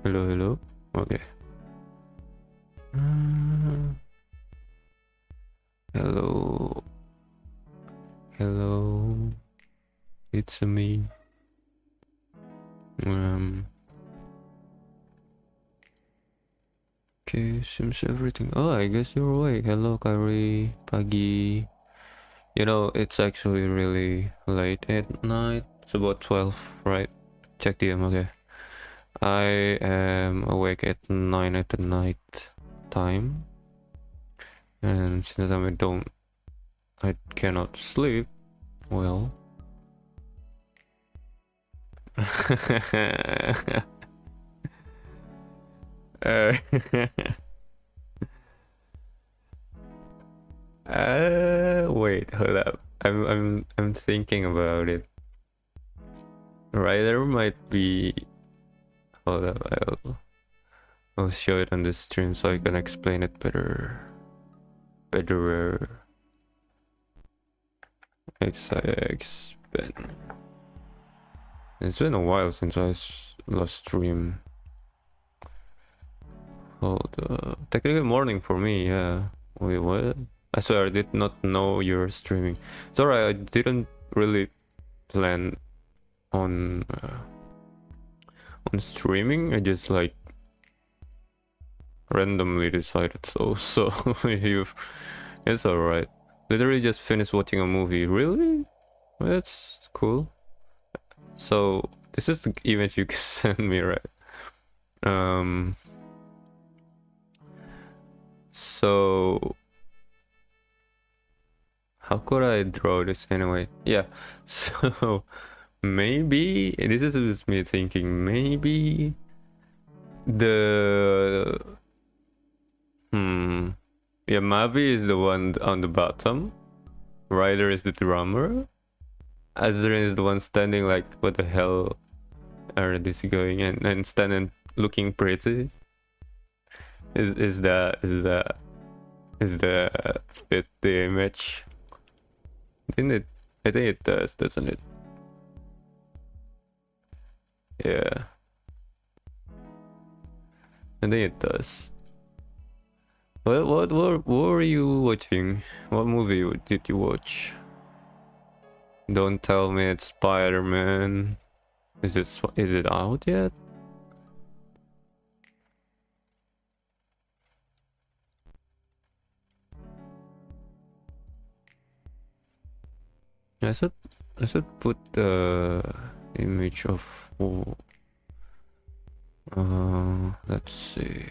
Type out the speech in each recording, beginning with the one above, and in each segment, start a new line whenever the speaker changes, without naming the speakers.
Hello, hello. Okay. Hello. Hello. It's me. Okay, seems everything. Oh, I guess you're awake. Hello, Kari. Pagi. You know, it's actually really late at night. It's about 12, right? Check the okay. I am awake at 9 at the night time. And since I cannot sleep, well. uh, wait, hold up. I'm thinking about it. Right, there might be. Hold up, I'll show it on the stream so I can explain it better. Betterer. XIX Ben. It's been a while since I last stream. Hold up. Technically morning for me, yeah. Wait, what? I swear I did not know you're streaming. Sorry, I didn't really plan on streaming. I just like randomly decided so you've it's alright. Literally just finished watching a movie. Really? That's cool. So this is the image you can send me, right? So how could I draw this anyway? Yeah, so maybe this is just me thinking maybe the yeah, Mavi is the one on the bottom, Ryder is the drummer, Azrin is the one standing like what the hell are this going, and standing looking pretty. Is that fit the image? Didn't it? I think it does, doesn't it? Yeah, I think it does. What were you watching? What movie did you watch? Don't tell me it's Spider-Man. Is it out yet? I should put the image of let's see.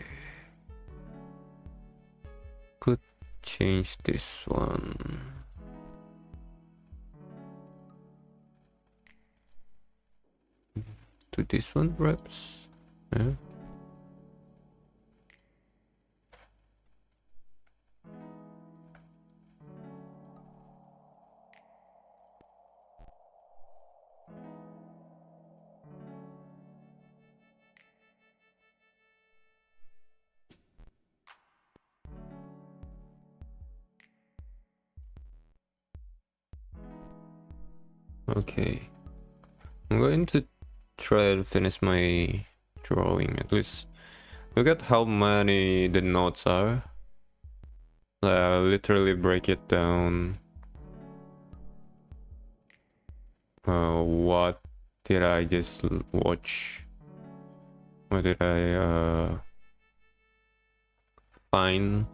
Could change this one. To this one perhaps? Yeah. Okay. I'm going to try to finish my drawing at least. Look at how many the notes are. I'll literally break it down. What did I just watch? What did I find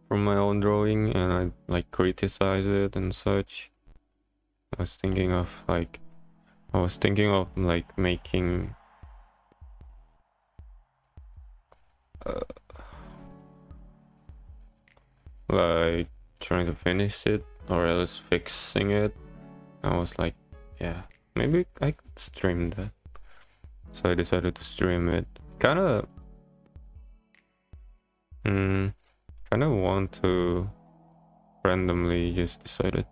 from my own drawing, and I like criticize it and such. I was thinking of making like trying to finish it or else fixing it. I was like, yeah, maybe I could stream that. So I decided to stream it. Kinda want to randomly just decided.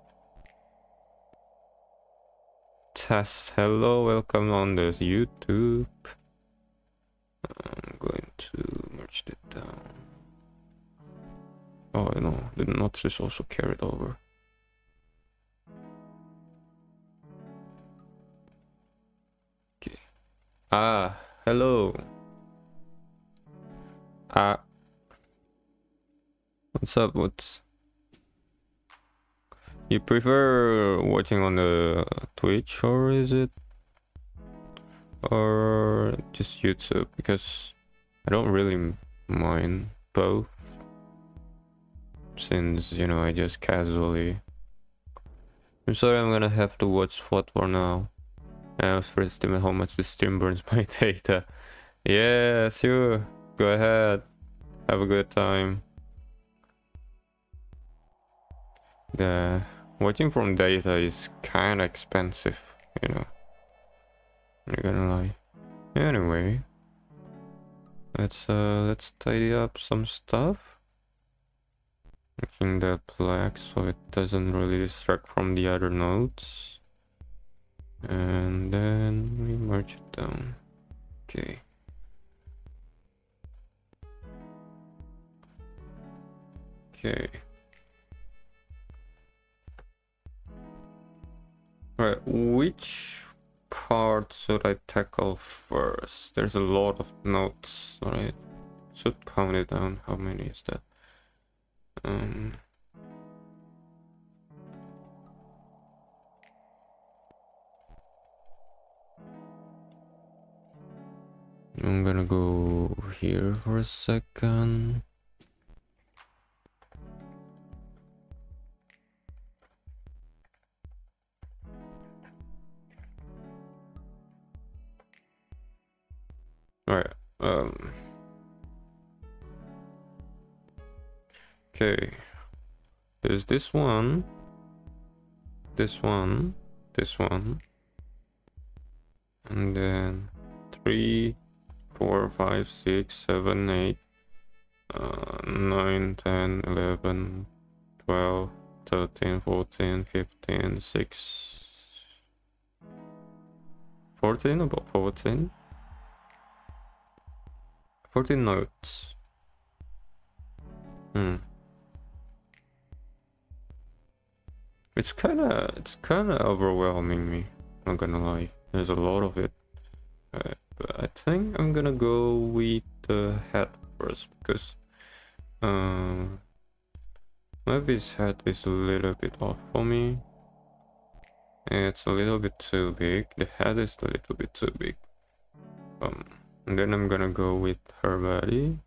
Test, hello, welcome on this YouTube. I'm going to merge it down. Oh no, the notes is also carried over. Okay. Ah, hello. What's up? What's you prefer watching on the Twitch, or is it, or just YouTube? Because I don't really mind both, since you know I just casually. I'm sorry, I'm gonna have to watch what for now. I was first estimate how much the stream burns my data. Yeah, sure. Go ahead. Have a good time. The watching from data is kind of expensive, you know. I'm not gonna lie. Anyway, let's tidy up some stuff. Making that black so it doesn't really distract from the other nodes. And then we merge it down. Okay. Okay. Right, which part should I tackle first? There's a lot of nodes, alright. Should count it down. How many is that? I'm gonna go here for a second. Alright, okay. There's this one, this one, this one, and then 3, 4, 5, 6, 7, 8, 9, 10, 11, 12, 13, 14, 15, 6, 14, about 14. 14 notes. It's kinda overwhelming me, not gonna lie. There's a lot of it. But I think I'm gonna go with the head first, because maybe his head is a little bit off for me. It's a little bit too big. The head is a little bit too big. And then I'm gonna go with her body,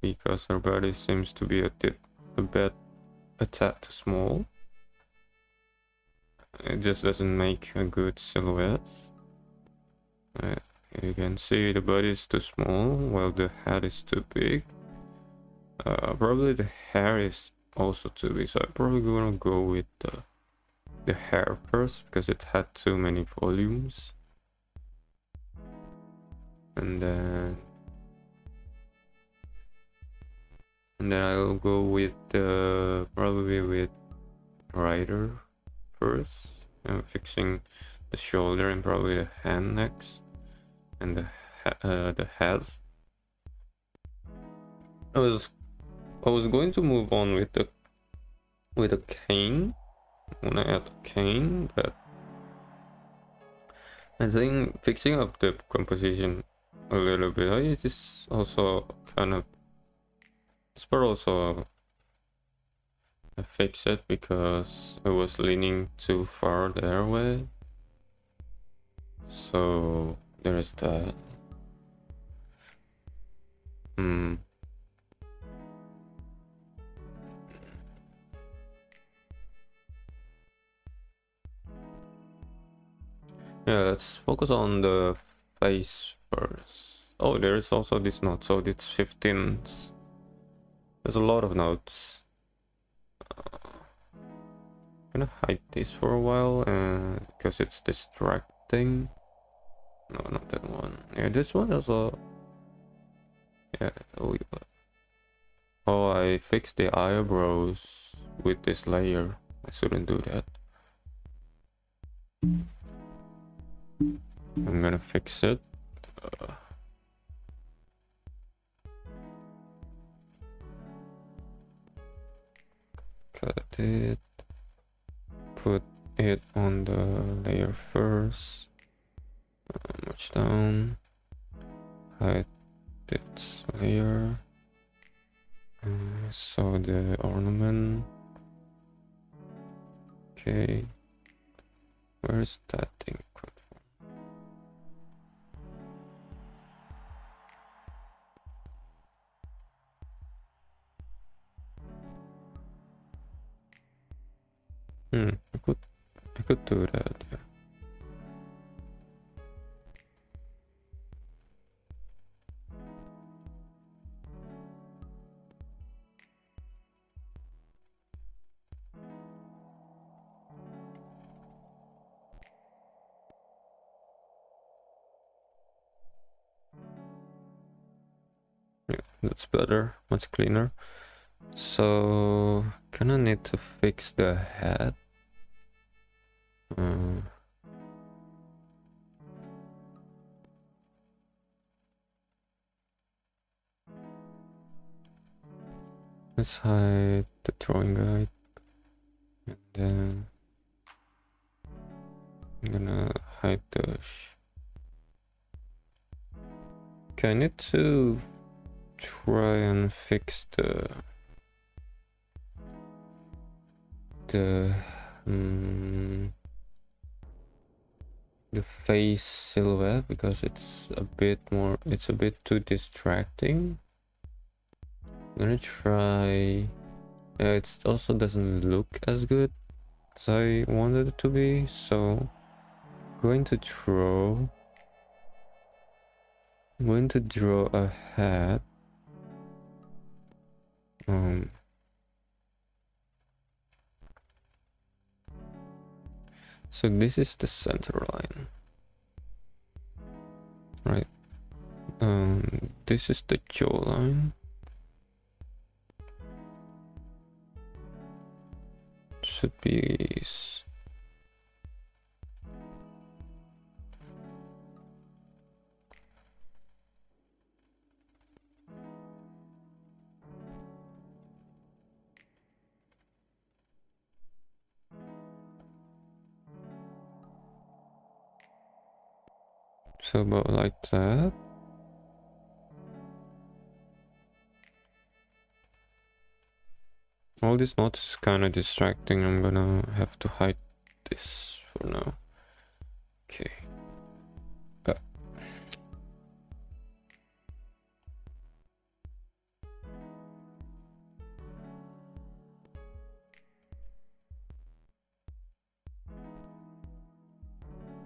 because her body seems to be a tad too small. It just doesn't make a good silhouette. You can see the body is too small while the head is too big. Probably the hair is also too big, so I'm probably gonna go with the hair first, because it had too many volumes. And then I'll go with probably with rider first. I'm fixing the shoulder and probably the hand next, and the head. I was going to move on with the cane when I add the cane, but I think fixing up the composition a little bit. It is also kind of. This part also I fixed it because I was leaning too far their way. So there is that. Yeah, let's focus on the face first. Oh, there is also this note, so it's 15. There's a lot of notes. I'm gonna hide this for a while, because it's distracting. No, not that one. Yeah, this one also. Yeah. Oh, I fixed the eyebrows with this layer. I shouldn't do that. I'm gonna fix it. Cut it. Put it on the layer first. Much down. Hide this layer. So the ornament. Okay. Where's that thing? I could do that, yeah. Yeah, that's better, much cleaner. So, kinda need to fix the head. Let's hide the drawing guide. And then I'm gonna hide the okay, I need to try and fix the the face silhouette because it's a bit too distracting. I'm gonna try. It also doesn't look as good as I wanted it to be, so I'm going to draw a hat. So this is the center line, right? This is the jawline. Should be so about like that. All this not is kind of distracting. I'm gonna have to hide this for now. Okay.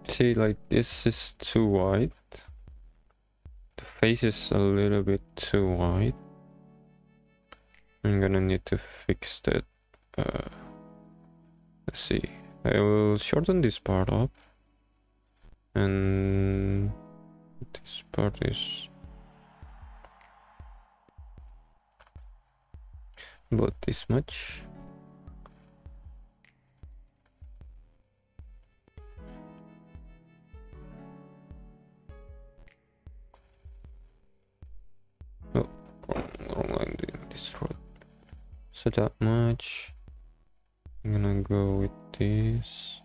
See, like this is too wide. The face is a little bit too wide. I'm gonna need to fix that. Let's see. I will shorten this part up. And this part is about this much. Oh, wrong line destroyed. So that much. I'm gonna go with this.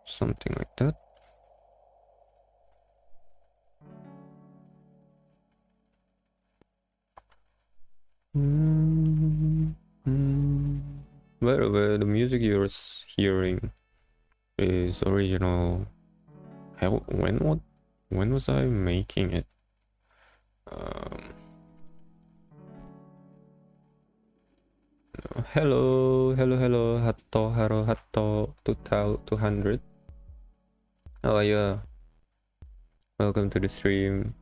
Something like that. By the way, the music you're hearing is original. When was I making it? Hello, Hatto 200. How are you? Welcome to the stream.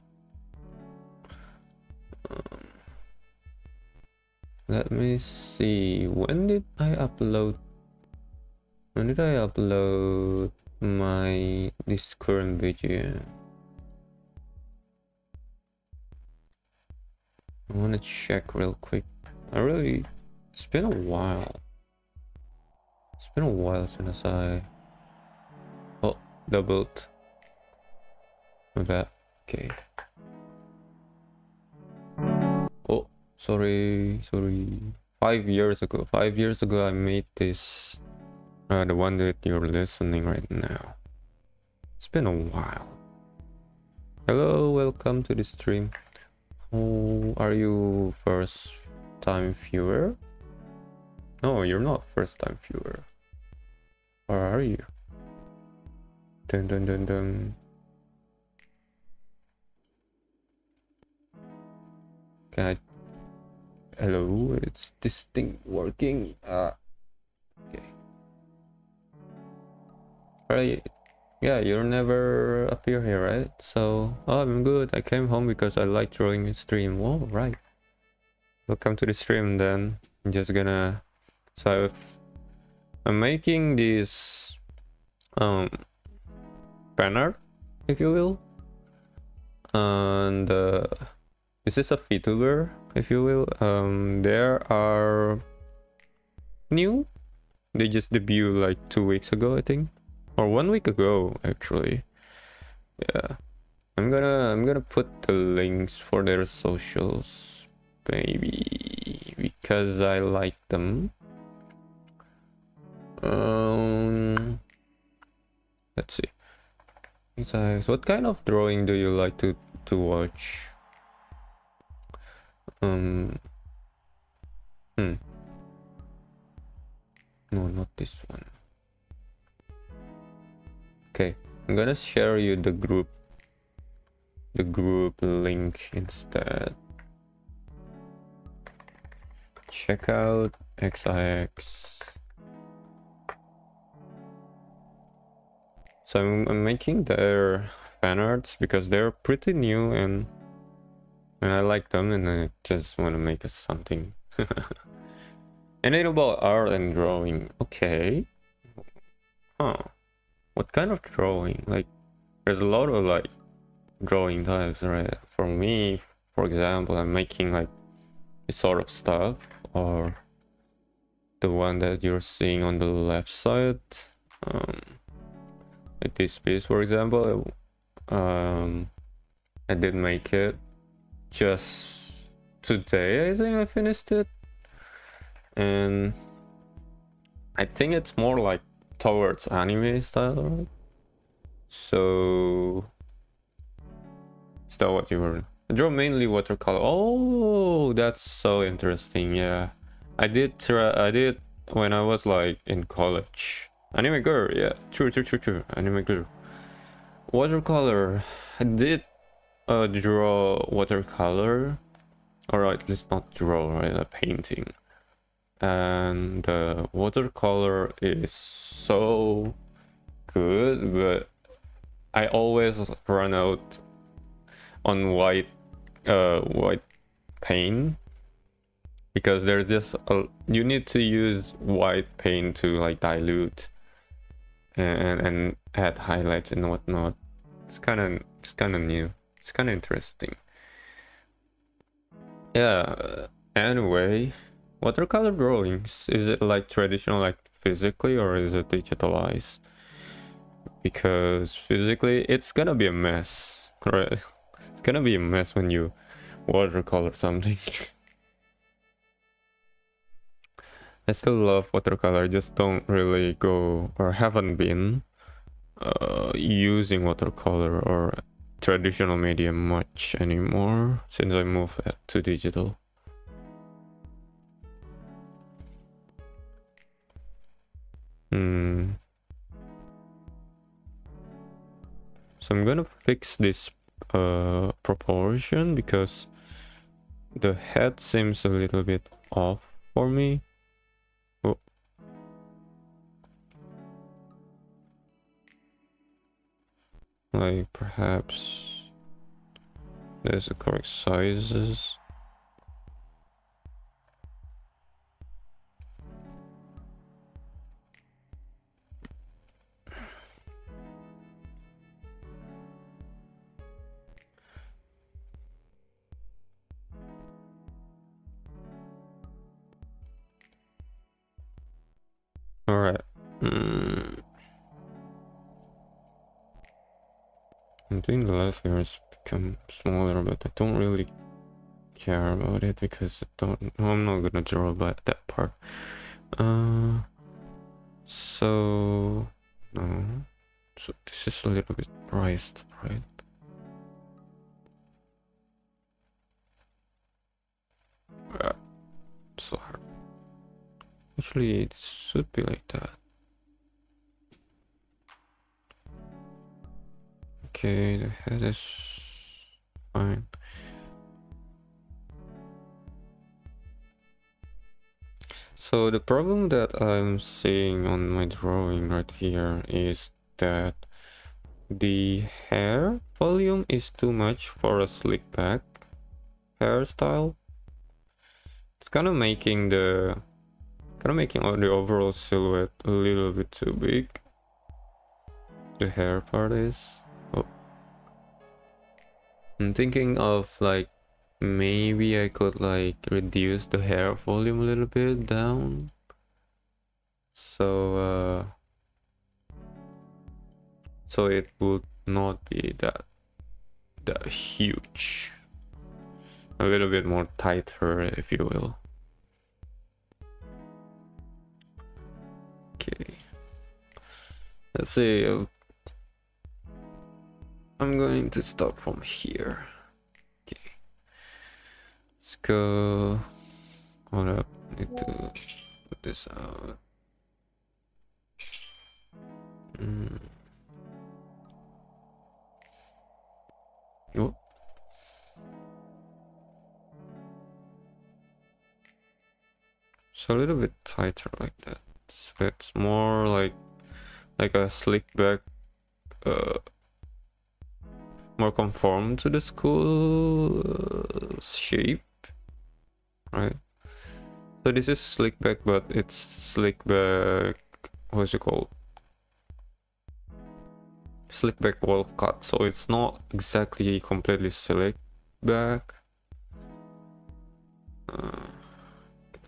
Let me see. When did I upload this current video? I want to check real quick. It's been a while. It's been a while since I doubled. My bad. Okay. Oh, sorry. 5 years ago I made this. The one that you're listening right now. It's been a while. Hello, welcome to the stream. Oh, are you first time viewer? No, you're not first time viewer. Or are you? Dun dun dun dun. Can I... Hello, it's this thing working? Okay. Alright. Yeah, you never appear here, right? So, oh, I'm good. I came home because I like drawing in stream. Whoa, right. Welcome to the stream then. I'm just gonna... So I'm making this banner, if you will. And this is a VTuber, if you will. There are new. They just debuted like 2 weeks ago, I think, or 1 week ago, actually. Yeah, I'm gonna put the links for their socials, maybe, because I like them. Let's see. What kind of drawing do you like to watch? No, not this one. Okay, I'm gonna share you the group link instead. Check out XIX. So I'm making their fan arts because they're pretty new and I like them, and I just want to make us something. And I know about art and drawing. Okay. Huh. What kind of drawing? Like, there's a lot of like drawing types, right? For me, for example, I'm making like this sort of stuff, or the one that you're seeing on the left side. Like this piece, for example. I did make it just today, I think I finished it. And I think it's more like towards anime style, right? So is that what you were... I draw mainly watercolor. Oh, that's so interesting. Yeah, I did when I was like in college. Anime girl, yeah, true. Anime girl. Watercolor. I did draw watercolor, or at least not draw, right? A painting. And watercolor is so good, but I always run out on white paint, because there's just you need to use white paint to like dilute and add highlights and whatnot. It's kind of new. It's kind of interesting. Yeah. Anyway, watercolor drawings, is it like traditional, like physically, or is it digitalized? Because physically it's gonna be a mess, right? It's gonna be a mess when you watercolor something. I still love watercolor, I just don't really go, or haven't been using watercolor or traditional medium much anymore since I moved to digital. So I'm gonna fix this proportion, because the head seems a little bit off for me. Oh. Like perhaps there's the correct sizes. All right. I'm doing the left here has become smaller, but I don't really care about it because I'm not gonna draw about that part. So no. So this is a little bit priced, right? Actually, it should be like that. Okay, the head is fine. So the problem that I'm seeing on my drawing right here is that the hair volume is too much for a slick back hairstyle. It's kind of making the overall silhouette a little bit too big. The hair part is. Oh. I'm thinking of like maybe I could like reduce the hair volume a little bit down. So it would not be that huge. A little bit more tighter, if you will. Okay. Let's see. I'm going to start from here. Okay. Let's go. Hold up. Need to put this out. Oh. So a little bit tighter like that. So it's more like a slick back, more conform to the school shape, right? So this is slick back, but it's slick back. What's it called? Slick back wolf cut. So it's not exactly completely slick back. I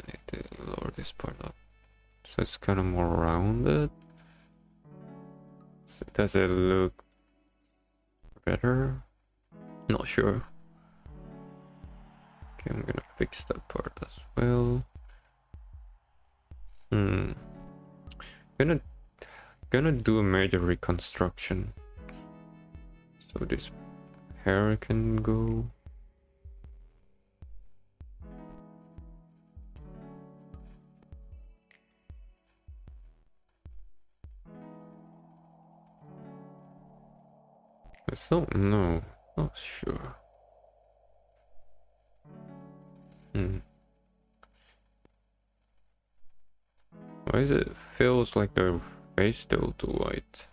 need to lower this part up, so it's kind of more rounded. So does it look better? Not sure. Okay, I'm gonna fix that part as well. Gonna do a major reconstruction, so this hair can go. I don't know. Not sure. Why is it feels like the face still too white?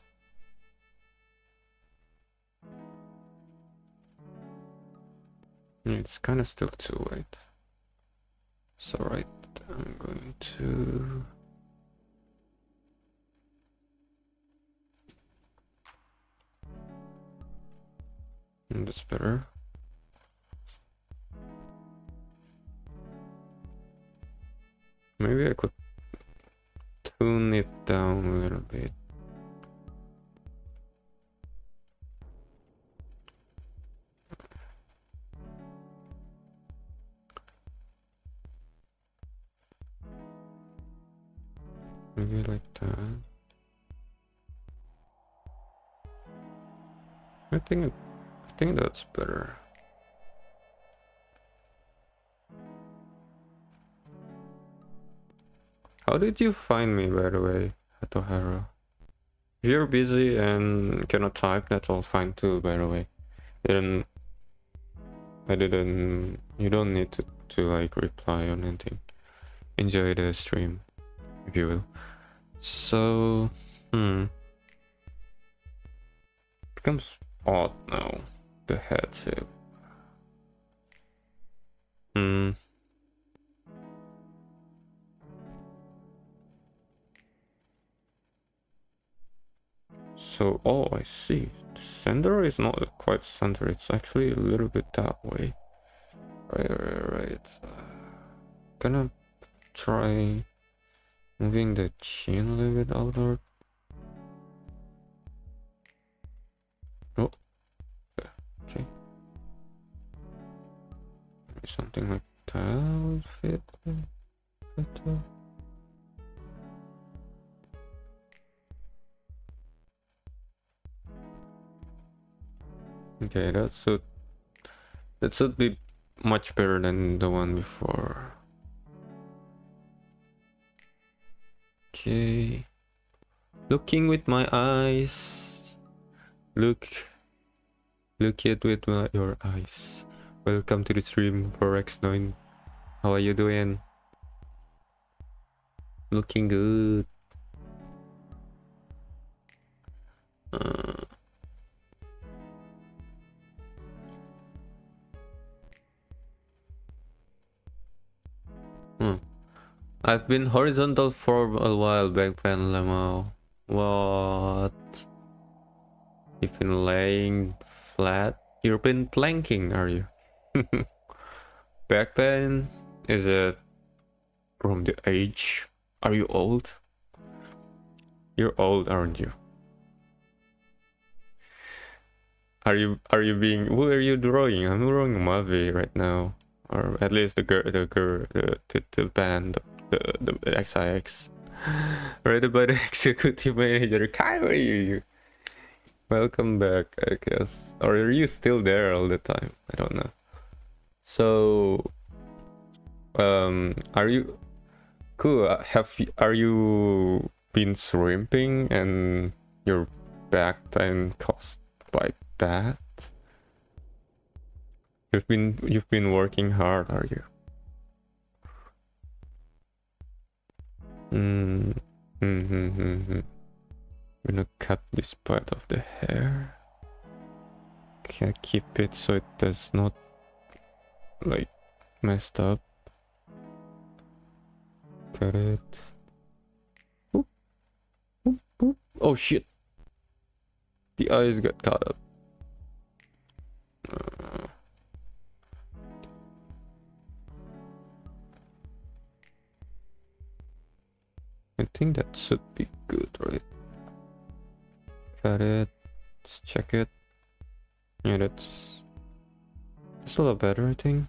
It's kind of still too white. So right, I'm going to. That's better. Maybe I could tune it down a little bit. Maybe like that. I think that's better. How did you find me, by the way, Hatohara? If you're busy and cannot type, that's all fine too, by the way. You don't need to like reply on anything. Enjoy the stream, if you will. So, becomes odd now, the head shape. So, oh, I see. The center is not quite center, it's actually a little bit that way. Right. Gonna try moving the chin a little bit outward. Oh, okay. Maybe something like that would fit better. Okay, that should be much better than the one before. Okay. Looking with my eyes. Look it with your eyes. Welcome to the stream for X9. How are you doing? Looking good. I've been horizontal for a while, Backpan Lemo. What? You've been laying flat? You've been planking, are you? Backpan? Is it from the age? Are you old? You're old, aren't you? Are you being... Who are you drawing? I'm drawing Mavi right now. Or at least the band, the XIX. Read by the executive manager, Kyrie! Welcome back, I guess. Or are you still there all the time? I don't know. So... are you... Cool, are you been shrimping and your back pain caused by that? You've been working hard, are you? I'm gonna cut this part of the hair. Can I keep it so it does not like messed up? Cut it. Oop. Oop, oop. Oh shit! The eyes got caught up. I think that should be good, right? Got it. Let's check it. Yeah, that's a lot better, I think.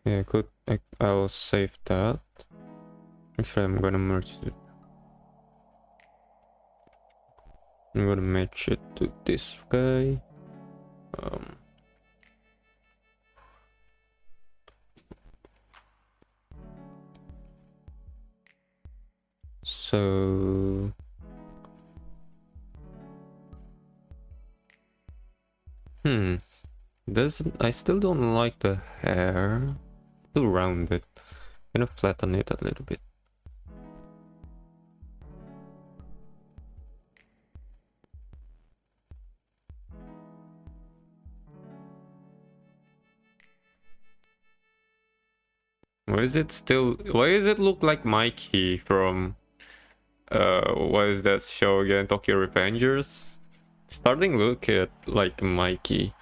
Yeah, good. I'll save that. Actually, I'm gonna merge it. I'm gonna match it to this guy. So I still don't like the hair. It's too rounded. I'm gonna flatten it a little bit. Why is it look like Mikey from what is that show again? Tokyo Revengers? Starting look at like Mikey.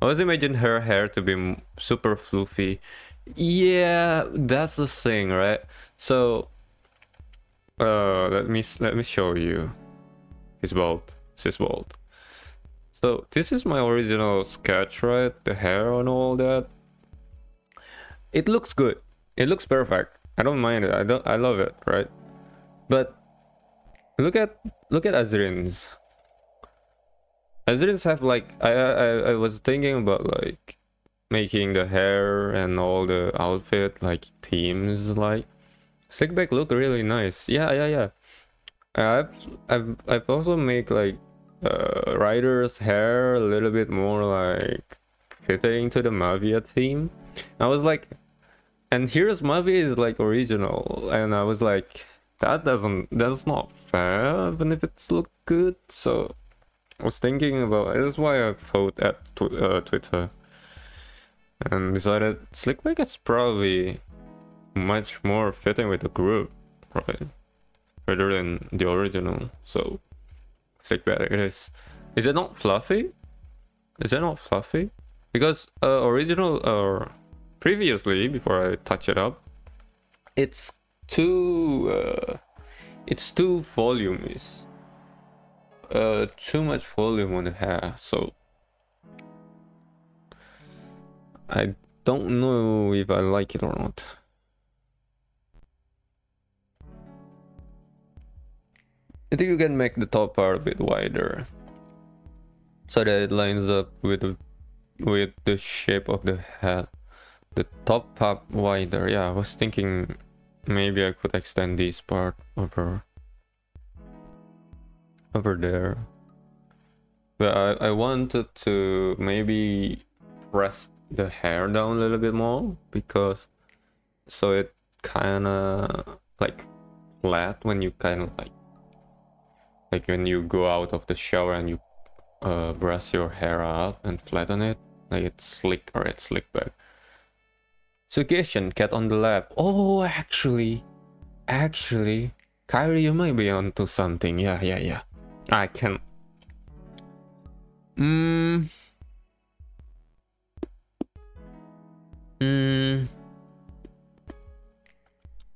I always imagine her hair to be super fluffy. Yeah, that's the thing, right? So let me show you. He's bald. She's bald. So this is my original sketch, right? The hair and all that. It looks good. It looks perfect. I don't mind it. I love it, right? But look at Azrin's. Azrin's have like I was thinking about like making the hair and all the outfit like themes, like Slickback look really nice. Yeah. I've also make like Ryder's hair a little bit more like fitting to the Mavia theme. I was like, and here's Mavia is like original, and I was like, that's not fair even if it's look good. So I was thinking about, that's why I vote at Twitter and decided Slickback is probably much more fitting with the group, right? Rather than the original. So Slickback it is. Is it not fluffy? Is it not fluffy? Because original or previously, before I touch it up, it's too voluminous. Too much volume on the hair, so I don't know if I like it or not. I think you can make the top part a bit wider so that it lines up with with the shape of the head. The top part wider. Yeah, I was thinking maybe I could extend this part over there. But I wanted to maybe press the hair down a little bit more, because so it kind of like flat when you kind of like when you go out of the shower and you brush your hair out and flatten it, like it's slick, or it's slick back. Suggestion: cat on the lap. Oh, actually, Kyrie, you might be onto something. Yeah. I can. Mm.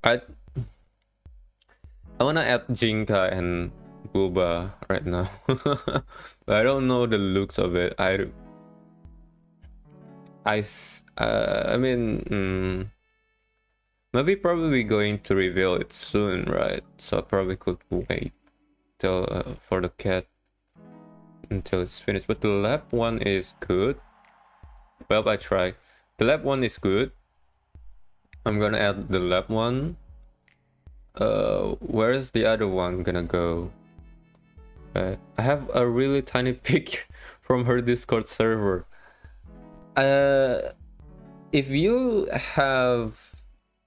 I wanna add Jinka and Booba right now. But I don't know the looks of it. I mean, maybe probably going to reveal it soon, right? So I probably could wait till for the cat until it's finished. But the lab one is good. Well, I try. The lab one is good. I'm gonna add the lab one. Where is the other one gonna go? I have a really tiny pic from her Discord server. If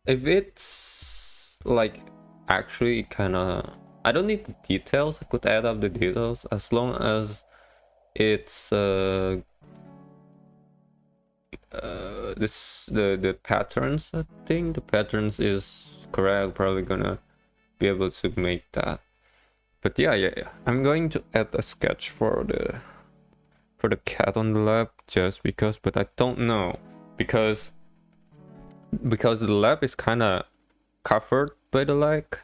it's like actually kind of, I don't need the details. I could add up the details as long as it's the patterns. I think the patterns is correct. Probably gonna be able to make that. But yeah. I'm going to add a sketch for the cat on the lab just because, but I don't know because the lab is kind of covered by the leg.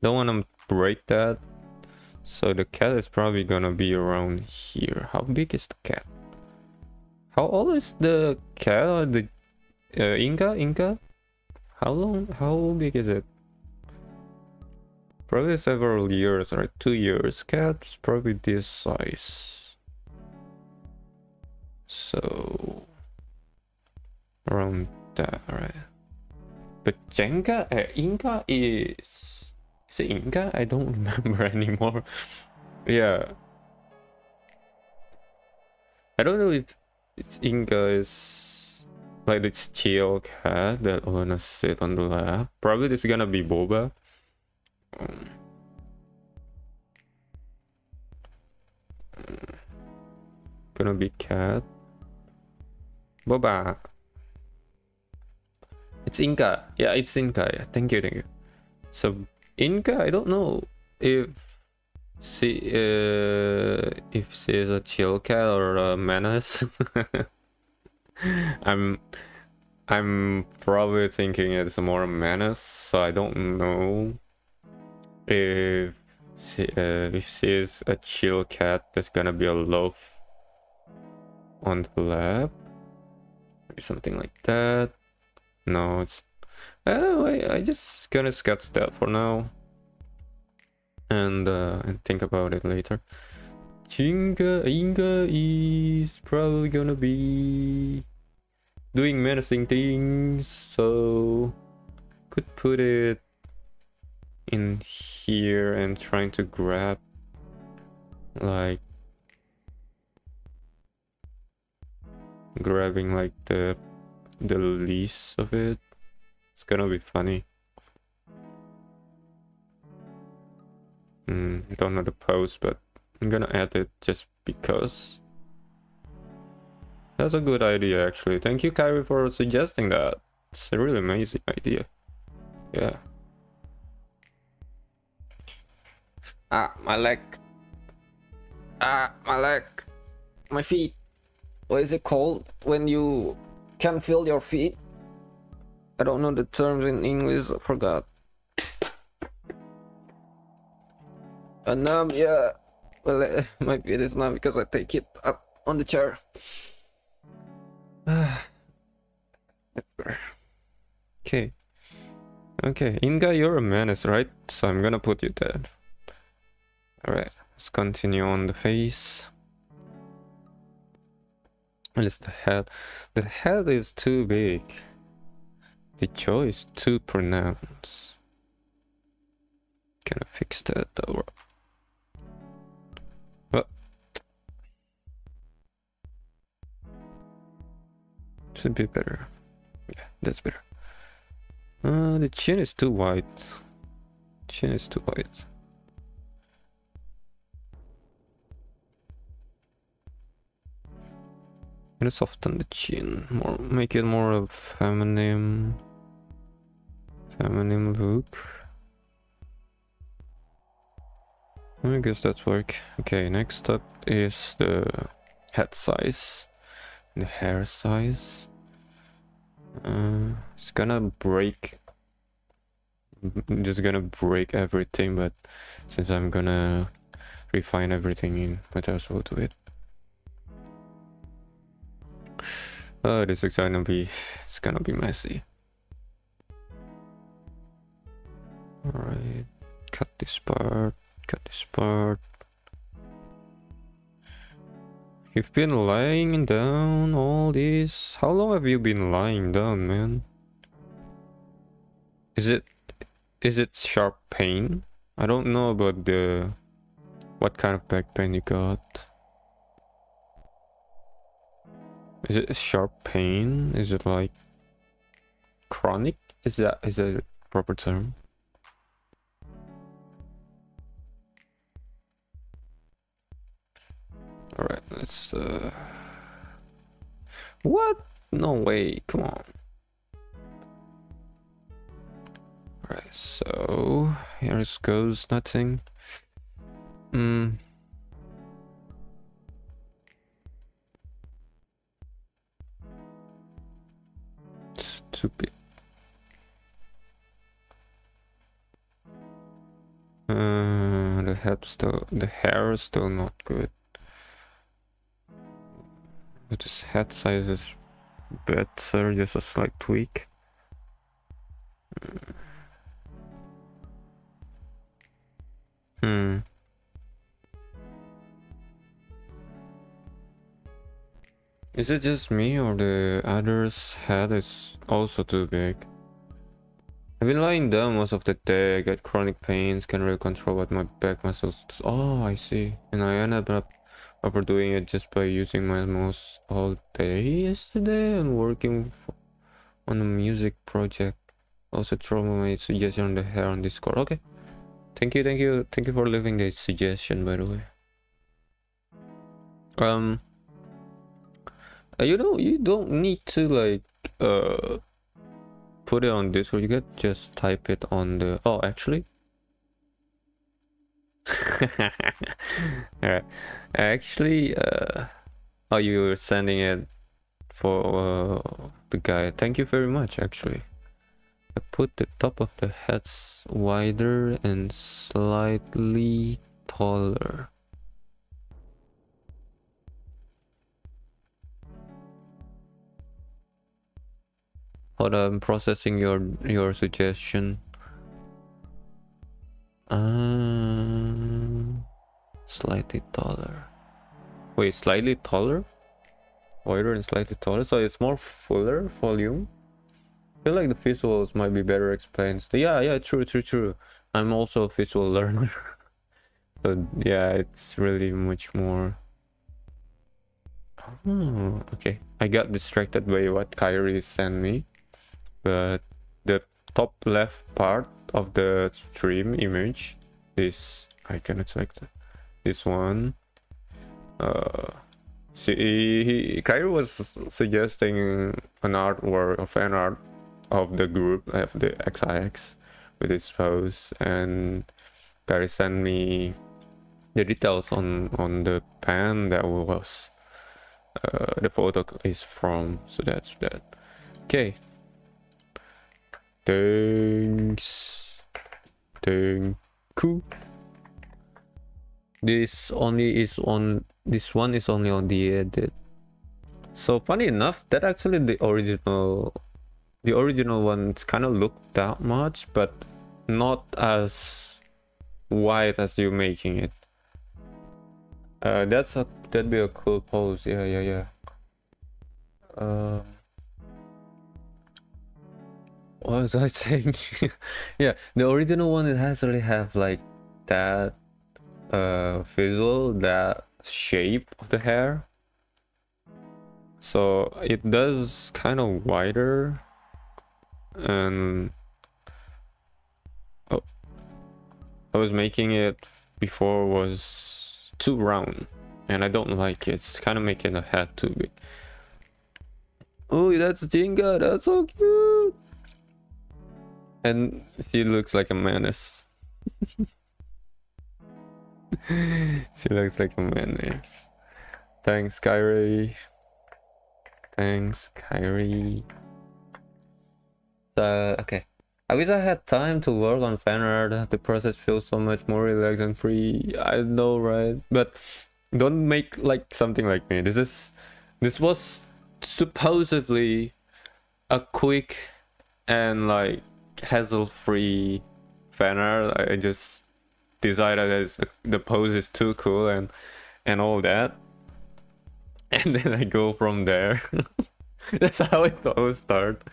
Don't want to break that. So the cat is probably gonna be around here. How big is the cat? How old is the cat or the Inca? How big is it? Probably several years, right? 2 years. Cat's probably this size. So around that, right? But Jenga, Inca is it Inca? I don't remember anymore. Yeah, I don't know if it's Inca is like this chill cat that wanna sit on the lap. Probably this is gonna be Boba. Gonna be cat. Boba. It's Inca. Yeah, it's Inca. Yeah, thank you. So Inca, I don't know if she is a chill cat or a menace. I'm probably thinking it's more a menace, so I don't know if she is a chill cat that's gonna be a love on the lab, maybe something like that. No, it's I just gonna sketch that for now and think about it later. Inga is probably gonna be doing menacing things, so could put it in here and trying to grab like grabbing like the lease of it. It's gonna be funny. Don't know the pose, but I'm gonna add it just because. That's a good idea, actually. Thank you, Kyrie, for suggesting that. It's a really amazing idea. Yeah. My leg. My leg. My feet. What is it called when you can feel your feet? I don't know the terms in English. I forgot. Numb, yeah. Well, my feet is numb because I take it up on the chair. That's better. Okay, Inga, you're a menace, right? So I'm gonna put you there. Alright, let's continue on the face. At least the head. The head is too big. The jaw is too pronounced. Can I fix that though? Well, should be better. Yeah, that's better. The chin is too wide. Chin is too wide. Gonna soften the chin more, make it more of feminine look. I guess that's work. Okay, next up is the head size, the hair size. It's gonna break. Just gonna break everything, but since I'm gonna refine everything, might as well do it. Oh, this is gonna be, it's gonna be messy. Alright, cut this part, cut this part. You've been lying down all this. How long have you been lying down, man? Is it sharp pain? I don't know about the what kind of back pain you got. Is it a sharp pain? Is it like chronic? Is that a proper term? Alright, let's what? No way, come on. Alright, so here it goes, nothing. Stupid. The hair is still not good. But this head size is better, just a slight tweak. Is it just me or the other's head is also too big? I've been lying down most of the day, I get chronic pains, can't really control what my back muscles. Oh, I see. And I ended up overdoing it just by using my mouse all day yesterday and working on a music project. Also throw my suggestion on the hair on Discord. Okay. Thank you for leaving the suggestion, by the way. You don't need to like put it on Discord. You could just type it on the. Oh, actually. All right. Actually, oh, you were sending it for the guy. Thank you very much. Actually, I put the top of the heads wider and slightly taller. Hold on, I'm processing your suggestion. Slightly taller. Wait, slightly taller? Wider and slightly taller, so it's more fuller volume. I feel like the visuals might be better explained. Yeah, true. I'm also a visual learner. So yeah, it's really much more. Oh, okay. I got distracted by what Kyrie sent me. But the top left part of the stream image, this I cannot select this one. See, Kyrie was suggesting an artwork of fan art of the group of the XIX with his pose, and Kyrie sent me the details on the pen that was the photo is from. So that's that. Okay. Thanks. Thank you. This one is only on the edit. So funny enough, that actually the original ones kind of look that much, but not as wide as you making it. That'd be a cool pose. Yeah. Um, what was I saying? Yeah, the original one, it has really have like that visual, that shape of the hair. So it does kind of wider, and oh, I was making it before was too round, and I don't like it. It's kind of making the head too big. Oh, that's Jinga. That's so cute. And she looks like a menace. She looks like a menace. Thanks, Kyrie. Thanks, Kyrie. So, okay. I wish I had time to work on fan art. The process feels so much more relaxed and free. I know, right? But don't make like something like me. This was supposedly a quick and like hassle-free fan art. I just decided as the pose is too cool and all that, and then I go from there. That's how it always starts.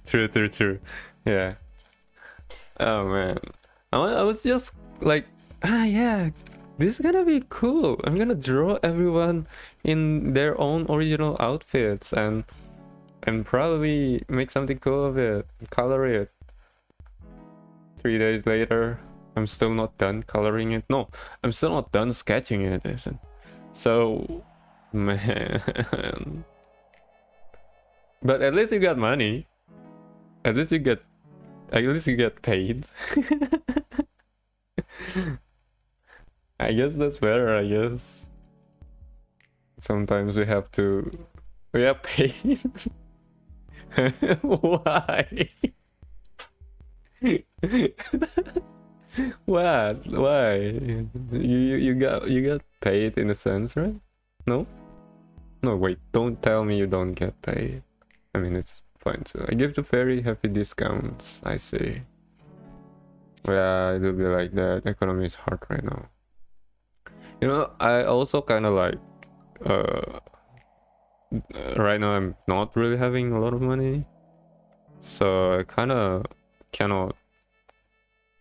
True. Yeah. Oh man, I was just like, yeah, this is gonna be cool. I'm gonna draw everyone in their own original outfits and probably make something cool of it, color it. 3 days later, I'm still not done coloring it. No, I'm still not done sketching it. So, man. But at least you got money. At least you get paid. I guess that's better, I guess. Sometimes we have paid. Why? What? Why? You got paid in a sense, right? No? No, wait, don't tell me you don't get paid. I mean, it's fine too. I give the very heavy discounts, I see. Yeah, it will be like that. Economy is hard right now. You know, I also kind of like right now I'm not really having a lot of money, so I kind of cannot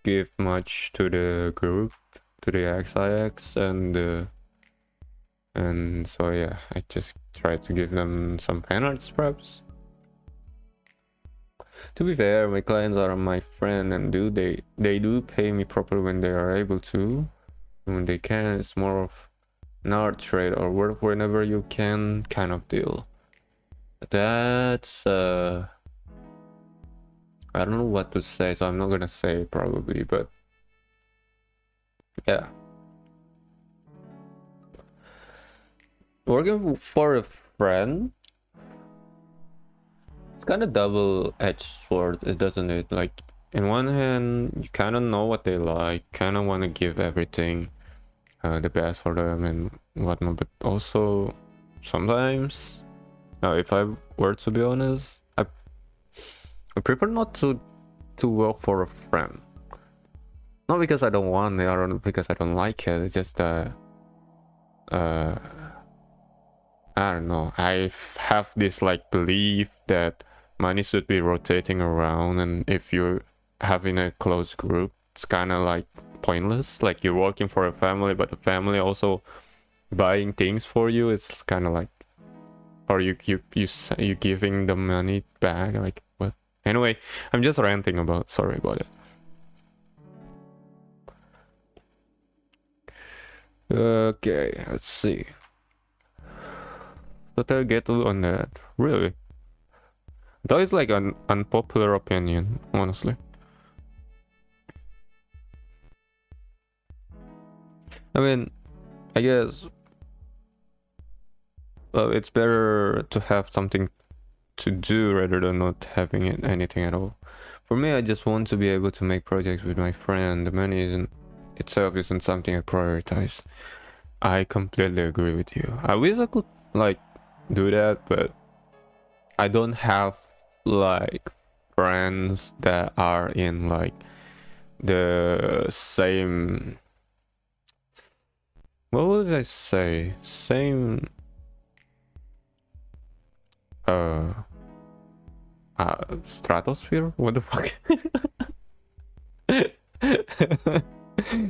give much to the group, to the XIX, and so yeah, I just try to give them some fan arts perhaps. To be fair, my clients are my friend, and they do pay me properly when they are able to. When they can, it's more of an art trade or work whenever you can kind of deal. That's I don't know what to say, so I'm not gonna say it probably, but yeah. Working for a friend, it's kind of double-edged sword, doesn't it? Like, in one hand, you kind of know what they like, kind of want to give everything the best for them and whatnot, but also sometimes, if I were to be honest, I prefer not to work for a friend. Not because I don't want it or because I don't like it, it's just I don't know, I have this like belief that money should be rotating around, and if you're having a close group, it's kind of like pointless. Like, you're working for a family, but the family also buying things for you. It's kind of like, or you giving the money back, like what? Anyway, I'm just ranting about, sorry about it. Okay, let's see. What I get on that? Really? That is like an unpopular opinion, honestly. I mean, I guess it's better to have something to do rather than not having anything at all. For me, I just want to be able to make projects with my friend. The money isn't something I prioritize. I completely agree with you. I wish I could like do that, but I don't have like friends that are in like the same, what would I say, same, uh, stratosphere? What the fuck?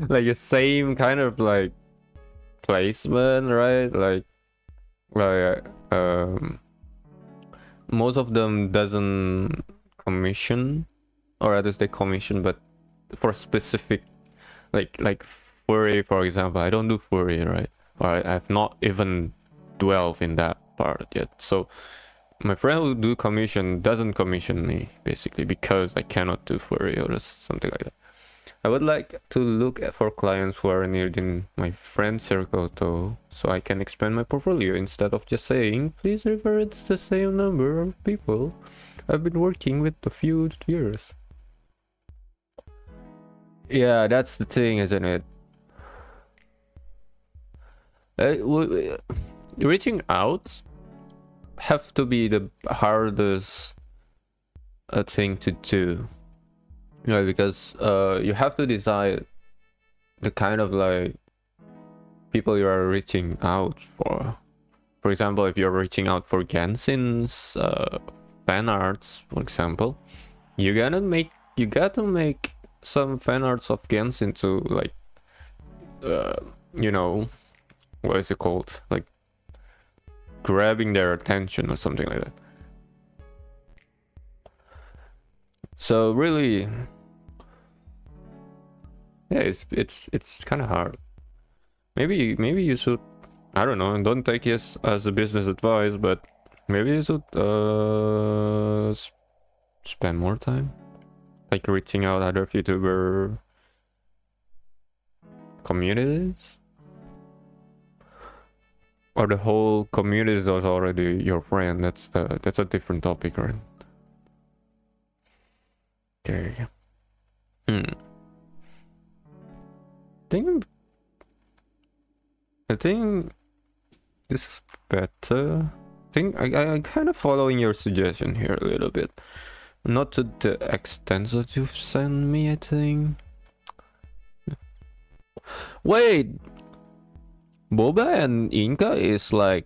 Like the same kind of like placement, right? Like most of them doesn't commission, or at least they commission, but for specific, like furry, for example. I don't do furry, right? Or I've not even dwelled in that part yet. So my friend who do commission doesn't commission me, basically, because I cannot do furry or something like that. I would like to look for clients who are in my friend circle though, so I can expand my portfolio instead of just saying, please reference the same number of people I've been working with a few years. Yeah, that's the thing, isn't it? Reaching out have to be the hardest thing to do. You know, because you have to decide the kind of like people you are reaching out for. For example, if you're reaching out for Genshin's fan arts, for example, you gotta make some fan arts of Genshin to like you know, what is it called? Like grabbing their attention or something like that. So really, yeah, it's kind of hard. Maybe you should, I don't know, and don't take this as a business advice, but maybe you should spend more time like reaching out other YouTuber communities, or the whole community is already your friend. That's a different topic, right? Okay. I think this is better. I think I kind of following your suggestion here a little bit. Not to the extent that you've sent me, I think. Wait! Boba and Inca is like...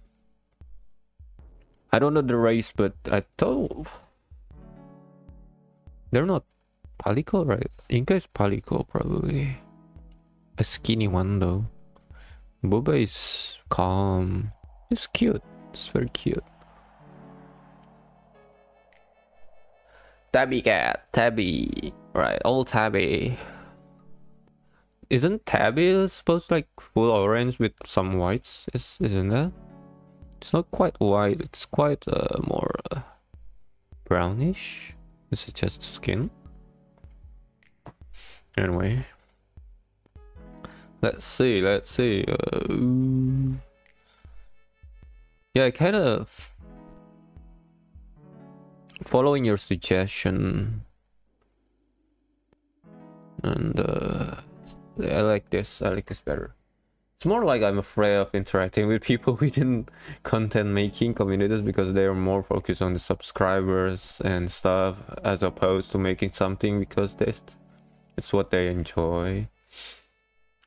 I don't know the race, but I thought... They're not Palico, right? Inca is Palico, probably. A skinny one, though. Boba is calm. It's cute. It's very cute. Tabby cat. Tabby. Right, old Tabby. Isn't Tabby supposed to like full orange with some whites? Isn't that? It's not quite white. It's quite more brownish. Is it just skin? Anyway. Let's see. Yeah, kind of following your suggestion, and I like this better. It's more like I'm afraid of interacting with people within content making communities because they are more focused on the subscribers and stuff, as opposed to making something because it's what they enjoy.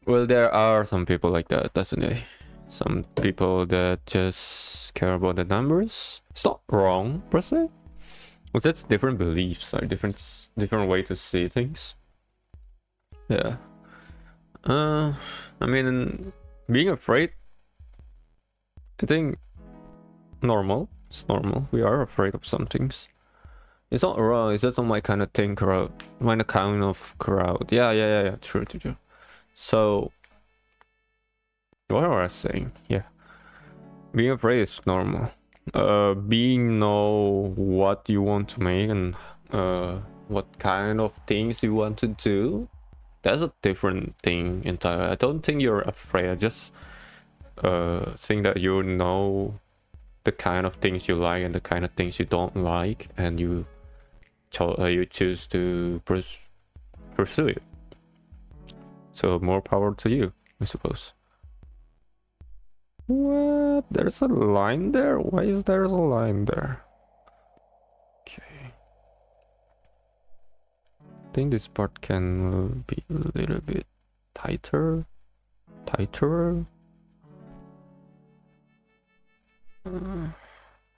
Well, there are some people like that, doesn't it? Some people that just care about the numbers. It's not wrong per se, but that's different beliefs, or different way to see things. Yeah. I mean, being afraid, I think normal. It's normal. We are afraid of some things. It's not wrong. It's just not my kind of thing. My kind of crowd. Yeah. True. So, what was I saying? Yeah, being afraid is normal. Being know what you want to make and what kind of things you want to do, that's a different thing entirely. I don't think you're afraid. I just think that you know the kind of things you like and the kind of things you don't like, and you choose to pursue it. So more power to you, I suppose. What? There's a line there? Why is there a line there? Okay. I think this part can be a little bit tighter.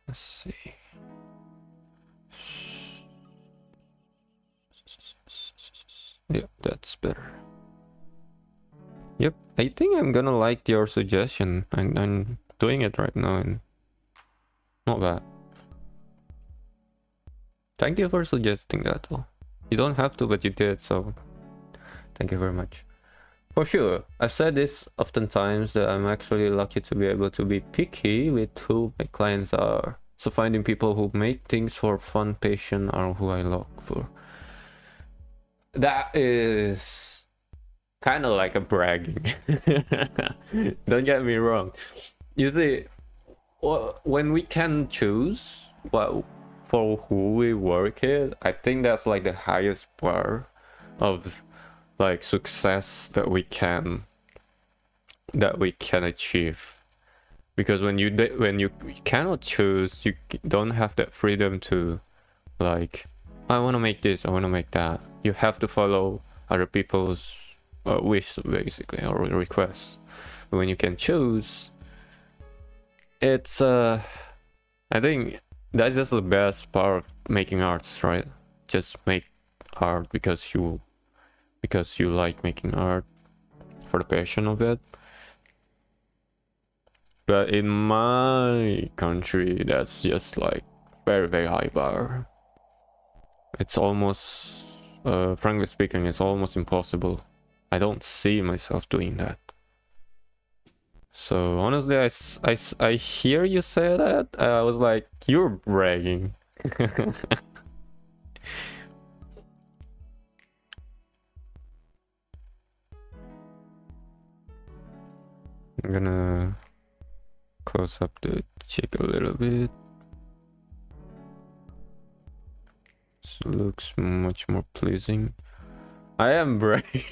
Let's Let's see. Yep, that's better. Yep, I think I'm gonna like your suggestion. I'm doing it right now and not bad. Thank you for suggesting that though. You don't have to, but you did, so thank you very much. For sure, I've said this oftentimes that I'm actually lucky to be able to be picky with who my clients are. So finding people who make things for fun, passion are who I look for. That is kind of like a bragging. Don't get me wrong. You see, when we can choose what for who we work with, I think that's like the highest bar of like success that we can achieve. Because when you cannot choose, you don't have that freedom to like, I want to make this, I want to make that. You have to follow other people's wish basically, or requests. But when you can choose, it's I think that's just the best part of making arts, right? Just make art because you like making art for the passion of it. But in my country, that's just like very, very high bar. It's almost, frankly speaking, it's almost impossible. I don't see myself doing that. So honestly, I hear you say that. I was like, you're bragging. I'm gonna close up the cheek a little bit. So it looks much more pleasing. I am bragging.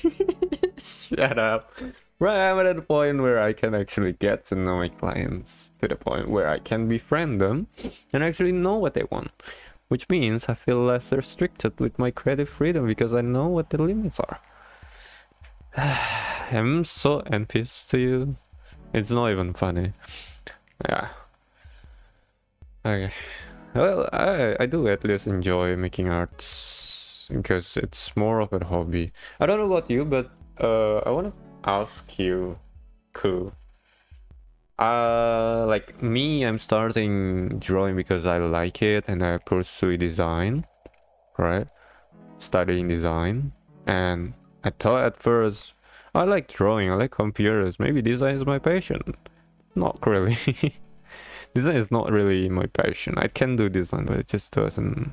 Shut up. Right, I'm at the point where I can actually get to know my clients to the point where I can befriend them and actually know what they want. Which means I feel less restricted with my creative freedom because I know what the limits are. I'm so envious to you. It's not even funny. Yeah. Okay. Well, I do at least enjoy making arts because it's more of a hobby. I don't know about you, but I want to ask you, Ku. Like me, I'm starting drawing because I like it and I pursue design, right? Studying design, and I thought at first I like drawing, I like computers, maybe design is my passion. Not really. Design is not really my passion. I can do design, but it just doesn't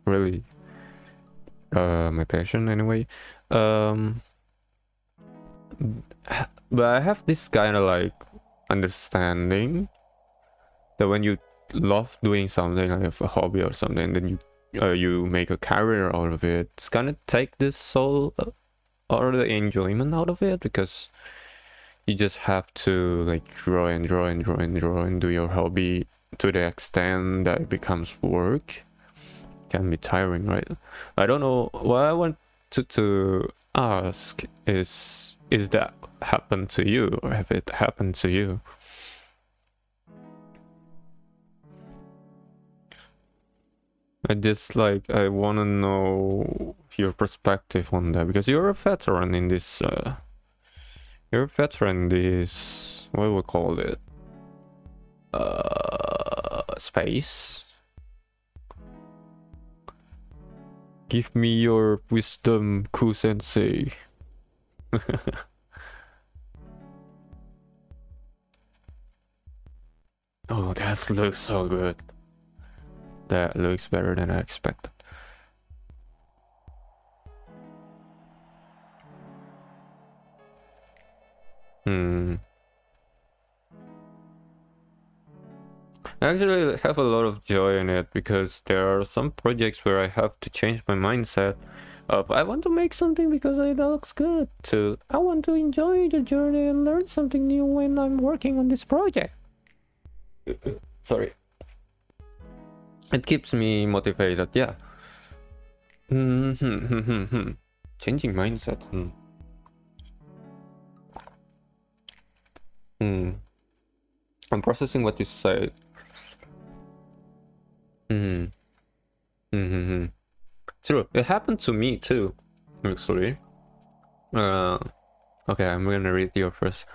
really my passion anyway. But I have this kind of like understanding that when you love doing something, like a hobby or something, then you make a career out of it. It's gonna take the soul or the enjoyment out of it, because you just have to like draw and draw and draw and draw and do your hobby to the extent that it becomes work. Can be tiring, right? I don't know. What I want to ask is that happened to you, or have it happened to you? I want to know your perspective on that, because you're a veteran in this you're a veteran in this, what do we call it, space. Give me your wisdom, Ku-sensei. Oh, that looks so good. That looks better than I expected. I actually have a lot of joy in it, because there are some projects where I have to change my mindset of I want to make something because it looks good, to I want to enjoy the journey and learn something new when I'm working on this project. Sorry. It keeps me motivated, yeah. Changing mindset. I'm processing what you said. Mm. Mm-hmm. True. It happened to me too, actually. Uh, okay, I'm gonna read your first.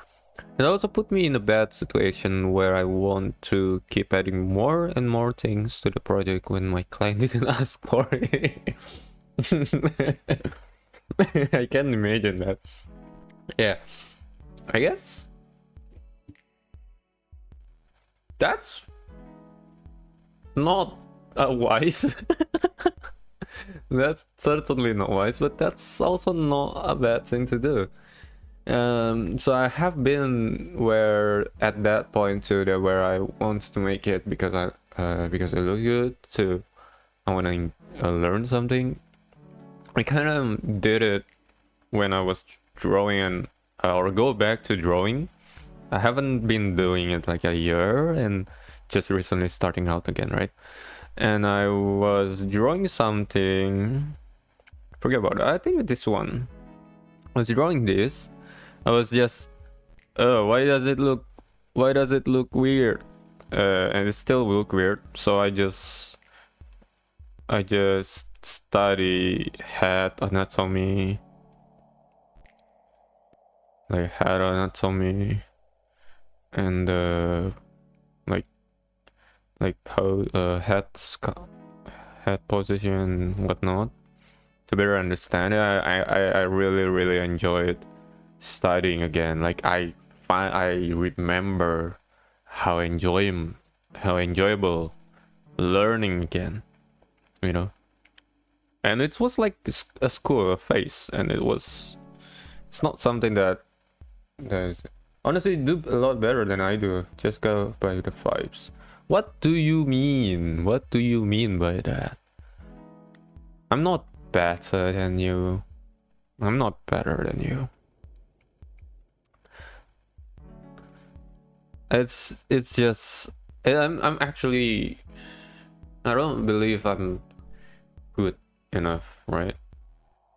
It also put me in a bad situation where I want to keep adding more and more things to the project when my client didn't ask for it. I can imagine that. Yeah, I guess that's not wise. That's certainly not wise, but that's also not a bad thing to do. So I have been where at that point too, that where I want to make it because I look good too. I want to learn something. I kind of did it when I was drawing and or go back to drawing. I haven't been doing it like a year and just recently starting out again, right? And I was drawing something. Forget about it. I think this one. I was drawing this. I was just, oh, why does it look weird? And it still look weird. So I just study head anatomy, like head anatomy, and like head position and whatnot to better understand it. I really enjoyed studying again. Like I remember how enjoyable learning again, you know. And it was like a school, a phase, and it's not something that is honestly do a lot better than I do. Just go by the vibes. What do you mean? What do you mean by that? I'm not better than you. I'm not better than you. It's just I'm actually, I don't believe I'm good enough, right?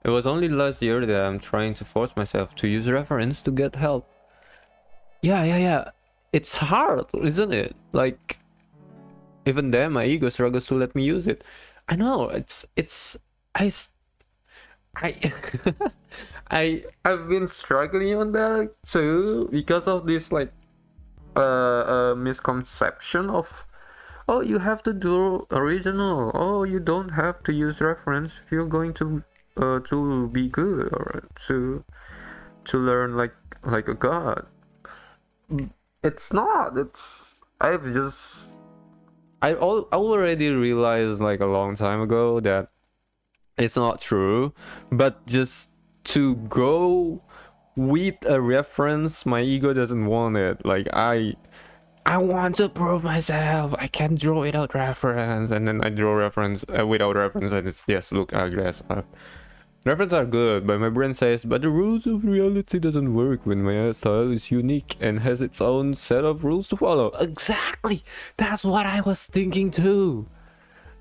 It was only last year that I'm trying to force myself to use reference to get help. Yeah. It's hard, isn't it? Like, even then, my ego struggles to let me use it. I know, I, I've been struggling on that too because of this, like, misconception of, oh, you have to do original. Oh, you don't have to use reference if you're going to be good or to learn like a god. It's not. I already realized like a long time ago that it's not true, but just to go with a reference, my ego doesn't want it. Like I want to prove myself. I can draw without reference, and then I draw reference without reference, and it's just look aggressive. References are good, but my brain says, but the rules of reality doesn't work when my style is unique and has its own set of rules to follow. Exactly! That's what I was thinking too.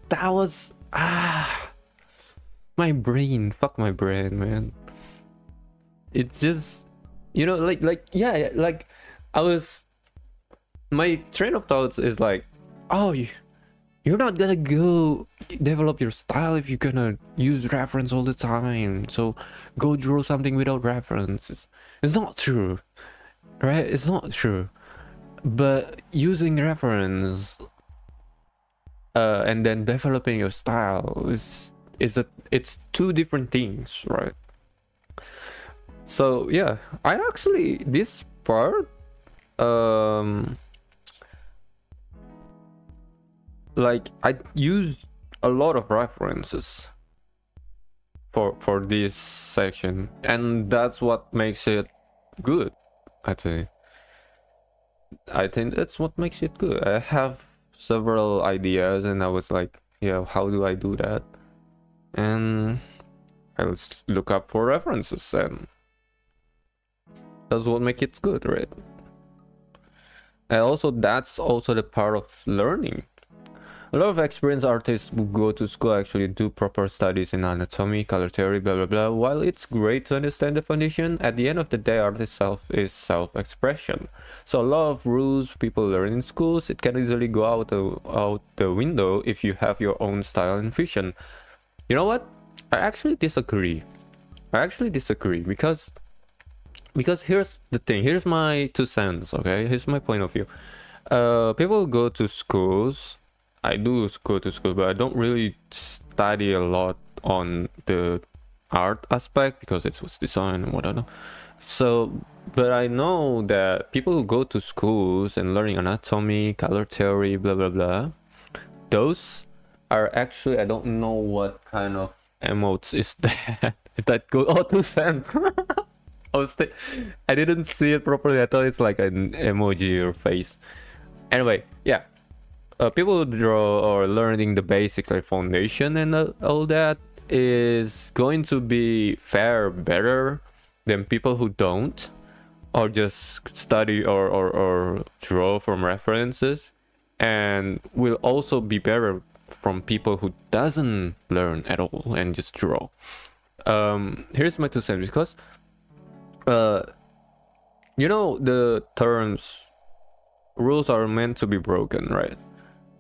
That was my brain. Fuck my brain, man. It's just, yeah, like I was, my train of thoughts is like, oh, you're not gonna go develop your style if you're gonna use reference all the time. So go draw something without reference. It's not true, right? It's not true. But using reference and then developing your style it's two different things, right? So yeah, I actually, this part, like I use a lot of references for this section, and that's what makes it good. I think that's what makes it good. I have several ideas and I was like, yeah, how do I do that? And I'll look up for references, and that's what makes it good, right? And also, that's also the part of learning. A lot of experienced artists who go to school actually do proper studies in anatomy, color theory, blah blah blah. While it's great to understand the foundation, at the end of the day, art itself is self-expression. So a lot of rules people learn in schools, it can easily go out the window if you have your own style and vision. You know what? I actually disagree. Because here's the thing. Here's my 2 cents. Okay, here's my point of view. People go to schools. I do go to school, but I don't really study a lot on the art aspect because it was design and whatever. So, but I know that people who go to schools and learning anatomy, color theory, blah blah blah, those are actually, I don't know what kind of emotes is that. Is that good? Oh, 2 cents. I didn't see it properly. I thought it's like an emoji or face. Anyway, yeah. People who draw or learning the basics like foundation and all that is going to be better than people who don't, or just study or draw from references, and will also be better from people who doesn't learn at all and just draw. Here's my 2 cents, because you know, the terms rules are meant to be broken, right?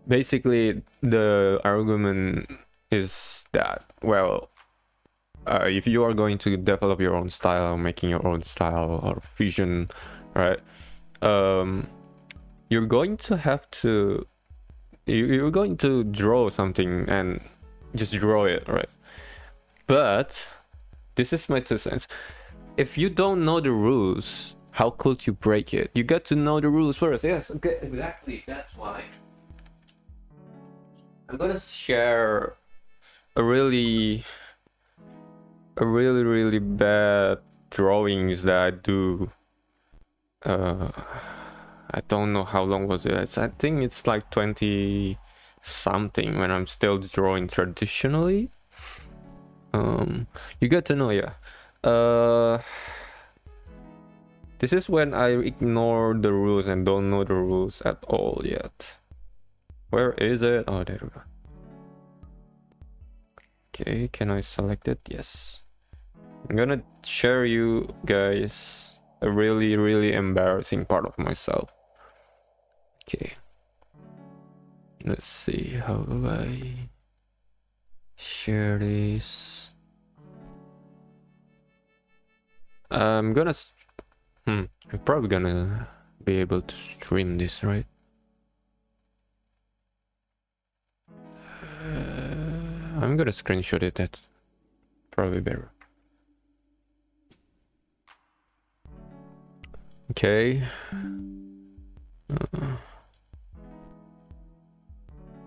Basically, the argument is that, well, if you are going to develop your own style, making your own style or vision, right, you're going to have to, you're going to draw something and just draw it, right? But this is my 2 cents. If you don't know the rules, how could you break it? You got to know the rules first. Yes, okay, exactly. That's why I'm gonna share a really bad drawings that I do. I don't know how long was it. I think it's like 20 something when I'm still drawing traditionally. You get to know, yeah. This is when I ignore the rules and don't know the rules at all yet. Where is it? Oh, there we go. Okay, can I select it? Yes. I'm gonna share you guys a really embarrassing part of myself. Okay. Let's see, how do I share this? I'm gonna I'm probably gonna be able to stream this, right? I'm gonna screenshot it. That's probably better. Okay.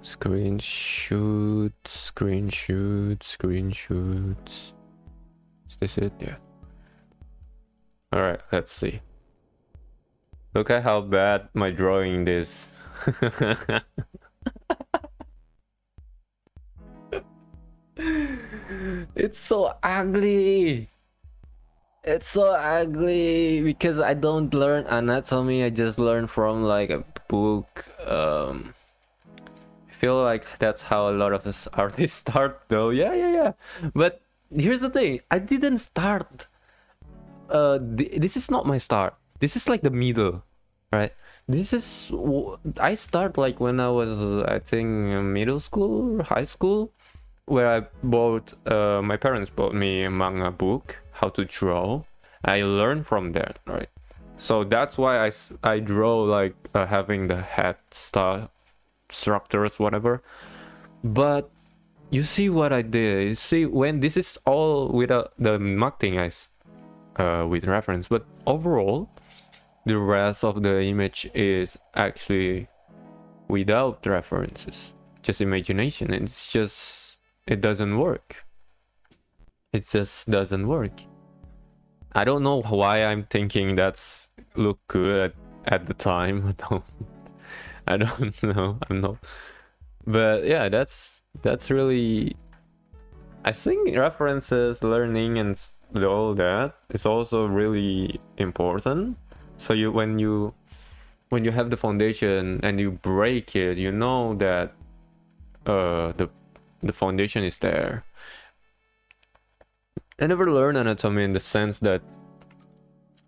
Screenshots. Is this it? Yeah. All right, let's see. Look at how bad my drawing is. It's so ugly. It's so ugly because I don't learn anatomy. I just learn from like a book. I feel like that's how a lot of us artists start, though. Yeah. But here's the thing: I didn't start. This is not my start. This is like the middle, right? This is I start like when I was, I think, middle school or high school, where I bought. My parents bought me a manga book, how to draw. I learned from that, right? So that's why I draw like having the head style structures, whatever. But you see what I did. You see, when this is all without the marketing, with reference, but overall the rest of the image is actually without references, just imagination. It's just, it doesn't work. It just doesn't work. I don't know why I'm thinking that's look good at the time. I don't know. I'm not. But yeah, that's really, I think references, learning, and all that is also really important. So when you have the foundation and you break it, you know that the foundation is there. I never learned anatomy in the sense that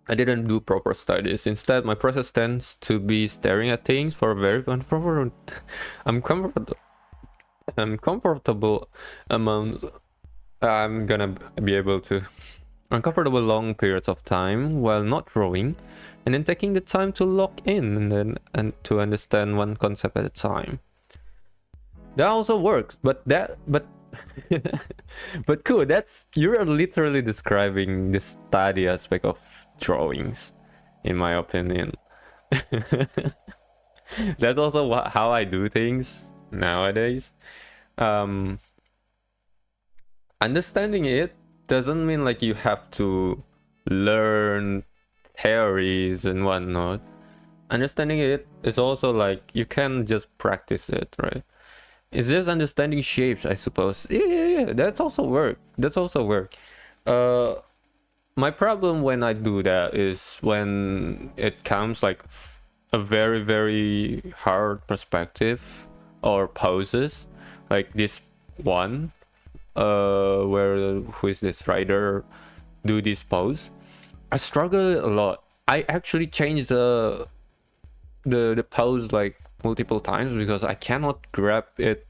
I didn't do proper studies. Instead, my process tends to be staring at things for a very I'm comfortable. I'm comfortable amount. I'm gonna be able to uncomfortable long periods of time while not drawing, and then taking the time to lock in and to understand one concept at a time. That also works, but but cool. That's, you're literally describing the study aspect of drawings, in my opinion. That's also how I do things nowadays. Understanding it doesn't mean like you have to learn theories and whatnot. Understanding it is also like you can just practice it, right? It's just understanding shapes, I suppose. Yeah. That's also work. My problem when I do that is when it comes like a very, very hard perspective or poses, like this one, where who is this writer do this pose. I struggle a lot. I actually changed the pose like multiple times because I cannot grab it.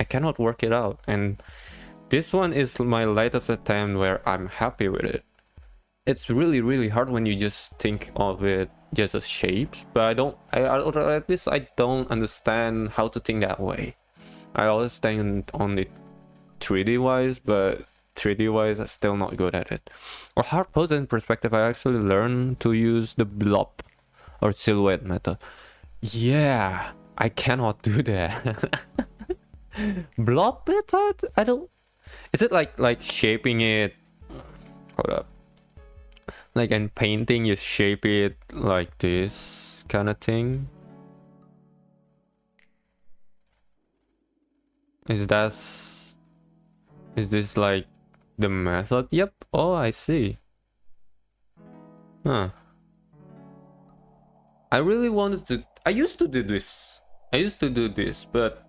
I cannot work it out. And this one is my latest attempt where I'm happy with it. It's really, really hard when you just think of it just as shapes, but at least I don't understand how to think that way. I always think on it 3D wise, but 3D wise I'm still not good at it. Or hard pose in perspective, I actually learned to use the blob or silhouette method. Yeah, I cannot do that. Blob method? I don't. Is it like shaping it? Hold up. Like in painting, you shape it like this kind of thing. Is this like the method? Yep. Oh, I see. Huh. I really wanted to. I used to do this. But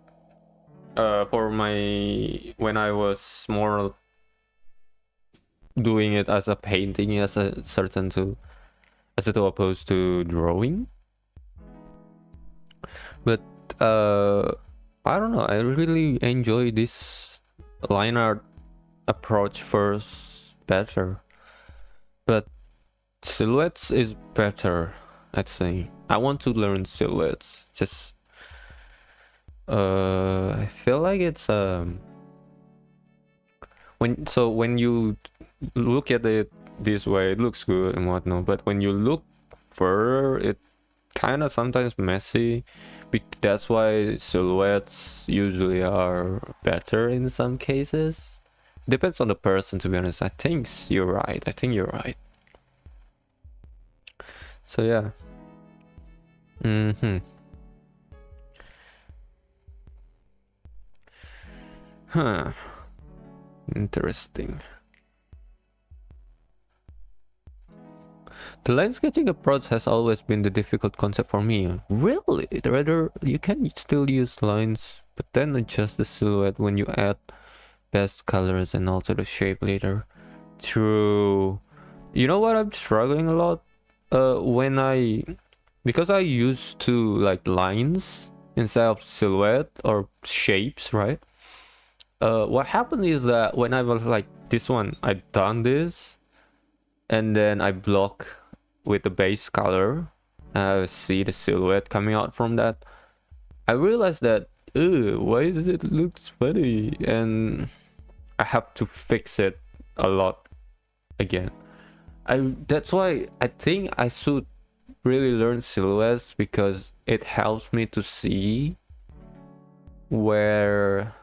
for when I was more doing it as a painting, as a certain tool, as opposed to drawing. But I don't know. I really enjoy this line art approach first better, but silhouettes is better. I'd say I want to learn silhouettes. Just I feel like it's when you look at it this way, it looks good and whatnot, but when you look further, it kind of sometimes messy. That's why silhouettes usually are better in some cases. Depends on the person, to be honest. I think you're right. So yeah. Huh. Interesting. The line sketching approach has always been the difficult concept for me. Really? Rather, you can still use lines, but then adjust the silhouette when you add best colors and alter the shape later. True. You know what I'm struggling a lot? Because I used to like lines instead of silhouette or shapes, right? What happened is that when I was like this one, I done this, and then I block with the base color. I see the silhouette coming out from that. I realized that, why does it look funny? And I have to fix it a lot again. That's why I think I should really learn silhouettes, because it helps me to see where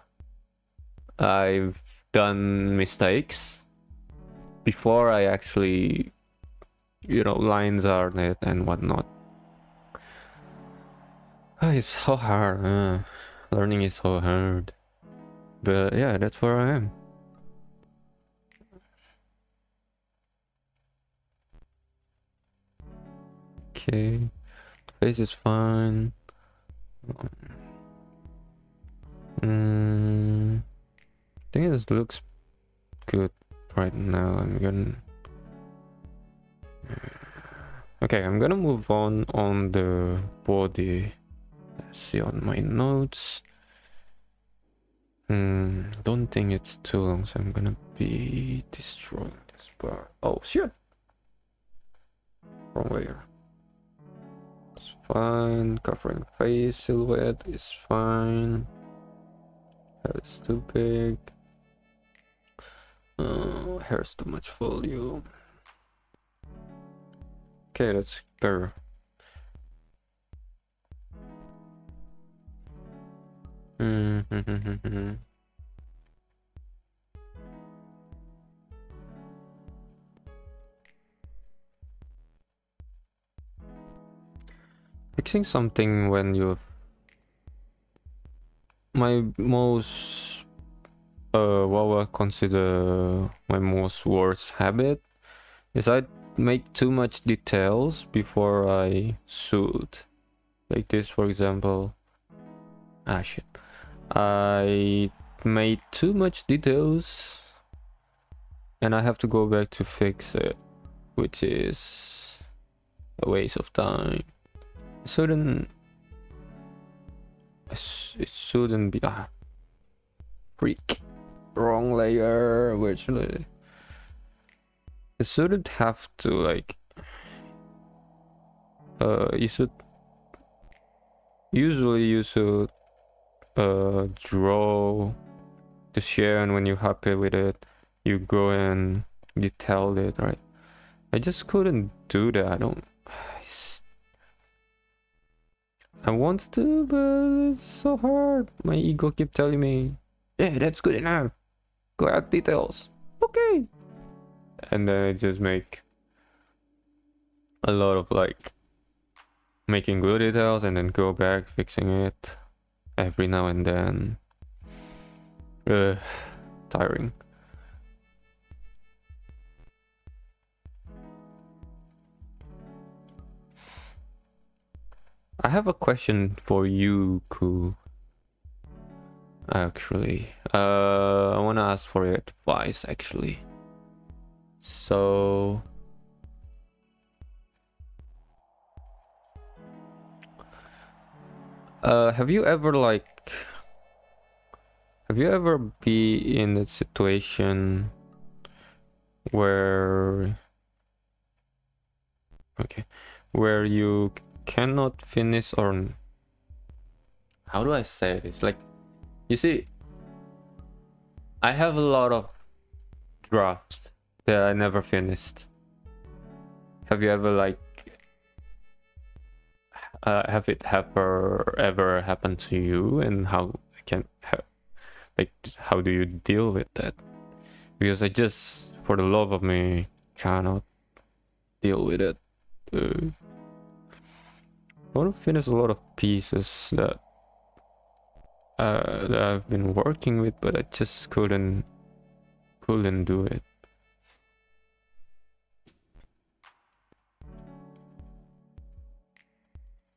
I've done mistakes before I actually, lines are it and whatnot. It's so hard. Learning is so hard. But yeah, that's where I am. Okay, face is fine. think this looks good right now. Okay, I'm gonna move on the body. Let's see on my notes. Don't think it's too long, so I'm gonna be destroying this part. Oh shit! Wrong way. It's fine. Covering face silhouette is fine. That's too big. Hair's too much volume. Okay, that's better. Fixing something when you... My most... what I consider my most worst habit is I make too much details before I shoot. Like this, for example. Ah, shit. I made too much details and I have to go back to fix it, which is a waste of time. It shouldn't be... freak. Wrong layer. Where should I... It shouldn't have to, like... you should... Usually you should draw the share, and when you're happy with it, you go and detail it, right? I just couldn't do that. I wanted to, but it's so hard. My ego keep telling me, yeah, that's good enough. Go add details. Okay. And then I just make a lot of like making good details and then go back fixing it every now and then. Tiring. I have a question for you, Ku. Actually, I want to ask for your advice, actually. So, have you ever be in a situation where you cannot finish, or how do I say this? Like, you see, I have a lot of drafts that I never finished. Have you ever have it ever happened to you, and how how do you deal with that? Because I just, for the love of me, cannot deal with it. I want to finish a lot of pieces that I've been working with, but I just couldn't do it.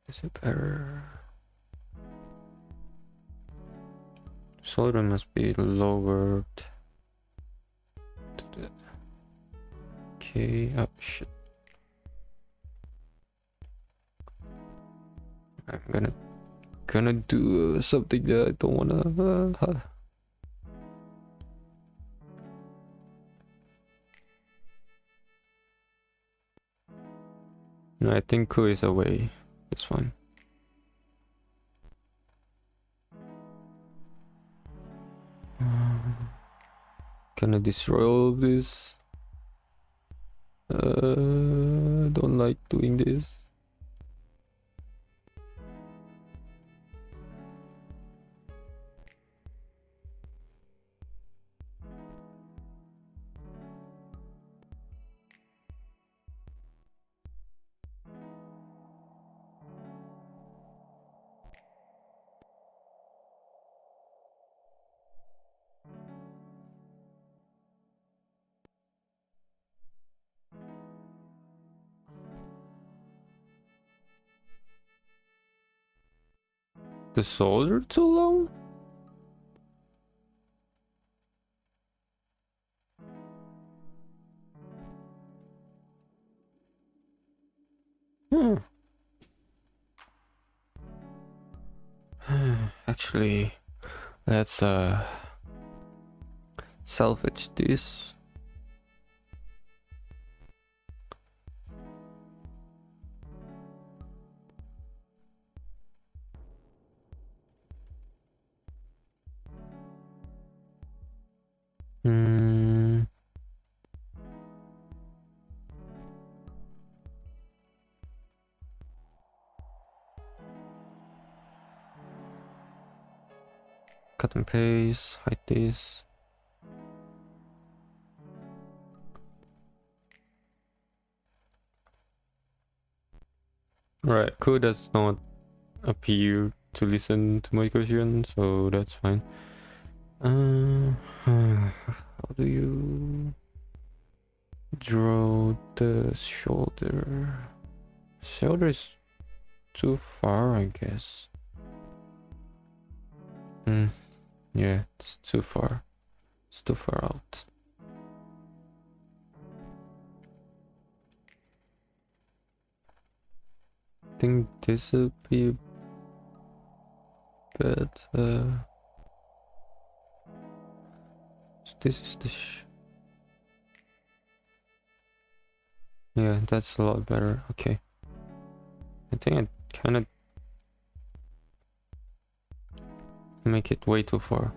Is it better? Solder must be lowered. Okay, oh shit. I'm gonna do something that I don't wanna. No, I think Ku is away. It's fine. Can I destroy all of this? Don't like doing this. The solder too long? Actually, let's salvage this. Cut and paste, hide this. Right, code does not appear to listen to my question, so that's fine. How do you draw the shoulder? Shoulder is too far, I guess. Yeah, it's too far. It's too far out. I think this will be better. This is the yeah, that's a lot better. Okay. I think I kind of make it way too far.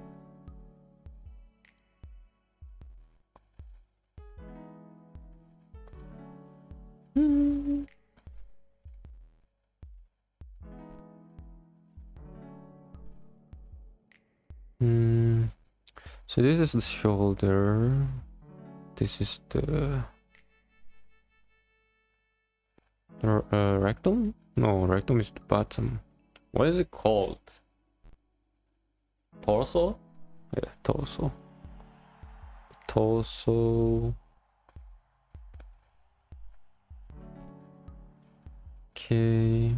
So this is the shoulder. This is the rectum? No, rectum is the bottom. What is it called? Torso? Yeah, torso. Torso. Okay.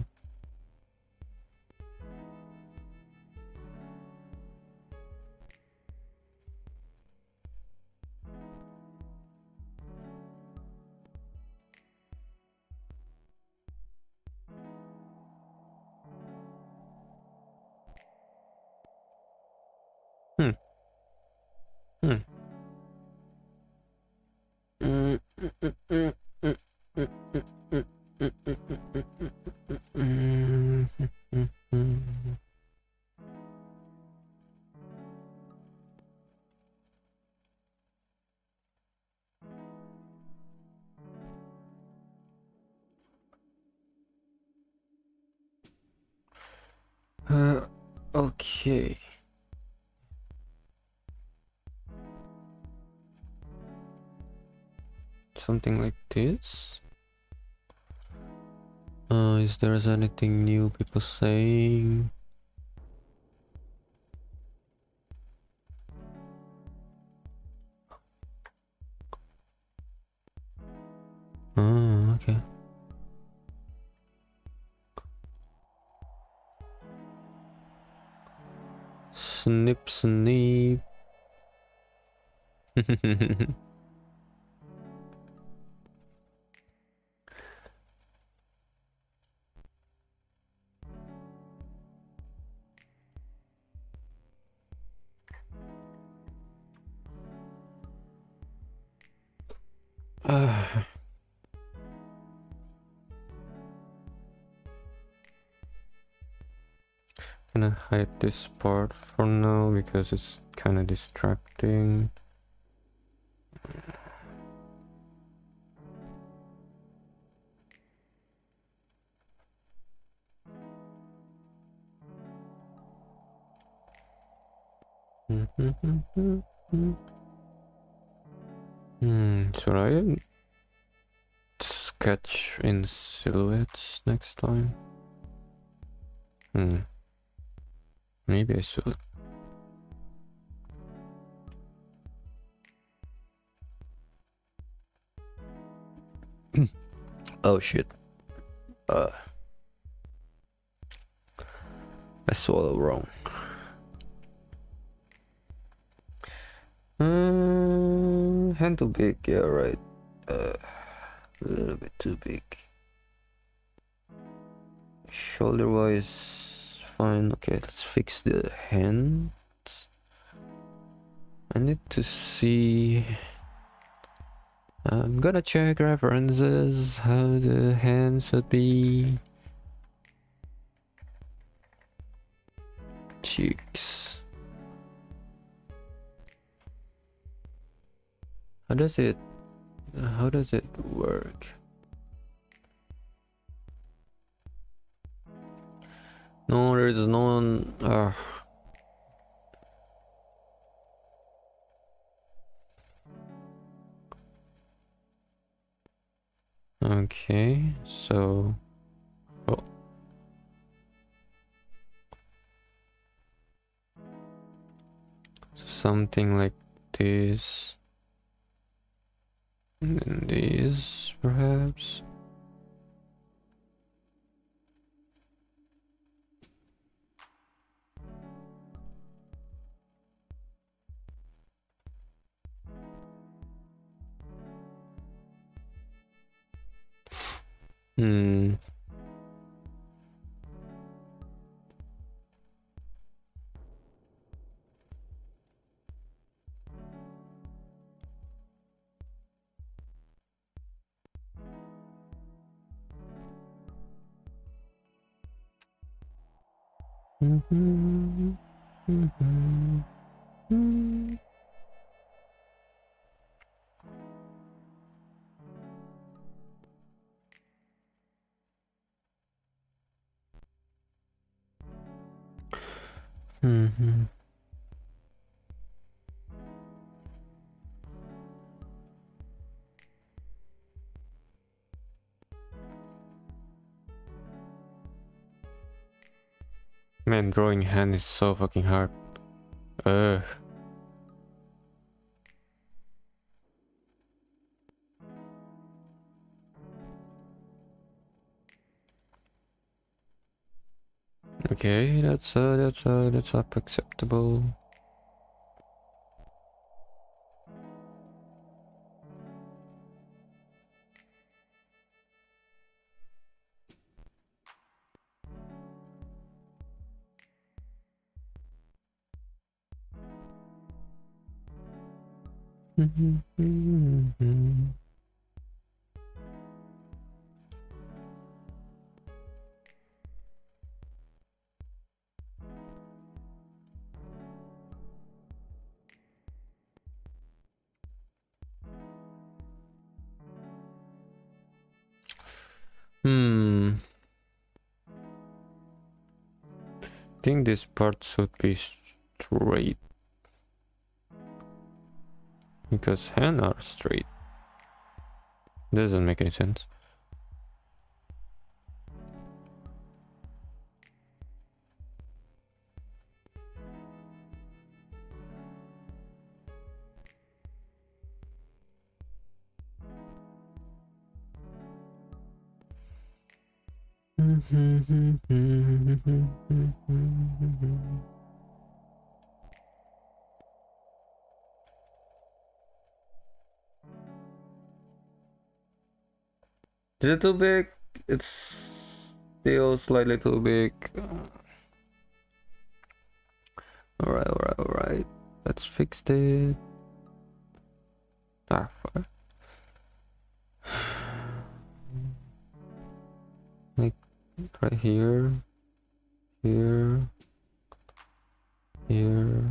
Okay. Something like this. Is there anything new people saying? Oh, okay. Snip, snip. Gonna hide this part for now because it's kind of distracting. Should I sketch in silhouettes next time? Maybe I should. Oh shit. I swallowed wrong. Hand too big, yeah, right. A little bit too big. Shoulder wise, fine. Okay, let's fix the hands. I need to see. I'm gonna check references, how the hands would be. Cheeks. How does it work? No, there's no one. Okay, so oh. Something like this. And then this, perhaps. Hmm. Mm-hmm. Mm-hmm. Mm-hmm. Mm-hmm. Man, drawing hand is so fucking hard. Ugh. Okay, that's up acceptable. Hmm. I think this part should be straight because hands are straight. Doesn't make any sense. Is it too big? It's still slightly too big. Alright. Let's fix it. Ah, fuck. Like right here. Here. Here.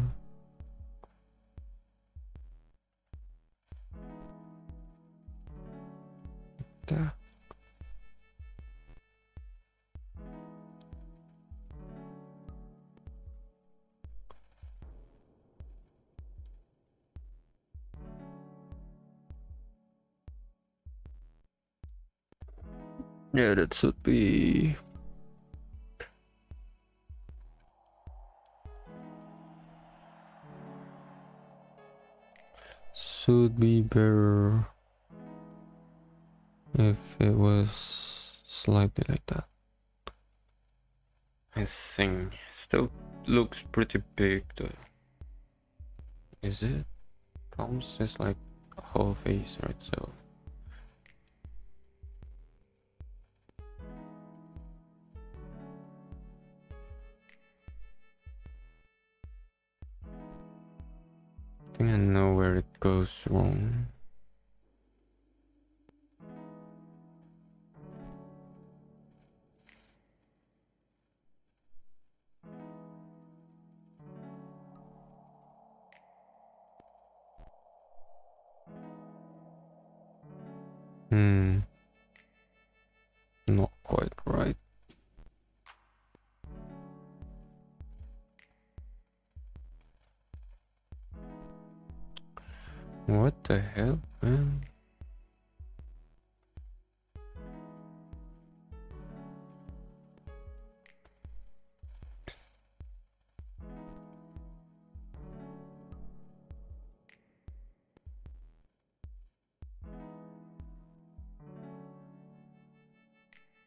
There. Yeah, that should be better if it was slightly like that. I think still looks pretty big though. Is it? Palms is like a whole face right, so think I know where it goes wrong. Not quite right. What the hell, man?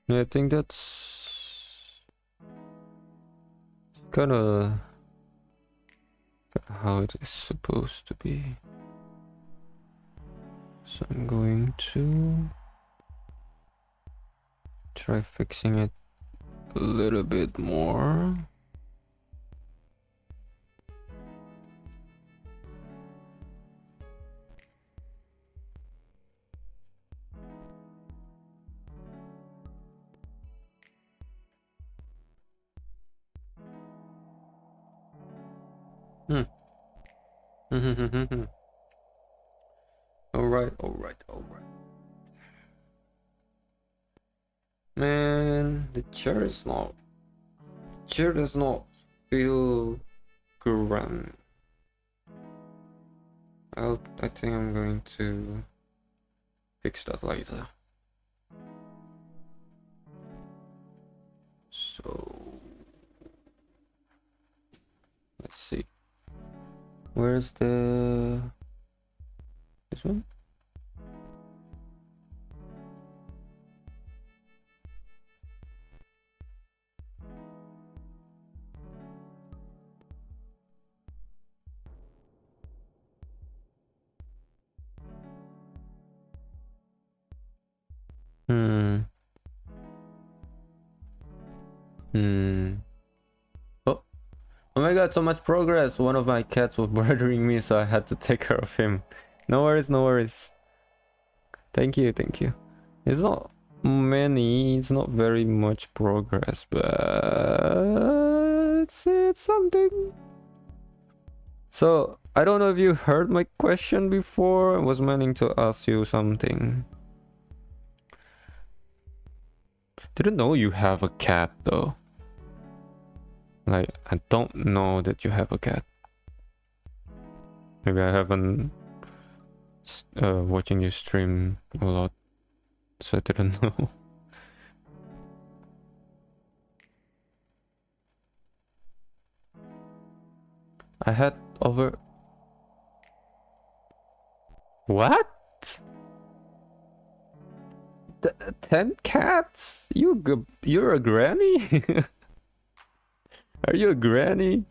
I think that's kind of how it is supposed to be. So I'm going to try fixing it a little bit more. Alright. Man, the chair does not feel grand. I think I'm going to fix that later. So let's see. Where's this one? Oh my god, so much progress. One of my cats was bothering me, so I had to take care of him. No worries. Thank you. It's not many, it's not very much progress, but it's something. So, I don't know if you heard my question before. I was meaning to ask you something. Didn't know you have a cat though. Like, I don't know that you have a cat. Maybe I haven't watching you stream a lot, so I didn't know. I had over... What? 10 cats? You're a granny? Are you a granny?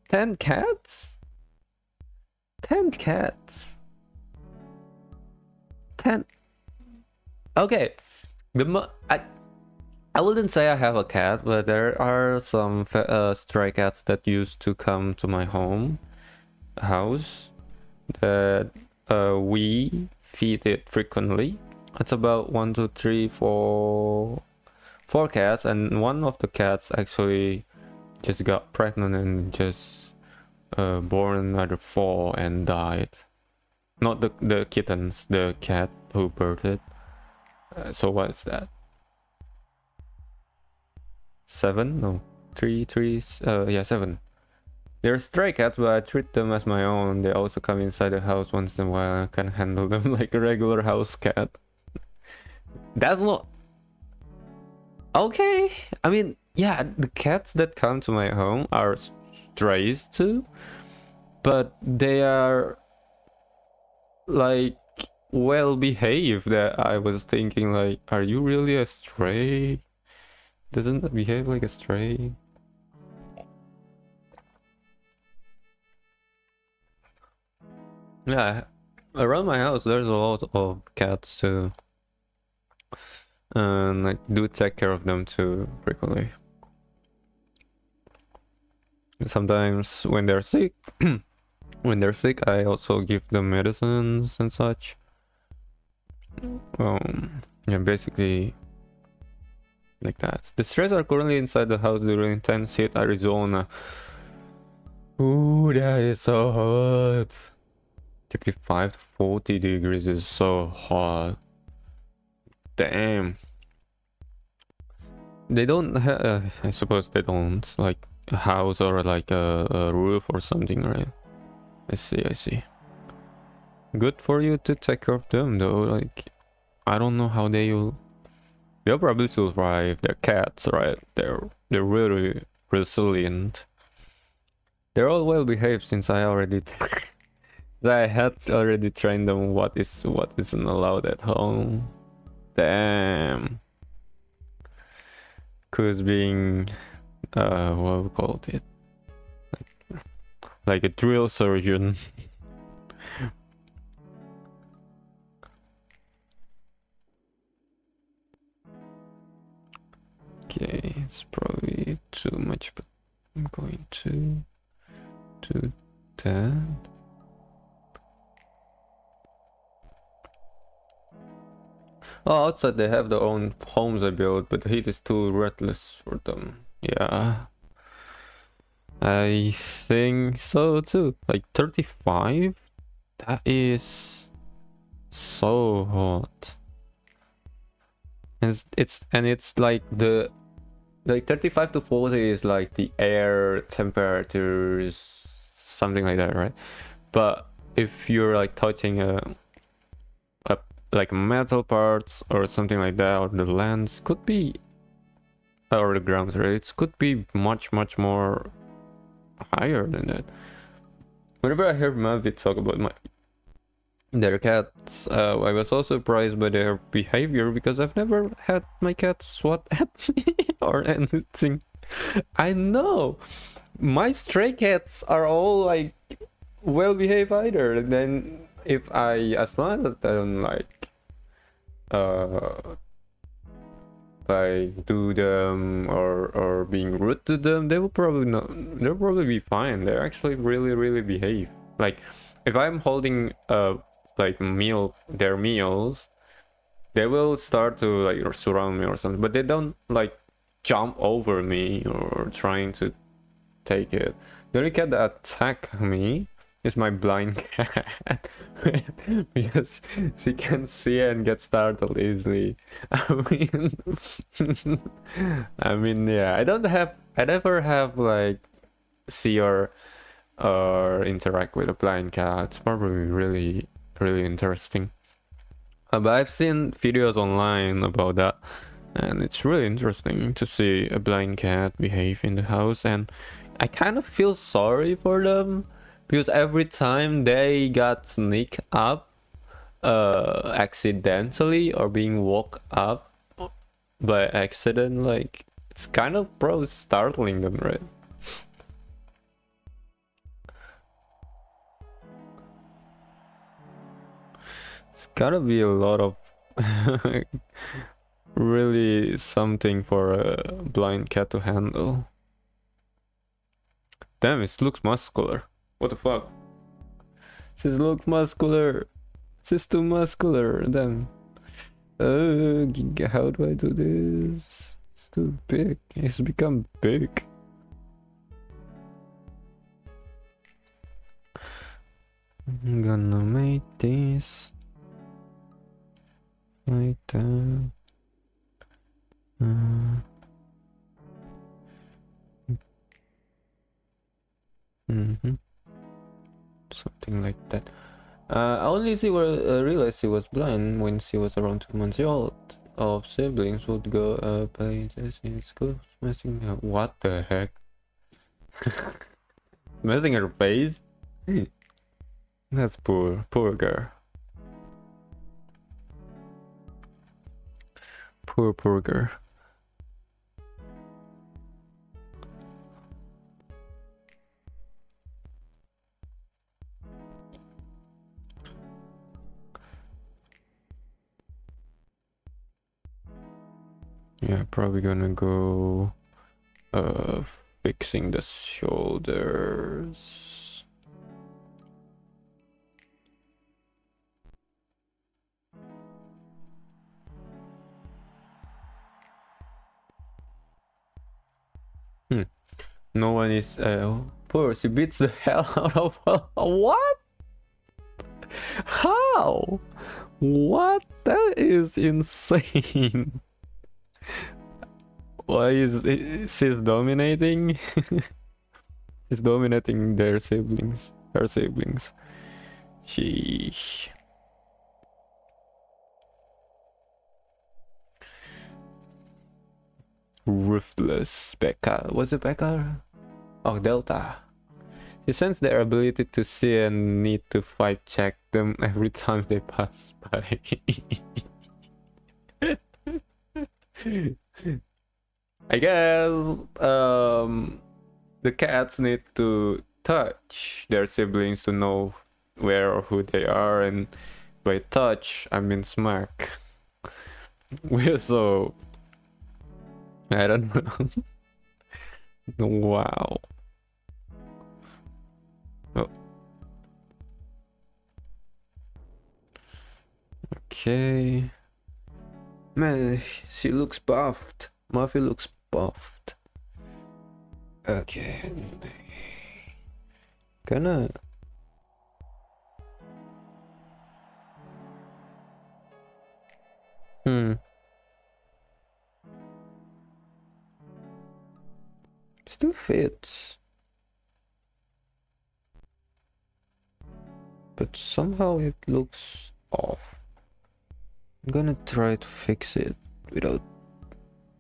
10 cats? 10 cats? 10... Okay. I wouldn't say I have a cat, but there are some stray cats that used to come to my house that we feed it frequently. It's about 1, 2, 3, 4 cats, and one of the cats actually just got pregnant and just born another 4 and died. Not the kittens, the cat who birthed it. So what is that? 7? No, 3. Yeah, 7. They're stray cats, but I treat them as my own. They also come inside the house once in a while. I can handle them like a regular house cat. That's not... Okay. I mean, yeah, the cats that come to my home are strays too. But they are like well behaved. That I was thinking like, are you really a stray? Doesn't that behave like a stray? Yeah, around my house there's a lot of cats too. And I do take care of them too frequently. Sometimes when they're sick, When they're sick, I also give them medicines and such. Yeah, basically like that. The strays are currently inside the house during intense heat Arizona. Ooh, that is so hot. 35 to 40 degrees is so hot. Damn. They don't have, I suppose they don't, like a house or like a roof or something, right? I see. Good for you to take care of them though, like, I don't know how they'll probably survive. They're cats, right? They're really resilient. They're all well behaved since I already I had already trained them what isn't allowed at home. Damn. Cause being what we called it? Like a drill surgeon. Okay, it's probably too much, but I'm going to do that. Oh, outside they have their own homes I built, but the heat is too relentless for them. Yeah, I think so too. Like 35? That is so hot. And it's like the 35 to 40 is like the air temperatures, something like that, right? But if you're like touching a like metal parts or something like that, or the lands could be, or the grounds, right? It could be much more higher than that. Whenever I hear Mavi talk about their cats, I was also surprised by their behavior because I've never had my cat swat at me or anything. I know my stray cats are all like well behaved either. And then if as long as I don't uh do them or being rude to them, they'll probably be fine. They're actually really behave. Like if I'm holding like their meals, they will start to like surround me or something, but they don't like jump over me or trying to take it. The only cat that attack me is my blind cat because she can see and get startled easily. I mean, yeah, I never have like see or interact with a blind cat. It's probably really interesting. But I've seen videos online about that, and it's really interesting to see a blind cat behave in the house, and I kind of feel sorry for them because every time they got sneak up accidentally or being woke up by accident, like it's kind of probably startling them, right? It's gotta be a lot of really something for a blind cat to handle. Damn, it looks muscular. What the fuck? This looks muscular. This is too muscular. Damn. How do I do this? It's too big. It's become big. I'm gonna make this like that. Something like that. I only realized she was blind when she was around 2 months old. All of siblings would go play this in school, messing up. What the heck? Messing her face? That's poor girl. Poor girl. Yeah, probably gonna go fixing the shoulders. No one is poor. She beats the hell out of her. What? How? What? That is insane. Why is she's dominating? She's dominating their siblings. Her siblings. Sheesh. Ruthless Becca. Was it Becca? Oh, Delta. She sends their ability to see and need to fight check them every time they pass by. I guess the cats need to touch their siblings to know where or who they are, and by touch I mean smack. We're so, I don't know. Wow. Oh. Okay. Man, she looks buffed. Muffy looks buffed. Okay. Gonna. Still fits. But somehow it looks off. I'm gonna try to fix it without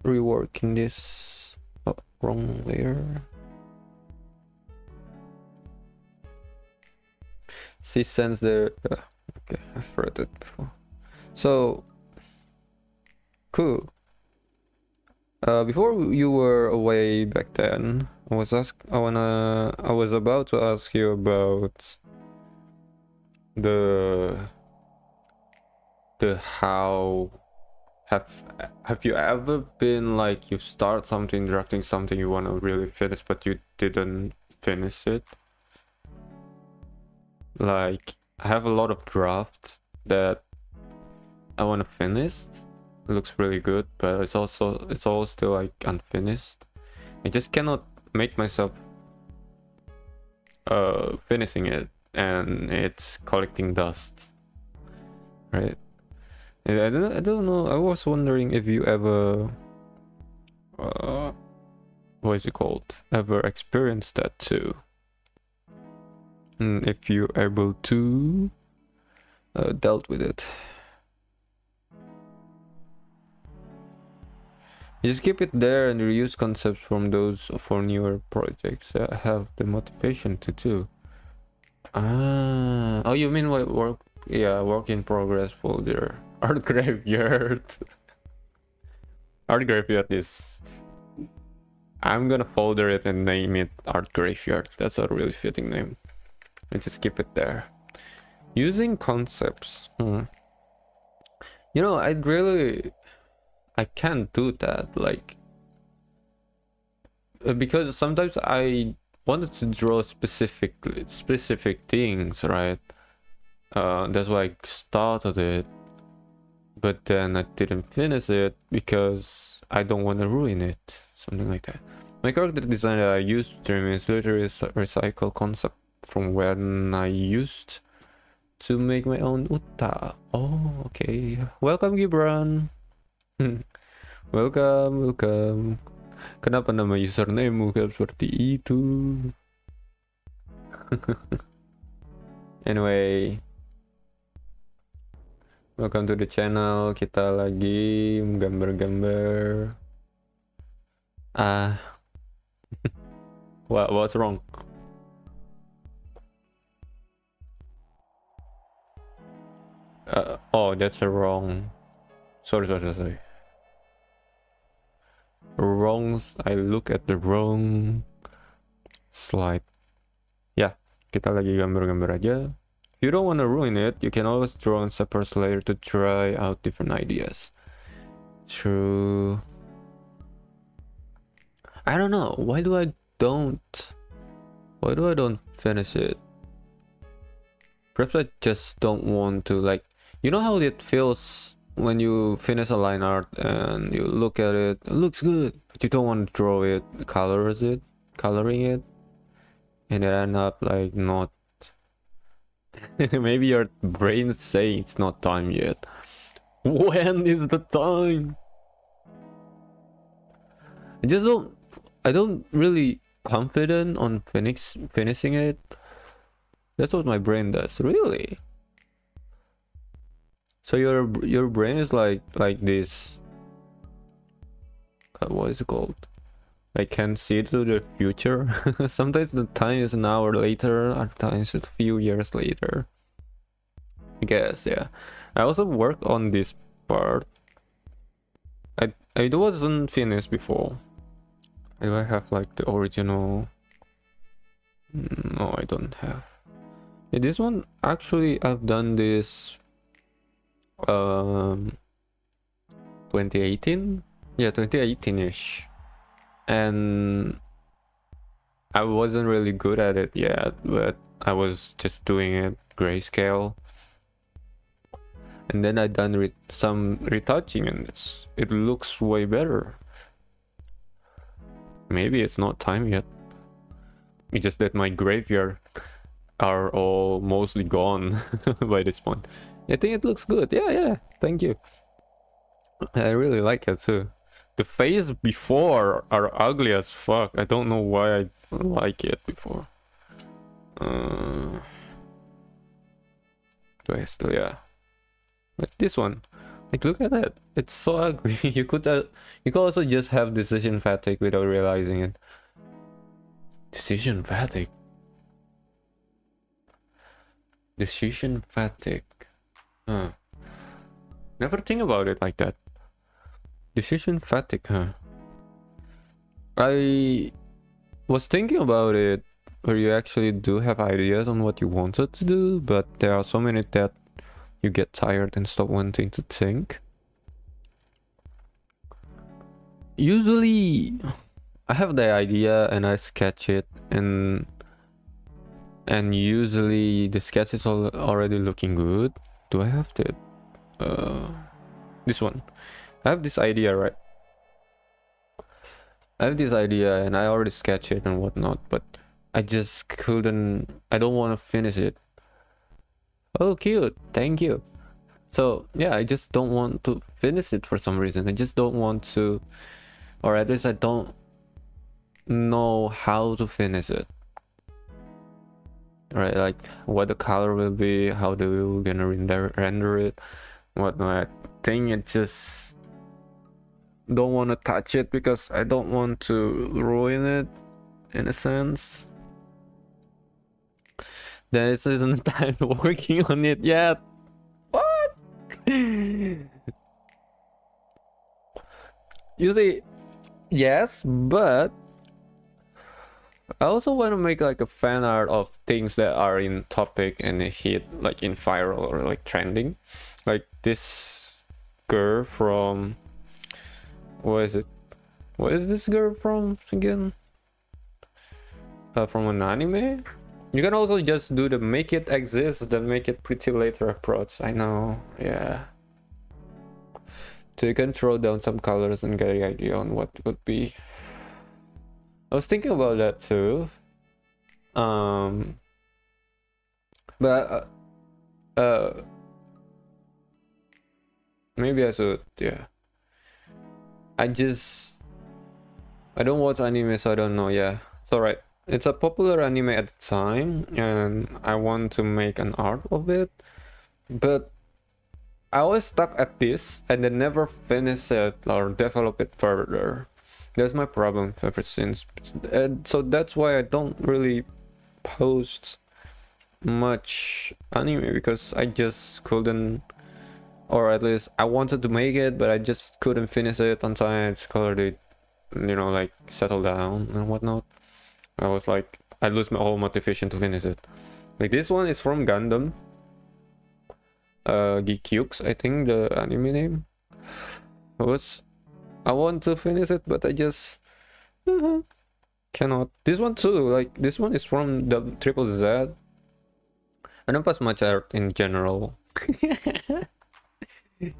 reworking this. Oh, wrong layer. She sends the okay, I've read it before. So cool. Before you were away back then, I was about to ask you about the how have you ever been like, you start something, drafting something you want to really finish but you didn't finish it? Like, I have a lot of drafts that I want to finish. It looks really good, but it's all still like unfinished. I just cannot make myself finishing it, and it's collecting dust, right? I don't know. I was wondering if you ever what is it called? Ever experienced that too? And if you're able to dealt with it. You just keep it there and reuse concepts from those for newer projects. I have the motivation to do. Ah, oh, you mean what work? Yeah, work in progress folder. Art graveyard. Art graveyard is. I'm gonna folder it and name it Art Graveyard. That's a really fitting name. I just keep it there. Using concepts. You know, I can't do that, like, because sometimes I wanted to draw specific things, right? That's why I started it, but then I didn't finish it because I don't want to ruin it, something like that. My character design that I used to is literally recycle concept from when I used to make my own Uta. Oh, okay. Welcome, Gibran. Welcome. Kenapa nama username bukan seperti itu? Anyway, welcome to the channel. Kita lagi gambar-gambar. What's wrong? Oh, that's a wrong. Sorry. Wrongs. I look at the wrong slide. Yeah, kita lagi gambar-gambar aja. If you don't want to ruin it, you can always draw on separate layer to try out different ideas. True. I don't know. Why do I don't finish it? Perhaps I just don't want to, like, you know how it feels when you finish a line art and you look at it, it looks good, but you don't want to draw it, colors it. coloring it, and it end up like not. Maybe your brain is saying it's not time yet. When is the time? I don't really confident on finishing it. That's what my brain does, really. So your brain is like this. What is it called? I can see to the future. Sometimes the time is an hour later, other times it's a few years later. I guess, yeah. I also worked on this part. I wasn't finished before. Do I have like the original? No, I don't have. Yeah, this one actually I've done this 2018. Yeah, 2018-ish. And I wasn't really good at it yet, but I was just doing it grayscale. And then I done some retouching, and it looks way better. Maybe it's not time yet. It's just that my graveyard are all mostly gone by this point. I think it looks good. Yeah, thank you. I really like it too. The face before are ugly as fuck. I don't know why I like it before. Do I still, yeah. Like this one. Like, look at that. It's so ugly. You could also just have decision fatigue without realizing it. Decision fatigue. Decision fatigue. Huh. Never think about it like that. Decision fatigue, huh? I was thinking about it, where you actually do have ideas on what you wanted to do, but there are so many that you get tired and stop wanting to think. Usually I have the idea and I sketch it, and usually the sketch is already looking good. Do I have that? This one. I have this idea, right? I have this idea and I already sketched it and whatnot, but I just couldn't. I don't want to finish it. Oh, cute. Thank you. So yeah, I just don't want to finish it for some reason. I just don't want to, or at least I don't know how to finish it. Right, like what the color will be, how we're gonna render it, whatnot. I think it just don't want to touch it because I don't want to ruin it in a sense. This isn't time working on it yet. What? You see, yes, but I also want to make like a fan art of things that are in topic and hit like in viral or like trending, like this girl from, what is it? What is this girl from again? From an anime? You can also just do the make it exist, the make it pretty later approach. I know, yeah. So you can throw down some colors and get an idea on what it would be. I was thinking about that too. But maybe I should, yeah. I don't watch anime, so I don't know. Yeah, it's alright. It's a popular anime at the time, and I want to make an art of it, but I always stuck at this and then never finish it or develop it further. That's my problem ever since. And so that's why I don't really post much anime, because I just couldn't, or at least I wanted to make it, but I just couldn't finish it on time. It's already, you know, like settle down and whatnot. I was like, I lose my whole motivation to finish it. Like this one is from Gundam. Geekyukes, I think the anime name. I want to finish it, but I just cannot. This one too, like this one is from the Triple Z. I don't post much art in general.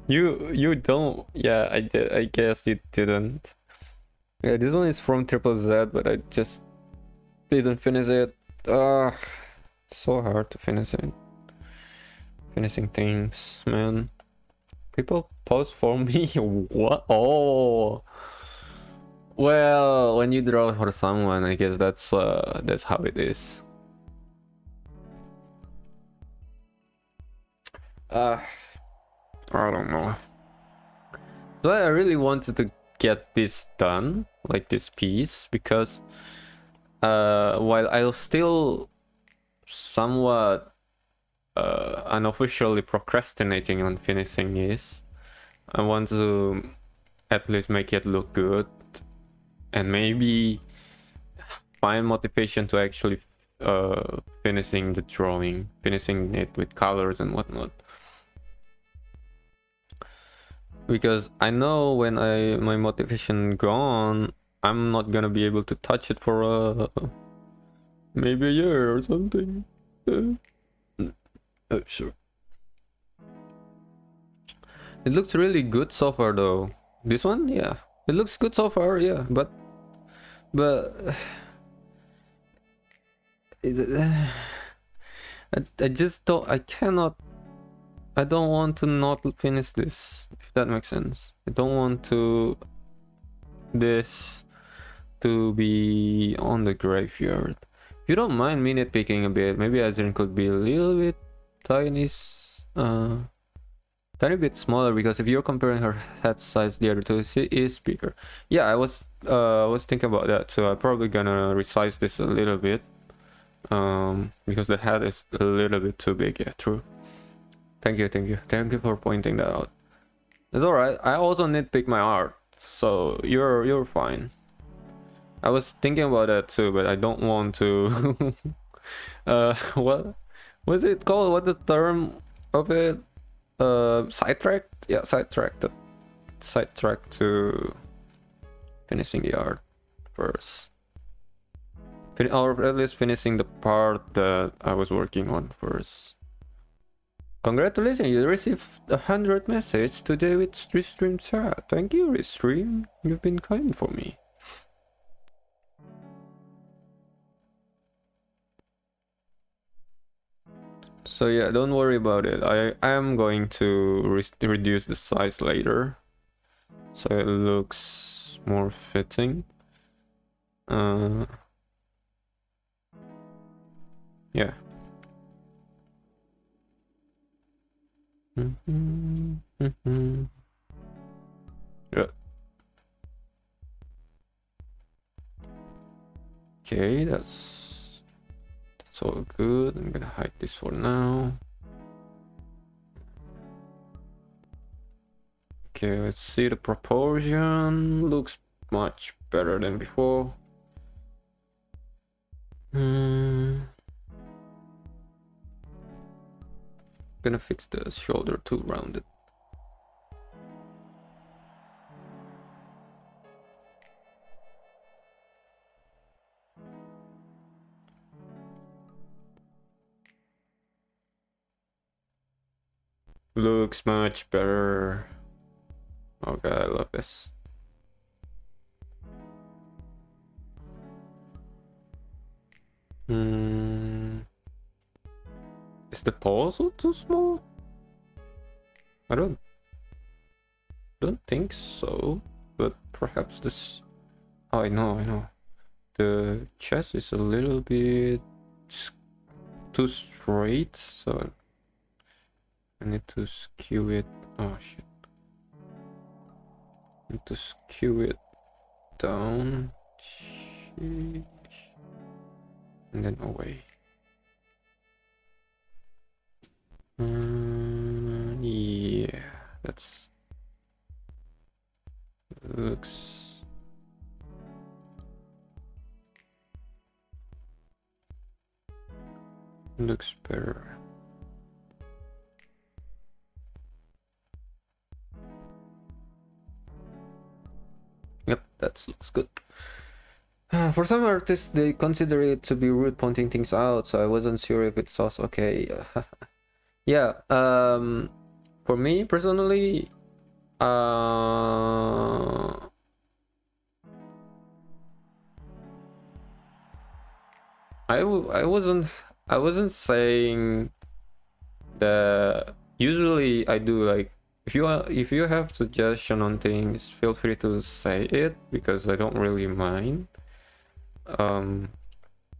You don't? Yeah, I guess you didn't. Yeah, this one is from Triple Z, but I just Didn't finish it. Ugh, so hard to finish it. Finishing things, man. People pause for me. What? Oh. Well, when you draw for someone, I guess that's how it is. I don't know. So I really wanted to get this done, like this piece, because while I'll still somewhat unofficially procrastinating on finishing this, I want to at least make it look good and maybe find motivation to actually finishing the drawing, finishing it with colors and whatnot. Because I know when my motivation gone, I'm not gonna be able to touch it for maybe a year or something. Sure. It looks really good so far though. This one, yeah, it looks good so far, yeah, but I just don't, I don't want to not finish this, if that makes sense. I don't want this to be on the graveyard. If you don't mind me nitpicking a bit, maybe Azrin could be a little bit tiny bit smaller, because if you're comparing her head size, the other two, she is bigger. Yeah, I was thinking about that, so I'm probably gonna resize this a little bit, because the head is a little bit too big. Yeah, true. Thank you for pointing that out. It's all right. I also nitpick my art, so you're fine. I was thinking about that too, but I don't want to. What was it called? What the term of it? Sidetracked? Yeah, sidetracked to finishing the art first. Or at least finishing the part that I was working on first. Congratulations, you received 100 messages today with Restream chat. Thank you, Restream. You've been kind for me. So yeah, don't worry about it. I am going to reduce the size later, so it looks more fitting. Yeah. Yeah. Okay, that's all good. I'm gonna hide this for now. Okay, let's see, the proportion looks much better than before. Gonna fix the shoulder too rounded. Looks much better. Oh god, I love this. Is the torso too small? I don't think so, but perhaps this. Oh, I know. The chest is a little bit too straight, so I need to skew it. Oh shit. I need to skew it down. And then away. Yeah, that's looks better. Yep, that looks good. For some artists, they consider it to be rude pointing things out, so I wasn't sure if it's also okay. Yeah, for me personally, I wasn't saying that. Usually I do, like, if you have suggestion on things, feel free to say it because I don't really mind.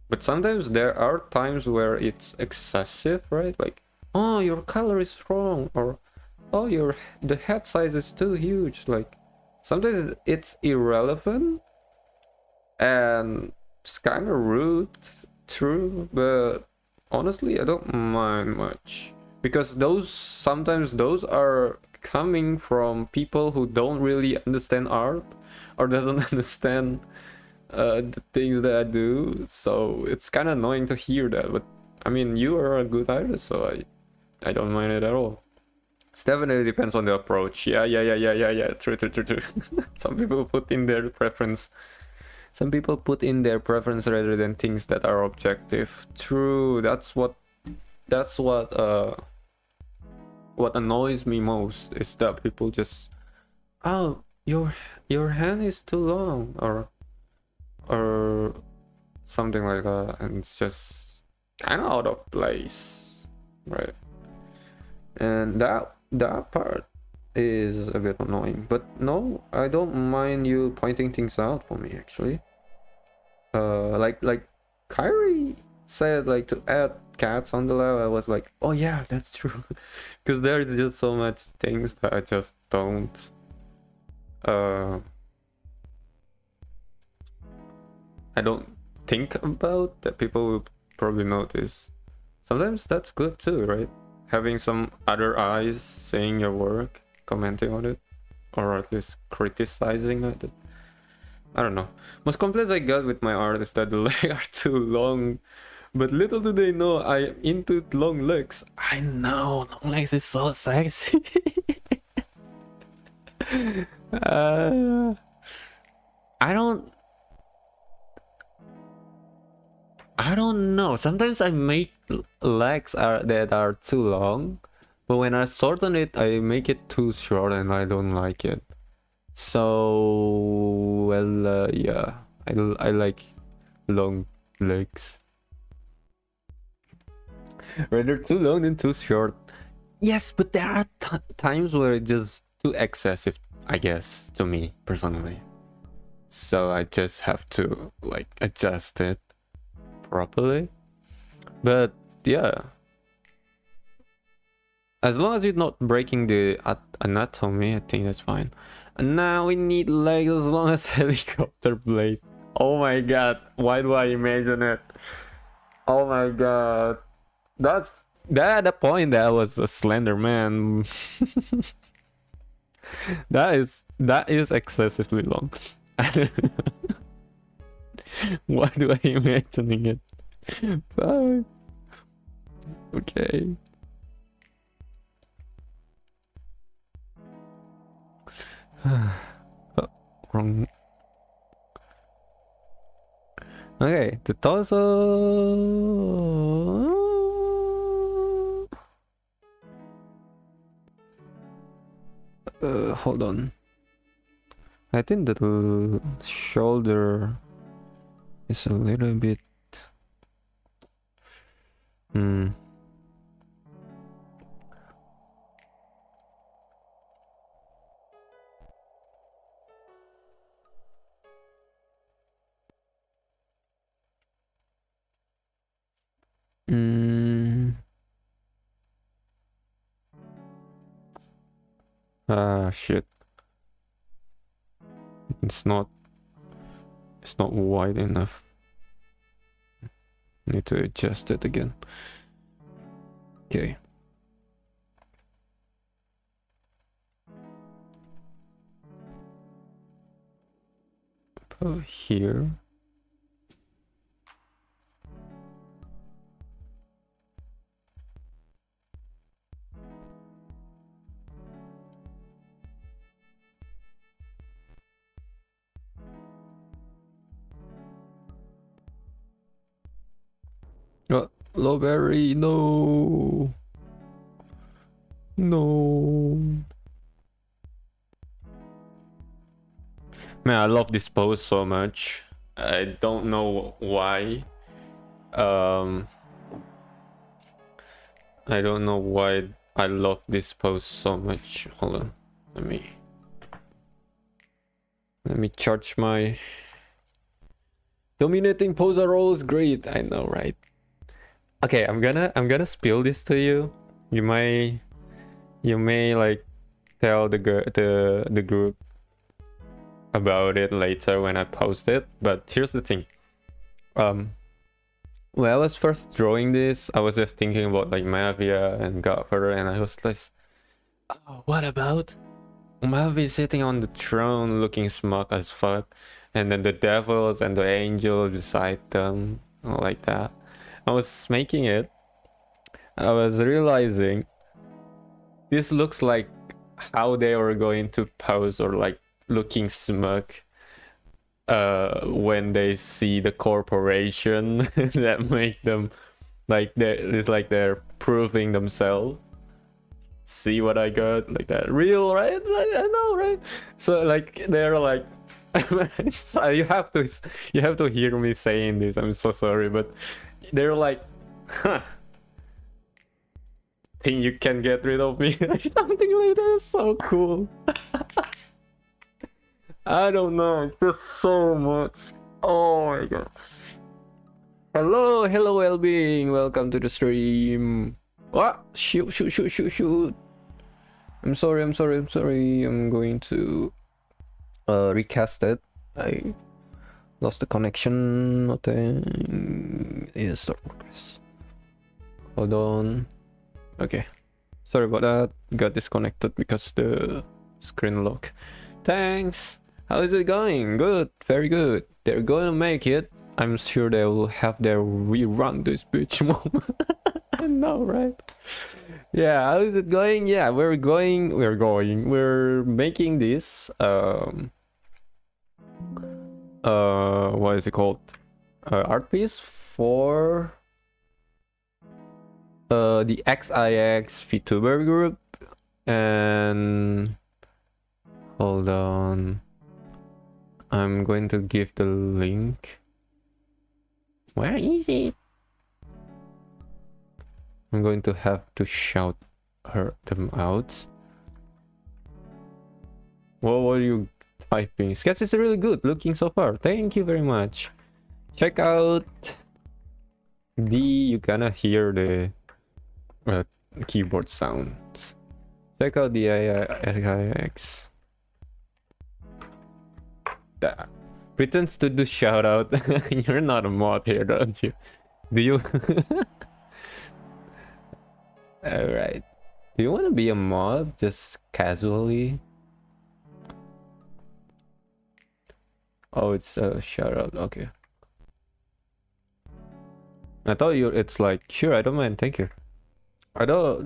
But sometimes there are times where it's excessive, right? Like, oh, your color is wrong, or oh, the head size is too huge. Like, sometimes it's irrelevant and it's kind of rude, true, but honestly I don't mind much because those are coming from people who don't really understand art or doesn't understand the things that I do, so it's kind of annoying to hear that. But I mean, you are a good artist, so I don't mind it at all. It definitely depends on the approach. Yeah. True. Some people put in their preference. Some people put in their preference rather than things that are objective. True. That's what annoys me most is that people just, oh, your hand is too long, or something like that, and it's just kind of out of place, right? And that part is a bit annoying. But no, I don't mind you pointing things out for me, actually. Like Kyrie said, like, to add cats on the level. I was like, oh yeah, that's true. Because there's just so much things that I just don't uh I don't think about that people will probably notice. Sometimes that's good too, right? Having some other eyes seeing your work, commenting on it, or at least criticizing it. I don't know. Most complaints I got with my art is that the legs are too long. But little do they know I am into long legs. I know, long legs is so sexy. uh, I don't know. Sometimes I make legs that are too long, but when I shorten it, I make it too short, and I don't like it. So, well, yeah, I like long legs. Rather too long than too short. Yes, but there are times where it's just too excessive, I guess, to me personally. So I just have to, like, adjust it properly. But yeah, as long as you're not breaking the anatomy, I think that's fine. And now we need legs as long as helicopter blade. Oh my god, why do I imagine it? Oh my god. That's at the point that was a slender man. that is excessively long. Why do I imagining it? Fuck. Okay. Oh, wrong. Okay, the torso. Hold on. I think the shoulder is a little bit. Shit. It's not wide enough. Need to adjust it again. Okay. Put here. Lowberry, no. Man, I love this pose so much. I don't know why. Um, I don't know why I love this pose so much. Hold on, let me charge my dominating pose are always great. I know, right? Okay, I'm gonna spill this to you. You may like tell the group about it later when I post it. But here's the thing. When I was first drawing this, I was just thinking about like Mafia and Godfather, and I was like, oh, what about Mafia sitting on the throne looking smug as fuck, and then the devils and the angels beside them, like that. I was making it. I was realizing this looks like how they were going to pose or like looking smug when they see the corporation that make them like they're proving themselves. See what I got, like that real, right? I know, right? So like they're like you have to hear me saying this. I'm so sorry, but they're like, huh, think you can get rid of me? Something like that is so cool. I don't know, just so much. Oh my god. Hello, well-being. Welcome to the stream. What? Shoot. I'm sorry. I'm going to recast it. I lost the connection. Nothing is progress. Hold on. Okay. Sorry about that. Got disconnected because the screen lock. Thanks. How is it going? Good. Very good. They're going to make it. I'm sure they will have their rerun this bitch moment. I know, right? Yeah, how is it going? Yeah, we're making this what is it called? Art piece for the XIX VTuber group. And hold on, I'm going to give the link. Where is it? I'm going to have to shout them out. What are you typing? Sketch is really good looking so far. Thank you very much. Check out you're gonna hear the keyboard sounds. Check out the IX. That pretends to do shout out. You're not a mod here, don't you? Do you? Alright. Do you want to be a mod just casually? Oh, it's a shout out. Okay. I thought it's like, sure, I don't mind, thank you. I thought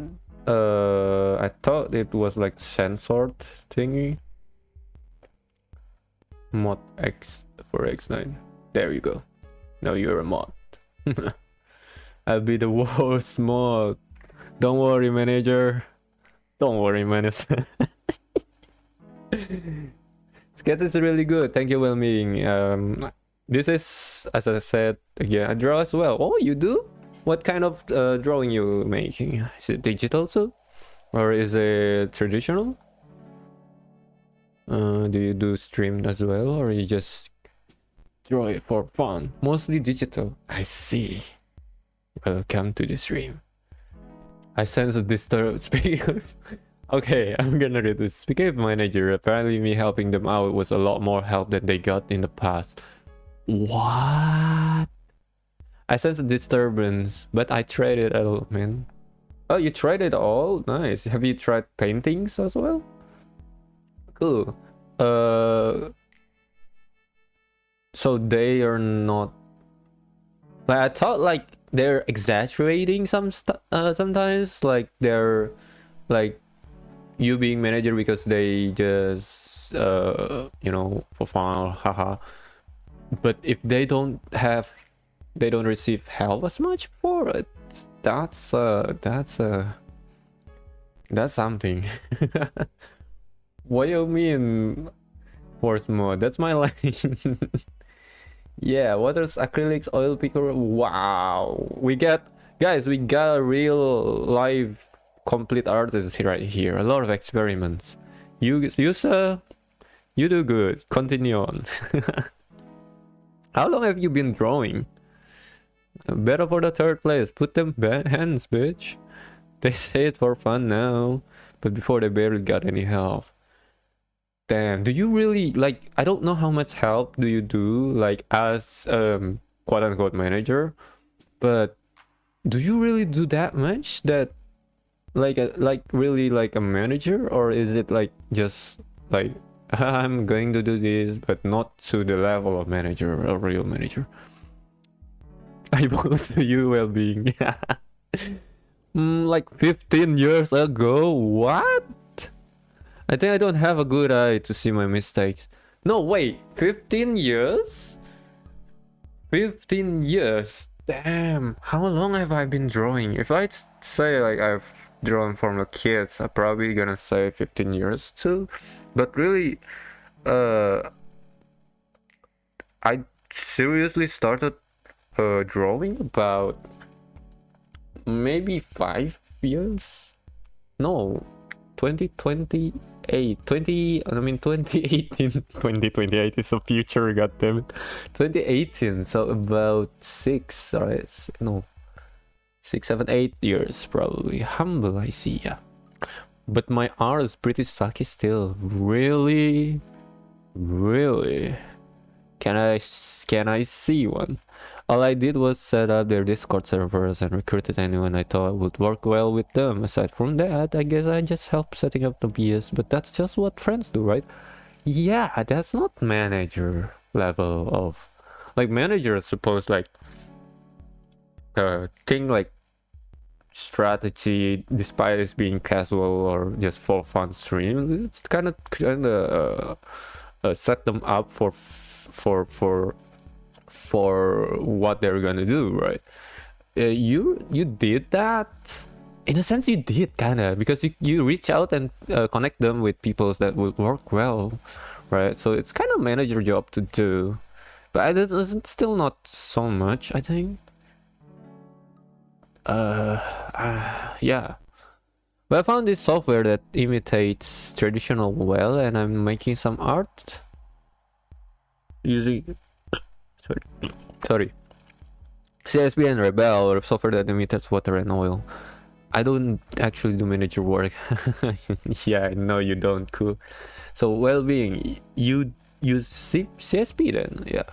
it was like censored thingy. Mod X for X9. There you go. Now you're a mod. I'll be the worst mod. Don't worry, manager. Don't worry, manager. Sketch is really good. Thank you, well-being. This is, as I said, again, I draw as well. Oh, you do? What kind of drawing you making? Is it digital too? Or is it traditional? Do you do stream as well, or you just draw it for fun? Mostly digital. I see. Welcome to the stream. I sense a disturb. Speaking of, okay, I'm gonna read this. Speaking of manager, apparently me helping them out was a lot more help than they got in the past. What? I sense a disturbance, but I tried it all, man. Oh, you tried it all? Nice. Have you tried paintings as well? Cool. So they are not. Like, I thought like they're exaggerating some stuff. Sometimes like they're like you being manager because they just you know, for fun, haha. But if they don't receive help as much for it, that's something. What do you mean force mode? That's my line. Yeah, waters, acrylics, oil picker. Wow, we got, guys, we got a real live complete artist right here. A lot of experiments. You sir, you do good. Continue on. How long have you been drawing? Better for the third place. Put them hands, bitch. They say it for fun now, but before they barely got any help. Damn, do you really, like, I don't know how much help do you do, like, as quote unquote manager, but do you really do that much, that like really like a manager, or is it like just like I'm going to do this but not to the level of manager, a real manager? I want to you well-being. Like 15 years ago. What? I think I don't have a good eye to see my mistakes. No, wait, 15 years? 15 years? Damn, how long have I been drawing? If I say like I've drawn from the kids, I'm probably gonna say 15 years too. But really, I seriously started drawing about maybe 5 years? No, 2028, 2018. 2028 is a future, goddammit. 2018, so about 6, alright, no, 6, 7, 8 years probably. Humble, I see, yeah. But my art is pretty sucky still. Really? Really? Can I see one? All I did was set up their Discord servers and recruited anyone I thought would work well with them. Aside from that, I guess I just helped setting up the BS, but that's just what friends do, right? Yeah, that's not manager level of... Like, manager is supposed, like, thing like strategy, despite it being casual or just for fun stream. It's kind of set them up for what they're gonna do, right? You did that in a sense. You did kind of, because you reach out and connect them with people that would work well, right? So it's kind of manager job to do, but it's still not so much, I think. Yeah, but I found this software that imitates traditional well, and I'm making some art using sorry CSP and Rebel, or software that imitates water and oil. I don't actually do manager work. Yeah, I know you don't. Cool. So well-being, you use CSP then? Yeah.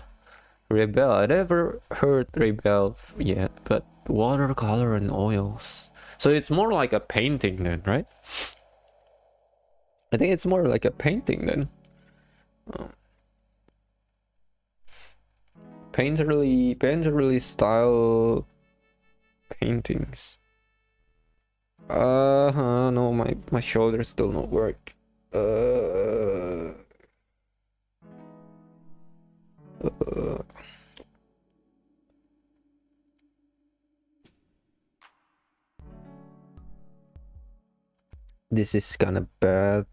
Rebel, I never heard Rebel yet, but watercolor and oils. So it's more like a painting then, right? I think it's more like a painting then. Painterly style paintings. No, my shoulders still not work. This is kind of bad.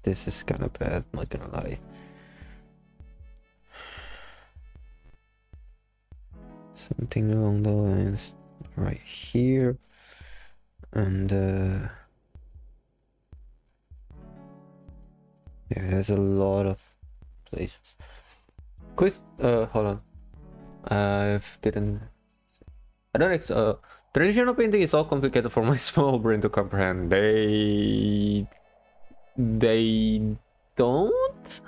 This is kind of bad, not gonna lie. Something along the lines right here. And yeah, there's a lot of places. Quiz, hold on. I don't traditional painting is all complicated for my small brain to comprehend. They don't.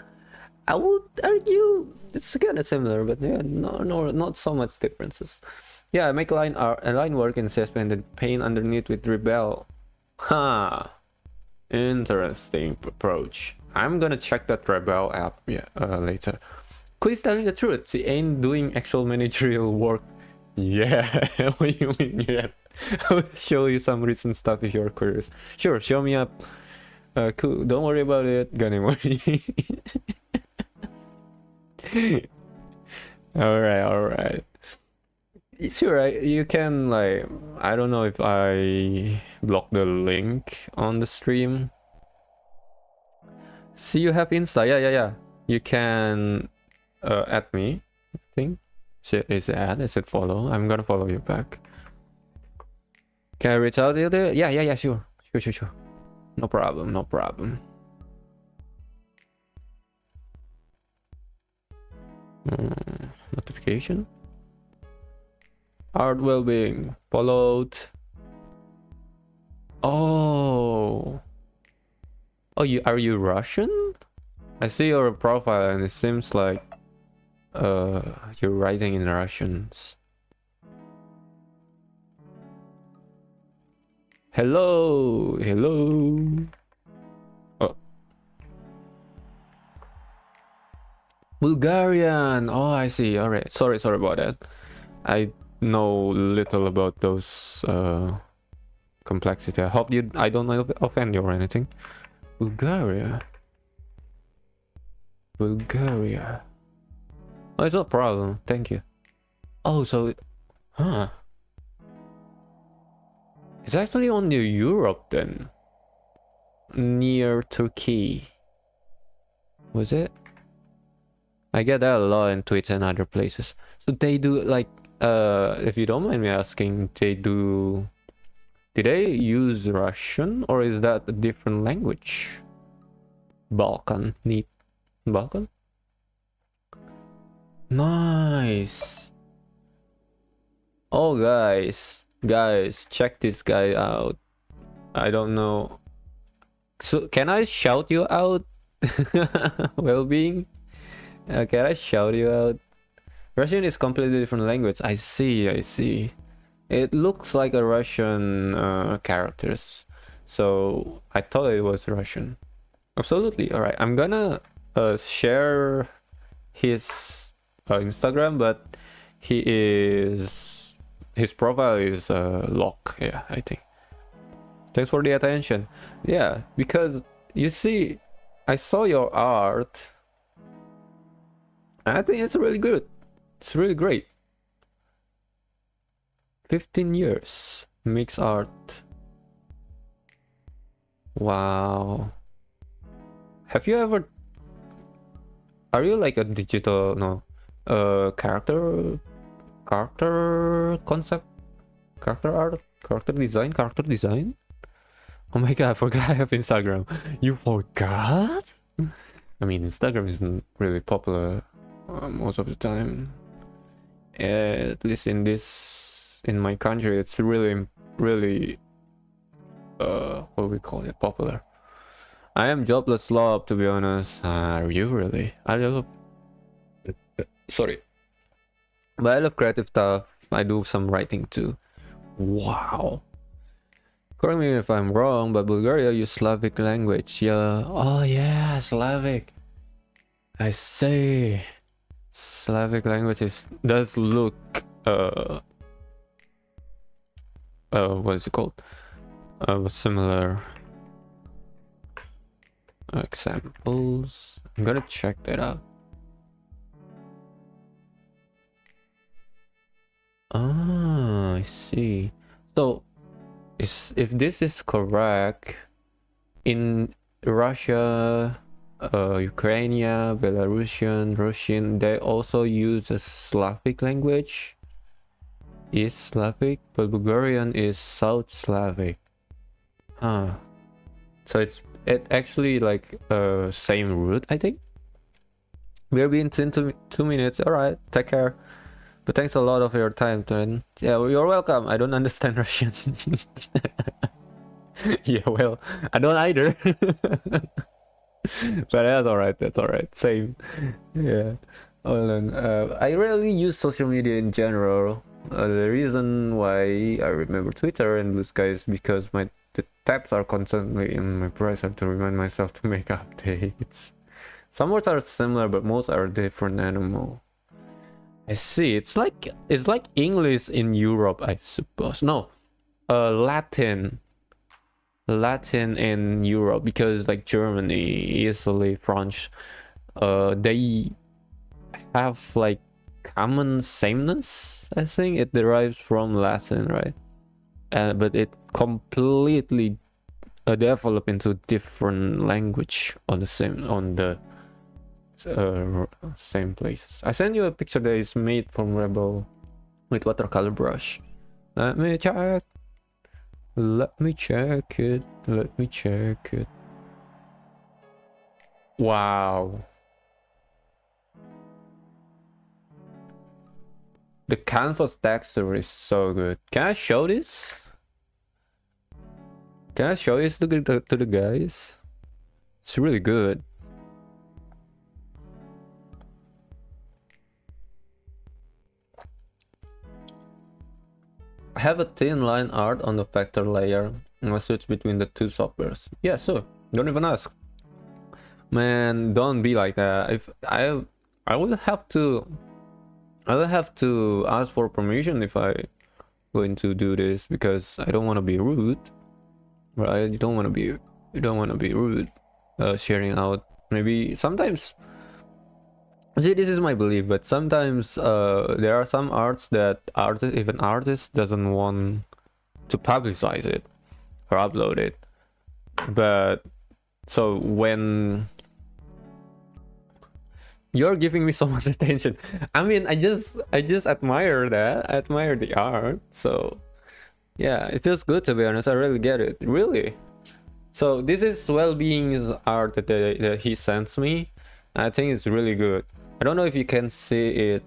I would argue it's kind of similar, but yeah, no, not so much differences. Yeah, I make line work in CSP and then paint underneath with Rebel. Huh. Interesting approach. I'm gonna check that Rebel app later. Quiz telling the truth. She ain't doing actual managerial work. Yeah, what do you mean? Yeah, I'll show you some recent stuff if you're curious. Sure, show me up. Cool. Don't worry about it. Gonna worry. All right. Sure, you can, like, I don't know if I block the link on the stream. See, you have Insta. Yeah. You can add me, I think. Is it add? Is it follow? I'm gonna follow you back. Can I reach out to you there? Yeah, sure. Sure. No problem. Notification? Art well-being. Followed. Oh, are you Russian? I see your profile and it seems like you're writing in Russians. Hello. Oh, Bulgarian. Oh, I see. All right. Sorry about that. I know little about those complexity. I hope I don't offend you or anything. Bulgaria. Oh, it's no problem. Thank you. Oh, so, huh? It's actually on the Europe then, near Turkey. Was it? I get that a lot in Twitch and other places. So they do like, if you don't mind me asking, do they use Russian or is that a different language? Balkan. Nice. Oh, guys, check this guy out. I don't know. So can I shout you out? Well-being? Can I shout you out? Russian is completely different language. I see. It looks like a Russian characters. So I thought it was Russian. Absolutely. All right. I'm gonna share his Instagram, but his profile is lock. Yeah, I think. Thanks for the attention. Yeah, because you see, I saw your art. I think it's really good. It's really great. 15 years mix art. Wow. Have you ever? Are you like a digital character concept, character art, character design? Oh my god, I forgot I have Instagram. You forgot? I mean, Instagram isn't really popular most of the time. At least in my country, it's really what we call it, popular. I am jobless slob, to be honest. Are you really? I love sorry, but I love creative stuff. I do some writing too. Wow. Correct me if I'm wrong, but Bulgaria use Slavic language. Yeah. Oh yeah, Slavic. I say Slavic languages does look what is it called? Similar examples. I'm gonna check that out. Ah, I see. So, if this is correct, in Russia, Ukraine, Belarusian, Russian, they also use a Slavic language. Is Slavic, but Bulgarian is South Slavic. Huh. So it actually like same root, I think. We'll be in 2 minutes. All right, take care. But thanks a lot of your time, Twen. Yeah, you're welcome. I don't understand Russian. Yeah, well, I don't either. But that's all right. Same. Yeah. Hold on. I rarely use social media in general. The reason why I remember Twitter and Blue Sky is because the tabs are constantly in my browser to remind myself to make updates. Some words are similar, but most are different animal. I see. It's like English in Europe, I suppose. No, Latin in Europe, because like Germany, Italy, France, they have like common sameness. I think it derives from Latin, right? But it completely developed into different language on the same places. I sent you a picture that is made from Rebel with watercolor brush. Let me check. Let me check it. Let me check it. Wow. The canvas texture is so good. Can I show this? Can I show this to the guys? It's really good. I have a thin line art on the vector layer and I switch between the two softwares. Yeah, sure. Don't even ask. Man, don't be like that. If I will have to ask for permission if I going to do this, because I don't want to be rude, right? You don't want to be rude. Sharing out, maybe sometimes. See, this is my belief, but sometimes there are some arts that artists doesn't want to publicize it or upload it. But so when you're giving me so much attention, I mean, I just admire that. I admire the art. So yeah, it feels good, to be honest. I really get it, really. So this is Well-Being's art that he sends me. I think it's really good. I don't know if you can see it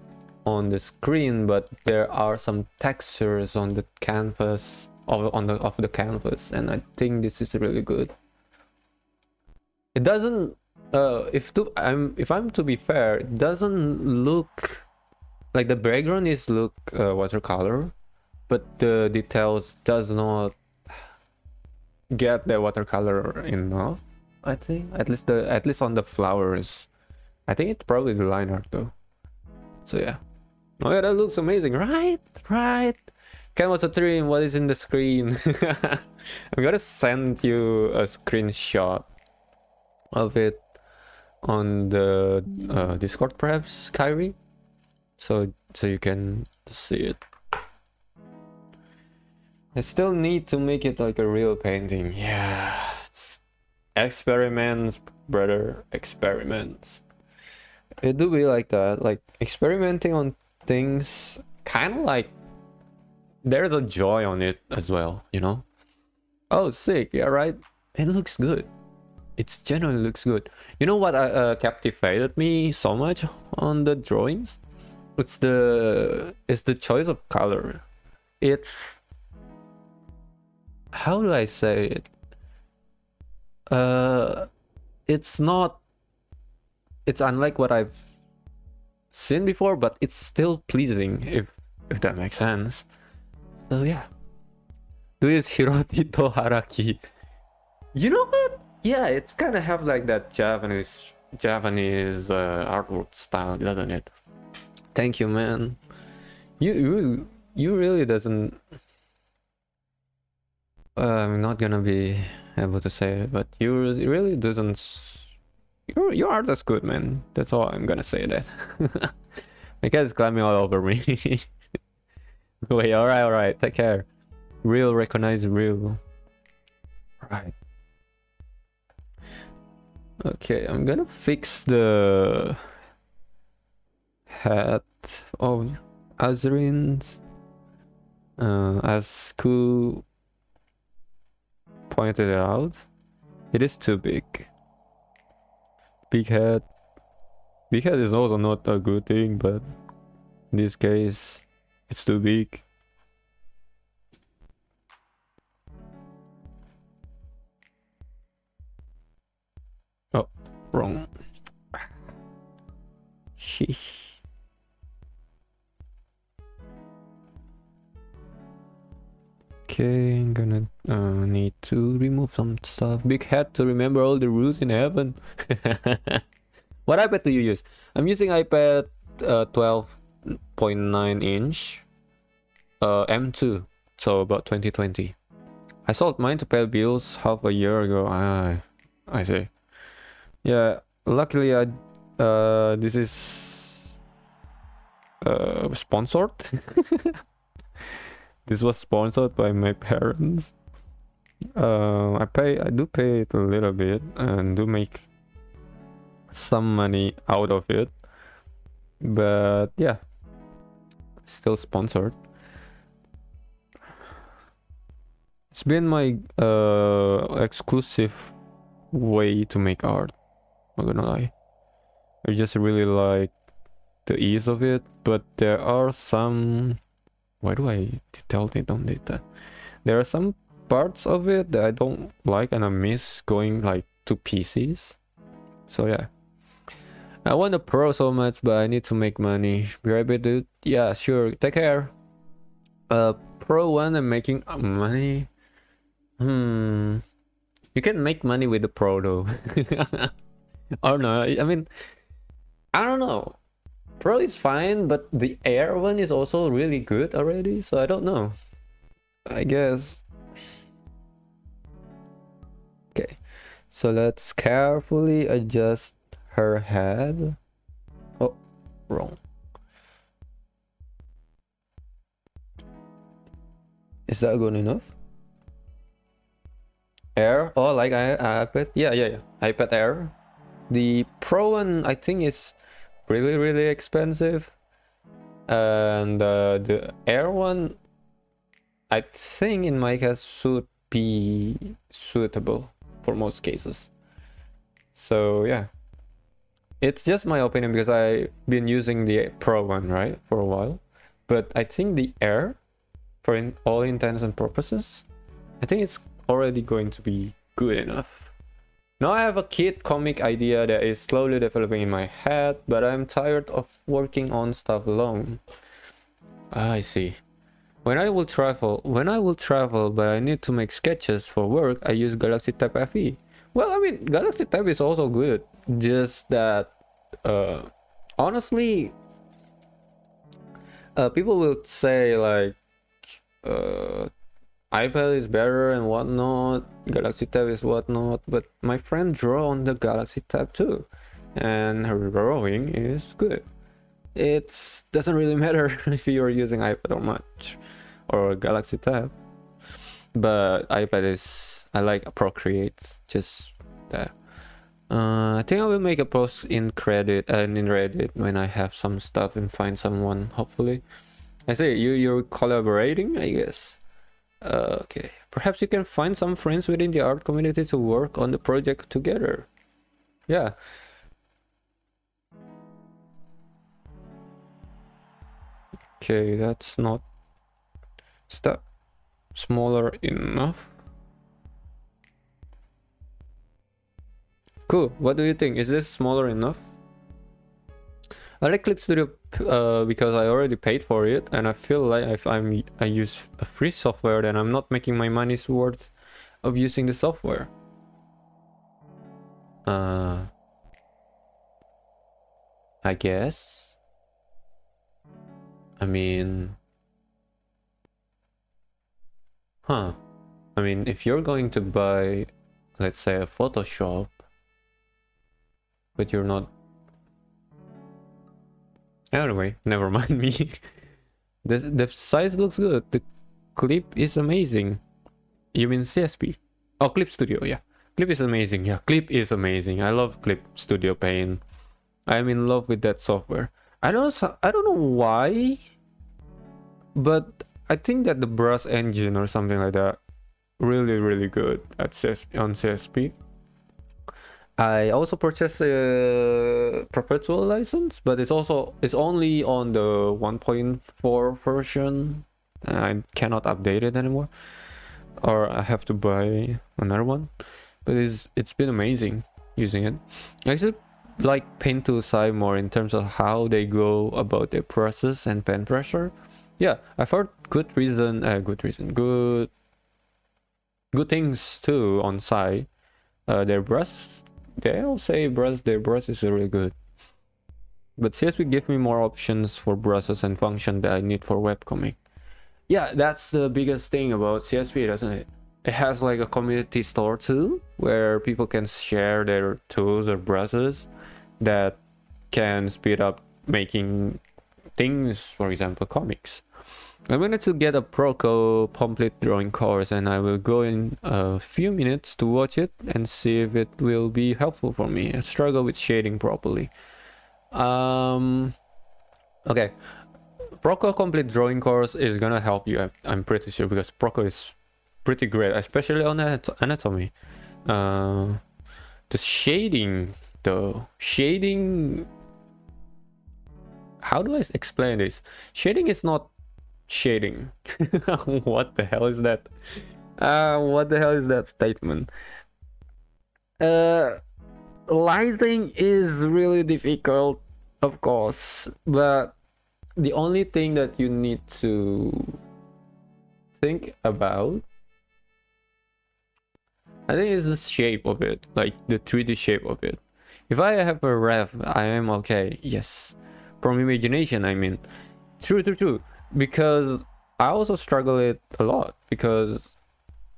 on the screen, but there are some textures on the canvas of the canvas, and I think this is really good. It doesn't if I'm to be fair, it doesn't look like the background is watercolor, but the details does not get the watercolor enough. I think at least on the flowers. I think it's probably the line art though. So yeah. Oh yeah, that looks amazing, right? Right. Canvas a dream. What is in the screen? I'm gonna send you a screenshot of it on the Discord, perhaps, Kyrie, so you can see it. I still need to make it like a real painting. Yeah, it's experiments, brother, experiments. It do be like that, like experimenting on things, kind of like there's a joy on it as well, you know? Oh, sick, yeah, right? It looks good. It genuinely looks good. You know what captivated me so much on the drawings? It's the choice of color. It's, how do I say it? It's unlike what I've seen before, but it's still pleasing, if that makes sense. So yeah. This is Hirotito Haraki. You know what? Yeah, it's kind of have like that Japanese artwork style, doesn't it? Thank you, man. You really doesn't. I'm not gonna be able to say it, but you really doesn't. Your art is good, man. That's all I'm gonna say. That my cat is climbing all over me. Wait, all right. Take care. Real, recognize real. Right. Okay, I'm gonna fix the hat of Azrin's. As Ku pointed out, it is too big. Big head is also not a good thing, but in this case, it's too big. Oh, wrong. Sheesh. Okay, I'm gonna need to remove some stuff. Big head to remember all the rules in heaven. What iPad do you use? I'm using iPad 12.9 inch M2, so about 2020. I sold mine to pay bills half a year ago. I see. Yeah, luckily this is sponsored. This was sponsored by my parents. I do pay it a little bit and do make some money out of it, but yeah, still sponsored. It's been my exclusive way to make art, not gonna lie. I just really like the ease of it, but there are some... Why do I tell they don't need that? There are some parts of it that I don't like and I miss going like to PCs. So yeah. I want a pro so much, but I need to make money. Be right back, dude. Yeah, sure. Take care. Pro one and making money. You can make money with the pro though. Or no, I mean, I don't know. Pro is fine, but the air one is also really good already, so I don't know. I guess. Okay, so let's carefully adjust her head. Oh, wrong. Is that good enough? Air? Oh, like iPad? Yeah. iPad Air. The Pro one, I think, is really expensive, and the Air one, I think in my case should be suitable for most cases. So yeah, it's just my opinion because I've been using the Pro one, right, for a while, but I think the Air, for all intents and purposes, I think it's already going to be good enough. Now I have a kid comic idea that is slowly developing in my head, but I'm tired of working on stuff alone. I see. When I will travel, but I need to make sketches for work, I use Galaxy Tab FE. Well, I mean, Galaxy Tab is also good, just that, honestly, people will say like, iPad is better and whatnot, Galaxy Tab is whatnot, but my friend draw on the Galaxy Tab too, and her drawing is good. It doesn't really matter if you're using iPad or much, or Galaxy Tab, but iPad is, I like Procreate, just that. I think I will make a post in Reddit when I have some stuff and find someone, hopefully. I say you're collaborating, I guess. Okay, perhaps you can find some friends within the art community to work on the project together. Yeah. Okay, that's not... Is that smaller enough? Cool, what do you think? Is this smaller enough? I like Clip Studio because I already paid for it, and I feel like if I use a free software, then I'm not making my money's worth of using the software. I guess. I mean... I mean, if you're going to buy, let's say, a Photoshop, but you're not... Anyway, never mind me. The size looks good. The clip is amazing. You mean CSP? Oh, Clip Studio, yeah. Clip is amazing. Yeah, Clip is amazing. I love Clip Studio Paint. I'm in love with that software. I don't know why, but I think that the brush engine or something like that really good at on CSP. I also purchased a perpetual license, but it's only on the 1.4 version. I cannot update it anymore, or I have to buy another one. But it's been amazing using it. I actually like Paint Tool Sai more in terms of how they go about their process and pen pressure. Yeah, I've heard good things too on Sai. Their brush, they all say their brush is really good. But CSP give me more options for brushes and function that I need for webcomic. Yeah, that's the biggest thing about CSP, doesn't it? It has like a community store too, where people can share their tools or brushes that can speed up making things, for example, comics. I'm going to get a Proco complete drawing course, and I will go in a few minutes to watch it and see if it will be helpful for me. I struggle with shading properly. Okay, Proco complete drawing course is gonna help you, I'm pretty sure, because Proco is pretty great, especially on anatomy. The shading though, how do I explain this? Shading is not shading. What the hell is that? What the hell is that statement? Lighting is really difficult, of course, but the only thing that you need to think about, I think, is the shape of it, like the 3D shape of it. If I have a ref, I am okay. Yes, from imagination, I mean. True. Because I also struggle it a lot, because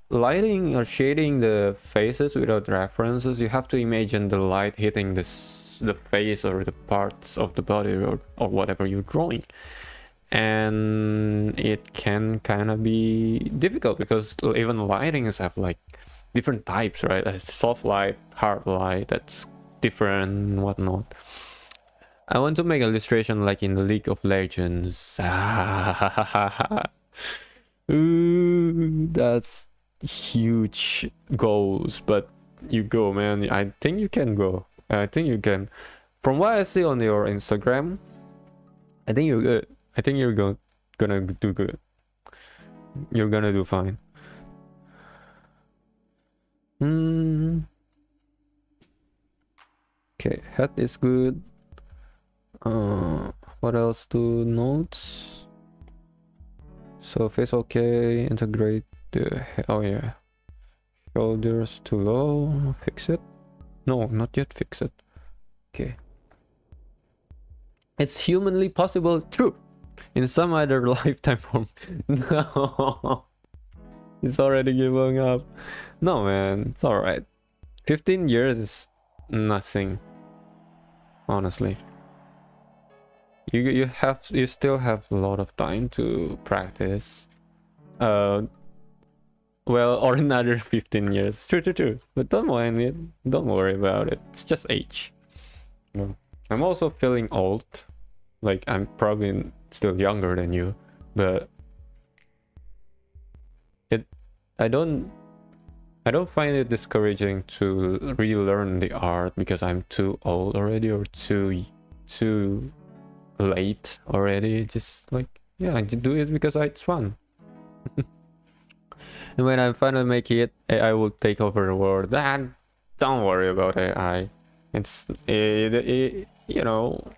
lighting or shading the faces without references, you have to imagine the light hitting the face or the parts of the body or whatever you're drawing, and it can kind of be difficult because even lightings have like different types, right? Soft light, hard light, that's different and whatnot. I want to make illustration like in the League of Legends. Ooh, that's huge goals, but you go, man. I think you can go. I think you can. From what I see on your Instagram, I think you're good. I think you're gonna do good. You're gonna do fine. Okay, head is good. What else to note? So face okay. Integrate the oh yeah. Shoulders too low. Fix it. No, not yet. Fix it. Okay. It's humanly possible. True. In some other lifetime form. No. It's already giving up. No, man. It's alright. 15 years is nothing. Honestly. You still have a lot of time to practice. Well, or another 15 years. True. But don't mind it. Don't worry about it. It's just age. No. I'm also feeling old. Like, I'm probably still younger than you, but I don't find it discouraging to relearn the art because I'm too old already or too late already. Just like, yeah, I do it because it's fun. And when I finally make it, AI will take over the world. Don't worry about AI. It's you know.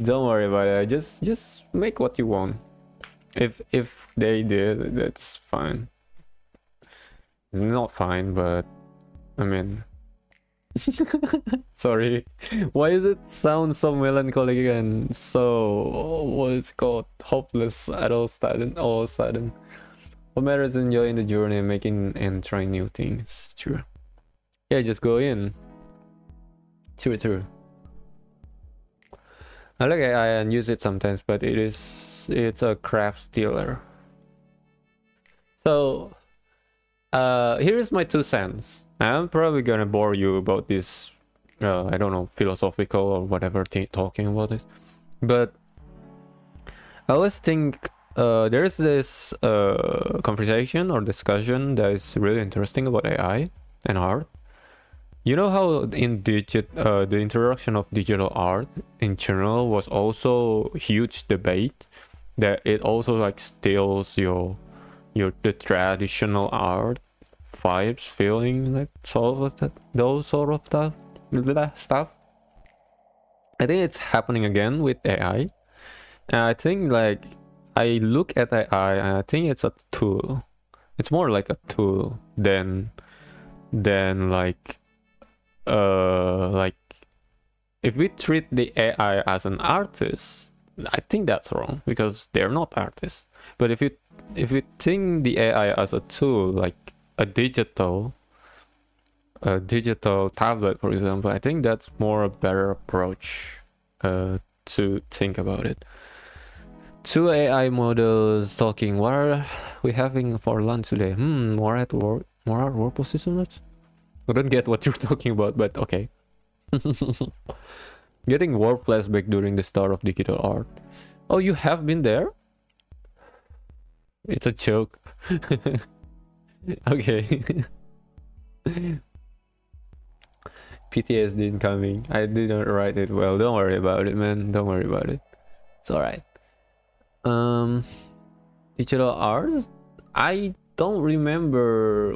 Don't worry about it. Just make what you want. If they did, that's fine. It's not fine, but I mean, sorry. Why does it sound so melancholic and so what is it called, hopeless all of a sudden? What matters is enjoying the journey, making and trying new things. True. Yeah, just go in. True. I like AI and use it sometimes, but it's a craft stealer. So here's my 2 cents. I'm probably gonna bore you about this I don't know, philosophical or whatever talking about this, but I always think there's this conversation or discussion that is really interesting about AI and art. You know how in the introduction of digital art in general was also huge debate that it also like steals your the traditional art vibes, feeling, like those sort of stuff. I think it's happening again with AI. And I think like I look at AI and I think it's a tool. It's more like a tool than like if we treat the AI as an artist, I think that's wrong because they're not artists. But if you think the AI as a tool, like a digital tablet, for example, I think that's more a better approach to think about it. Two AI models talking. What are we having for lunch today? More at work. More at work positions? I don't get what you're talking about, but okay. Getting warp flashback during the start of digital art. Oh, you have been there? It's a joke. Okay. PTSD incoming. I didn't write it well. Don't worry about it, man. Don't worry about it. It's alright. Digital art? I don't remember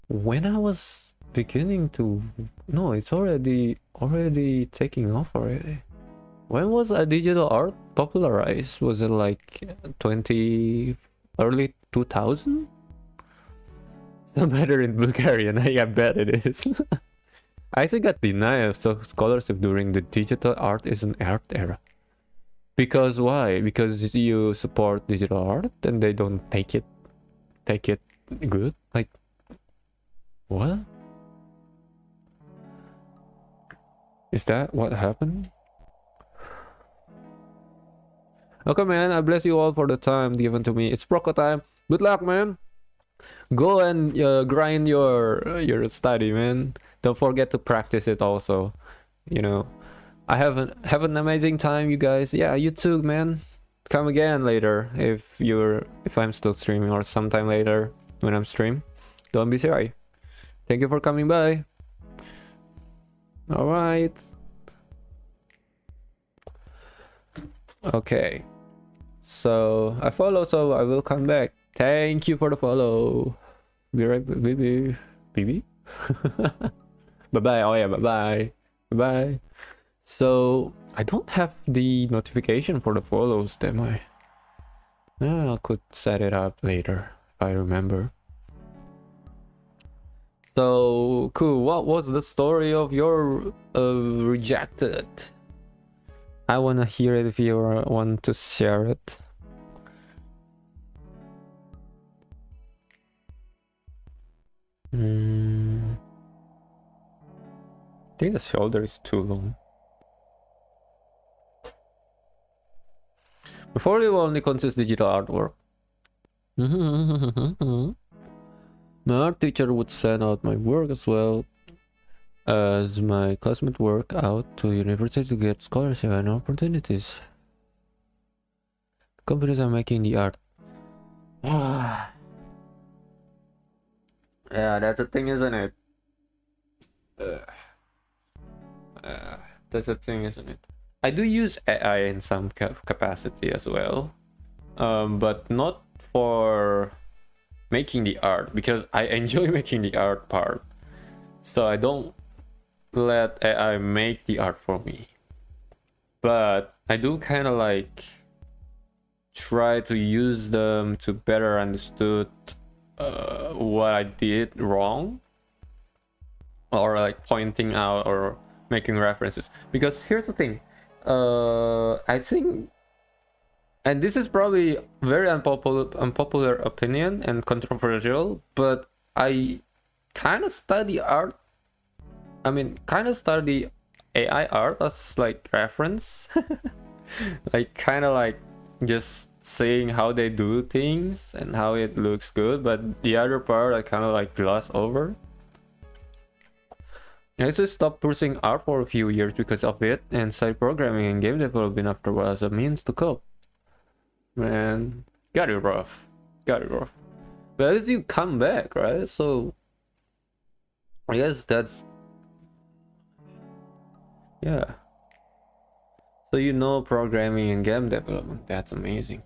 when I was beginning to. No, it's already taking off already. When was a digital art popularized? Was it like early 2000? It's not better in Bulgarian. I bet it is. I actually got denied of scholarship during the digital art is an art era. Because why? Because you support digital art and they don't take it good? Like, what? Is that what happened? Okay, man, I bless you all for the time given to me. It's Proco time. Good luck, man. Go and grind your study, man. Don't forget to practice it also. You know, I have an amazing time, you guys. Yeah, you too, man. Come again later if I'm still streaming, or sometime later when I'm stream. Don't be shy. Thank you for coming by. All right. Okay. So I follow, so I will come back. Thank you for the follow. Be right back, baby. Baby. Bye bye. Oh yeah, bye bye. Bye bye. So I don't have the notification for the follows, am I? I could set it up later if I remember. So cool. What was the story of your rejected? I wanna hear it if you want to share it. I think the shoulder is too long. Before it only consists digital artwork. My art teacher would send out my work as well as my classmate work out to university to get scholarship and opportunities. Companies are making the art. Yeah, that's a thing, isn't it? That's a thing, isn't it? I do use AI in some capacity as well, but not for making the art, because I enjoy making the art part. So I don't let AI make the art for me. But I do kind of like try to use them to better understood what I did wrong, or like pointing out or making references. Because here's the thing, I think, and this is probably very unpopular opinion and controversial, but I kind of study art. I mean, kind of study AI art as like reference, like kind of like just saying how they do things and how it looks good, but the other part I kind of like gloss over. I also stopped pursuing art for a few years because of it, and started programming and game development afterwards as a means to cope. Man, got it rough. But at least you come back, right? So I guess that's, yeah. So you know programming and game development. That's amazing.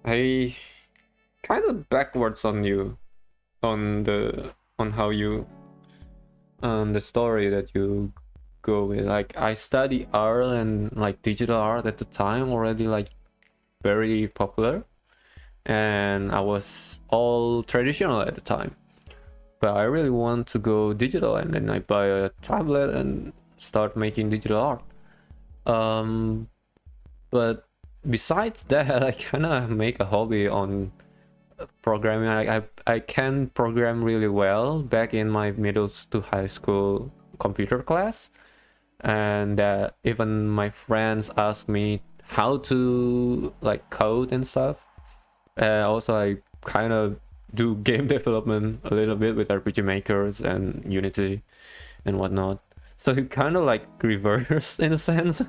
I kind of backwards on you, on how you, on the story that you go with. Like, I study art and like digital art at the time already, like very popular, and I was all traditional at the time, but I really want to go digital, and then I buy a tablet and start making digital art. But besides that, I kind of make a hobby on programming. I can program really well back in my middle to high school computer class, and even my friends ask me how to like code and stuff. Also, I kind of do game development a little bit with RPG makers and Unity and whatnot. So it kind of like reversed in a sense.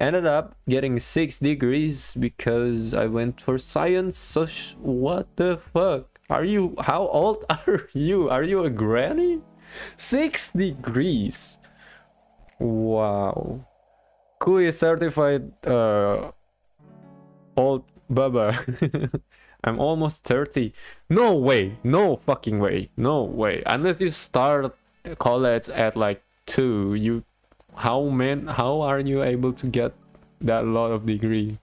Ended up getting 6 degrees because I went for science. So what the fuck? Are you, how old are you? Are you a granny? 6 degrees. Wow. Who is certified old baba? I'm almost 30. No way. No fucking way. No way. Unless you start college at like 2, you how are you able to get that lot of degree?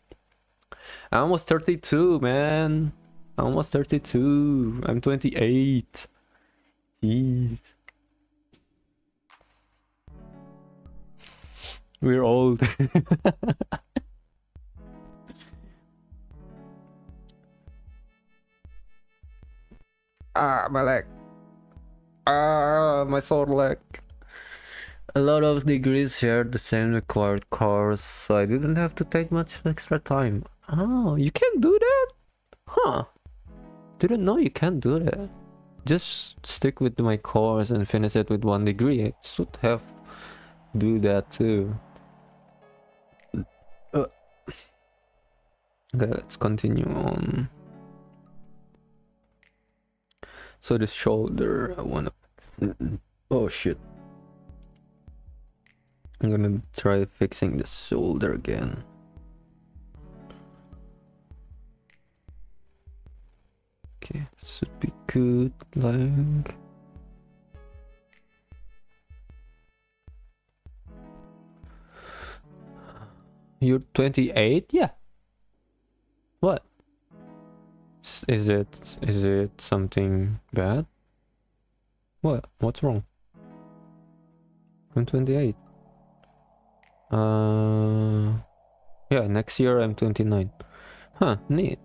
I'm almost 32, man. I'm almost 32. I'm 28. Jeez. We're old. My leg. My sore leg. A lot of degrees shared the same required course, so I didn't have to take much extra time. Oh, you can do that? Huh. Didn't know you can do that. Just stick with my course and finish it with 1 degree. I should have do that too. Okay, let's continue on. So the shoulder, I wanna... Oh shit. I'm gonna try fixing the shoulder again. Okay, should be good, like... You're 28? Yeah. What? Is it something bad? What? What's wrong? I'm 28. Yeah, next year I'm 29. Huh, neat.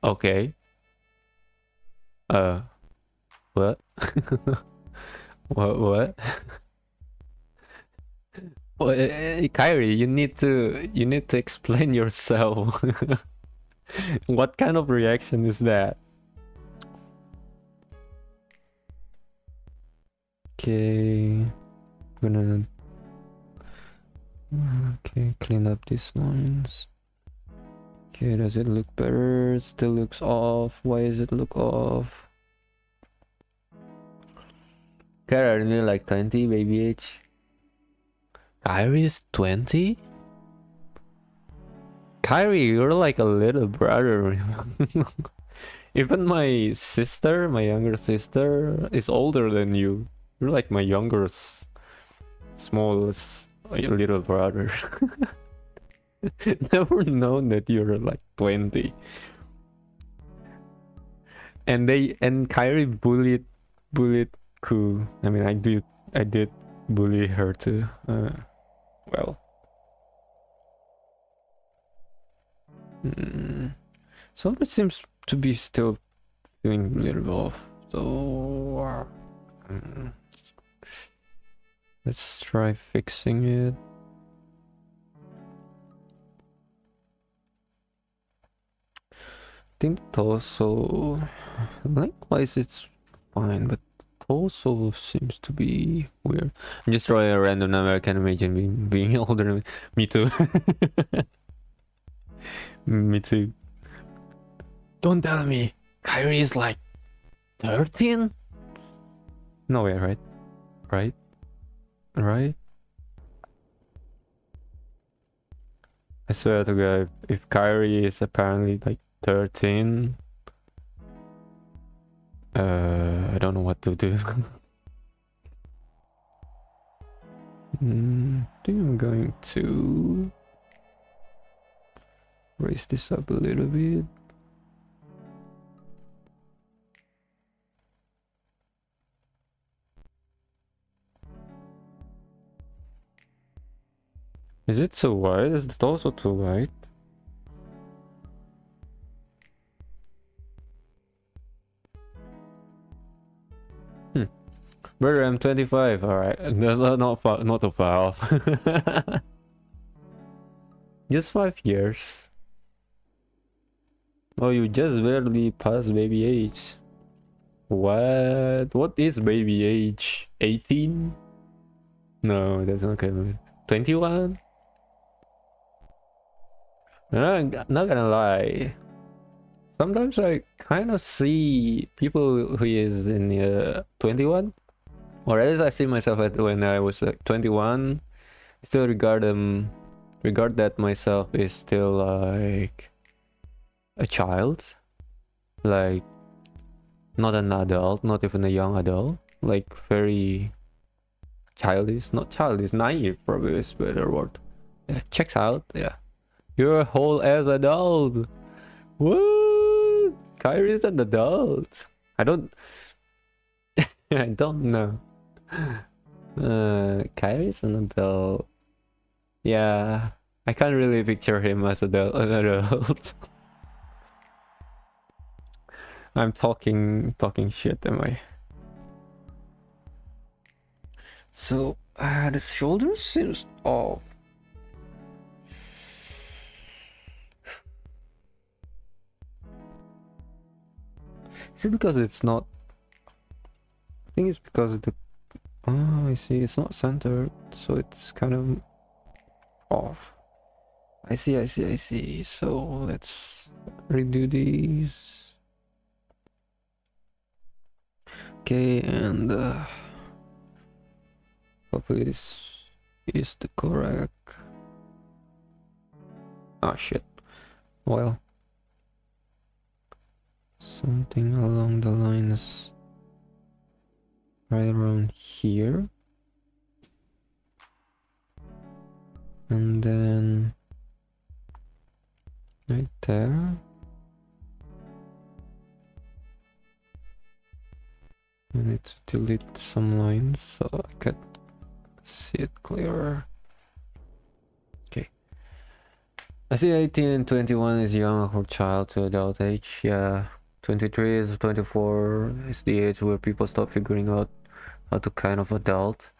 Okay. What? What? Kyrie, you need to explain yourself. What kind of reaction is that? Okay, gonna clean up these lines. Okay, does it look better? It still looks off. Why is it look off? Kyrie, are you like 20, baby H? Kyrie is 20? Kyrie, you're like a little brother. Even my sister, my younger sister, is older than you. You're like my younger, smallest little brother. Never known that you're like 20. And Kyrie bullied Ku. I mean, I did bully her too. Well. So it seems to be still doing a little off. So let's try fixing it. I think the torso, lengthwise it's fine, but torso seems to be weird. I'm just throwing a random number. I can imagine being older than me too. Me too. Don't tell me Kyrie is like 13? No way, right? Right? I swear to God, if Kyrie is apparently like 13, I don't know what to do. I think I'm going to raise this up a little bit. Is it too wide? Is it also too wide? Brother, I'm 25. All right, not too far off. Just 5 years. Oh, you just barely passed baby age. What? What is baby age? 18? No, that's not good. 21? Not gonna lie. Sometimes I kind of see people who is in 21, or at least I see myself at when I was like 21. I still regard that myself is still like a child, like not an adult, not even a young adult, like very childish. Not childish, naive probably is a better word. Yeah, checks out. Yeah, you're a whole ass adult. Woo! Kyrie's an adult. I don't I don't know. Kyrie's an adult. Yeah, I can't really picture him as an adult. I'm talking shit, am I? So the shoulder seems off. Is it because it's not? I think it's because the. Oh, I see. It's not centered, so it's kind of off. I see. So let's redo these. Okay, and hopefully this is the correct. Ah, shit. Well, something along the lines right around here, and then right there. I need to delete some lines so I could see it clearer. Okay. I see 18 and 21 is young or child to adult age. Yeah. 23 is 24 is the age where people start figuring out how to kind of adult.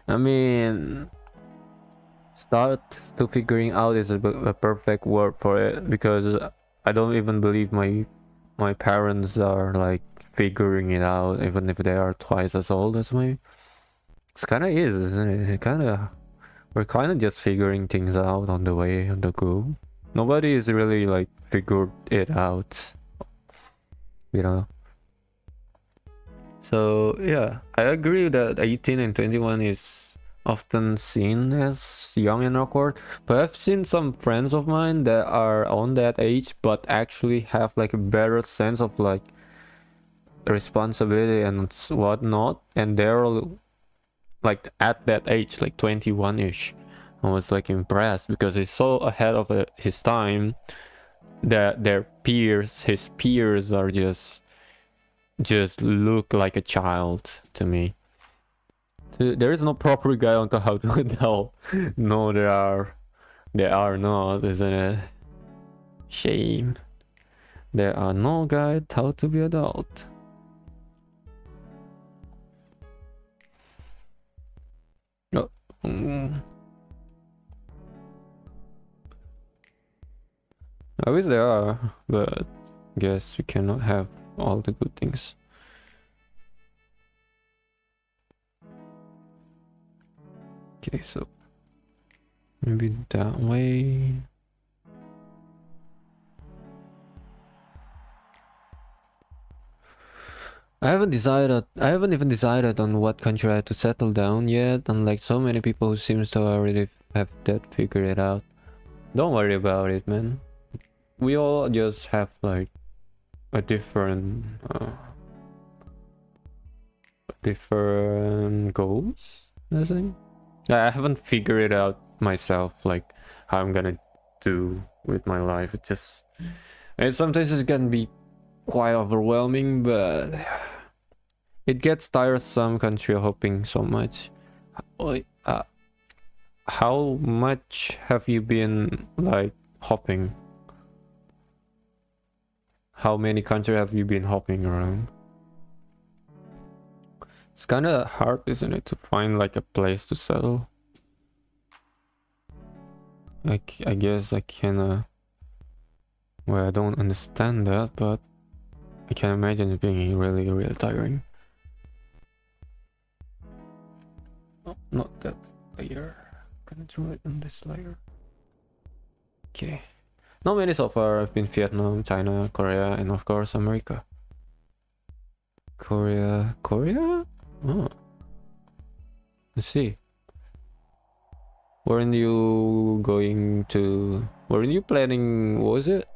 I mean, start to figuring out is a perfect word for it, because I don't even believe my parents are like figuring it out, even if they are twice as old as me. It's kind of is, isn't it? We're kind of just figuring things out on the way, on the go. Nobody is really like figured it out, you know. So yeah, I agree that 18 and 21 is often seen as young and awkward, but I've seen some friends of mine that are on that age but actually have like a better sense of like responsibility and whatnot, and they're like at that age, like 21-ish. I was like impressed because he's so ahead of his time that his peers are just look like a child to me. So there is no proper guide on how to adult. No, there are not, isn't it? Shame. There are no guide how to be adult. No. I wish there are, but I guess we cannot have all the good things. Okay, so maybe that way. I haven't even decided on what country I have to settle down yet, unlike so many people who seems to already have that figured out. Don't worry about it, man. We all just have like a different goals, I think. I haven't figured it out myself, like how I'm gonna do with my life. Sometimes it can be quite overwhelming, but it gets tiresome country hopping so much. How much have you been like hopping? How many countries have you been hopping around? It's kind of hard, isn't it, to find like a place to settle? I guess I can. Well, I don't understand that, but I can imagine it being really, really tiring. Oh, not that layer. Can I draw it on this layer? Okay. Not many so far. I've been Vietnam, China, Korea, and of course America. Korea? Oh, let's see. Weren't you going to? Weren't you planning? What was it?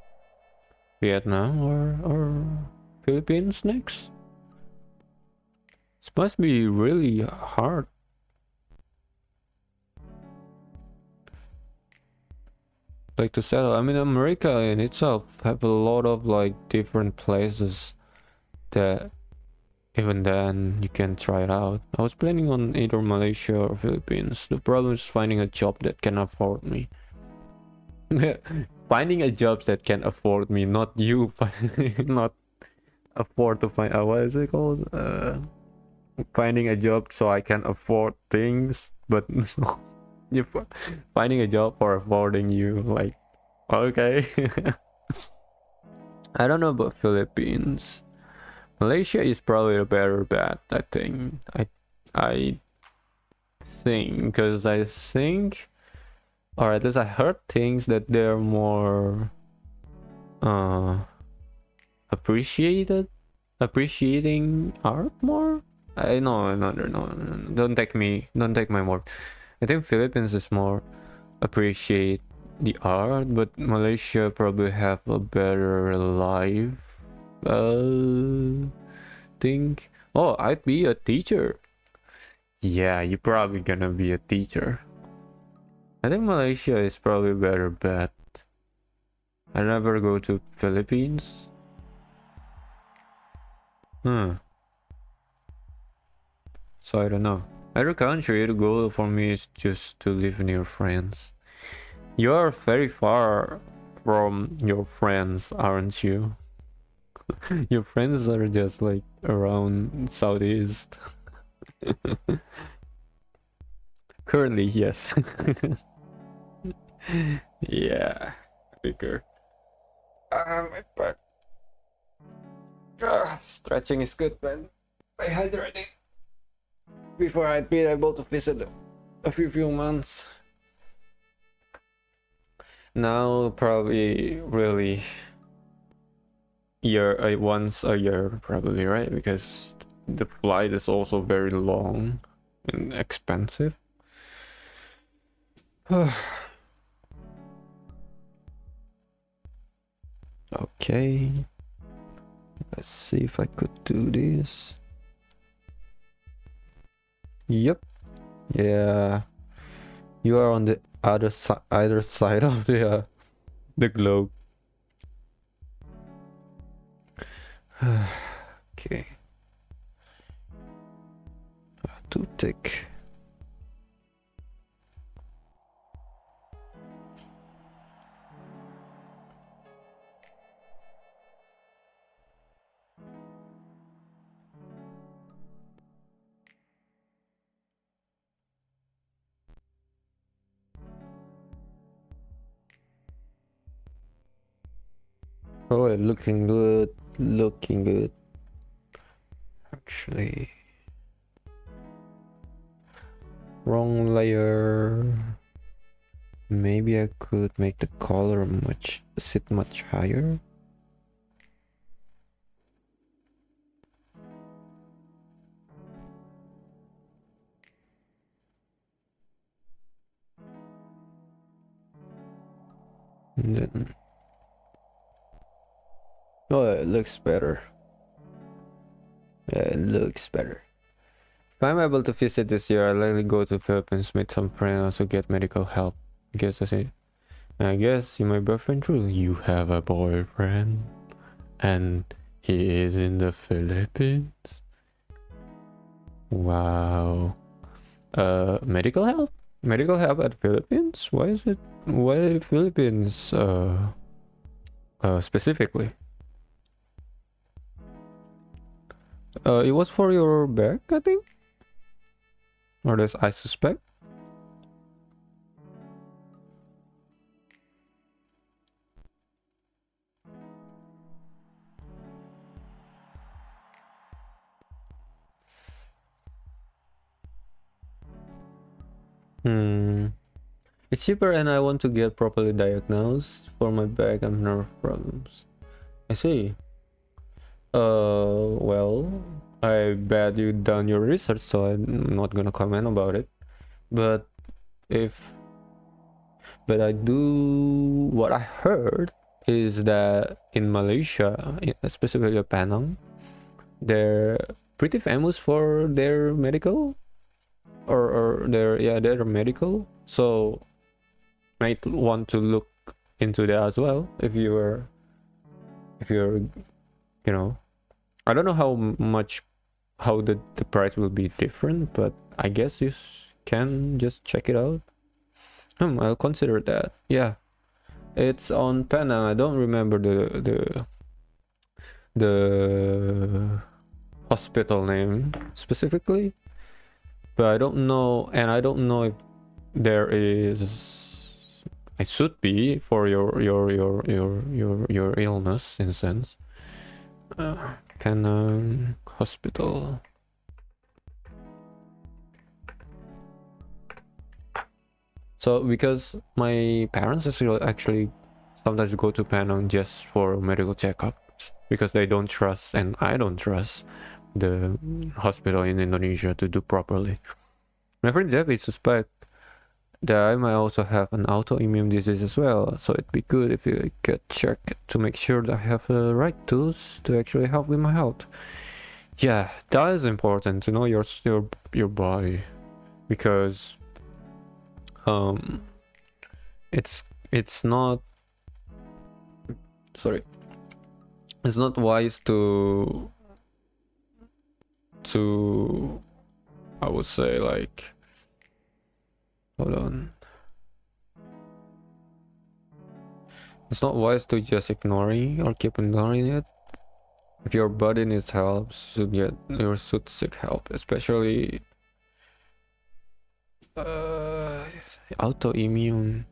Vietnam or Philippines next? This must be really hard. Like to settle. I mean, America in itself have a lot of like different places that even then you can try it out. I was planning on either Malaysia or Philippines. The problem is finding a job that can afford me. Finding a job that can afford me, not you. Not afford to find. What is it called? Finding a job so I can afford things, but you finding a job for affording you. Like, okay. I don't know about Philippines. Malaysia is probably a better bet. I think. I think because I think, or at least I heard things that they're more appreciating art more. I know, no, don't take my word. I think Philippines is more appreciate the art, but Malaysia probably have a better life. Think. Oh, I'd be a teacher. Yeah, you're probably gonna be a teacher. I think Malaysia is probably a better bet. I never go to Philippines. So I don't know. Either country, the goal for me is just to live near friends. You are very far from your friends, aren't you? Your friends are just like around southeast. Currently, yes. Yeah, bigger. My back. Stretching is good, man. Stay hydrated before I'd be able to visit a few months. Now, probably really once a year, probably, right? Because the flight is also very long and expensive. Okay, let's see if I could do this. Yep. Yeah, you are on the either side of the globe. Okay. Too thick. Oh, looking good. Looking good. Actually, wrong layer. Maybe I could make the color sit much higher. And then, oh, it looks better. Yeah, it looks better. If I'm able to visit this year, I'll likely go to Philippines, meet some friends, also get medical help. I guess you my boyfriend true. You have a boyfriend, and he is in the Philippines. Wow. Medical help? Medical help at Philippines? Why is it? Why Philippines? Specifically. It was for your back, I think. Or this, I suspect. It's cheaper and I want to get properly diagnosed for my back and nerve problems. I see. Well, I bet you done your research, so I'm not gonna comment about it. But if, but I do, what I heard is that in Malaysia, specifically Penang, they're pretty famous for their medical, or their medical. So might want to look into that as well if you're, you know, I don't know how much, how the price will be different, but I guess you can just check it out. I'll consider that. Yeah, it's on Penang. I don't remember the hospital name specifically, but I don't know, and I don't know if there is, it should be for your illness in a sense. Penang Hospital. So because my parents actually sometimes go to Penang just for medical checkups because they don't trust, and I don't trust the hospital in Indonesia to do properly. My friend Debbie suspect that I might also have an autoimmune disease as well, so it'd be good if you get checked to make sure that I have the right tools to actually help with my health. Yeah, that is important to know your body, because it's not, sorry, it's not wise to I would say, like, hold on, it's not wise to just ignoring or keep ignoring it. If your body needs help, you should seek help, especially autoimmune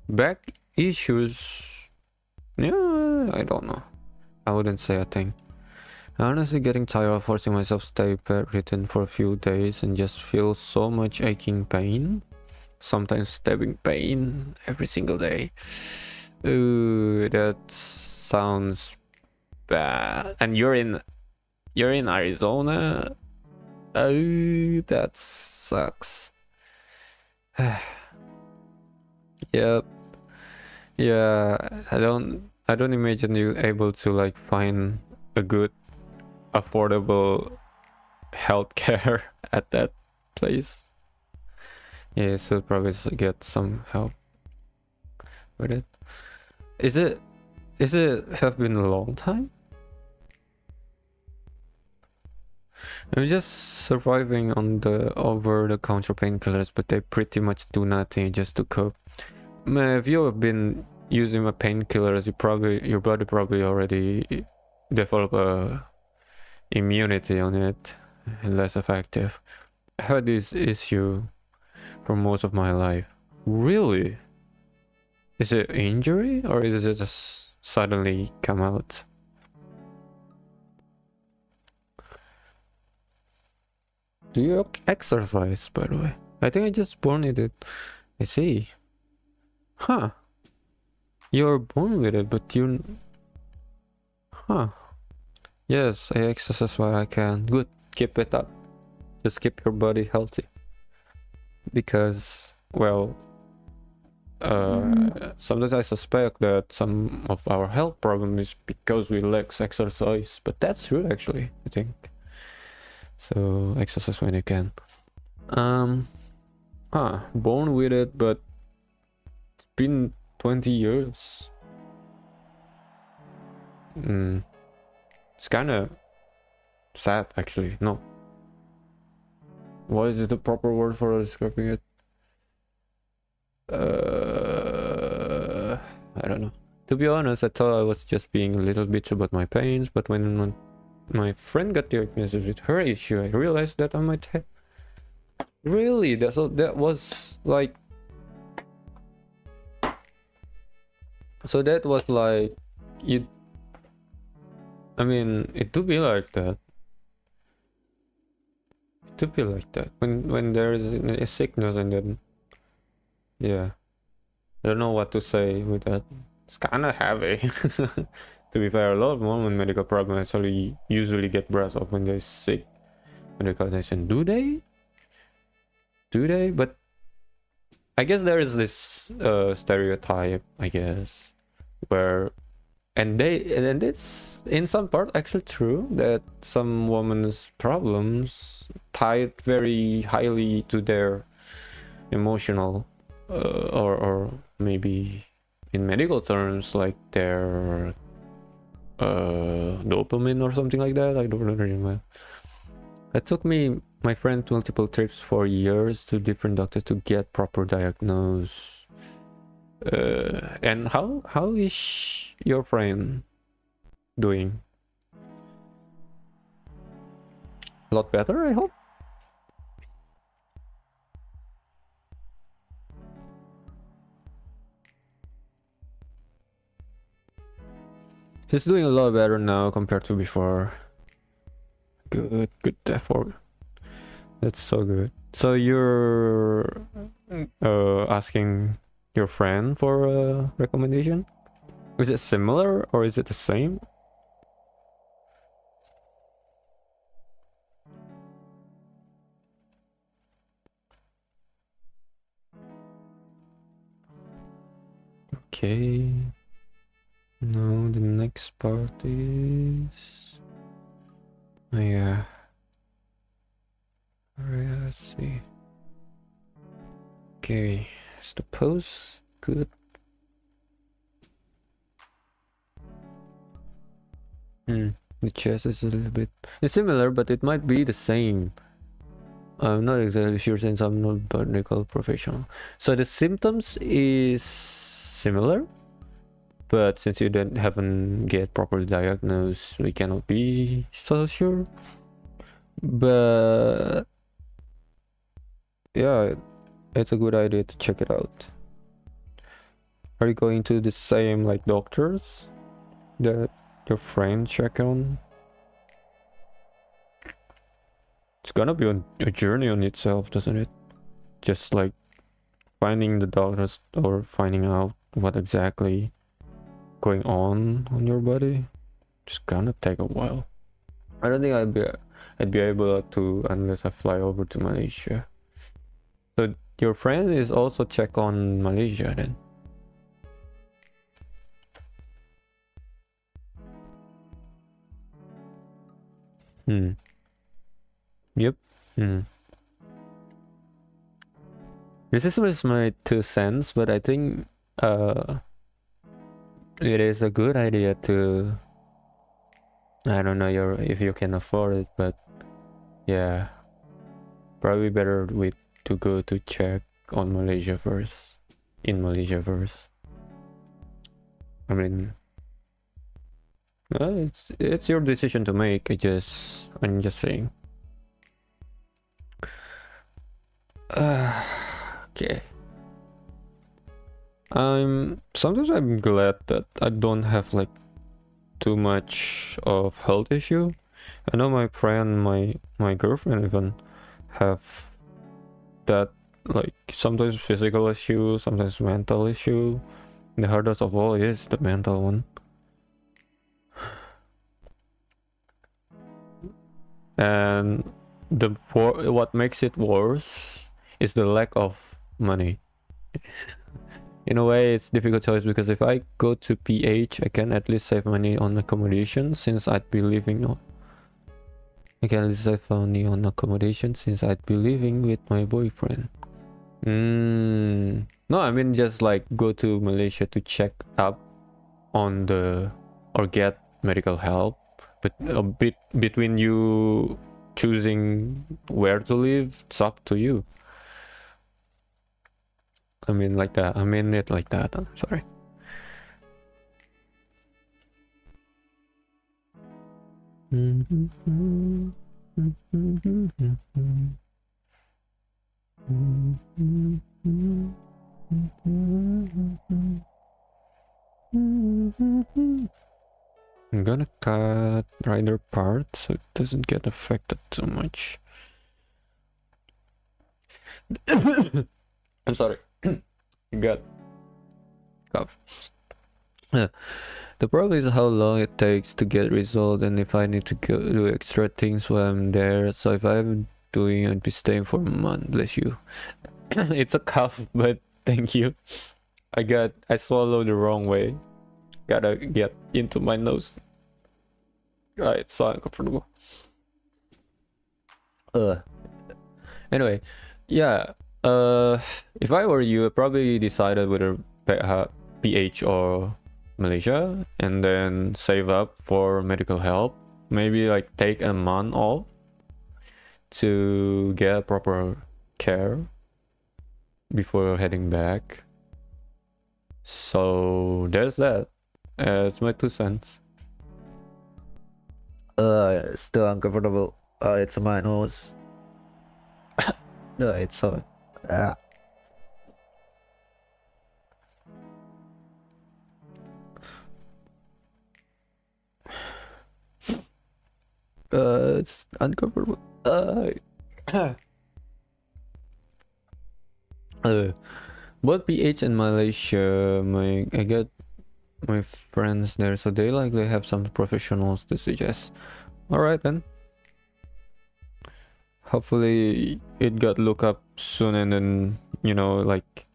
back issues. Yeah, I don't know, I wouldn't say a thing. I'm honestly getting tired of forcing myself to stay bedridden for a few days and just feel so much aching pain, sometimes stabbing pain every single day. Ooh, that sounds bad. And you're in Arizona? Oh, that sucks. Yep. Yeah, I don't imagine you able to like find a good affordable healthcare at that place. Yeah, so probably get some help with it. Is it have been a long time? I'm just surviving on the over-the-counter painkillers, but they pretty much do nothing just to cope. If you have been using a painkillers, your body probably already developed a immunity on it, less effective. I had this issue for most of my life. Really? Is it injury or is it just suddenly come out? Do you exercise, by the way? I think I just born with it. I see. Huh. You're born with it, but you... Huh. Yes, I exercise while I can. Good. Keep it up. Just keep your body healthy. Because, well... sometimes I suspect that some of our health problem is because we lack exercise. But that's true, actually, I think. So, exercise when you can. Born with it, but it's been 20 years. It's kind of sad, actually. No. What is it the proper word for describing it? I don't know. To be honest, I thought I was just being a little bitch about my pains, but when my friend got diagnosed with her issue, I realized that I might have... Really? That was like... So that was like... You... I mean, it do be like that. It do be like that. When there is a sickness and then Yeah, I don't know what to say with that. It's kind of heavy. To be fair, a lot of women with medical problems actually usually get breast off when they're sick. Medical attention, do they? Do they? But I guess there is this stereotype, I guess, where and it's in some part actually true that some women's problems tied very highly to their emotional or maybe in medical terms like their dopamine or something like that. I don't remember. It took me my friend multiple trips for years to different doctors to get proper diagnose. And how is your friend doing? A lot better, I hope. She's doing a lot better now compared to before. Good, good effort. That's so good. So you're asking your friend for a recommendation? Is it similar or is it the same? Okay. Now the next part is... Oh, yeah. Alright, let's see. Okay, is the pose good? The chest is a little bit... It's similar, but it might be the same. I'm not exactly sure since I'm not a medical professional. So the symptoms is similar, but since you haven't get properly diagnosed, we cannot be so sure. But yeah, it's a good idea to check it out. Are you going to the same like doctors that your friend check on? It's gonna be a journey on itself, doesn't it? Just like finding the doctors or finding out what exactly going on your body. It's gonna take a while. I don't think I'd be able to unless I fly over to Malaysia. So your friend is also check on Malaysia then? Yep. This is just my 2 cents, but I think it is a good idea to... I don't know if you can afford it, but yeah, probably better to go to check on Malaysia first. In Malaysia first. I mean, it's your decision to make. I'm just saying. Okay. Sometimes I'm glad that I don't have like too much of health issue. I know my friend, my girlfriend even have that, like sometimes physical issue, sometimes mental issue. The hardest of all is the mental one. And what makes it worse is the lack of money. In a way, it's difficult choice because if I go to PH, I can at least save money on accommodation since I'd be living on. I can at least save money on accommodation since I'd be living with my boyfriend. No, I mean just like go to Malaysia to check up on or get medical help, but a bit between you choosing where to live, it's up to you. I mean like that. I mean it like that. I'm sorry. I'm gonna cut rider part so it doesn't get affected too much. I'm sorry. got cough. The problem is how long it takes to get result, and if I need to go do extra things while I'm there. So if I'm doing, I'd be staying for a month. Bless you. It's a cough, but thank you. I swallowed the wrong way. Gotta get into my nose. It's so uncomfortable. Anyway, yeah. If I were you, I'd probably decided whether PH or Malaysia, and then save up for medical help. Maybe like take a month off to get proper care before heading back. So there's that. It's my 2 cents. Still uncomfortable. It's my nose. No, it's so. It's uncomfortable. Both PH and Malaysia, I got my friends there, so they likely have some professionals to suggest. All right then. Hopefully it got looked up soon, and then like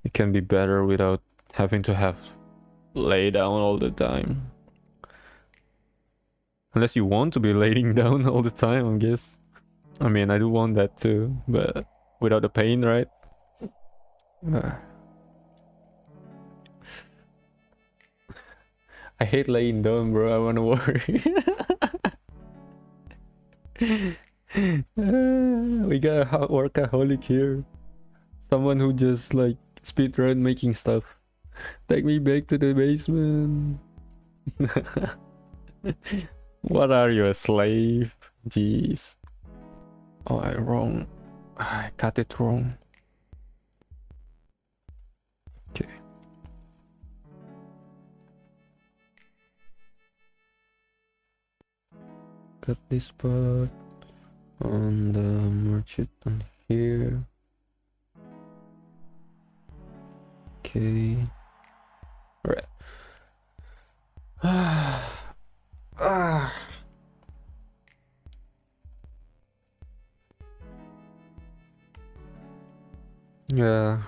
it can be better without having to have lay down all the time. Unless you want to be laying down all the time, I guess. I mean, I do want that too, but without the pain, right? I hate laying down, bro. I wanna worry. We got a workaholic here. Someone who just like speedrun making stuff. Take me back to the basement. What are you, a slave? Jeez. Oh, I got it wrong. Okay. Got this part on the merchant on here. Okay. Alright. Yeah.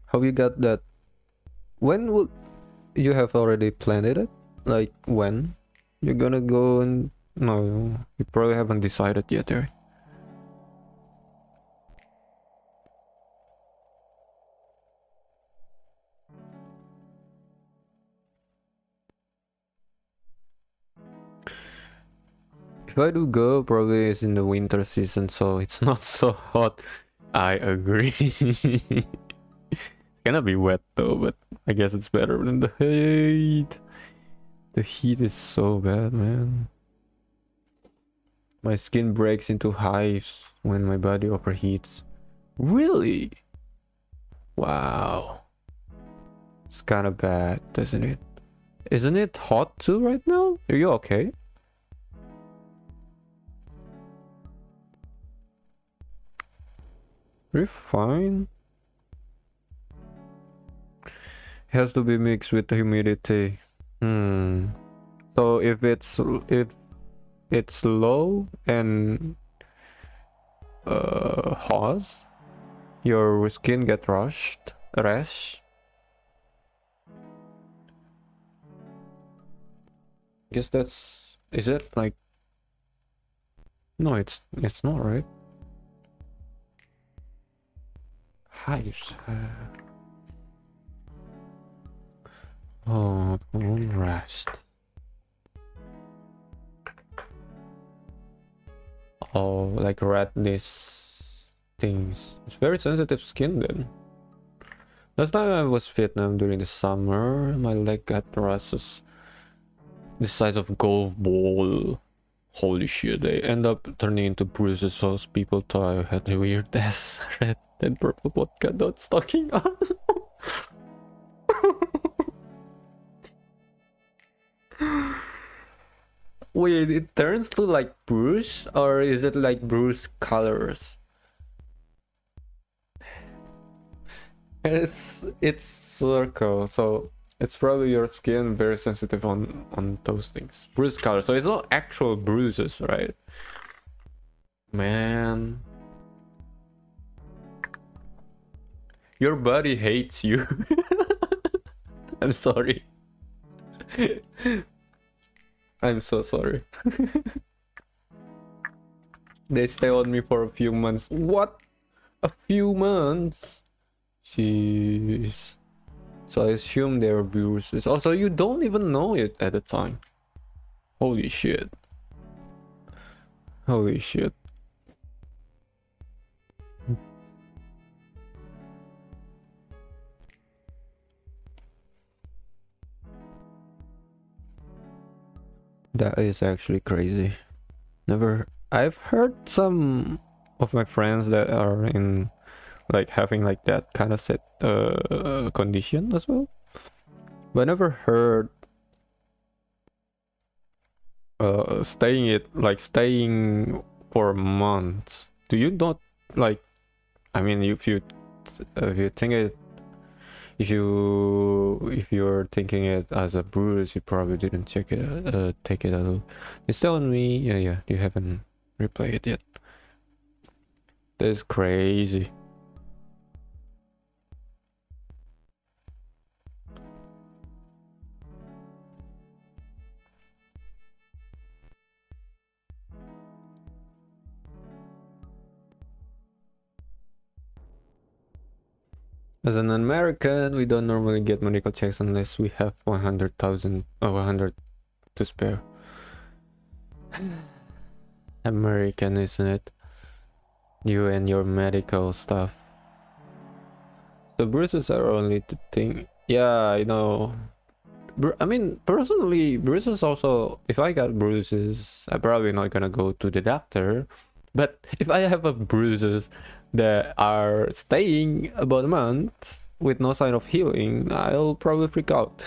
How you got that? When will you have already planned it? Like when? You're gonna go and no, you probably haven't decided yet, right? If I do go, probably it's in the winter season, so it's not so hot. I agree. It's gonna be wet though, but I guess it's better than the heat. The heat is so bad, man. My skin breaks into hives when my body overheats. Really? Wow. It's kind of bad, doesn't it? Isn't it hot too right now? Are you okay? Are you fine? It has to be mixed with the humidity. So if it's low and hot, your skin get rash. Guess that's, is it like, no, it's not, right? Hives. Oh, rest. Oh, like redness things. It's very sensitive skin then. Last time I was Vietnam during the summer, my leg got rashes the size of a golf ball. Holy shit, they end up turning into bruises, so people thought I had a weird ass. Red and purple vodka not stocking on. Wait, it turns to like bruise, or is it like bruise colors? It's circle, so it's probably your skin very sensitive on those things. Bruise color, so it's not actual bruises, right? Man, your body hates you. I'm sorry. I'm so sorry. They stay on me for a few months. What? A few months? Jeez. So I assume they're bruises. Also, you don't even know it at the time. Holy shit. Holy shit. That is actually crazy. Never. I've heard some of my friends that are in like having like that kind of set condition as well, but I never heard staying for months. Do you not like? I mean, if you think it, if you're thinking it as a bruise, you probably didn't check it, take it at all. It's telling me, yeah, you haven't replayed it yet. That's crazy. As an American, we don't normally get medical checks unless we have 100,000 or 100 to spare. American, isn't it? You and your medical stuff. The bruises are only the thing. Yeah, I know. I mean, personally, bruises also. If I got bruises, I'm probably not gonna go to the doctor. But if I have a bruises that are staying about a month with no sign of healing, I'll probably freak out.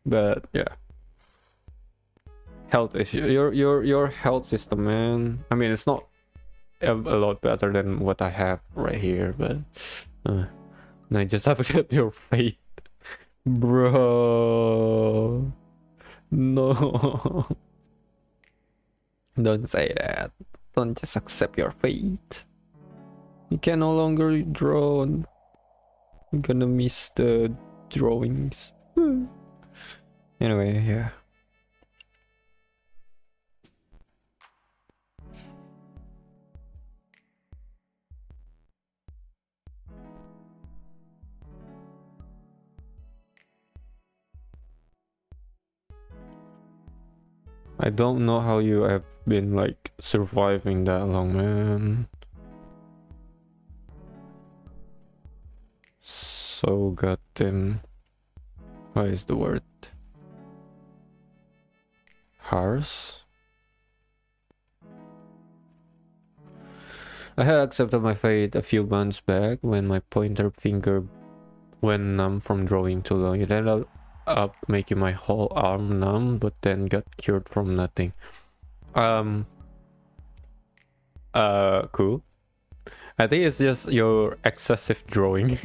But yeah, health issue. Your health system, man. I mean, it's not a lot better than what I have right here, but I just have to accept your fate, bro. No, don't say that. Don't just accept your fate. You can no longer draw. You're gonna miss the drawings. Anyway, yeah. I don't know how you have been like surviving that long, man. So goddamn. What is the word? Harsh? I had accepted my fate a few months back when my pointer finger went numb from drawing too long. It ended up making my whole arm numb, but then got cured from nothing. Cool. I think it's just your excessive drawing.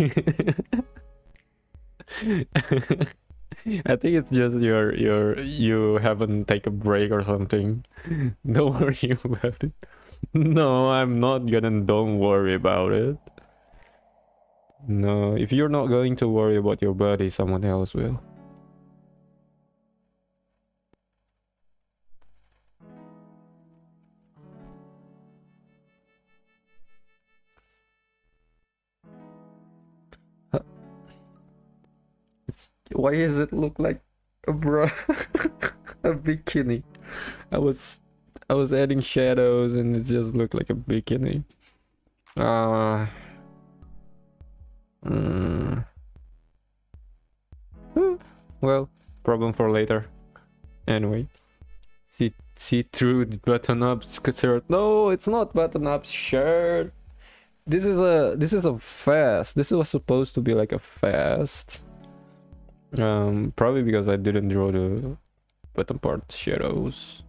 I think it's just you haven't taken a break or something. Don't worry about it. No, I'm not gonna. Don't worry about it. No, if you're not going to worry about your body, someone else will. Why does it look like a bra? A bikini? I was adding shadows and it just looked like a bikini. Well, problem for later. Anyway, see through the button-up shirt. No, it's not button-up shirt. This is a fast. This was supposed to be like a fast. Probably because I didn't draw the bottom part shadows.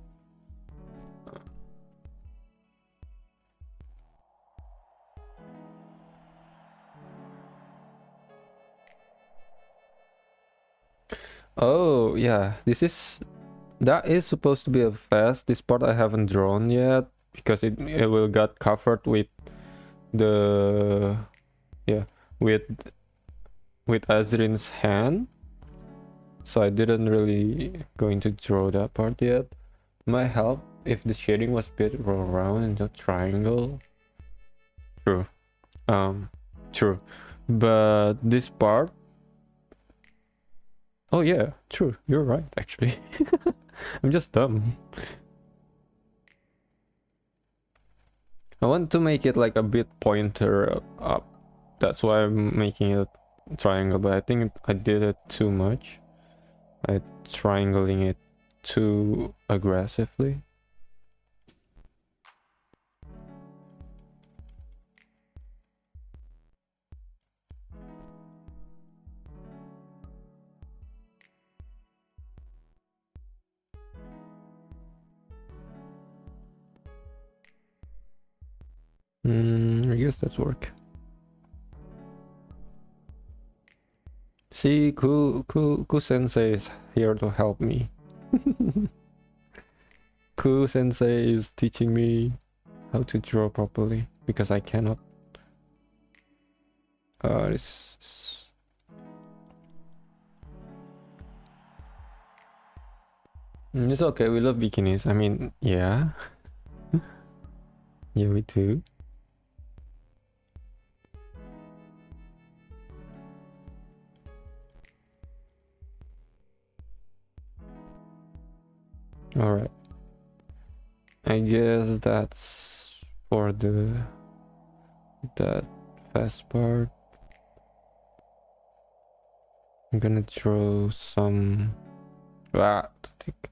Oh yeah, that is supposed to be a vest. This part I haven't drawn yet because it will got covered with the yeah with Azrin's hand, so I didn't really going to draw that part yet. Might help if the shading was a bit around in the triangle. True. True. But this part, oh yeah, true. You're right, actually. I'm just dumb. I want to make it like a bit pointer up. That's why I'm making it triangle, but I think I did it too much. I triangling it too aggressively. I guess that's work. See, Ku Sensei is here to help me. Ku Sensei is teaching me how to draw properly because I cannot. It's okay. We love bikinis. I mean, yeah, yeah, we do. All right. I guess that's for that fast part. I'm gonna draw some to take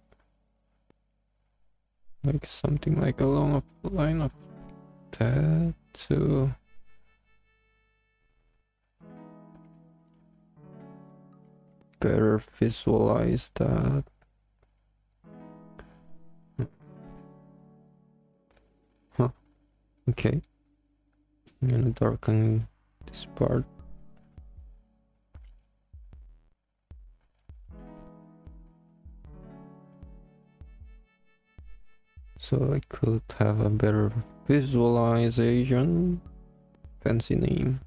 like something like along a line of that to better visualize that. Huh. Okay. I'm gonna darken this part. So I could have a better visualization. Fancy name.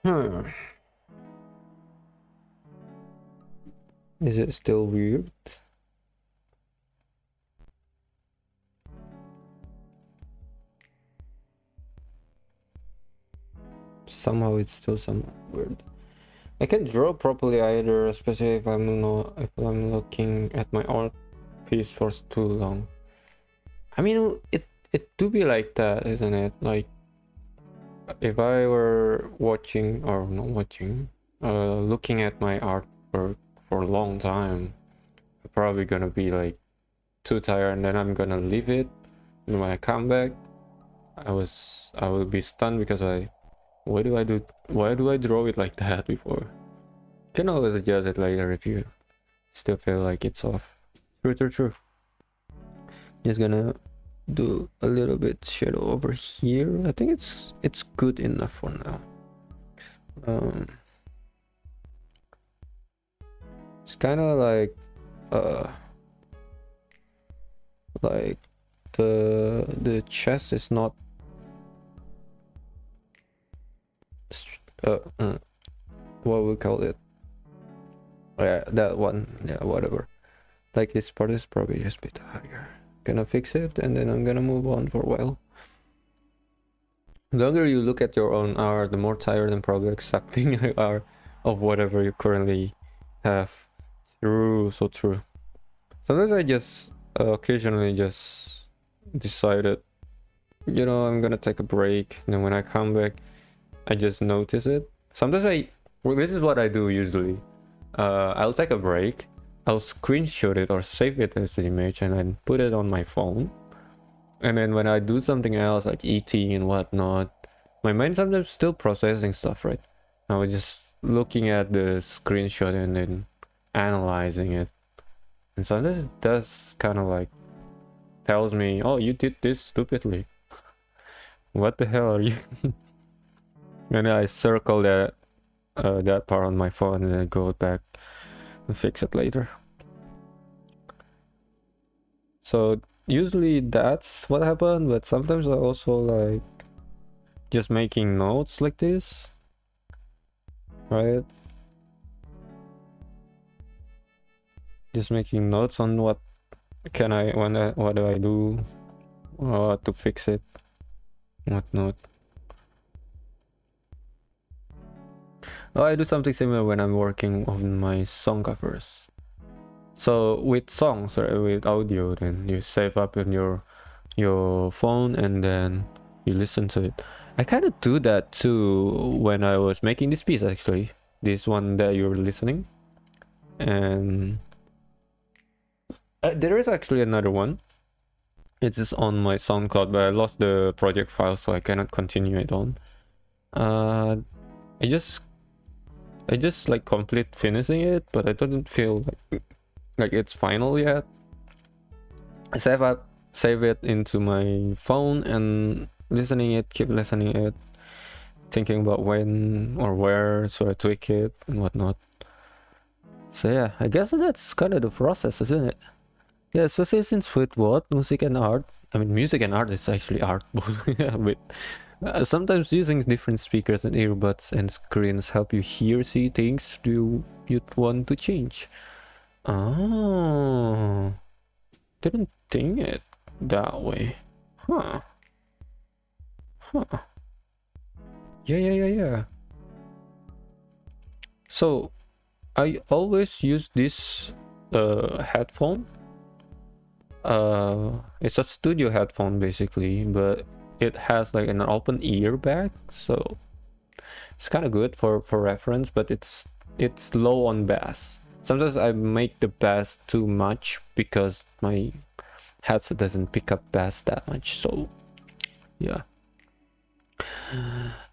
Alright. Is it still weird? Somehow it's still somewhat weird. I can draw properly either, especially if I'm looking at my art piece for too long. I mean, it do be like that, isn't it? Like if I were watching or not watching, looking at my artwork for a long time, I'm probably gonna be like too tired, and then I'm gonna leave it. And when I come back, I will be stunned because why do I draw it like that before? You can always adjust it later if you still feel like it's off. True. Just gonna do a little bit shadow over here. I think it's good enough for now. It's kind of like the chest is not what we call it. Yeah, that one. Yeah, whatever. Like this part is probably just a bit higher. Gonna fix it and then I'm gonna move on for a while. The longer you look at your own art, the more tired and probably accepting you are of whatever you currently have. True, so true. Sometimes I just occasionally just decided, you know, I'm gonna take a break, and then when I come back I just notice it. Sometimes this is what I do usually. I'll take a break, I'll screenshot it or save it as an image and then put it on my phone. And then when I do something else like eating and whatnot, my mind sometimes still processing stuff, right? I was just looking at the screenshot and then analyzing it. And so this does kind of like tells me, oh, you did this stupidly. What the hell are you? And I circle that part on my phone and then go back and fix it later. So usually that's what happened, but sometimes I also like just making notes like this, right? Just making notes on what do I do to fix it, whatnot. Oh, I do something similar when I'm working on my song covers. So with songs or with audio, then you save up in your phone and then you listen to it. I kind of do that too when I was making this piece, actually, this one that you're listening. And there is actually another one. It is on my SoundCloud, but I lost the project file, so I cannot continue it on. I just like complete finishing it, but I don't feel like it's final yet. I save it into my phone and keep listening it, thinking about when or where should I tweak it and whatnot. So yeah, I guess that's kind of the process, isn't it? Yeah, especially since with what music and art. I mean, music and art is actually art, but sometimes using different speakers and earbuds and screens help you see things you'd want to change. Oh, didn't think it that way. Huh. Yeah. So I always use this headphone. It's a studio headphone basically, but it has like an open ear bag, so it's kind of good for reference, but it's low on bass. Sometimes I make the bass too much because my headset doesn't pick up bass that much, so yeah.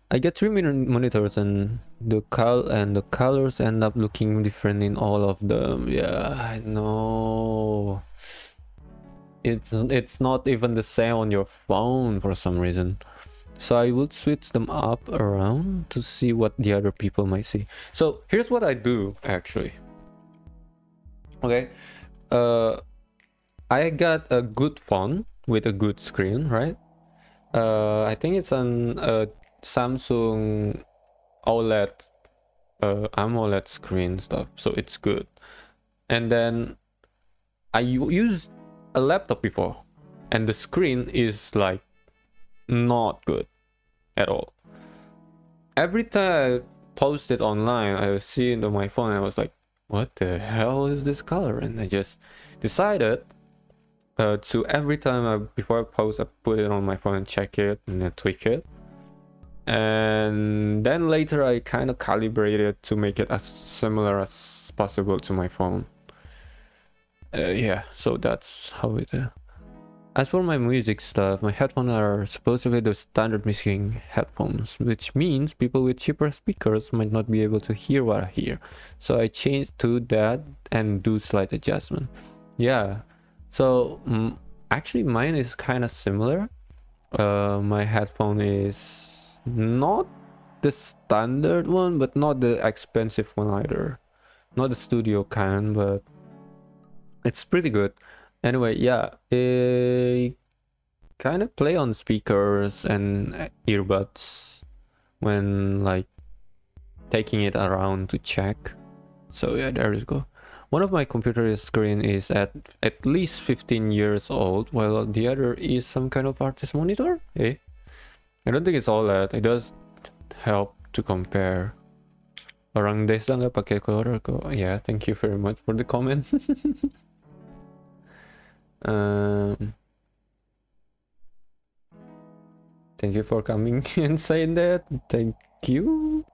I get 3 monitors and the colors end up looking different in all of them. Yeah, I know. It's not even the same on your phone for some reason. So I would switch them up around to see what the other people might see. So here's what I do actually. Okay, I got a good phone with a good screen, right? I think it's an Samsung OLED AMOLED screen stuff, so it's good. And then I used a laptop before, and the screen is like not good at all. Every time I post it online, I was seeing on my phone, I was like, what the hell is this color? And I just decided to every time before I post, I put it on my phone and check it and then tweak it. And then later I kind of calibrated to make it as similar as possible to my phone. Yeah, so that's how it is. As for my music stuff, my headphones are supposedly the standard mixing headphones, which means people with cheaper speakers might not be able to hear what I hear. So I changed to that and do slight adjustment. Yeah, so actually mine is kind of similar. My headphone is not the standard one, but not the expensive one either. Not the studio kind, but it's pretty good. Anyway, yeah, I kind of play on speakers and earbuds when like taking it around to check. So yeah, there you go. One of my computer screen is at least 15 years old, while the other is some kind of artist monitor. Eh? I don't think it's all that. It does help to compare. Orang desa nggak pakai color kok. Yeah, thank you very much for the comment. Thank you for coming and saying that. Thank you.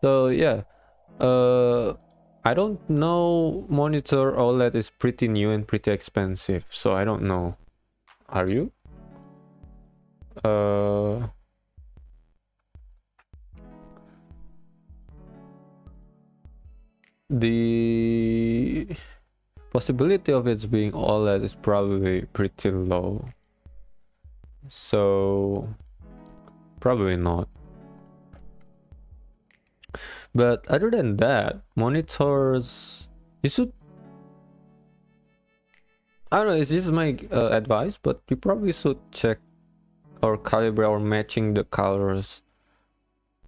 So yeah, I don't know. Monitor OLED is pretty new and pretty expensive, so I don't know. Are you? the possibility of it being OLED is probably pretty low, so probably not. But other than that, monitors, you should, I don't know, this is my advice, but you probably should check or calibrate or matching the colors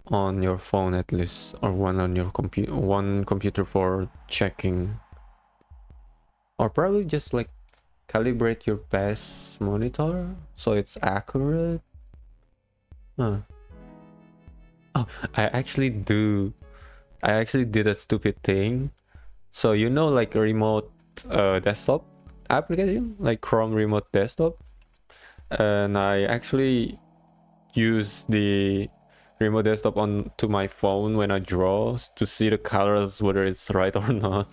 on your phone at least, or one on your computer for checking, or probably just like calibrate your best monitor so it's accurate. Oh, I actually did a stupid thing. So you know, like a remote desktop application, like Chrome remote desktop, and I actually use the remote desktop onto my phone when I draw to see the colors, whether it's right or not.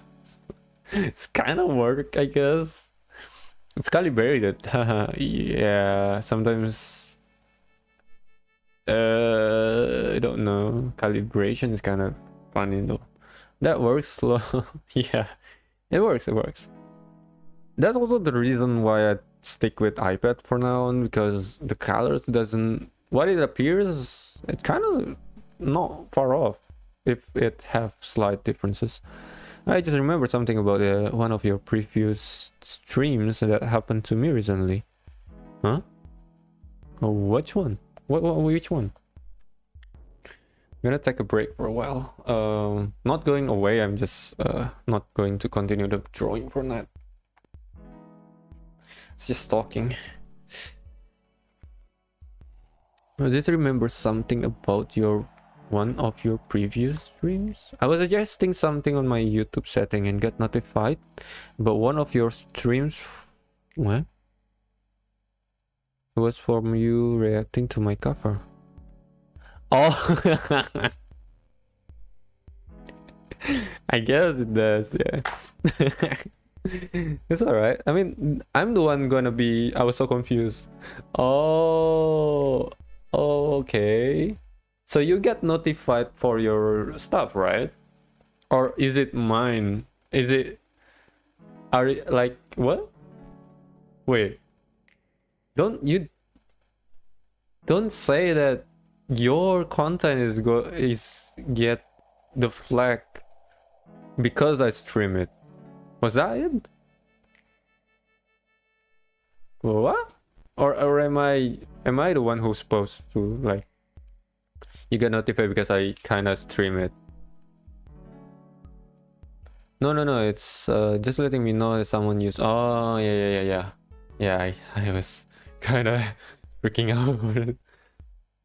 It's kind of work, I guess. It's calibrated. Yeah, sometimes I don't know, calibration is kind of funny though. That works slow. Yeah, it works. That's also the reason why I stick with iPad for now on, because the colors doesn't, what it appears, it's kind of not far off if it have slight differences. I just remember something about one of your previous streams that happened to me recently. Huh? Oh, which one? Which one? I'm gonna take a break for a while. Not going away, I'm just not going to continue the drawing for that. It's just talking. I just remember something about one of your previous streams. I was suggesting something on my YouTube setting and got notified, but one of your streams, what? It was from you reacting to my cover. Oh, I guess it does, yeah. It's alright. I mean, I'm the one gonna be, I was so confused. Oh, okay. So you get notified for your stuff, right? Or is it mine? Is it, are it like, what? Wait, don't say that your content is get the flag because I stream it. Was that it? What? Or am I the one who's supposed to, like, you get notified because I kind of stream it? No, it's just letting me know that someone used. Oh, yeah. I was kind of freaking out.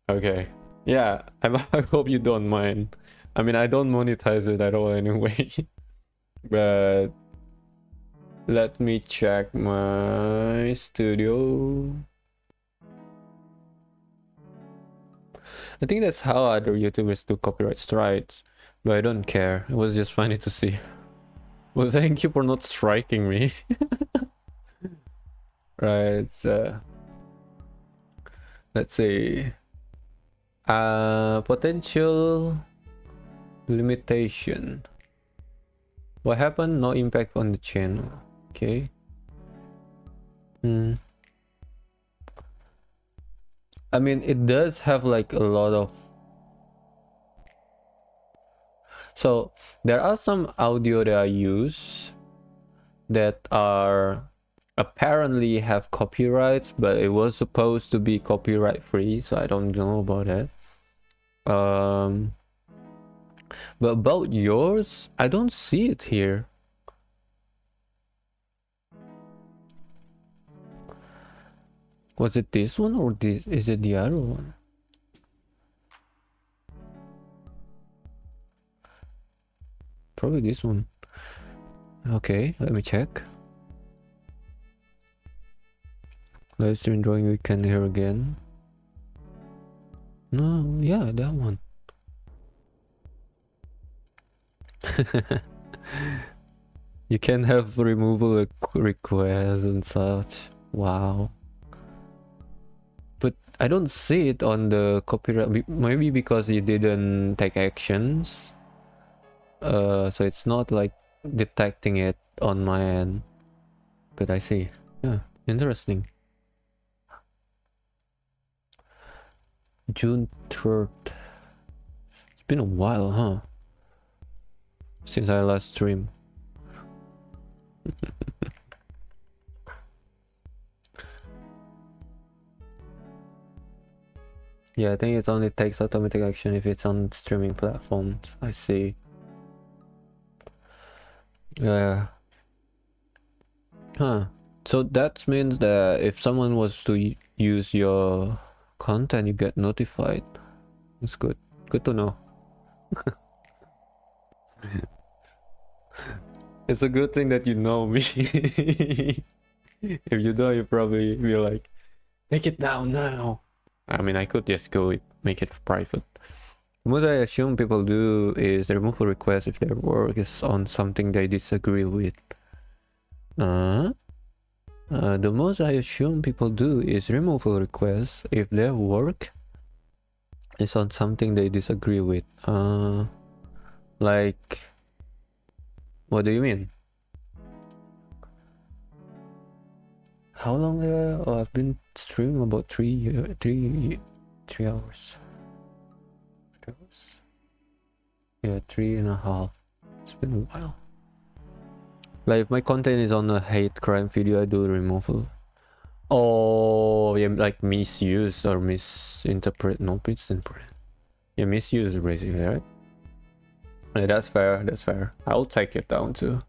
Okay, yeah, I hope you don't mind. I mean, I don't monetize it at all anyway. But let me check my studio. I think that's how other YouTubers do copyright strikes, but I don't care. It was just funny to see. Well, thank you for not striking me. Right, so let's see. Potential limitation. What happened? No impact on the channel. Okay. I mean, it does have like a lot of, so there are some audio that I use that are apparently have copyrights, but it was supposed to be copyright free, so I don't know about that. But about yours, I don't see it here. Was it this one or this? Is it the other one? Probably this one. Okay, let me check. Live stream drawing weekend here again. No, yeah, that one. You can have removal requests and such. Wow. But I don't see it on the copyright. Maybe because you didn't take actions. So it's not like detecting it on my end. But I see. Yeah, interesting. June 3rd. It's been a while, huh? Since I last streamed. Yeah, I think it only takes automatic action if it's on streaming platforms. I see. Yeah. Huh. So that means that if someone was to use your content, you get notified. It's good. Good to know. It's a good thing that you know me. If you don't, you probably be like, take it down now. I mean, I could just go make it private. What I assume people do is remove a request if their work is on something they disagree with. The most I assume people do is remove a request if their work is on something they disagree with. Like, what do you mean? How long? Oh, I've been streaming about 3 hours. 3 hours. Yeah, 3.5. It's been a while. Like if my content is on a hate crime video, I do removal. Oh, yeah, like misuse or misinterpret. No, misinterpret. Yeah, misuse basically, right? Yeah, that's fair. That's fair. I'll take it down too.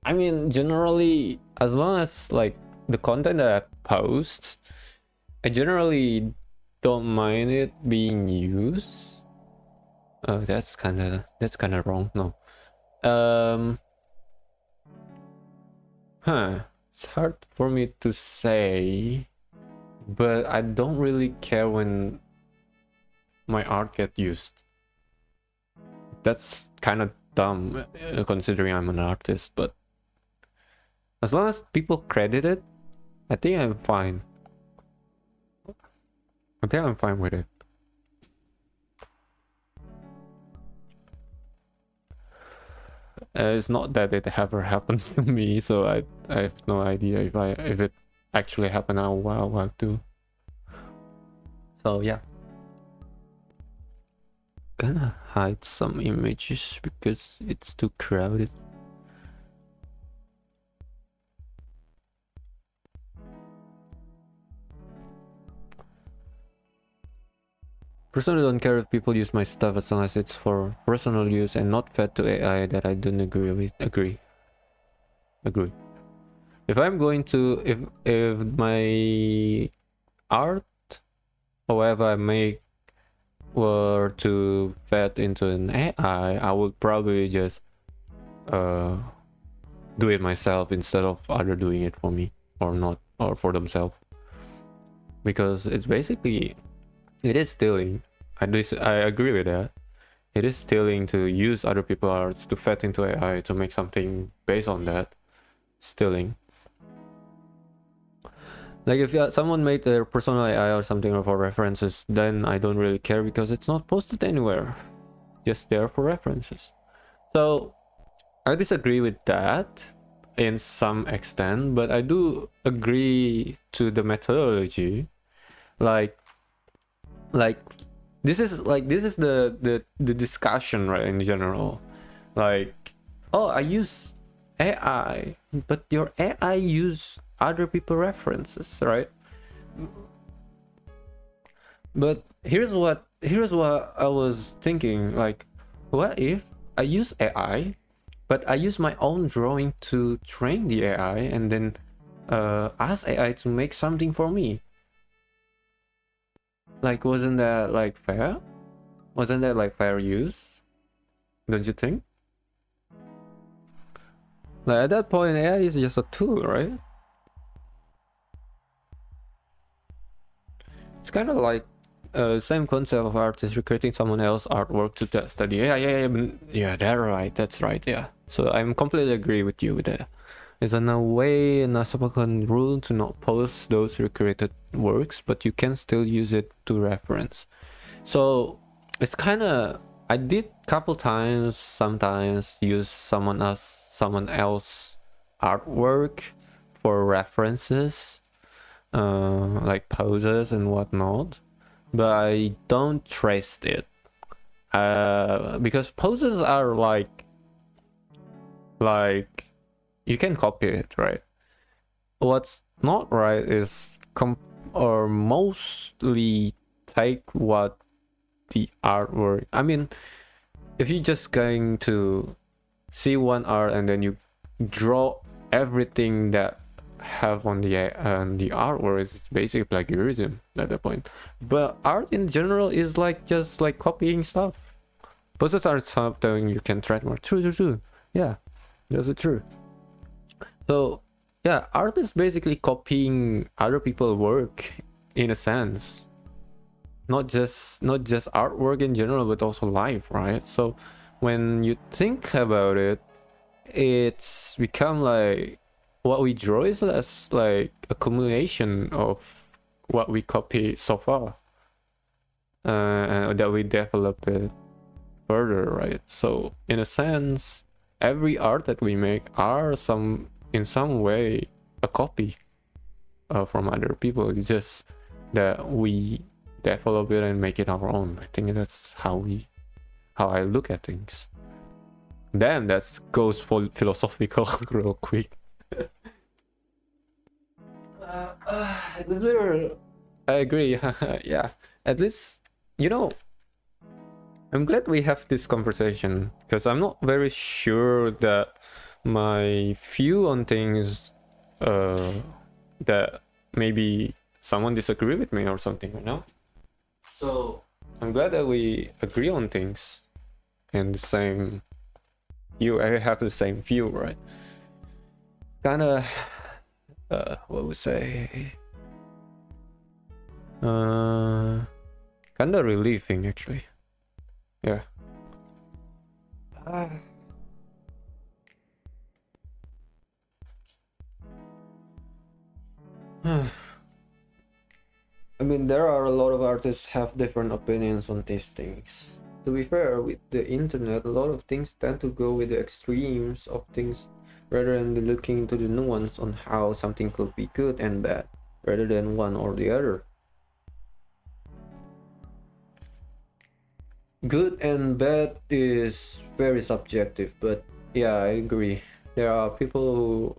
I mean, generally, as long as like the content that I post, I generally don't mind it being used. That's kind of wrong. No. It's hard for me to say, but I don't really care when my art get used. That's kind of dumb considering I'm an artist, but as long as people credit it, I think I'm fine. I think I'm fine with it. It's not that it ever happens to me, so I have no idea if it actually happened. I'll have to. So yeah, gonna hide some images because it's too crowded. Personally, don't care if people use my stuff as long as it's for personal use and not fed to AI that I don't agree with. Agree. If I'm going to, if my art, however I make, were to fed into an AI, I would probably just do it myself instead of other doing it for me or not, or for themselves, because it's basically, it is stealing. I agree with that. It is stealing to use other people's arts to fed into AI to make something based on that. Stealing. Like if someone made their personal AI or something for references, then I don't really care because it's not posted anywhere. Just there for references. So I disagree with that in some extent, but I do agree to the methodology. Like this is the discussion, right, in general. Like, oh, I use AI, but your AI use other people references, right? But here's what I was thinking, like, what if I use AI, but I use my own drawing to train the AI and then ask AI to make something for me? Like, wasn't that like fair? Wasn't that like fair use? Don't you think? Like at that point, AI is just a tool, right? It's kind of like same concept of artist recreating someone else's artwork to study. Yeah, that's right. Yeah. So I'm completely agree with you with that. There's a way, an unspoken rule to not post those recreated works, but you can still use it to reference. So it's kind of, I did couple times sometimes use someone else artwork for references, like poses and whatnot, but I don't trace it, because poses are like you can copy it, right? What's not right is or mostly take what the artwork. I mean, if you're just going to see one art and then you draw everything that have on the artwork, is basically plagiarism at that point. But art in general is like just like copying stuff. Poses are something you can trademark. True. Yeah, that's true. So yeah, art is basically copying other people's work in a sense. Not just artwork in general, but also life, right? So when you think about it, it's become like what we draw is less like accumulation of what we copy so far, and that we develop it further, right? So in a sense, every art that we make are in some way a copy from other people. It's just that we develop it and make it our own. I think that's how I look at things. Damn, that goes for philosophical real quick. I agree. Yeah, at least, I'm glad we have this conversation, because I'm not very sure that my view on things, that maybe someone disagree with me or something, So I'm glad that we agree on things and the same. I have the same view, right? Kind of, what would say? Kind of relieving, actually. Yeah. I mean, there are a lot of artists have different opinions on these things. To be fair, with the internet, a lot of things tend to go with the extremes of things rather than looking into the nuance on how something could be good and bad, rather than one or the other. Good and bad is very subjective, but yeah, I agree. There are people who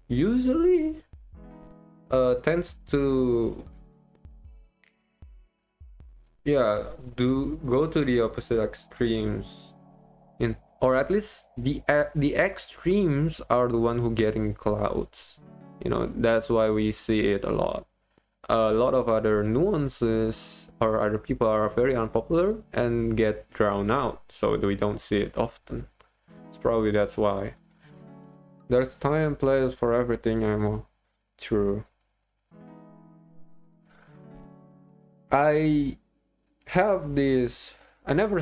usually tends to do go to the opposite extremes, or at least the extremes are the one who getting clouds. That's why we see it a lot. A lot of other nuances or other people are very unpopular and get drowned out, so we don't see it often. It's probably that's why. There's time and place for everything, Emo. True. I have this. I never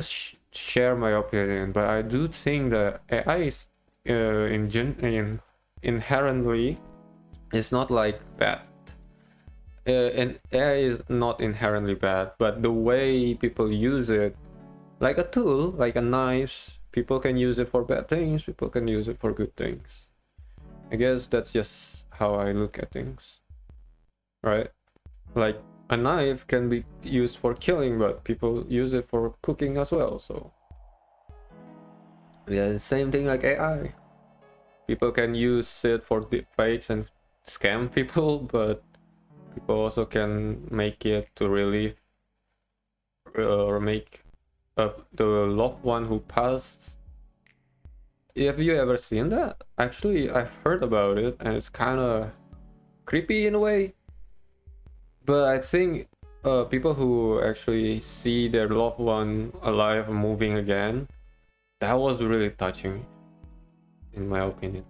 share my opinion, but I do think that AI is inherently is not like bad. And AI is not inherently bad, but the way people use it, like a tool, like a knife, people can use it for bad things, people can use it for good things. I guess that's just how I look at things, right? Like a knife can be used for killing, but people use it for cooking as well. So yeah, the same thing like AI. People can use it for deepfakes and scam people, but people also can make it to relieve or make the loved one who passed. Have you ever seen that? Actually, I've heard about it, and it's kind of creepy in a way. But I think people who actually see their loved one alive and moving again, that was really touching, in my opinion.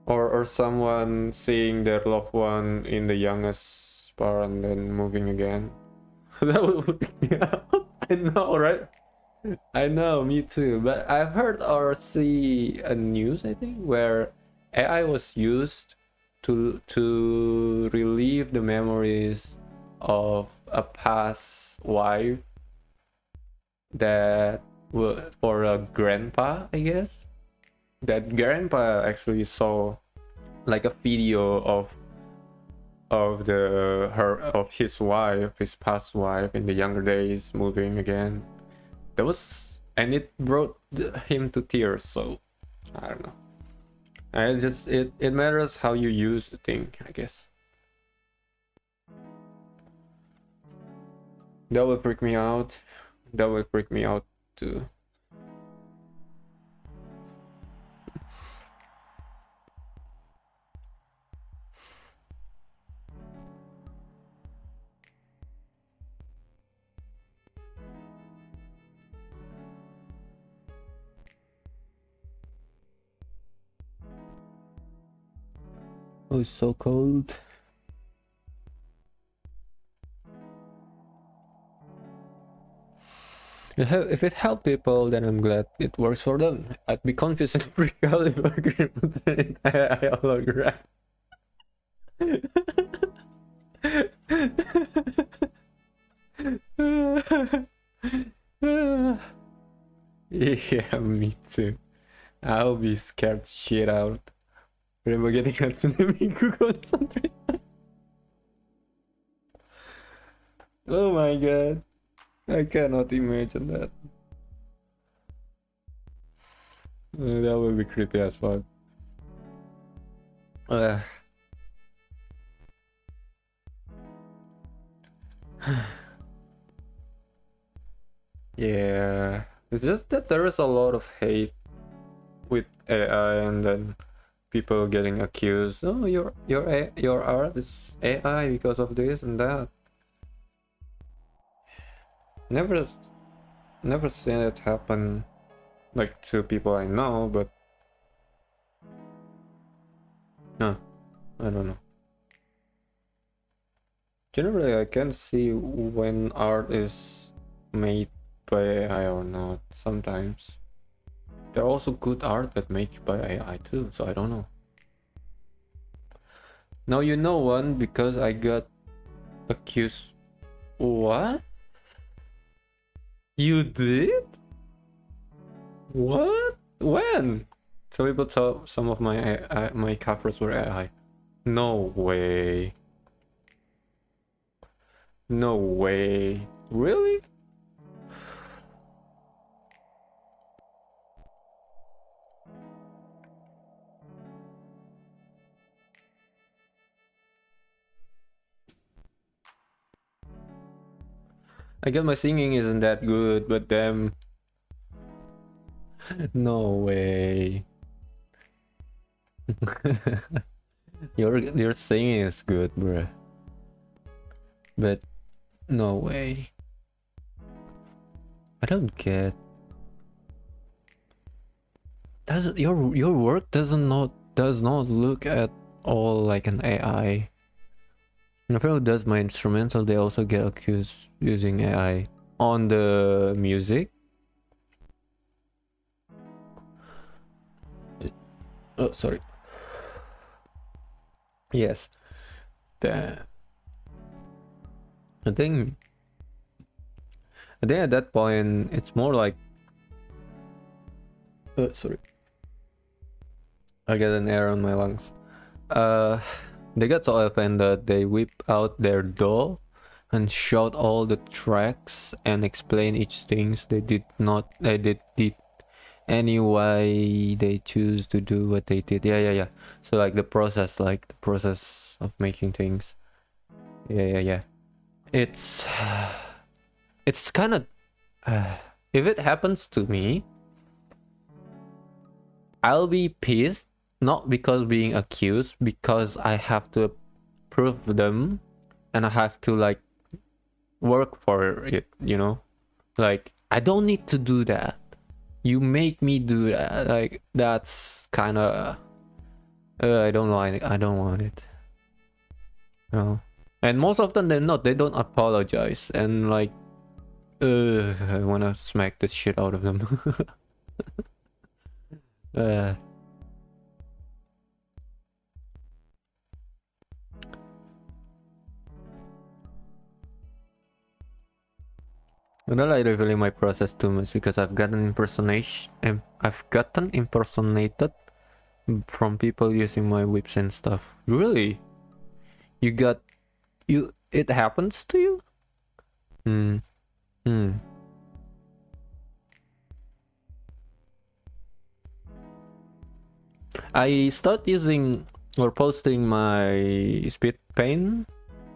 Or someone seeing their loved one in the youngest part and then moving again. That would freak me out. I know, right? I know, me too. But I've heard or see a news, I think, where AI was used to relieve the memories of a past wife that for a grandpa, I guess. That grandpa actually saw like a video of his wife, his past wife in the younger days, moving again. That was, and it brought him to tears. So I don't know. It's just it matters how you use the thing, I guess. That will freak me out. That will freak me out too. Oh, it's so cold. If it helped people, then I'm glad it works for them. I'd be confused and freak out if I could put an entire hologram. Yeah, me too. I'll be scared shit out. Remember getting a tsunami concentrate. Oh my god. I cannot imagine that. That would be creepy as fuck. Yeah. It's just that there is a lot of hate with AI, and then people getting accused. Oh, your art is AI because of this and that. Never seen it happen like to people I know, but no, I don't know. Generally, I can see when art is made by AI or not. Sometimes there are also good art that made by AI too, so I don't know. Now you know one because I got accused. What? You did? What? When? So people thought some of my covers were AI. No way. No way. Really? I guess my singing isn't that good, but damn. No way. Your singing is good, bruh. But no way. I don't get. Does your work does not look at all like an AI. And who does my instrumental, they also get accused using AI on the music. Oh, sorry. Yes. I think at that point it's more like sorry. I get an air on my lungs. They got so offended they whip out their DAW and shout all the tracks and explain each things they did anyway they choose to do what they did. Yeah. So like the process of making things. Yeah. It's kind of if it happens to me, I'll be pissed, not because being accused, because I have to prove them and I have to like work for it, you know? Like I don't need to do that. You make me do that. Like that's kind of I don't like it. I don't want it. No. And most often than not, they don't apologize, and like I wanna smack the shit out of them. I'm not like revealing my process too much because I've gotten impersonated from people using my whips and stuff. Really? You got it happens to you? Hmm. Hmm. I start using or posting my speed paint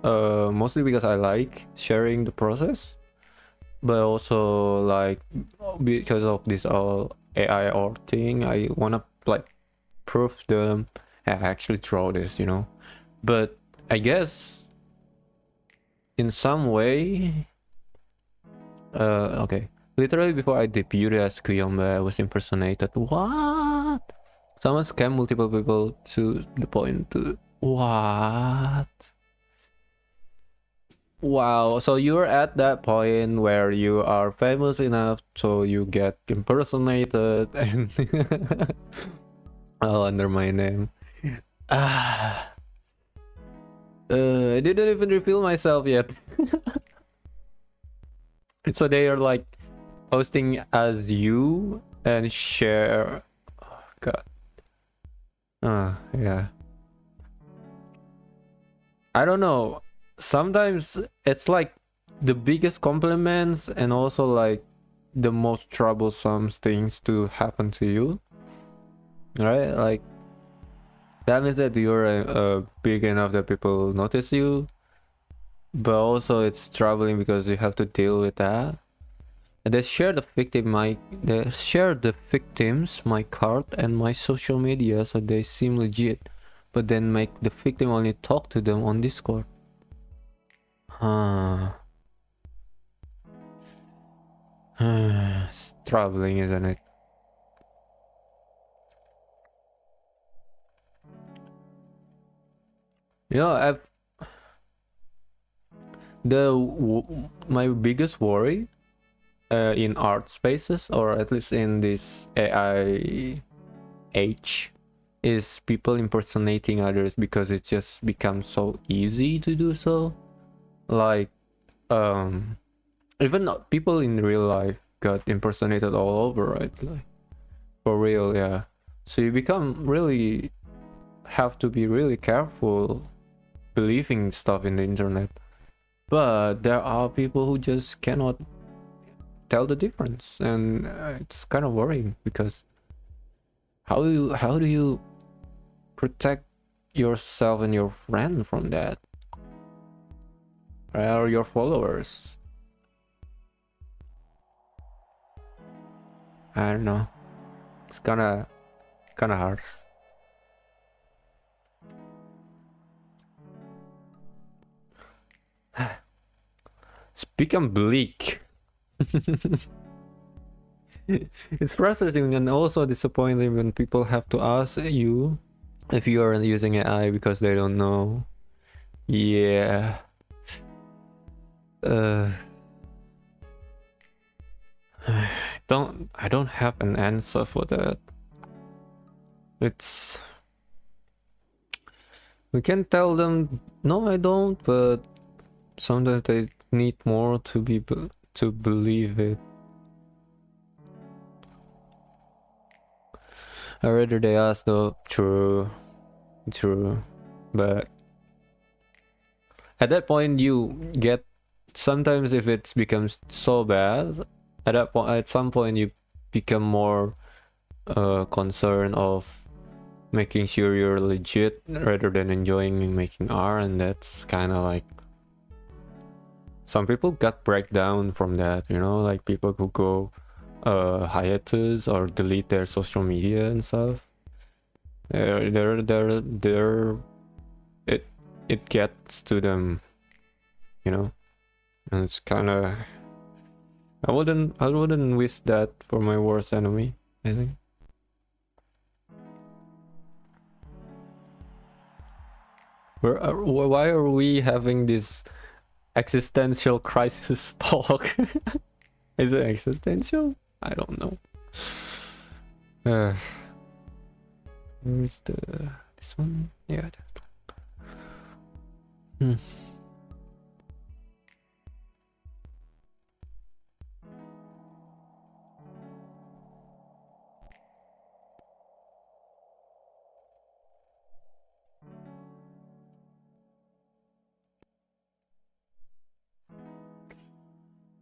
mostly because I like sharing the process, but also like because of this all AI art thing, I wanna like prove them I actually draw this, you know. But I guess in some way, okay. Literally before I debuted as Kuyombe, I was impersonated. What? Someone scammed multiple people to the point to what? Wow, so you're at that point where you are famous enough so you get impersonated and all under my name. Ah, I didn't even reveal myself yet. So they are like posting as you and share. Oh, God. Yeah. I don't know. Sometimes it's like the biggest compliments and also like the most troublesome things to happen to you, right? Like that means that you're big enough that people notice you, but also it's troubling because you have to deal with that. And they share the victims my card and my social media so they seem legit, but then make the victim only talk to them on Discord. Huh. It's troubling, isn't it? Yeah, my biggest worry in art spaces, or at least in this AI age, is people impersonating others because it just becomes so easy to do so. Like, even people in real life got impersonated all over, right? Like, for real, yeah. So you become really have to be really careful believing stuff in the internet. But there are people who just cannot tell the difference, and it's kind of worrying because how do you protect yourself and your friend from that, right? Or your followers? I don't know. It's kind of hard. It's become bleak. It's frustrating and also disappointing when people have to ask you if you are using AI because they don't know. Yeah. Uh, I don't have an answer for that. It's we can tell them no, I don't, but sometimes they need more to to believe it. I rather they ask though. True, but at that point you get sometimes if it becomes so bad at some point you become more concerned of making sure you're legit rather than enjoying making art, and that's kind of like some people got breakdown from that, you know, like people who go hiatus or delete their social media and stuff. They're it gets to them, you know, and it's kind of I wouldn't wish that for my worst enemy, I think. Why are we having this existential crisis talk? Is it existential? I don't know. Where's this one? Yeah. Hmm.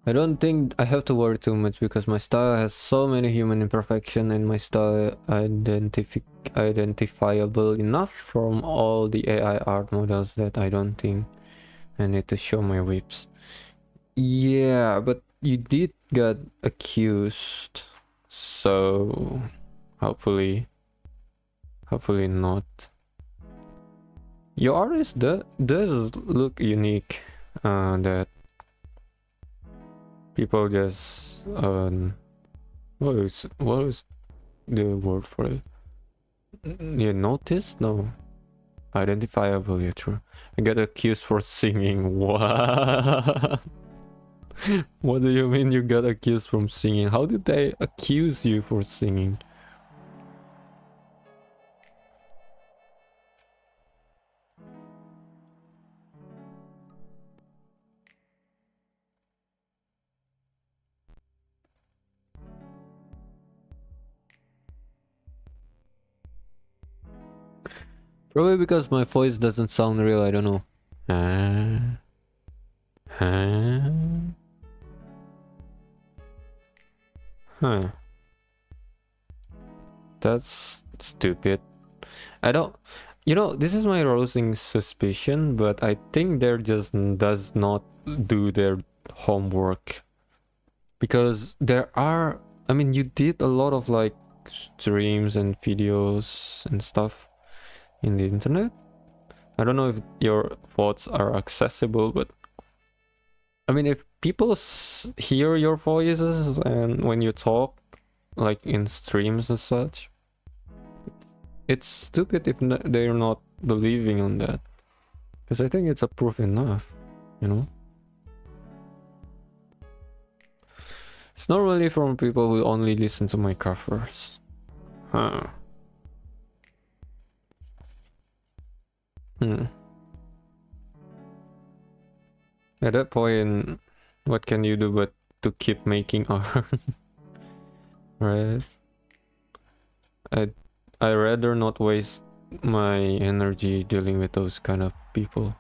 I don't think I have to worry too much because my style has so many human imperfection and my style identifiable enough from all the AI art models that I don't think I need to show my whips. Yeah, but you did get accused, so hopefully not. Your artist does look unique. That people just what is the word for it? You notice? No, identifiable. Yeah, true. I got accused for singing. What? What do you mean you got accused from singing? How did they accuse you for singing? Probably because my voice doesn't sound real. I don't know. Huh? Huh. That's stupid. I don't. You know, this is my rousing suspicion, but I think they're just does not do their homework. Because there are, I mean, you did a lot of like streams and videos and stuff in the internet. I don't know if your thoughts are accessible, but I mean, if people hear your voices and when you talk, like in streams and such, it's stupid if they're not believing on that. Because I think it's a proof enough, you know? It's not really from people who only listen to my covers. Huh. At that point, what can you do but to keep making art? Right? I rather not waste my energy dealing with those kind of people.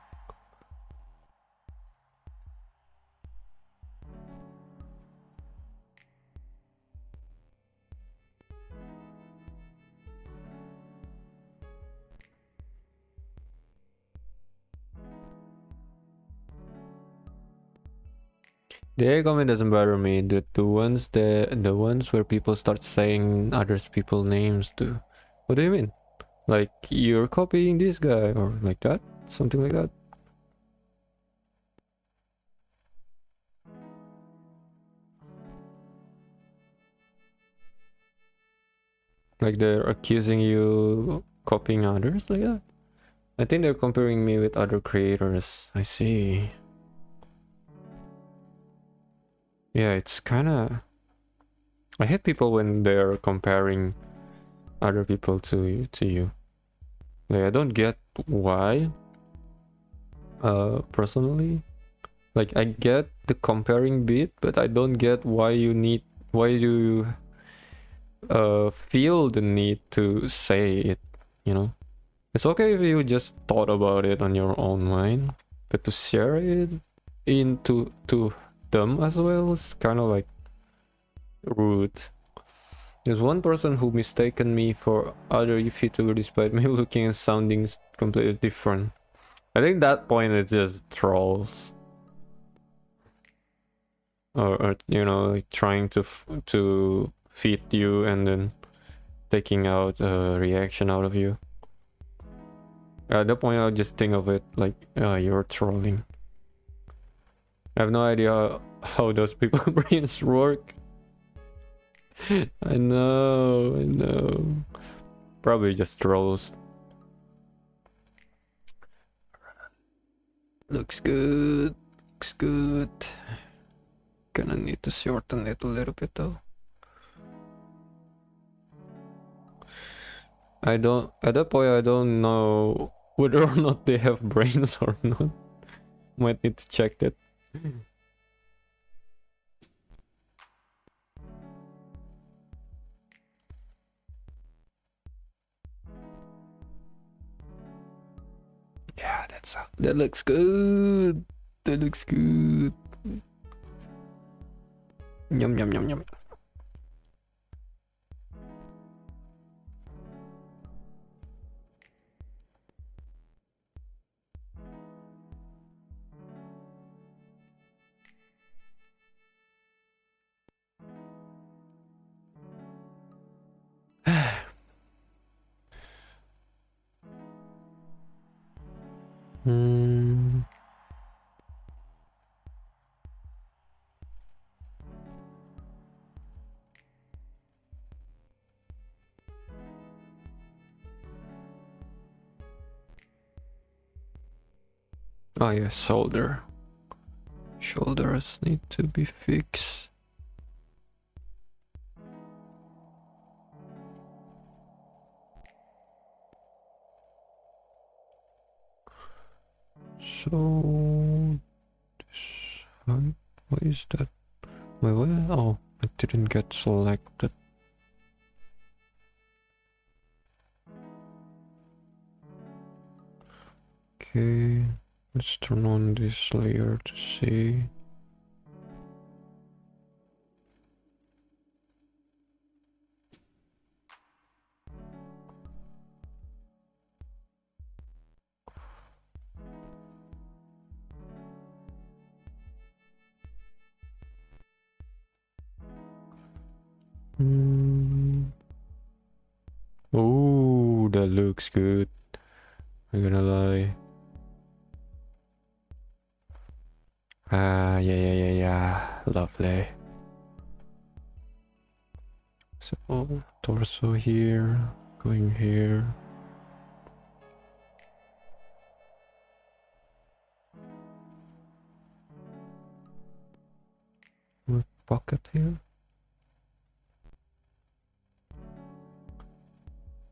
The AI comment doesn't bother me. The ones where people start saying others people names too. What do you mean? Like you're copying this guy or like that? Something like that? Like they're accusing you copying others like that? I think they're comparing me with other creators. I see. Yeah, it's kinda... I hate people when they're comparing other people to you. Like I don't get why. Personally. Like I get the comparing bit, but I don't get why do you feel the need to say it, you know? It's okay if you just thought about it on your own mind, but to share it into to them as well is kind of like rude. There's one person who mistaken me for other VTuber despite me looking and sounding completely different. I think that point is just trolls. Or you know, like trying to feed you and then taking out a reaction out of you. At that point, I'll just think of it like, you're trolling. I have no idea how those people brains work. I know. Probably just trolls. Looks good. Looks good. Gonna need to shorten it a little bit though. At that point, I don't know whether or not they have brains or not. Might need to check that. Yeah, that looks good. That looks good. Yum yum yum yum. Hmm. Oh yeah, shoulder. Shoulders need to be fixed. So this height, what is that? Wait, what? Oh, I didn't get selected. Okay, let's turn on this layer to see. Oh, that looks good. I'm gonna lie. Ah, yeah. Lovely. So, torso here, going here. What pocket here?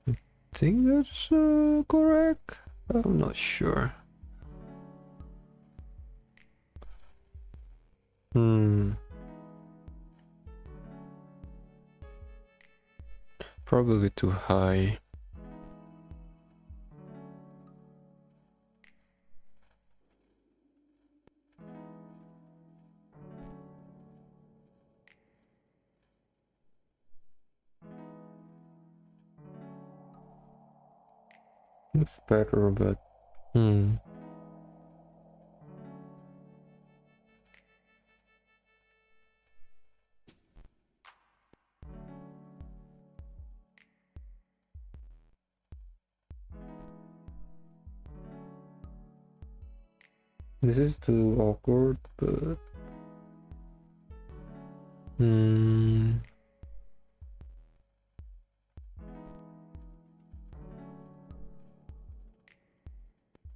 I think that's correct. I'm not sure. Probably too high. It's better, but this is too awkward, but I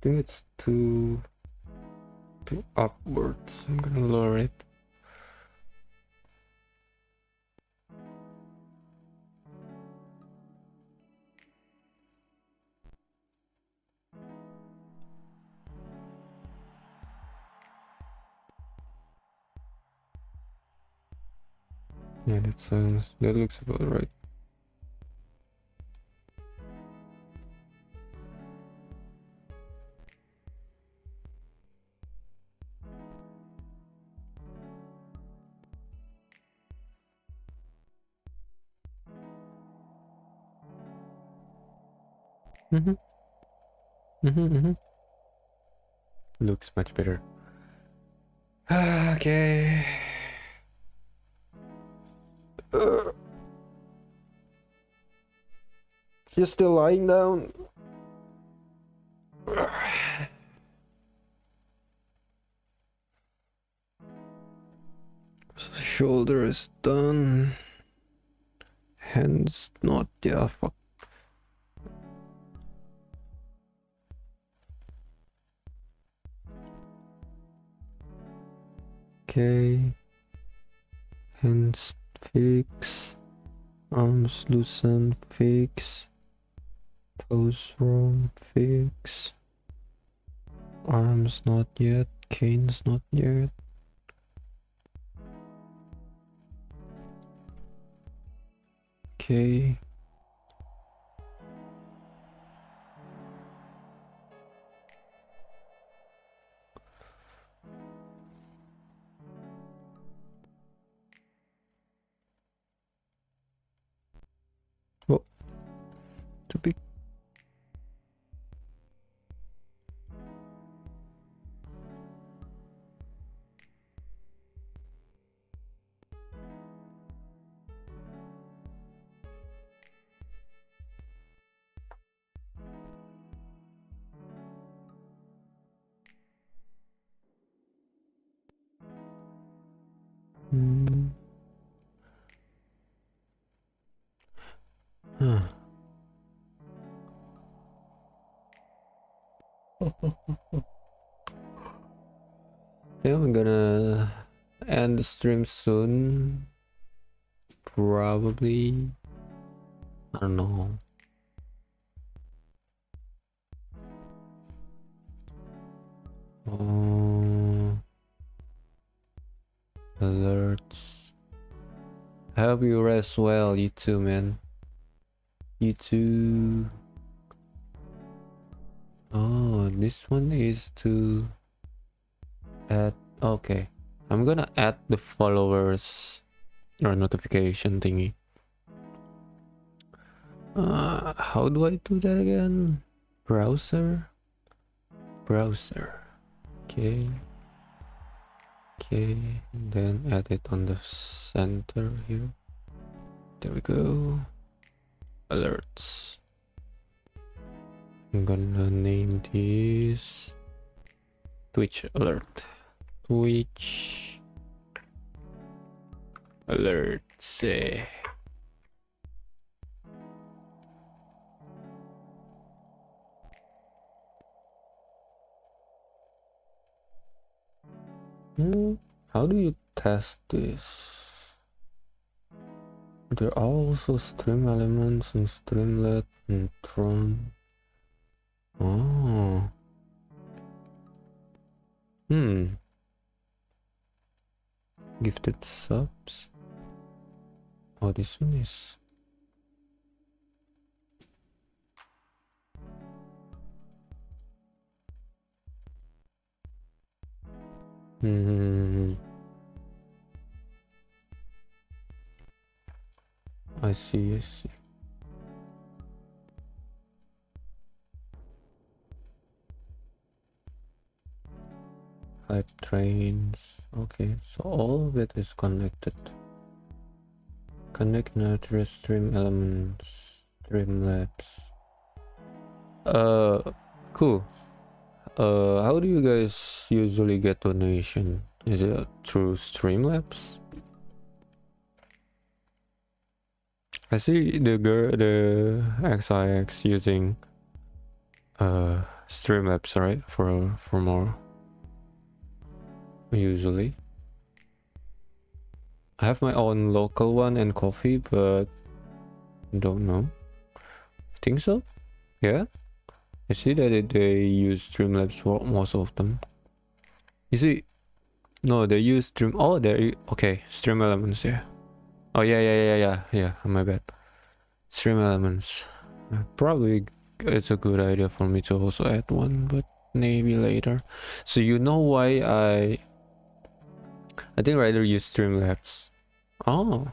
think it's too upwards. I'm gonna lower it. Yeah, that looks about right. Looks much better. Okay. You're still lying down. Shoulder is done. Hands not. Yeah, fuck. Okay. Hands fix. Arms loosen, fix. Pose wrong, fix. Arms not yet. Canes not yet. Okay. Huh. Yeah, I'm gonna end the stream soon. Probably. I don't know. Alerts. I hope you rest well, you too, man. You too. Oh, this one is to add. Okay. I'm gonna add the followers or notification thingy. How do I do that again? Browser. Okay. Then add it on the center here. There we go. Alerts. I'm gonna name this Twitch alert. Twitch alerts. How do you test this? There are also stream elements and Streamlet and Tron. Oh. Gifted subs. Oh, this one is. I see. Hype trains. Okay, so all of it is connected. Connect nurture stream elements, Streamlabs. Cool. How do you guys usually get donation? Is it through Streamlabs? I see the XIX using Streamlabs, right? For more. Usually. I have my own local one and coffee, but don't know. I think so. Yeah. I see that they use Streamlabs for most of them. You see, no, they use Stream. Oh, they okay. Stream Elements, yeah. Oh yeah. My bad. Stream Elements. Probably it's a good idea for me to also add one, but maybe later. So you know why I think rather use Streamlabs. Oh.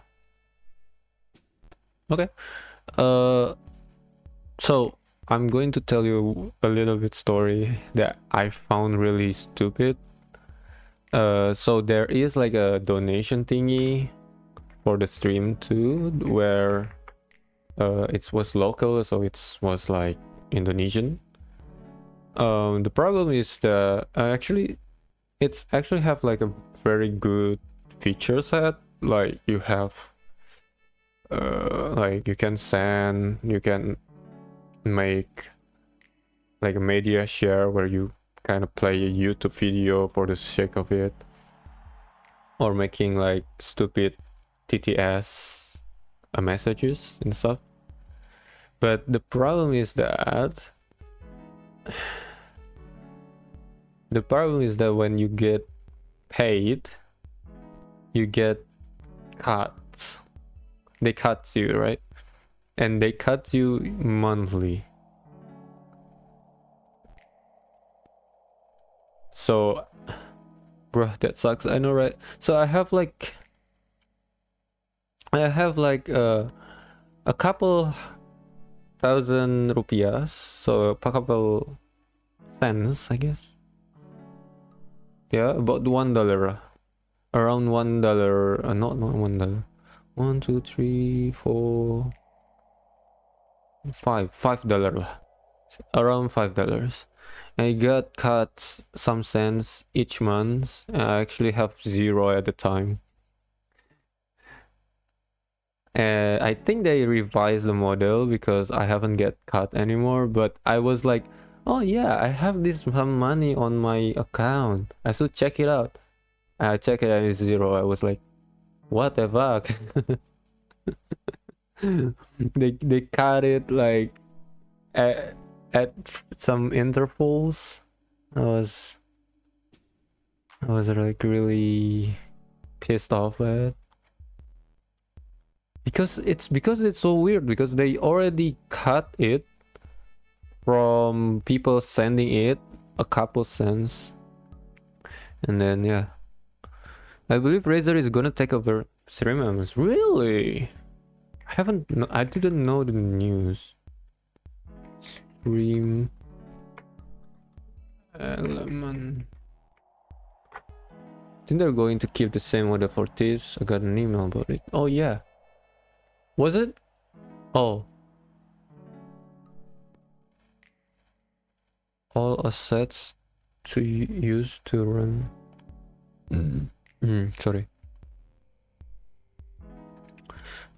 Okay. So I'm going to tell you a little bit story that I found really stupid. So there is like a donation thingy for the stream too, where it was local, so it was like Indonesian. The problem is that it's actually have like a very good feature set. Like you have like you can send, you can make like a media share where you kind of play a YouTube video for the sake of it, or making like stupid TTS messages and stuff. But the problem is that when you get paid, you get cuts. They cut you, right? And they cut you monthly. So, bro, that sucks. I know, right? So I have like a couple thousand rupiahs, so a couple cents, I guess. Yeah, about $1, around $1. Not $1. 1, 2, 3, 4, $5, around $5. I got cut some cents each month. I actually have zero at the time. I think they revised the model because I haven't get cut anymore, but I was like, oh yeah, I have this some money on my account, I should check it out. I check it and it's 0. I was like, what the fuck? They cut it like at some intervals. I was like really pissed off at it. Because it's so weird, because they already cut it from people sending it a couple cents, and then yeah, I believe Razer is gonna take over stream elements. Really? I didn't know the news. Stream element. I think they're going to keep the same order for thieves. I got an email about it. Oh yeah. Was it? Oh. All assets to use to run. Sorry.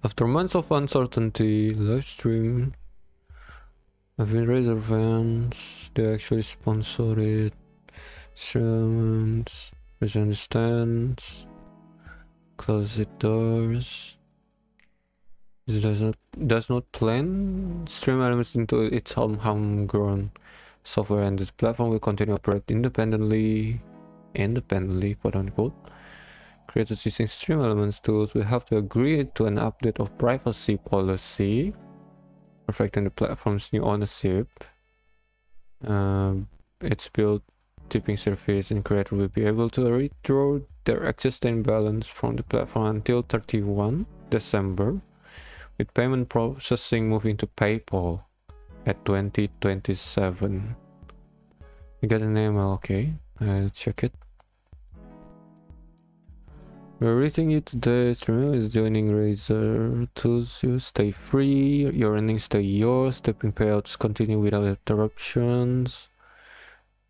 After months of uncertainty, live stream. I've been Razer fans. They actually sponsor it. Sermons. Misunderstands. Close it doors. It does not plan stream elements into its homegrown software, and this platform will continue to operate independently, quote unquote. Creators using stream elements tools will have to agree to an update of privacy policy reflecting the platform's new ownership. Its built tipping surface, and creator will be able to withdraw their existing balance from the platform until 31 December, with payment processing moving to PayPal at 2027. You got an email, okay? I'll check it. We're reading you today. Streamer is joining Razer tools. You stay free. Your earnings stay yours. Tipping payouts continue without interruptions.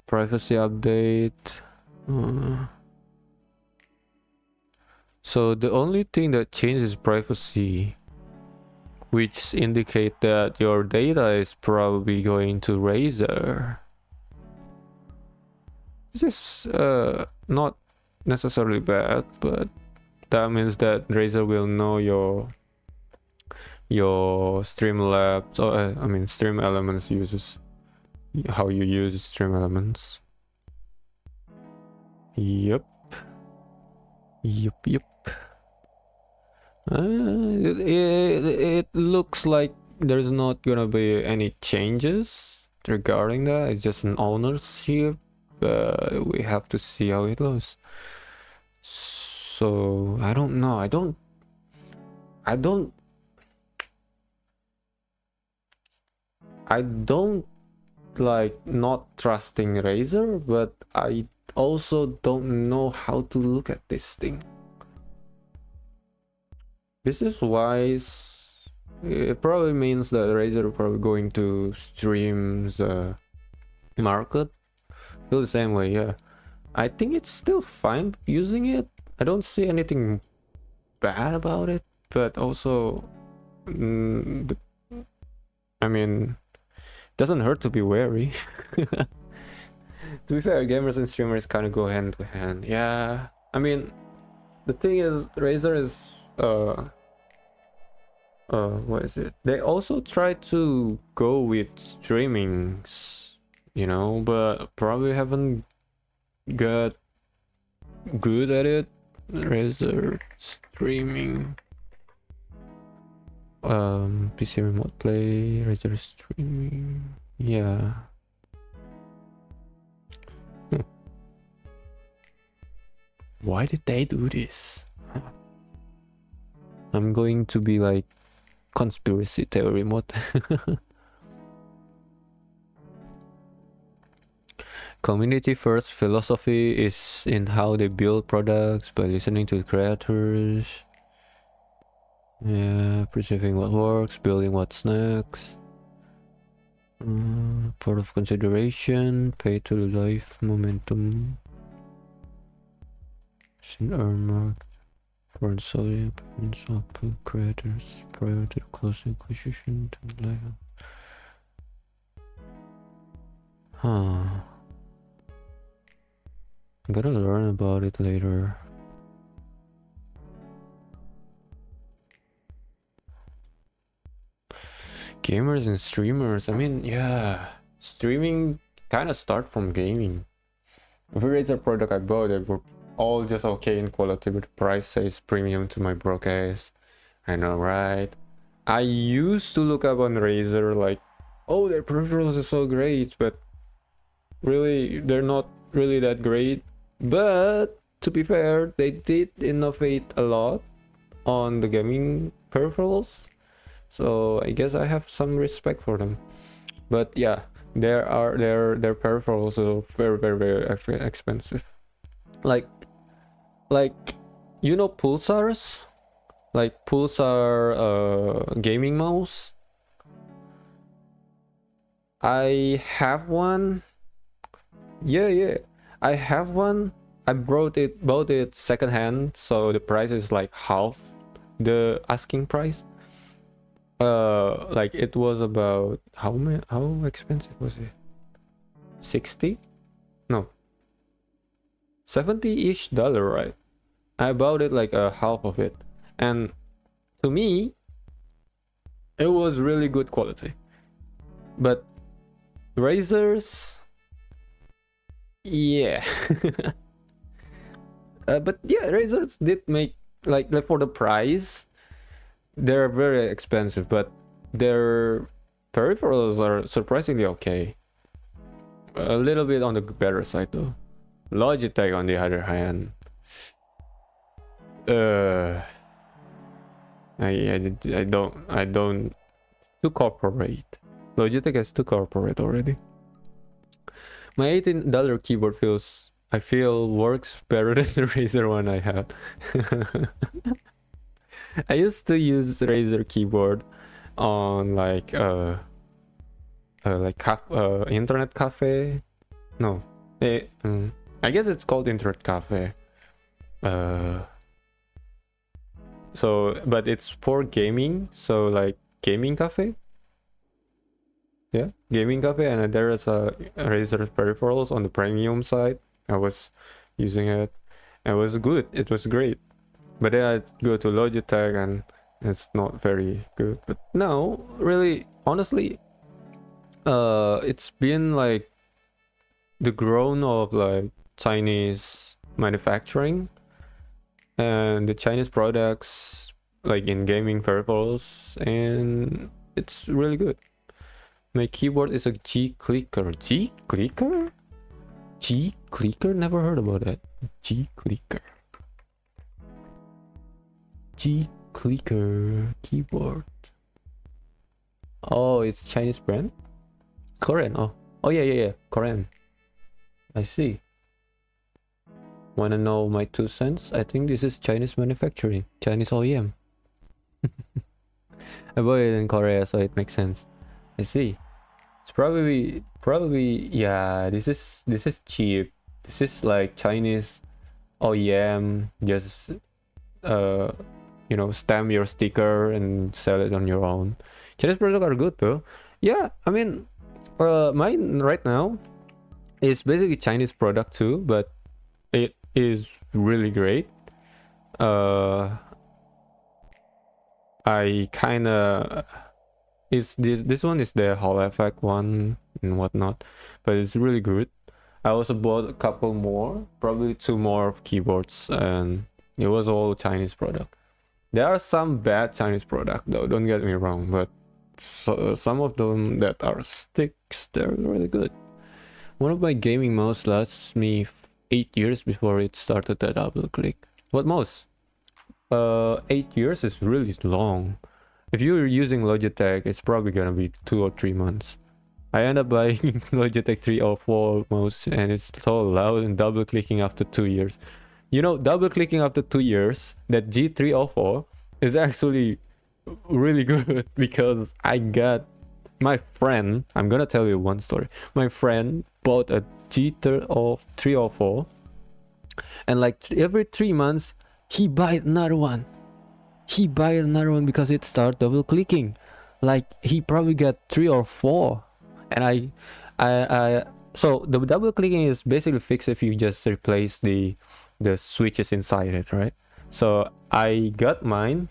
Privacy update. So the only thing that changes is privacy, which indicate that your data is probably going to Razer. This is not necessarily bad, but that means that Razer will know your Streamlabs, or I mean Stream Elements uses, how you use Stream Elements. Yep. It looks like there's not gonna be any changes regarding that. It's just an ownership. We have to see how it goes. So I don't know. I don't like not trusting Razer, but I also don't know how to look at this thing. Business wise, it probably means that Razer are probably going to stream the market. Feel the same way, yeah. I think it's still fine using it. I don't see anything bad about it, but also I mean, it doesn't hurt to be wary. To be fair, gamers and streamers kind of go hand to hand. Yeah, I mean, the thing is, Razer is what is it? They also try to go with streamings, you know, but probably haven't got good at it. Razer streaming, PC remote play, Razer streaming, yeah. Why did they do this? I'm going to be like conspiracy theory mode. Community first philosophy is in how they build products by listening to the creators. Yeah, preserving what works, building what's next. Part of consideration, pay to life momentum. Armor. For installing output creators prior to closing acquisition to layout. Huh. I'm gonna learn about it later. Gamers and streamers. I mean, yeah, streaming kind of start from gaming. Every Razer product I bought, they were all just okay in quality, but the price says premium to my broke ass. I know, right? I used to look up on Razer like, oh, their peripherals are so great, but really, they're not really that great. But to be fair, they did innovate a lot on the gaming peripherals, so I guess I have some respect for them. But yeah, their peripherals are very expensive. Like you know pulsars, like pulsar gaming mouse. I have one. Yeah, I have one. I bought it secondhand, so the price is like half the asking price. Like it was about how expensive was it? 60? No, $70-ish, right? I bought it like a half of it, and to me, it was really good quality. But Razers, yeah. But yeah, Razers did make like for the price, they're very expensive, but their peripherals are surprisingly okay. A little bit on the better side though. Logitech on the other hand, I don't too corporate. Logitech is too corporate already. My $18 keyboard I feel works better than the Razer one I had. I used to use Razer keyboard on like internet cafe. No, I guess it's called internet cafe. So but it's for gaming, so like gaming cafe. Yeah, gaming cafe, and there is a Razer peripherals on the premium side. I was using it. It was good. It was great. But then I go to Logitech and it's not very good. But no, really, honestly, it's been like the growth of like Chinese manufacturing and the Chinese products like in gaming peripherals, and it's really good. My keyboard is a G clicker. G clicker? G clicker? Never heard about that. G clicker. G clicker keyboard. Oh, it's Chinese brand? Korean. Oh yeah. Korean. I see. Wanna know my 2 cents? I think this is Chinese manufacturing. Chinese OEM. I bought it in Korea, so it makes sense. I see. It's probably yeah, this is cheap. This is like Chinese OEM, just you know, stamp your sticker and sell it on your own. Chinese products are good though. Yeah, I mean mine right now is basically Chinese product too, but it is really great. I kinda this one is the Hall Effect one and whatnot, but it's really good. I also bought a couple more, probably 2 more keyboards, and it was all Chinese product. There are some bad Chinese product though, don't get me wrong, but some of them that are sticks, they're really good. One of my gaming mouse lasts me 8 years before it started to double click. What mouse? 8 years is really long. If you're using Logitech, it's probably gonna be 2 or 3 months. I end up buying Logitech 304 mouse, and it's so loud and double clicking after 2 years. You know, double clicking after 2 years, that G304 is actually really good because I got my friend. I'm gonna tell you one story. My friend bought a G304, and like every 3 months he buy another one. Because it started double clicking. Like he probably got 3 or 4, and I so the double clicking is basically fixed if you just replace the switches inside it, right? So I got mine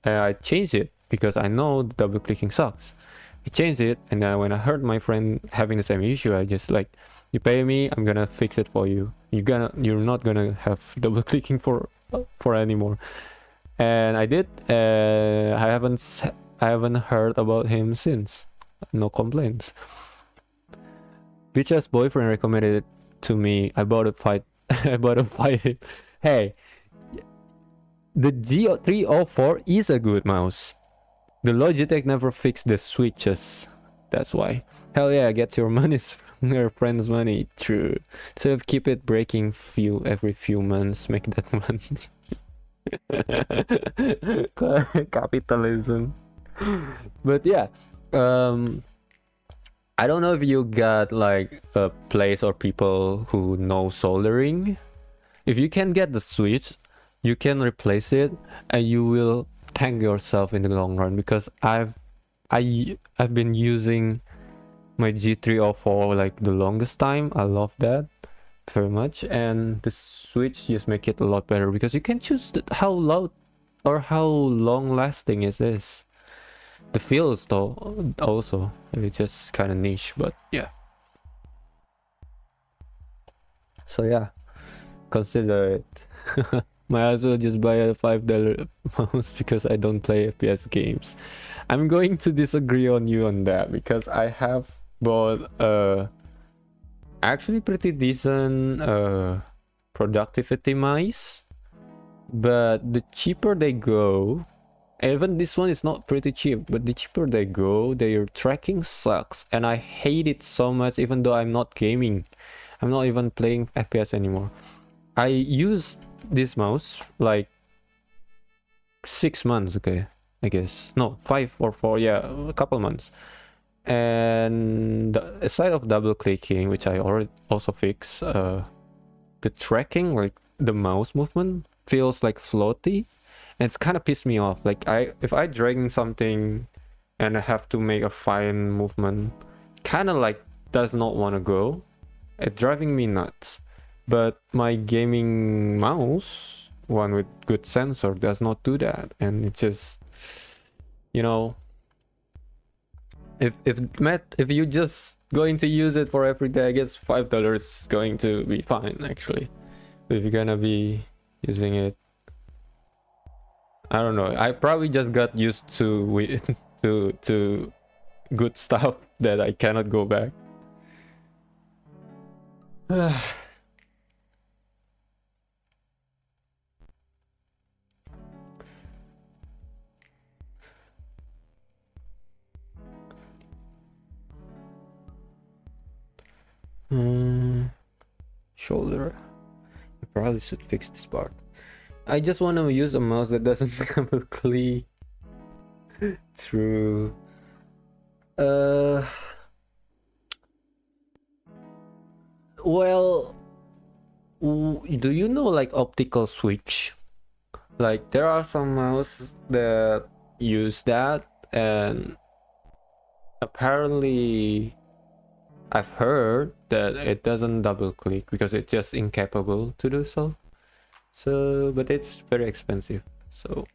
and I changed it because I know the double clicking sucks. I changed it, and then when I heard my friend having the same issue, I just like, you pay me, I'm gonna fix it for you. You're not gonna have double clicking for anymore. And I did. I haven't heard about him since. No complaints. Bitch's boyfriend recommended it to me. I bought a fight. I bought a fight. Hey, the G304 is a good mouse. The Logitech never fixed the switches. That's why. Hell yeah, gets your money's from your friend's money. True. So keep it breaking every few months. Make that money. Capitalism. But yeah, I don't know if you got like a place or people who know soldering. If you can get the switch, you can replace it and you will thank yourself in the long run, because I've been using my G304 like the longest time. I love that very much, and the switch just make it a lot better because you can choose how loud or how long lasting is this. The feels though also, it's just kind of niche, but yeah. So yeah, consider it. Might as well just buy a $5 mouse because I don't play FPS games. I'm going to disagree on you on that, because I have bought actually pretty decent productivity mice, but the cheaper they go, even this one is not pretty cheap, but the cheaper they go, their tracking sucks, and I hate it so much. Even though I'm not gaming, I'm not even playing FPS anymore. I used this mouse like 6 months, okay, I guess, no, 5 or 4, yeah, a couple months. And aside of double clicking, which I already also fixed, the tracking, like the mouse movement feels like floaty, and it's kind of pissed me off. Like if I dragging something and I have to make a fine movement, kind of like does not want to go. It's driving me nuts. But my gaming mouse, one with good sensor, does not do that, and it's just, you know, if you just going to use it for every day, I guess $5 is going to be fine actually. If you're gonna be using it, I don't know. I probably just got used to to good stuff that I cannot go back. Shoulder. I probably should fix this part. I just want to use a mouse that doesn't double click. True. Well, do you know like optical switch? Like there are some mouse that use that, and apparently I've heard that it doesn't double click because it's just incapable to do so. So, but it's very expensive. So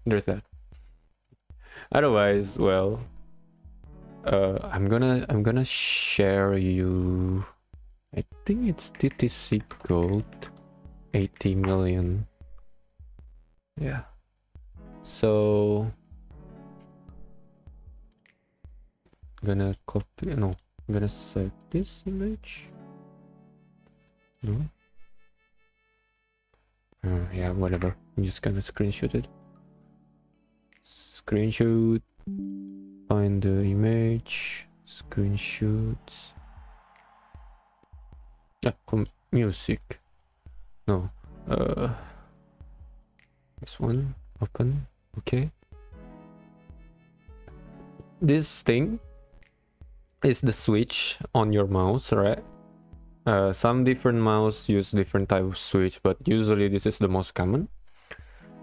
there's that. Otherwise, well, I'm gonna share you. I think it's TTC Gold, 80 million. Yeah. So gonna copy. No, I'm gonna save this image. No. Yeah, whatever. I'm just gonna screenshot it. Screenshot. Find the image. Screenshots. Music. No. This one. Open. Okay. This thing is the switch on your mouse, right? Some different mouse use different type of switch, but usually this is the most common.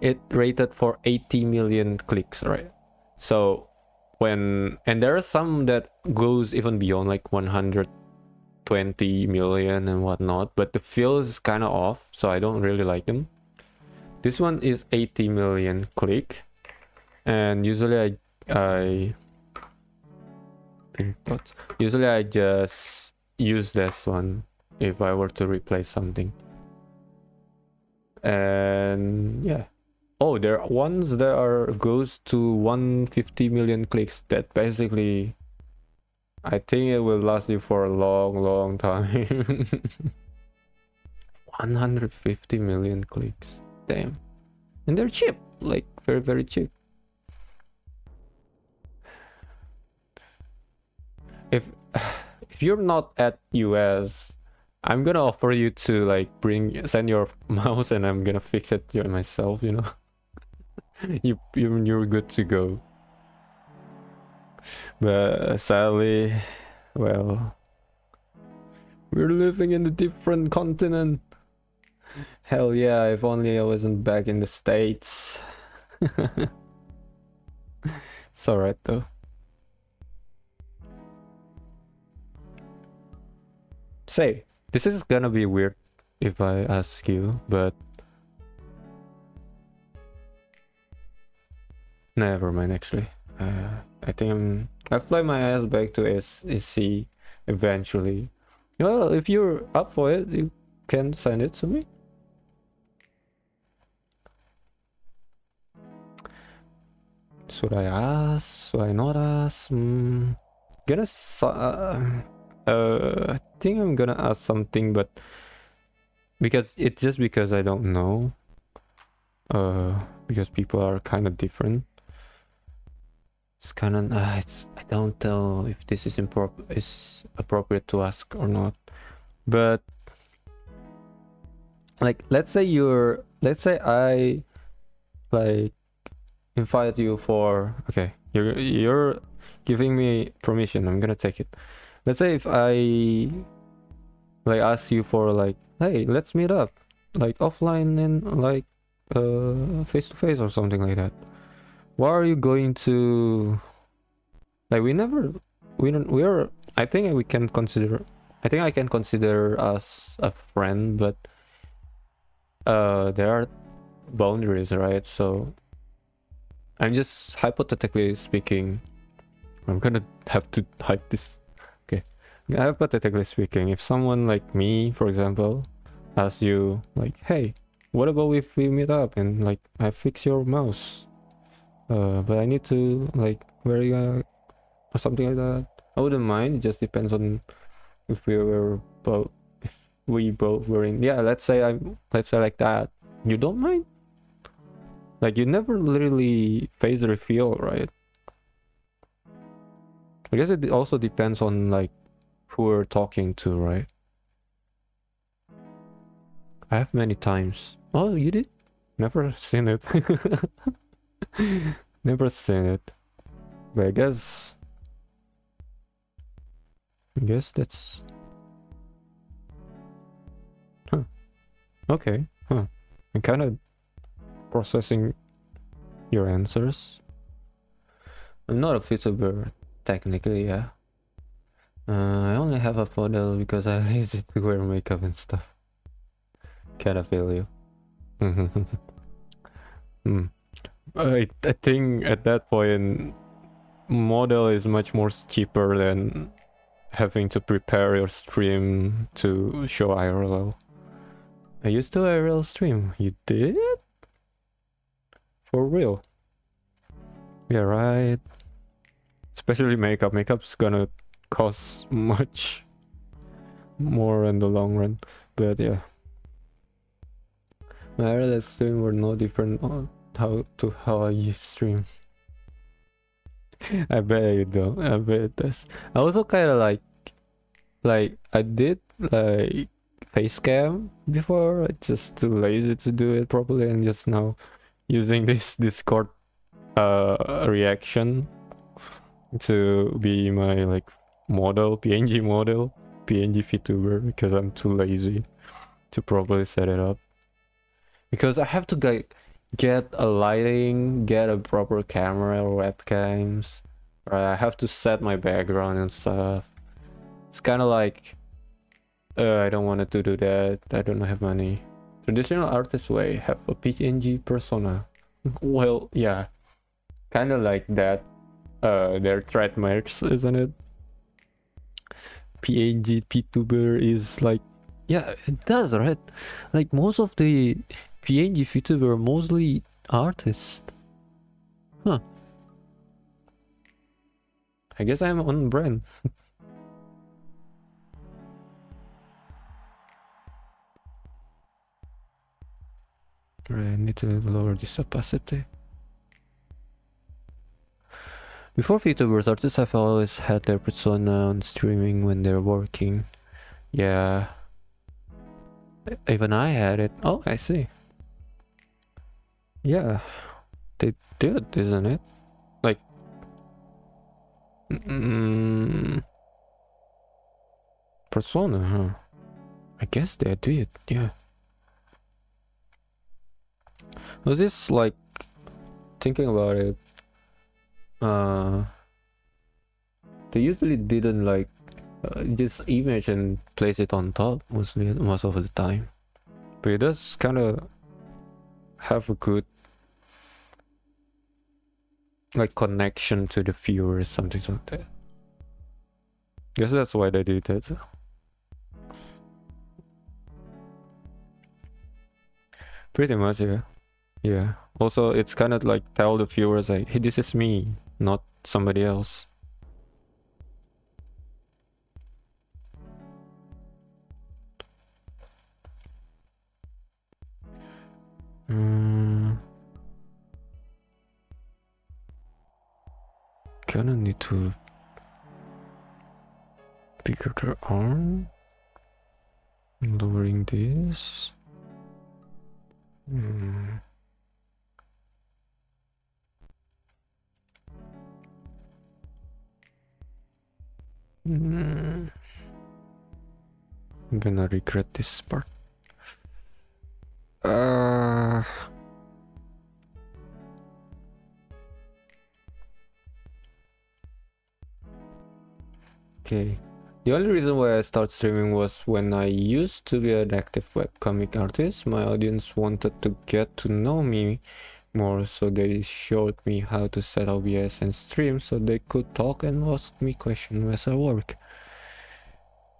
it rated for 80 million clicks, right? So and there are some that goes even beyond like 120 million and whatnot, but the feel is kind of off, so I don't really like them. This one is 80 million click, and usually I just use this one if I were to replace something. And yeah. Oh, there are ones that are goes to 150 million clicks. That basically, I think it will last you for a long time. 150 million clicks. Damn. And they're cheap, like very cheap. If you're not at US, I'm gonna offer you to like send your mouse and I'm gonna fix it myself, you know. You're good to go. But sadly, well, we're living in a different continent. Hell yeah, if only I wasn't back in the States. It's alright though. Say, this is gonna be weird if I ask you, but never mind actually. I think I fly my ass back to SC eventually. Well, if you're up for it, you can send it to me. Should I ask? Should I not ask? I think I'm gonna ask something, but because I don't know. Because people are kind of different. It's kind of I don't know if this is appropriate to ask or not. But like, let's say I like invite you for, okay, you're giving me permission, I'm gonna take it. Let's say if I like ask you for like, hey, let's meet up like offline and like face to face or something like that. What are you going to like? I think I can consider us a friend, but there are boundaries, right? So I'm just hypothetically speaking, I'm gonna have to hide this. Okay, hypothetically speaking, if someone like me, for example, asks you like, hey, what about if we meet up and like I fix your mouse, but I need to like or something like that, I wouldn't mind. It just depends on if we both were in, yeah, let's say like that, you don't mind? Like, you never literally face the reveal, right? I guess it also depends on like who we're talking to, right? I have many times. Oh, you did? Never seen it. Never seen it. But I guess that's okay. I'm kind of processing your answers. I'm not a VTuber technically, yeah. I only have a photo because I'm lazy to wear makeup and stuff. Kinda feel you. I think at that point, model is much more cheaper than having to prepare your stream to show IRL. I used to IRL stream. You did? For real? Yeah, right. Especially makeup. Makeup's gonna cost much more in the long run. But yeah. My IRL stream were no different on how I stream. I bet you don't. I bet it does. I also kind of like I did like face cam before. I just too lazy to do it properly, and just now using this Discord reaction to be my like PNG VTuber, because I'm too lazy to properly set it up. Because I have to get a lighting, get a proper camera or webcams. Right, I have to set my background and stuff. It's kind of like, I don't want to do that. I don't have money. Traditional artist way have a PNG persona. Well, yeah, kind of like that. Their trademarks, isn't it? PNG VTuber is like, yeah, it does, right? Like most of the PNG VTuber are mostly artists. Huh. I guess I'm on brand. Right, I need to lower this opacity. Before VTubers, artists have always had their persona on streaming when they're working. Yeah. Even I had it. Oh, I see. Yeah. They did, isn't it? Like... persona, huh? I guess they did, yeah. Was this like... thinking about it... they usually didn't like just image and place it on top most of the time, but it does kind of have a good like connection to the viewer or something like that. Guess that's why they did it. Pretty much, yeah. Yeah. Also, it's kind of like tell the viewers like, hey, this is me, not somebody else. Kinda need to bigger the arm. Lowering this. I'm gonna regret this part. Okay. The only reason why I started streaming was when I used to be an active webcomic artist. My audience wanted to get to know me more, so they showed me how to set OBS and stream so they could talk and ask me questions as I work.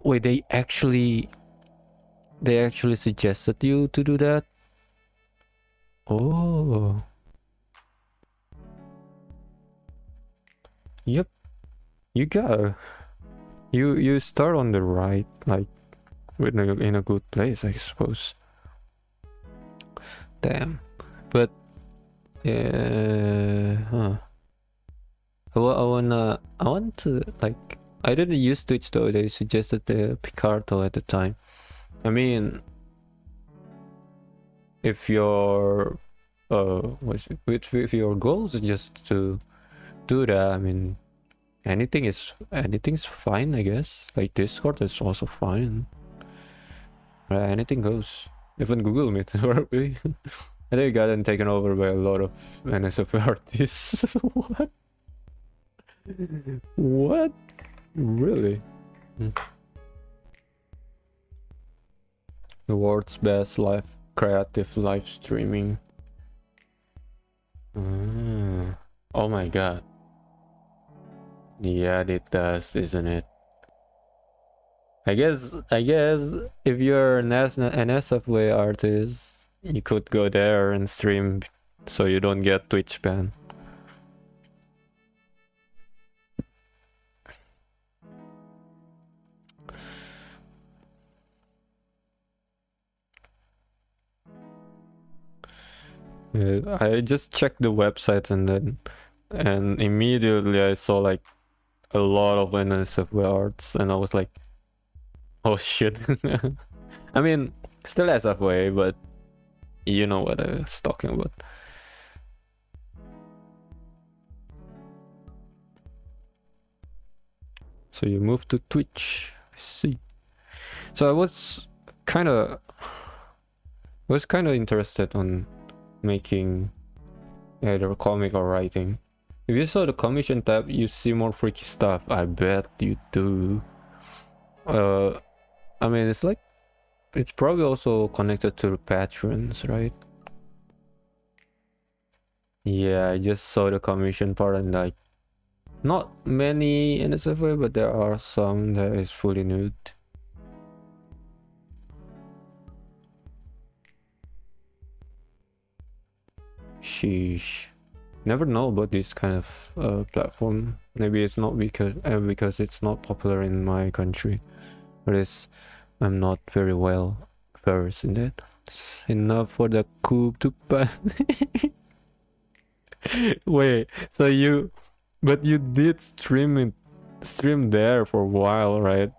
Wait, they actually suggested you to do that? Oh. Yep. You go. You start on the right, like in a good place, I suppose. Damn. But huh. I want to like, I didn't use Twitch though. They suggested the Picarto at the time. I mean, if your if your goal is just to do that, I mean, anything's fine, I guess. Like Discord is also fine. Right, anything goes. Even Google Meet, probably. I think it got taken over by a lot of NSFW artists. What? What? Really? The world's best creative live streaming. Oh my god. Yeah, it does, isn't it? I guess if you're an NSFW artist, you could go there and stream so you don't get Twitch banned. Yeah, I just checked the website and immediately I saw like a lot of NSFW arts and I was like, oh shit. I mean, still SFW, but you know what I was talking about. So you moved to Twitch, I see. So I was kind of interested on making either comic or writing. If you saw the commission tab, you see more freaky stuff. I bet you do. I mean, it's like, it's probably also connected to the patrons, right? Yeah, I just saw the commission part and like, not many NSFA, but there are some that is fully nude. Sheesh. Never know about this kind of platform. Maybe it's not because it's not popular in my country. Or I'm not very well versed in it. It's enough for the coup to pass. Wait, so but you did stream there for a while, right?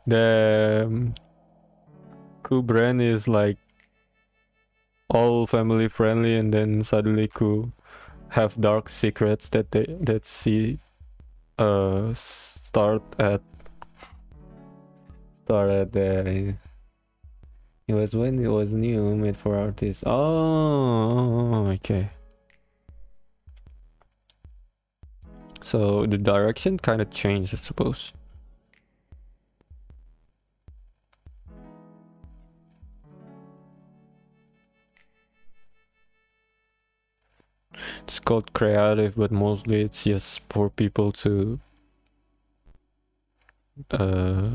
The coup brand is like all family friendly, and then suddenly coup have dark secrets that start at the it was when it was new, made for artists. Oh, okay. So the direction kind of changed, I suppose. It's called creative, but mostly it's just for people to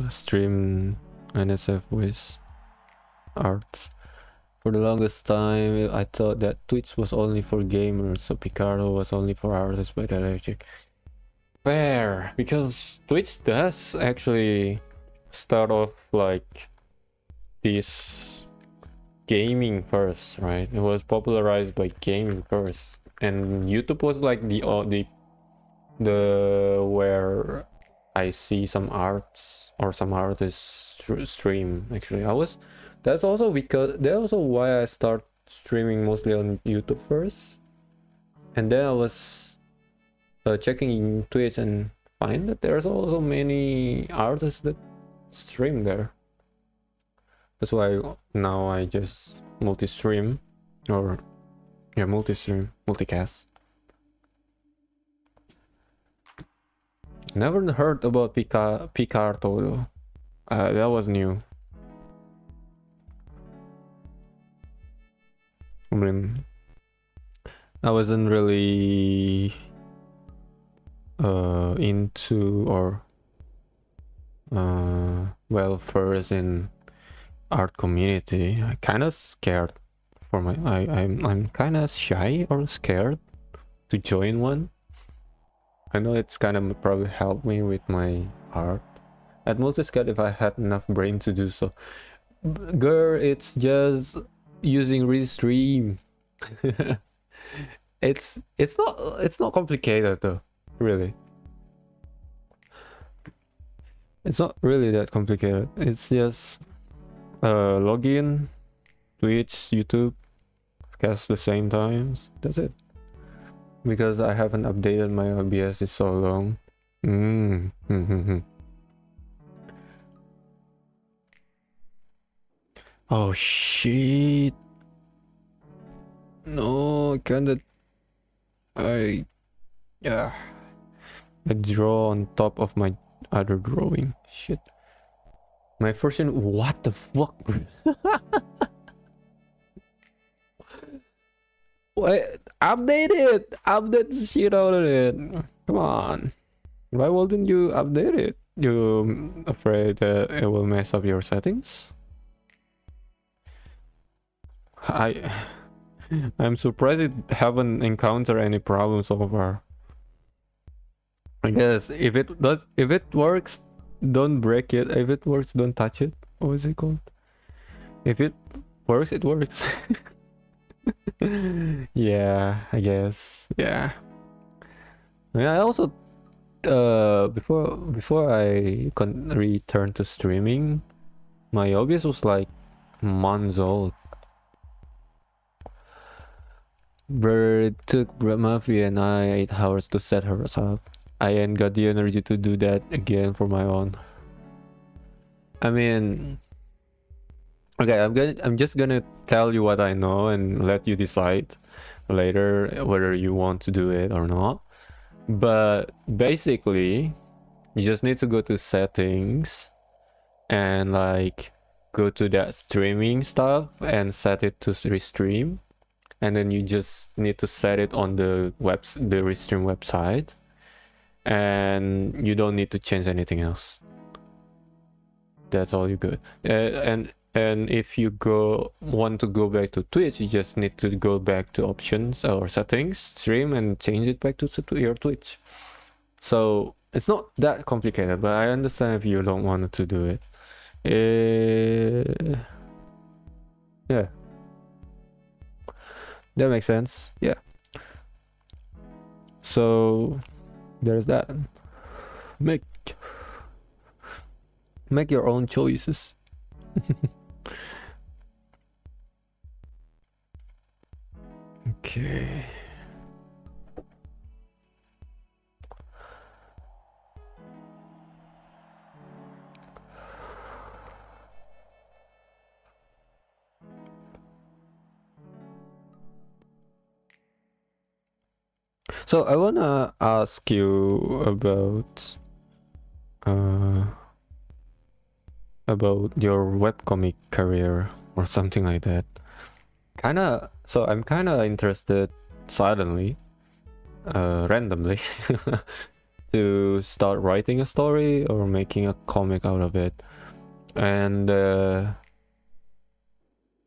stream NSF with arts. For the longest time, I thought that Twitch was only for gamers, so Picardo was only for artists by the logic. Fair, because Twitch does actually start off like this gaming first, right? It was popularized by gaming first, and YouTube was like the where I see some arts or some artists stream. Actually, that's also why I start streaming mostly on YouTube first, and then I was checking in Twitch and find that there's also many artists that stream there. That's why now I just multi-stream, or yeah, multi-stream, multicast. Never heard about Picardo though. That was new. I mean, I wasn't really into or well versed in art community. I kind of scared for my I'm kind of shy or scared to join one. I know it's kind of probably helped me with my art. I'd mostly scared if I had enough brain to do so. Girl, it's just using Restream. it's not complicated though, really. It's not really that complicated. It's just login, Twitch, YouTube, cast the same times. That's it. Because I haven't updated my OBS in so long. Oh shit. No, kinda. Yeah. I draw on top of my other drawing. Shit. My version. What the fuck? What? Update it! Update the shit out of it. Come on. Why wouldn't you update it? You afraid that it will mess up your settings? I'm surprised it haven't encountered any problems so far. I guess if it works, don't break it. If it works, don't touch it. What is it called? If it works, it works. Yeah, I guess. Yeah. I also before I return to streaming, my OBS was like months old. It took Mafia and I 8 hours to set her up. I ain't got the energy to do that again for my own. I mean, Okay, I'm just gonna tell you what I know and let you decide later whether you want to do it or not. But basically, you just need to go to settings and like go to that streaming stuff and set it to restream, and then you just need to set it on the restream website, and you don't need to change anything else. That's all you good. And if you want to go back to Twitch, you just need to go back to options or settings, stream, and change it back to your Twitch. So it's not that complicated, but I understand if you don't want to do it. Yeah, that makes sense. Yeah. So there's that. Make your own choices. Okay. So I wanna ask you about your webcomic career or something like that. So I'm kinda interested suddenly, randomly, to start writing a story or making a comic out of it. And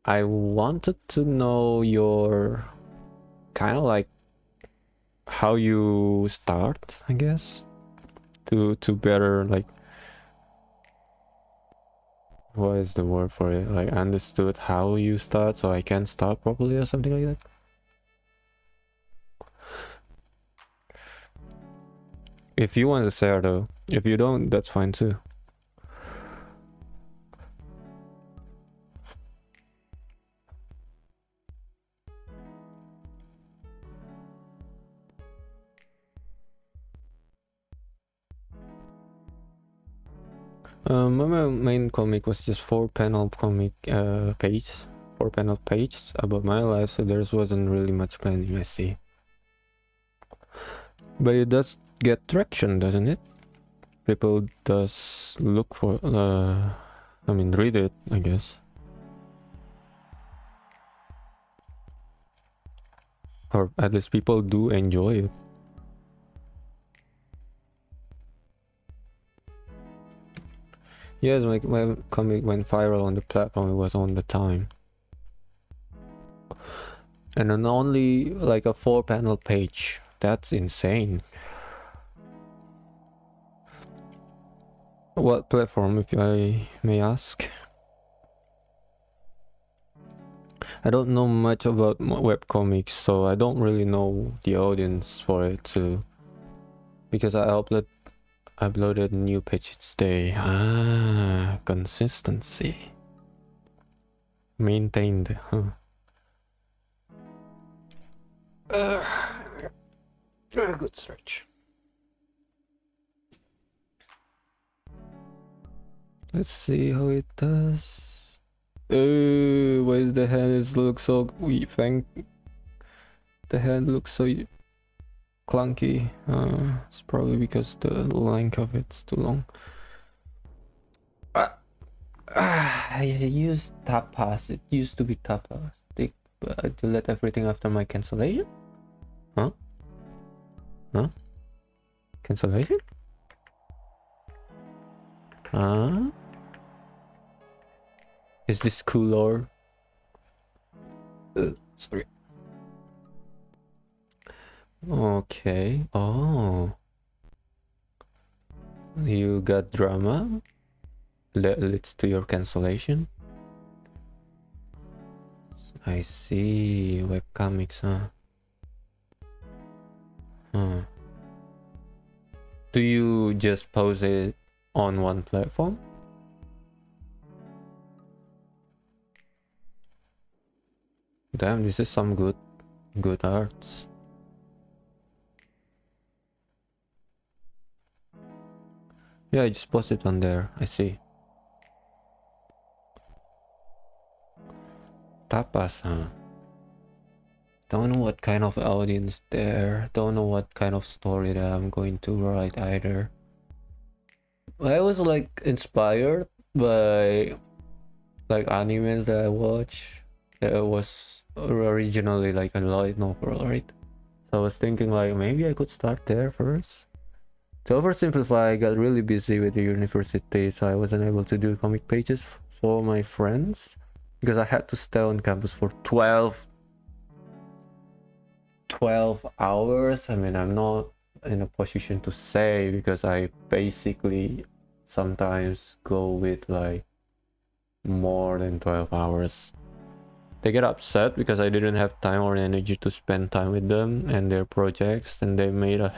I wanted to know your kind of like how you start, I guess, to better like, what is the word for it? Like understood how you start so I can start properly or something like that. If you want to share though, if you don't, that's fine too. My main comic was just 4-panel comic page, 4-panel page about my life, so there wasn't really much planning, I see. But it does get traction, doesn't it? People does look for, I mean, read it, I guess. Or at least people do enjoy it. Yes, my comic went viral on the platform. It was on the time. And then only like a 4-panel page. That's insane. What platform, if I may ask? I don't know much about webcomics, so I don't really know the audience for it too. Because I uploaded new page each day. Ah, consistency. Maintained, huh? Good stretch. Let's see how it does. Why is the hand look so weak? The hand looks so clunky. It's probably because the length of it's too long. I used tapas. It used to be tapas. But I delete everything after my cancellation? Huh? Cancellation? Is this cooler? Sorry. Okay. Oh. You got drama? That leads to your cancellation? I see. Webcomics, huh? Do you just post it on one platform? Damn, this is some good arts. Yeah, I just post it on there. I see. tapas, huh? Don't know what kind of audience there. Don't know what kind of story that I'm going to write either. I was like inspired by like animes that I watch. That was originally like a light novel, right? So I was thinking like maybe I could start there first. To oversimplify, I got really busy with the university, so I wasn't able to do comic pages for my friends because I had to stay on campus for 12 hours. I mean, I'm not in a position to say because I basically sometimes go with like more than 12 hours. They get upset because I didn't have time or energy to spend time with them and their projects, and they made a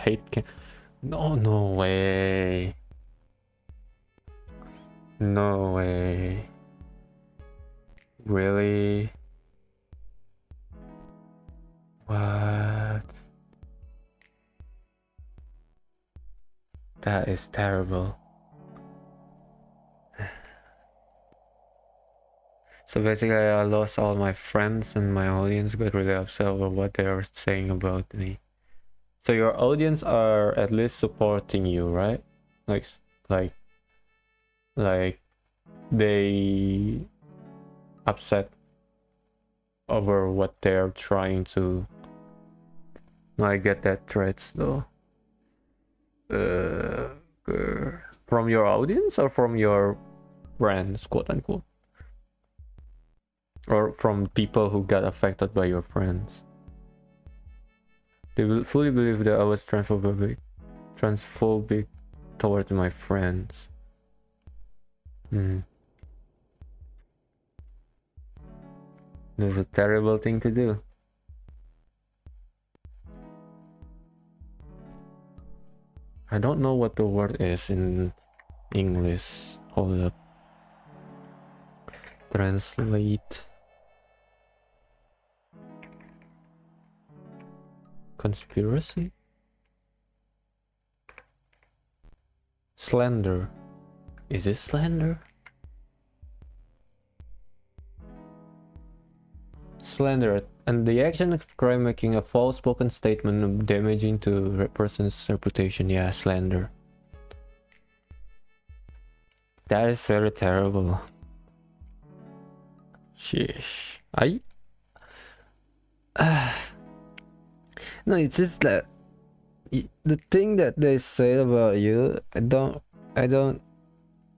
no way. No way. Really? What? That is terrible. So basically I lost all my friends and my audience got really upset over what they were saying about me. So your audience are at least supporting you, right? Like they upset over what they're trying to. I get that threats though. From your audience or from your friends, quote unquote, or from people who got affected by your friends? They will fully believe that I was transphobic towards my friends. That's a terrible thing to do. I don't know what the word is in English. Hold up. Translate. Conspiracy? Slander. Is it slander? Slander, and the action of crime making a false spoken statement damaging to a person's reputation. Yeah, slander. That is very terrible. Sheesh. No, it's just that the thing that they say about you, I don't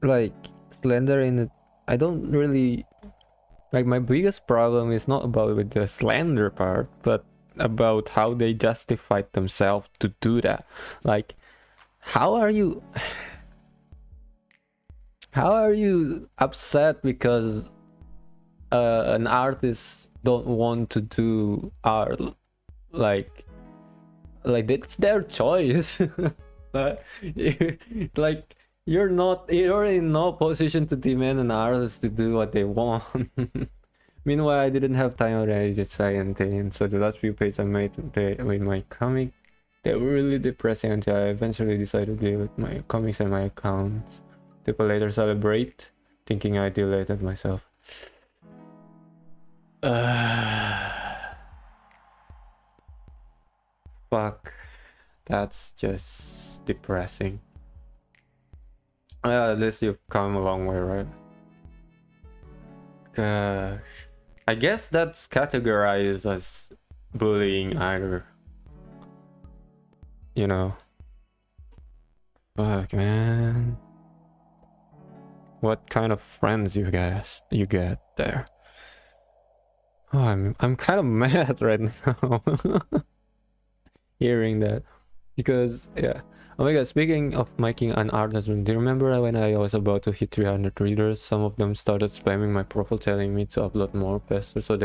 like slander in it. I don't really like. My biggest problem is not about with the slander part, but about how they justified themselves to do that. Like, how are you upset because an artist don't want to do art? Like it's their choice. But like you're in no position to demand an artist to do what they want. Meanwhile, I didn't have time already to say anything, so the last few pages I made with my comic, they were really depressing until I eventually decided to delete my comics and my accounts. People later celebrate, thinking I deleted myself. Fuck. That's just depressing. At least you've come a long way, right? Gosh. I guess that's categorized as bullying either. You know. Fuck, man. What kind of friends you get there? Oh, I'm kind of mad right now. Hearing that, because yeah. Oh my god, speaking of making an art husband, do you remember when I was about to hit 300 readers, some of them started spamming my profile telling me to upload more faster so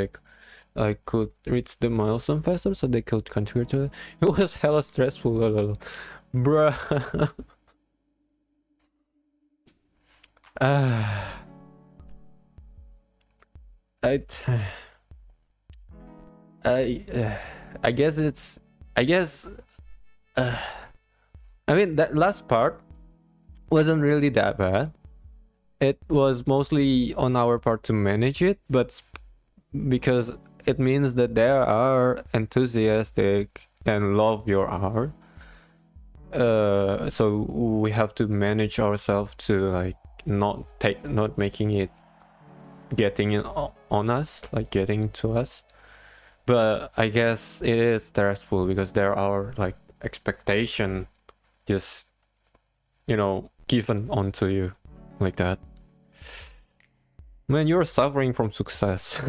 I could reach the milestone faster so they could contribute to it? It was hella stressful. Bruh. I guess I mean, that last part wasn't really that bad. It was mostly on our part to manage it, but because it means that they are enthusiastic and love your art. So we have to manage ourselves to like not making it getting in on us, like getting to us. But I guess it is stressful because there are like expectation just, you know, given onto you like that. Man, you're suffering from success.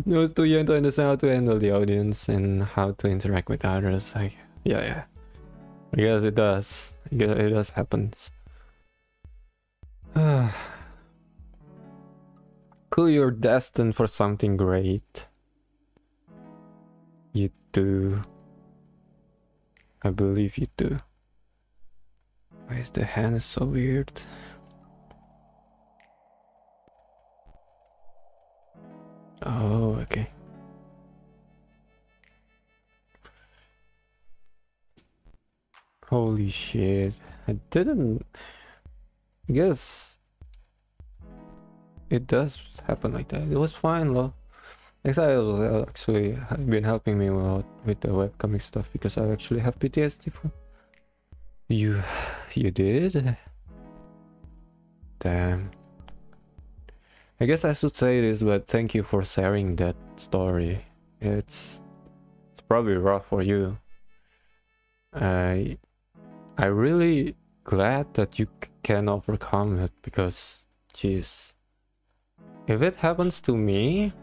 No, it's too young to understand how to handle the audience and how to interact with others. Like, yeah. I guess it does. I guess it does happens. Cool, you're destined for something great. You do. I believe you do. Why is the hand so weird? Oh, okay. Holy shit. I didn't... I guess... It does happen like that. It was fine, though. Exile was actually been helping me a lot with the webcomic stuff because I actually have PTSD from... You did? Damn. I guess I should say this, but thank you for sharing that story. It's probably rough for you. I really glad that you can overcome it because, jeez, if it happens to me,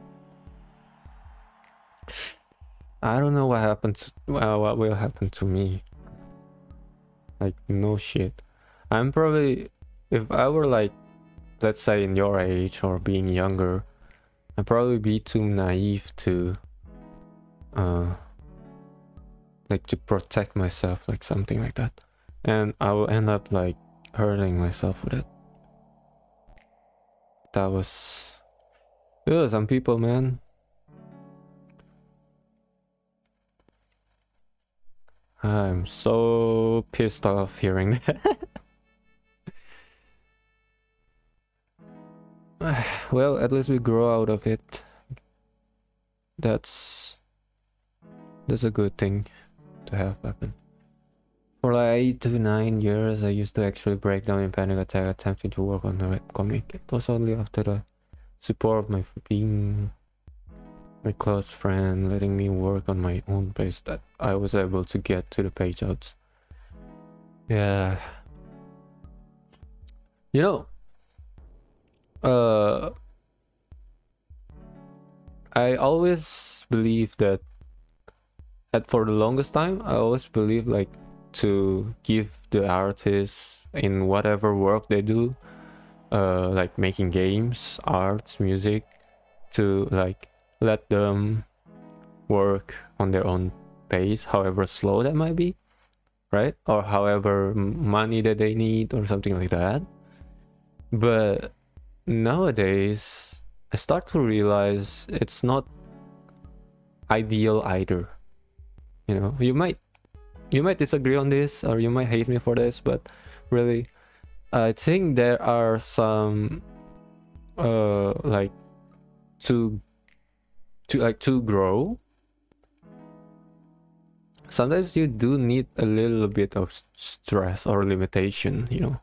I don't know what happens. What will happen to me? Like, no shit. I'm probably, if I were like, let's say in your age or being younger, I'd probably be too naive to like to protect myself, like something like that, and I will end up like hurting myself with it. That was some people, man. I'm so pissed off hearing that. Well, at least we grow out of it. That's a good thing to have happen. For like 8 to 9 years, I used to actually break down in panic attack attempting to work on the webcomic. It was only after the support of my close friend letting me work on my own pace that I was able to get to the page outs. Yeah. You know, I always believe that for the longest time, I always believe like to give the artists in whatever work they do, like making games, arts, music, to like let them work on their own pace, however slow that might be, right? Or however money that they need or something like that. But nowadays, I start to realize it's not ideal either. You know, you might disagree on this or you might hate me for this, but really, I think there are some like to grow, sometimes you do need a little bit of stress or limitation, you know.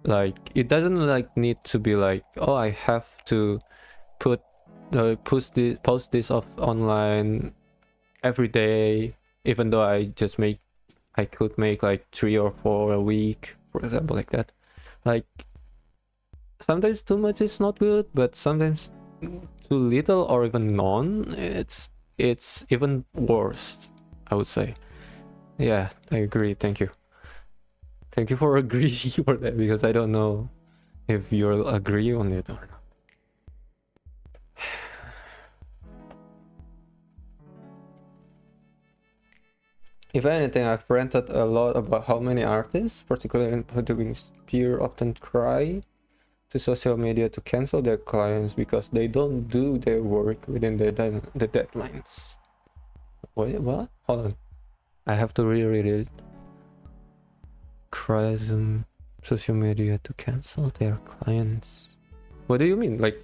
Like it doesn't like need to be like, oh, I have to post this off online every day, even though I could make like 3 or 4 a week, for example, like that. Like sometimes too much is not good, but sometimes too little or even none, it's even worse, I would say. Yeah, I agree. Thank you for agreeing for that, because I don't know if you'll agree on it or not. If anything, I've ranted a lot about how many artists, particularly in the sphere, often cry to social media to cancel their clients because they don't do their work within the deadlines. Wait, what? Hold on. I have to reread it. Cries on social media to cancel their clients What do you mean? Like,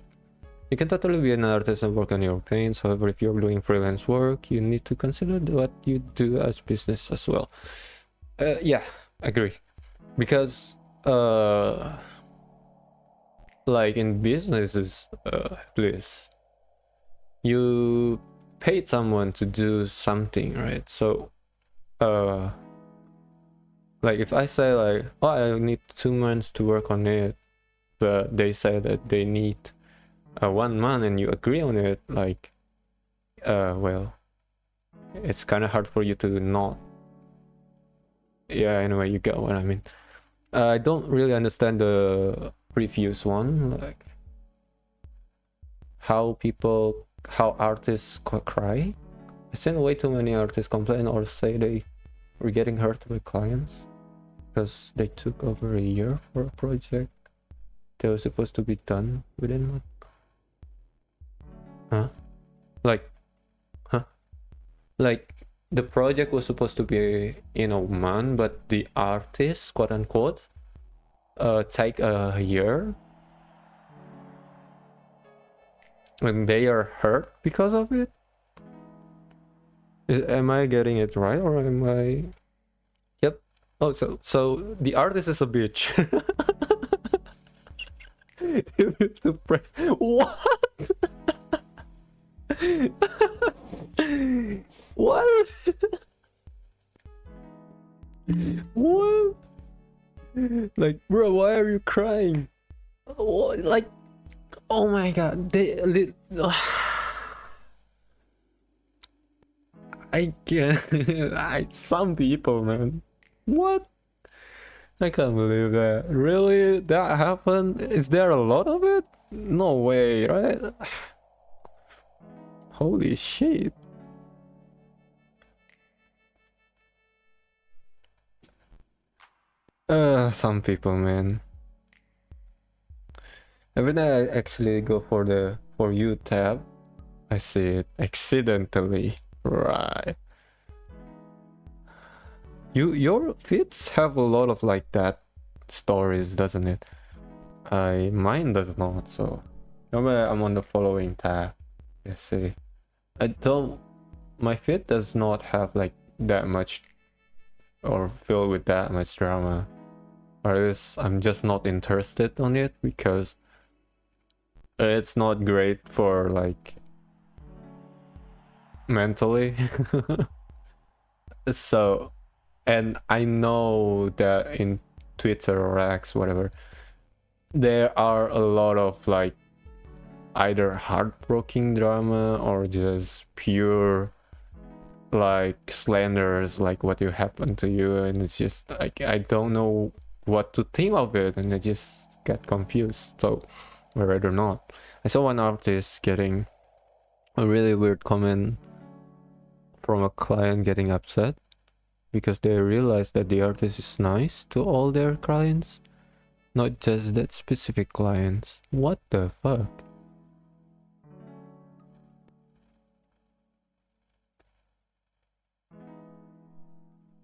you can totally be an artist and work on your paints. However, if you're doing freelance work, you need to consider what you do as business as well. Yeah, agree. Because like in businesses, please, you paid someone to do something, right? So like if I say like, oh, I need 2 months to work on it, but they say that they need 1 month and you agree on it, like well, it's kind of hard for you to not. Yeah, anyway, you get what I mean. I don't really understand the previous one, like how artists cry. I've seen way too many artists complain or say they were getting hurt by clients because they took over a year for a project that was supposed to be done within what? Huh? Like, huh? Like the project was supposed to be in a month, but the artist, quote unquote, take a year, and they are hurt because of it. Am I getting it right, or am I? Yep. Oh, so the artist is a bitch. To pray. What? What? What? Like, bro, why are you crying? What? Like, oh my god, I can't. Some people, man. What? I can't believe that. Really? That happened? Is there a lot of it? No way, right? Holy shit. Some people, man. Every time I actually go for the For You tab, I see it accidentally. Right. Your feeds have a lot of like that stories, doesn't it? Mine does not, so normally I'm on the following tab. Let's see. My feed does not have like that much or filled with that much drama. Or else I'm just not interested on it because it's not great for like mentally. So, and I know that in Twitter or X, whatever, there are a lot of like either heartbreaking drama or just pure like slanders, like what you happened to you, and it's just like I don't know what to think of it, and I just get confused. So I'd rather not. I saw one artist getting a really weird comment from a client getting upset because they realized that the artist is nice to all their clients, not just that specific clients. What the fuck?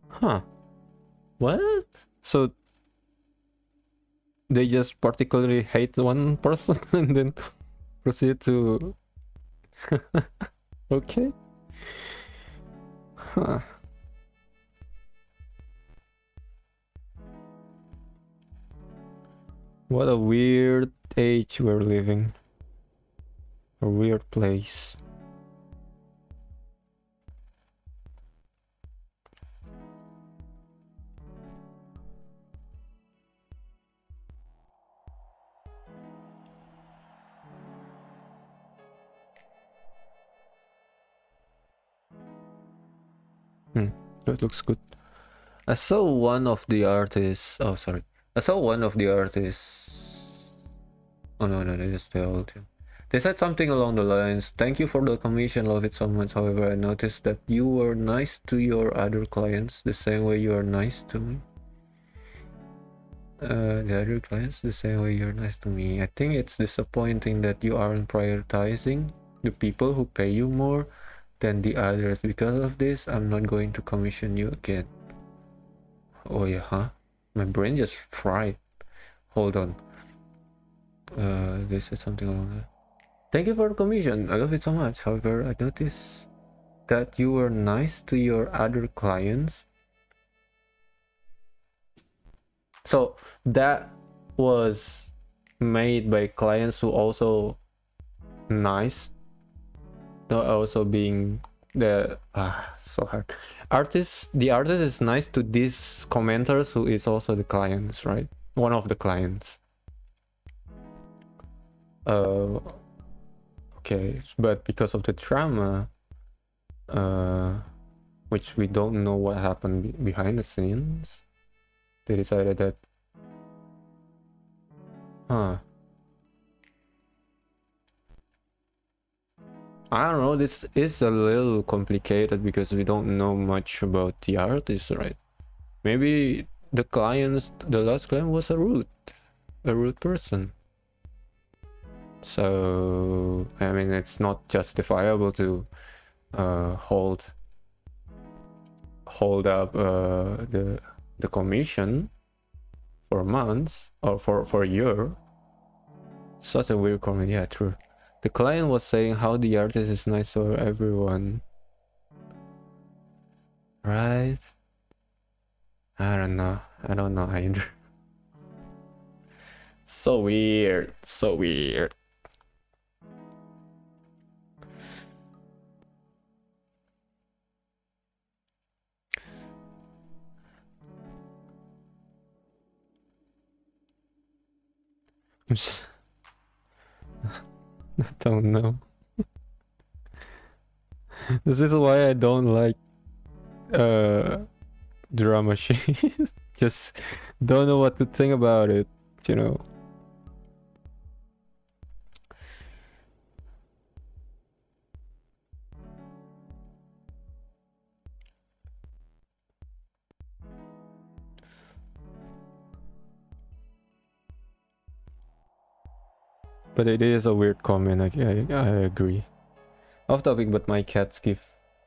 Huh. What? So they just particularly hate one person and then proceed to... Okay. Huh. What a weird age we're living. A weird place. That looks good. I saw one of the artists. Oh, sorry. I saw one of the artists. Oh no, they just told him. They said something along the lines, "Thank you for the commission, love it so much. However, I noticed that you were nice to your other clients the same way you are nice to me. The other clients the same way you're nice to me. I think it's disappointing that you aren't prioritizing the people who pay you more than the others. Because of this, I'm not going to commission you again." Oh yeah, huh? My brain just fried. Hold on. They said something along that. Thank you for the commission. I love it so much. However, I noticed that you were nice to your other clients. So that was made by clients who also nice, not also being the so hard. The artist is nice to these commenters who is also the clients, right? One of the clients. Okay, but because of the trauma, which we don't know what happened behind the scenes, they decided that, I don't know, this is a little complicated because we don't know much about the artist, right? Maybe the last client was a rude person. So, I mean, it's not justifiable to hold up the commission for months or for a year. Such a weird comment. Yeah, true. The client was saying how the artist is nice to everyone, right? I don't know either. So weird. I don't know. This is why I don't like drama shit. Just don't know what to think about it, you know. But it is a weird comment. I agree. Off topic, but my cats gave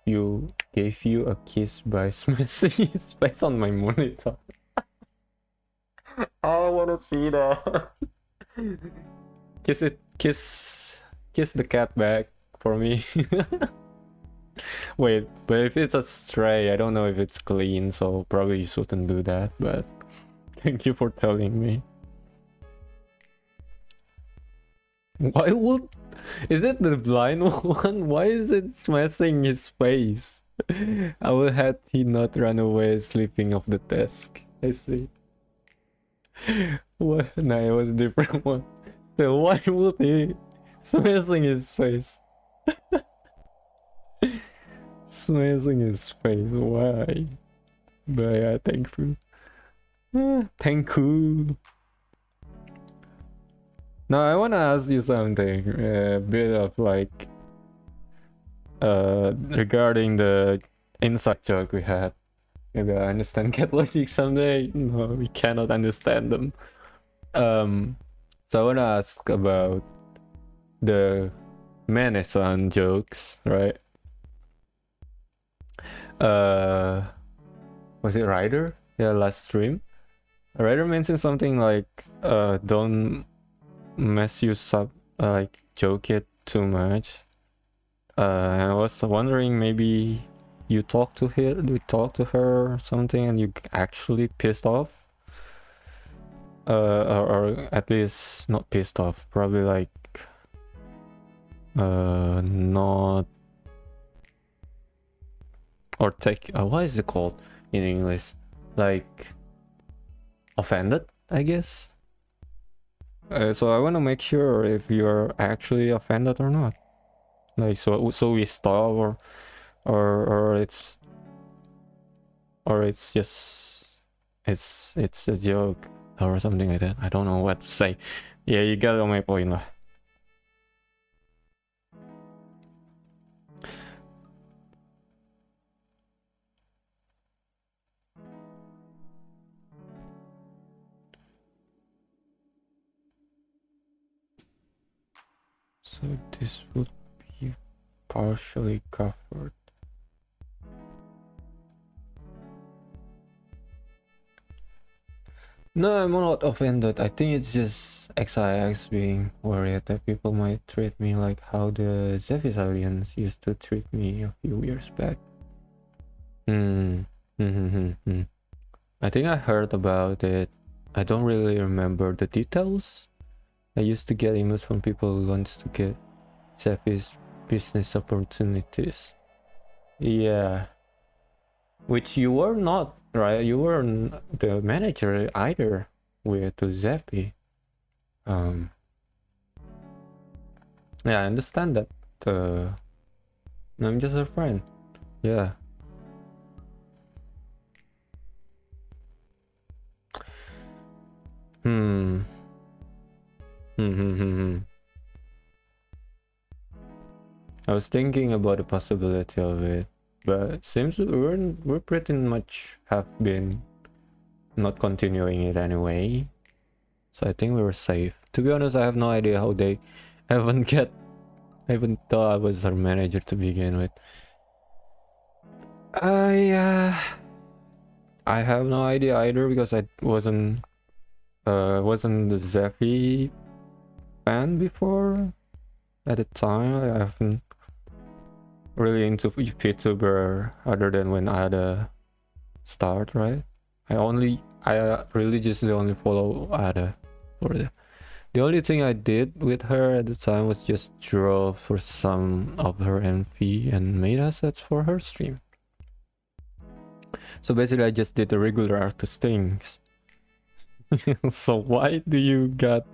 you a kiss by smashing his face on my monitor. I wanna see that. Kiss the cat back for me. Wait, but if it's a stray, I don't know if it's clean, so probably you shouldn't do that, but thank you for telling me. Why would... Is it the blind one? Why is it smashing his face? How had he not run away sleeping off the desk? I see. What? No, it was a different one. Still, why would he smashing his face? Smashing his face, why? But yeah, thank you. Thank you. Now I wanna ask you something, a bit of like regarding the inside joke we had. Maybe I understand cat logic someday. No, we cannot understand them. So I wanna ask about the Manesan jokes, right? Was it Ryder? Yeah, last stream. Ryder mentioned something like don't mess you up, like joke it too much. And I was wondering, maybe you talked to her or something and you actually pissed off, or at least not pissed off, probably like not, or take what is it called in English, like offended, I guess. So I want to make sure if you're actually offended or not. Like, so we stop, or it's just it's a joke or something like that. I don't know what to say. Yeah, you got on my point lah. So this would be partially covered. No, I'm not offended. I think it's just XIX being worried that people might treat me like how the Zephyr aliens used to treat me a few years back. I think I heard about it. I don't really remember the details. I used to get emails from people who wants to get Zephyr's business opportunities. Yeah. Which you were not, right? You weren't the manager either with to Zephy. Yeah, I understand that. I'm just a friend. Yeah. I was thinking about the possibility of it, but it seems we're pretty much have been not continuing it anyway. So I think we were safe. To be honest, I have no idea how they haven't I even thought I was her manager to begin with. I have no idea either because I wasn't the Zephy fan before at the time. I haven't really into VTuber other than when Ada start, right? I religiously only follow Ada for the only thing I did with her at the time was just draw for some of her MV and made assets for her stream. So basically I just did the regular artist things. So why do you got,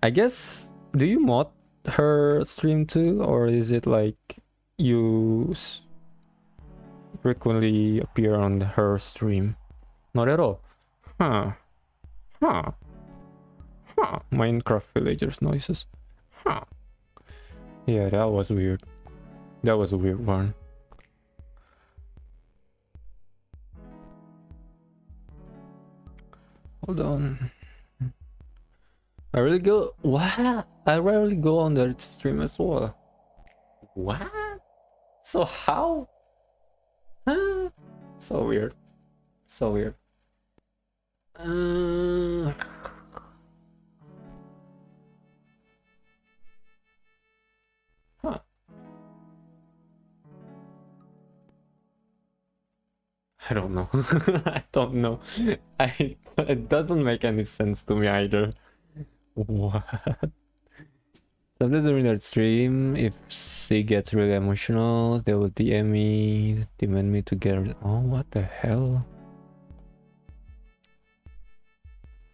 I guess, do you mod her stream too, or is it like you frequently appear on her stream? Not at all. Huh. Minecraft villagers noises. Yeah, that was weird. That was a weird one. Hold on. I really go. What? I rarely go on their stream as well. What? So how? Huh? So weird. So weird. Huh. I don't know. I don't know. It doesn't make any sense to me either. What? Sometimes during their stream, if she gets really emotional, they will DM me, demand me to get. Oh, what the hell?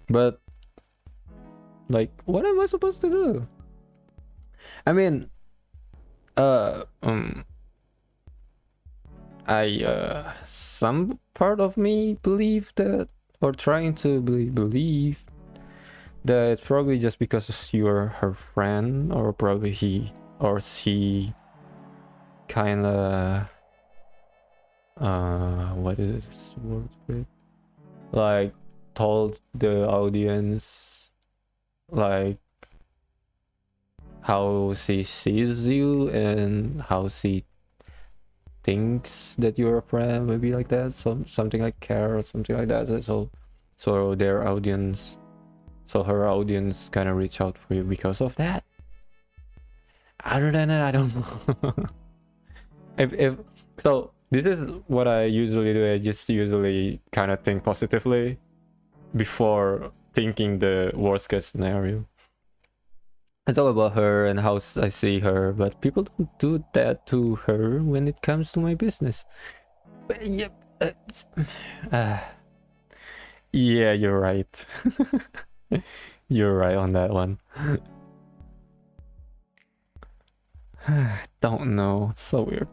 But like, what am I supposed to do? I mean, some part of me believe that, or trying to believe that it's probably just because you're her friend, or probably he or she kind of what is this word for it? Like told the audience like how she sees you and how she thinks that you're a friend, maybe like that. So something like care or something like that. So their audience, so her audience kind of reach out for you because of that. Other than that, I don't know. if so, this is what I usually do. I just usually kind of think positively before thinking the worst case scenario. It's all about her and how I see her, but people don't do that to her when it comes to my business. But, yep. Yeah, you're right. You're right on that one. Don't know. It's so weird.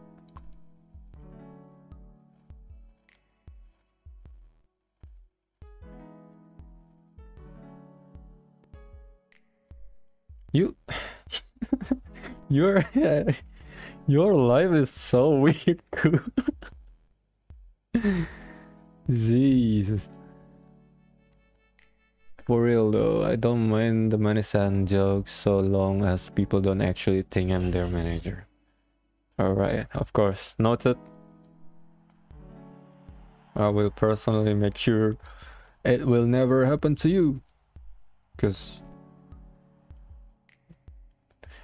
Your your life is so weird. Jesus. For real though, I don't mind the Manisan jokes so long as people don't actually think I'm their manager. Alright, of course, noted. I will personally make sure it will never happen to you. Because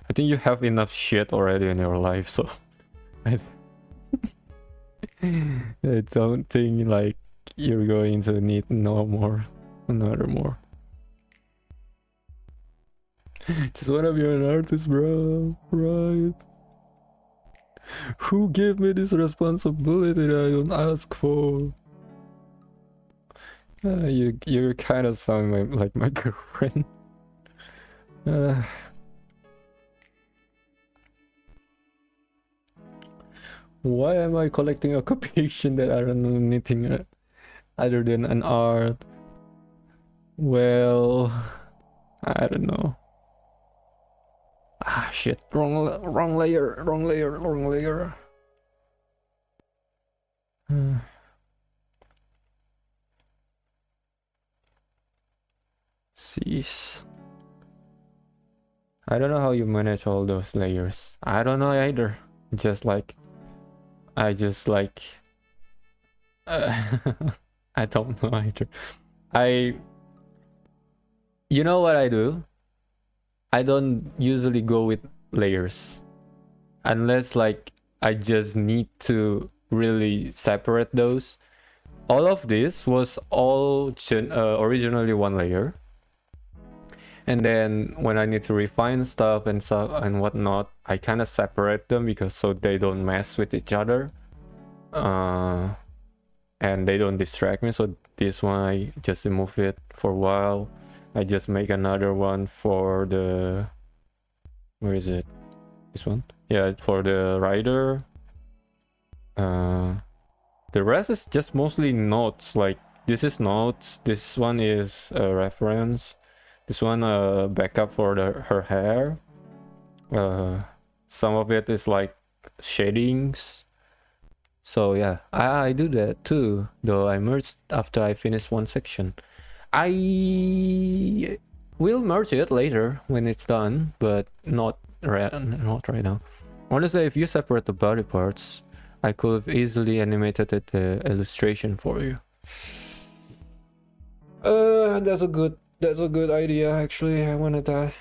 I think you have enough shit already in your life, so I, I don't think like you're going to need another more. Just wanna be an artist, bro. Right? Who gave me this responsibility that I don't ask for? You kind of sound like my girlfriend. Why am I collecting occupation that I don't know anything other than an art? Well, I don't know. Ah, shit. Wrong layer. Cease. I don't know how you manage all those layers. I don't know either. I just like I don't know either. You know what I do? I don't usually go with layers unless like I just need to really separate those. All of this was all originally one layer, and then when I need to refine stuff and whatnot, I kind of separate them because so they don't mess with each other, and they don't distract me. So this one I just remove it for a while. I just make another one for the, where is it? This one? Yeah, for the rider. The rest is just mostly notes. Like this is notes. This one is a reference. This one backup for her hair. Some of it is like shadings. So yeah, I do that too. Though I merged after I finish one section. I will merge it later when it's done, but not right now. Honestly, if you separate the body parts, I could have easily animated the illustration for you. That's a good idea. Actually, I wanted that.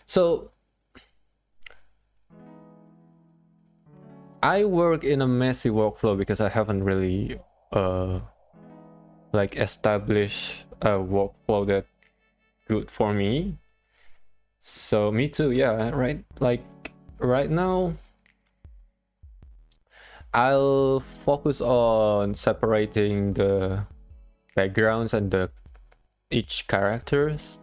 So I work in a messy workflow because I haven't really like established a workflow that good for me. So me too, yeah, right. Like right now I'll focus on separating the backgrounds and each characters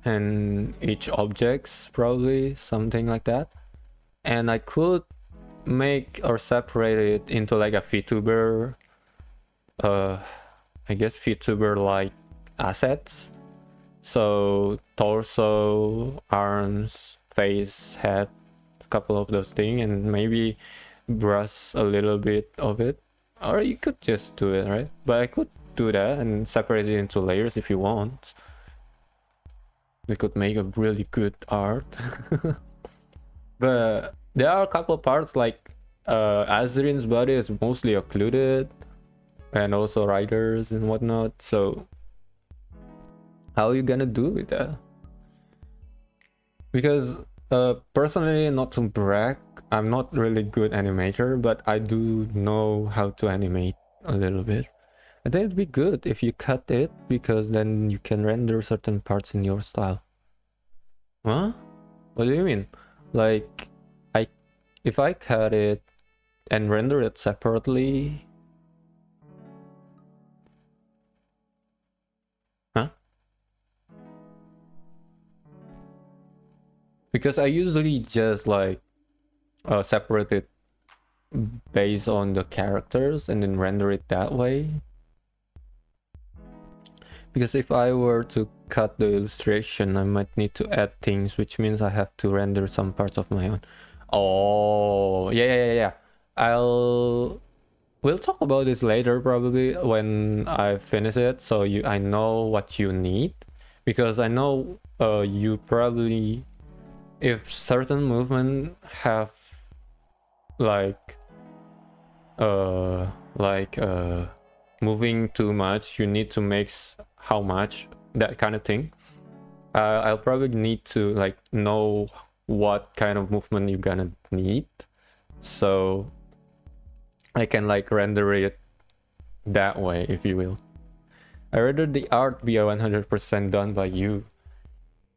and each objects, probably something like that. And I could make or separate it into like a VTuber, I guess VTuber like assets. So torso, arms, face, head, a couple of those things, and maybe brush a little bit of it. Or you could just do it, right? But I could do that and separate it into layers if you want. We could make a really good art. But there are a couple of parts like Azrin's body is mostly occluded, and also riders and whatnot. So how are you gonna do with that? Because personally, not to brag, I'm not really good animator, but I do know how to animate a little bit. I think it'd be good if you cut it, because then you can render certain parts in your style. Huh? What do you mean? Like, if I cut it and render it separately... Huh? Because I usually just like separate it based on the characters and then render it that way. Because if I were to cut the illustration, I might need to add things, which means I have to render some parts of my own. Oh, yeah. We'll talk about this later, probably when I finish it, so I know what you need. Because I know you probably, if certain movement have moving too much, you need to make how much that kind of thing, I'll probably need to like know what kind of movement you're gonna need, so I can like render it that way, if you will. I rather the art be 100% done by you.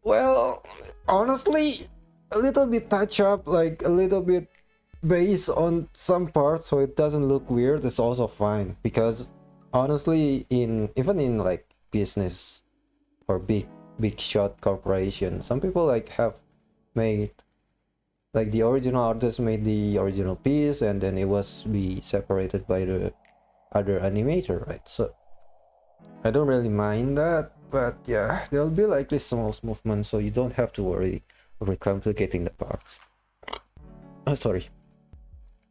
Well, honestly, a little bit touch up, like a little bit base on some parts so it doesn't look weird, is also fine. Because honestly, even in like business or big shot corporation, some people like have made, like the original artist made the original piece and then it was be separated by the other animator, right? So I don't really mind that, but yeah, there'll be likely small movements, so you don't have to worry over complicating the parts. Oh, sorry.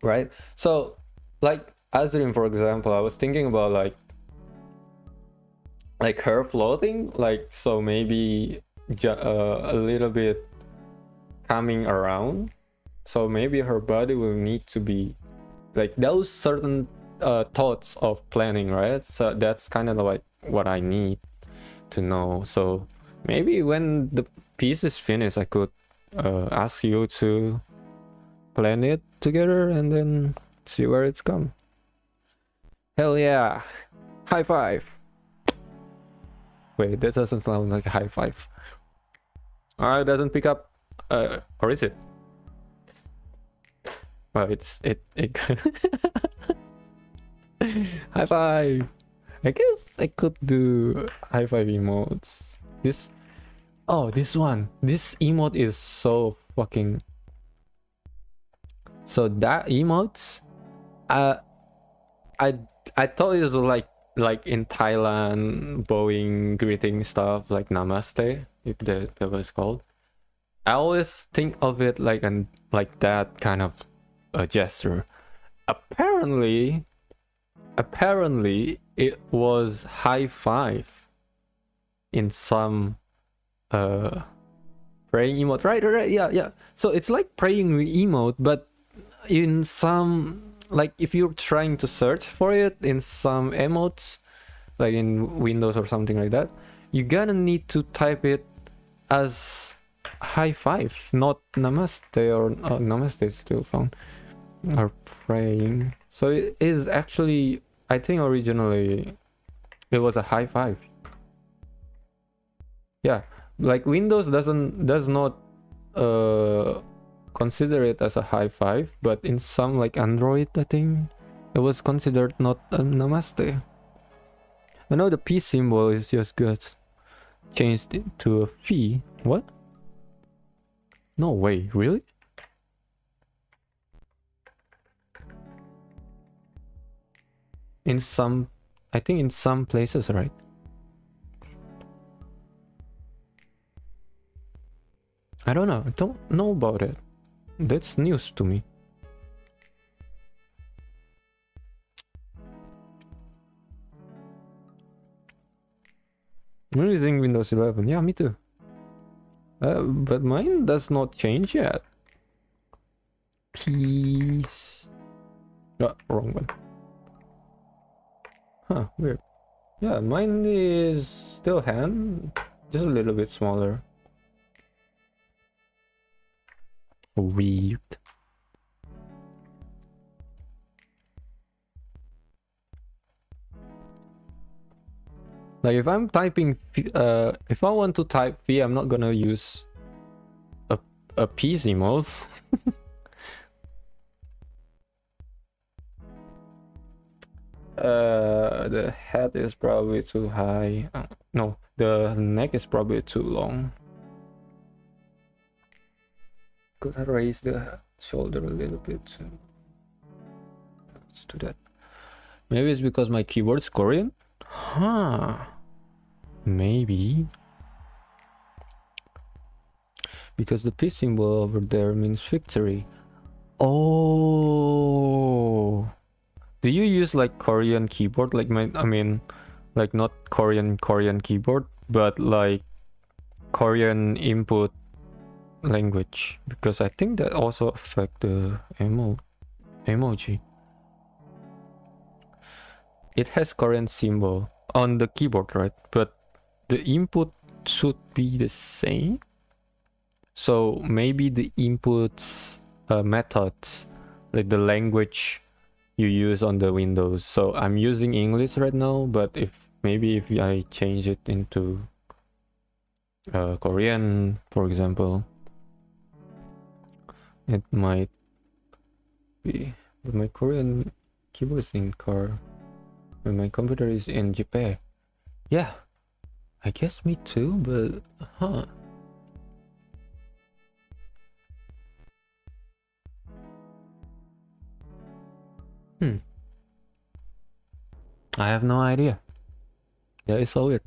Right? So, like Azrin, for example, I was thinking about like her floating, like, so maybe a little bit coming around. So maybe her body will need to be like those certain thoughts of planning, right? So that's kind of like what I need to know. So maybe when the piece is finished, I could ask you to plan it together and then see where it's come. Hell yeah! High five! Wait, that doesn't sound like a high five. It doesn't pick up. Or is it? Well, it high five. I guess I could do high five emotes. This one. This emote is so fucking. So that emotes, I thought it was like in Thailand, bowing, greeting stuff, like namaste, if that was called. I always think of it like that kind of a gesture. Apparently it was high five in some praying emote, right, yeah. So it's like praying emote, but in some, like if you're trying to search for it in some emotes, like in Windows or something like that, you're gonna need to type it as high five, not namaste, or namaste is still found, or praying. So it is actually, I think originally it was a high five. Yeah, like Windows does not consider it as a high five, but in some like Android, I think it was considered not a namaste. I know the P symbol is just good, changed to a phi. What? No way, really? In some, I think in some places, right? I don't know. I don't know about it. That's news to me. I'm using Windows 11. Yeah, me too. But mine does not change yet. Peace. Wrong one. Huh, weird. Yeah, mine is still hand, just a little bit smaller. Weird. Like if I'm typing, if I want to type V, I'm not gonna use a PC mode. The head is probably too high. No, the neck is probably too long. Could I raise the shoulder a little bit too? Let's do that. Maybe it's because my keyboard's Korean? Huh. Maybe. Because the P symbol over there means victory. Oh. Do you use like Korean keyboard? Like I mean, like not Korean keyboard, but like Korean input language, because I think that also affect the emoji. It has Korean symbol on the keyboard, right? But the input should be the same. So maybe the inputs methods, like the language you use on the Windows. So I'm using English right now, but if I change it into Korean, for example, it might be. But my Korean keyboard is in car, and my computer is in Japan. Yeah, I guess me too, but I have no idea. Yeah, it's so weird.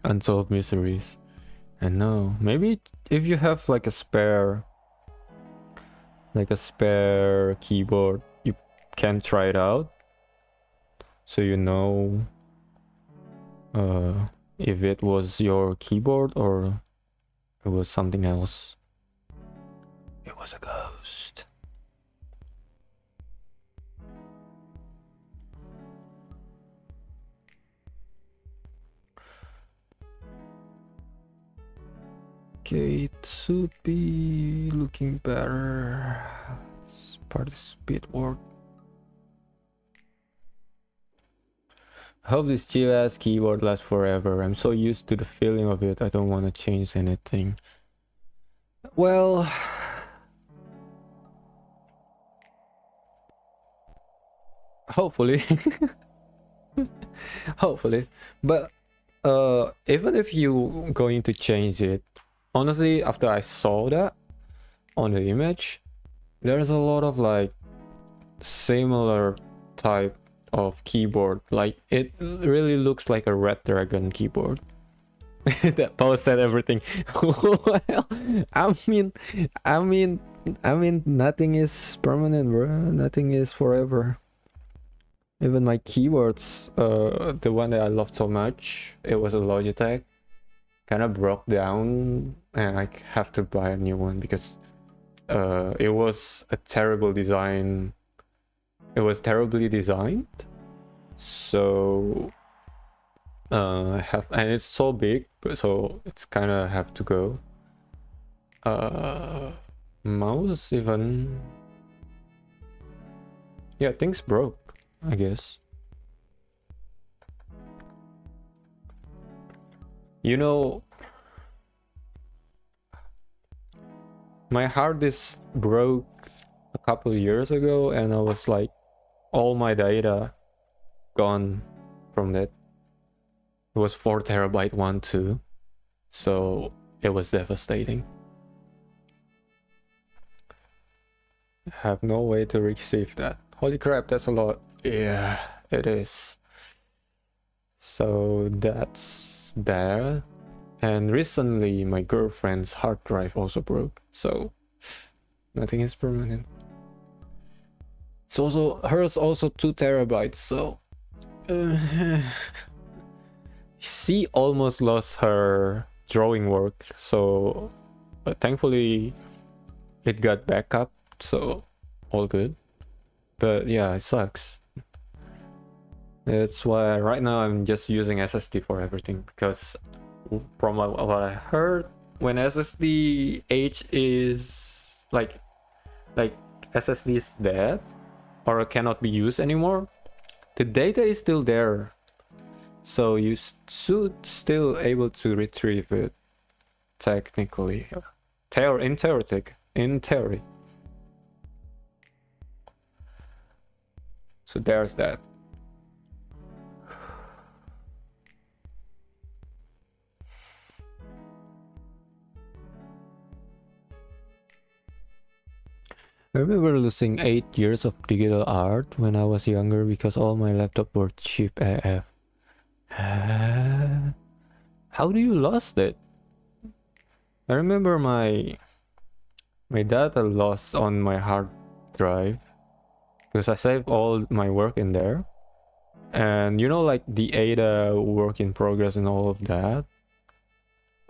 Unsolved mysteries. I know. Maybe if you have like a spare keyboard, you can try it out. So you know if it was your keyboard or it was something else. It was a ghost. Okay, it should be looking better. It's part of the speed work. I hope this cheap ass keyboard lasts forever. I'm so used to the feeling of it, I don't want to change anything. Well, hopefully. Hopefully. But even if you going to change it, honestly, after I saw that on the image, there's a lot of like similar type of keyboard. Like it really looks like a Red Dragon keyboard. That Paul said everything. Well, I mean, nothing is permanent, bro. Nothing is forever. Even my keyboards, the one that I loved so much, it was a Logitech, kind of broke down, and I have to buy a new one because it was a terrible design. It was terribly designed, so and it's so big, so it's kind of have to go. Mouse even, yeah, things broke, I guess. You know, my hard disk broke a couple of years ago, and I was like, all my data gone from that. It was 4 terabyte one too, so it was devastating. I have no way to receive that. Holy crap, that's a lot. Yeah, it is. So that's there. And recently my girlfriend's hard drive also broke, so nothing is permanent. It's also hers, also 2 terabytes, so she almost lost her drawing work, so thankfully it got back up, so all good. But yeah, it sucks. That's why right now I'm just using SSD for everything, because from what I heard, when SSD age is like SSD is dead or cannot be used anymore, the data is still there, so you should still able to retrieve it technically, in theory. So there's that. I remember losing 8 years of digital art when I was younger because all my laptop were cheap AF. How do you lost it? I remember my data lost on my hard drive because I saved all my work in there, and you know, like the ADA work in progress and all of that.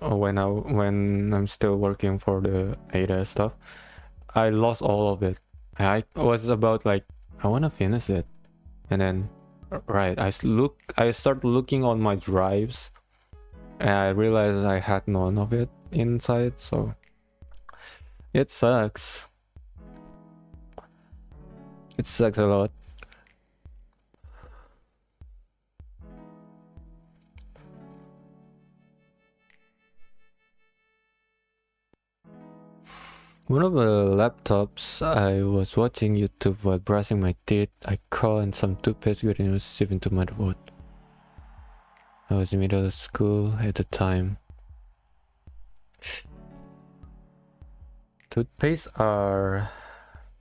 When I'm still working for the ADA stuff, I lost all of it. I was about like, I want to finish it, And then, right, I start looking on my drives, and I realized I had none of it inside, so it sucks. It sucks a lot. One of the laptops, I was watching YouTube while brushing my teeth. I caught and some toothpaste got intrusive into my motherboard. I was in middle of school at the time. Toothpaste are, I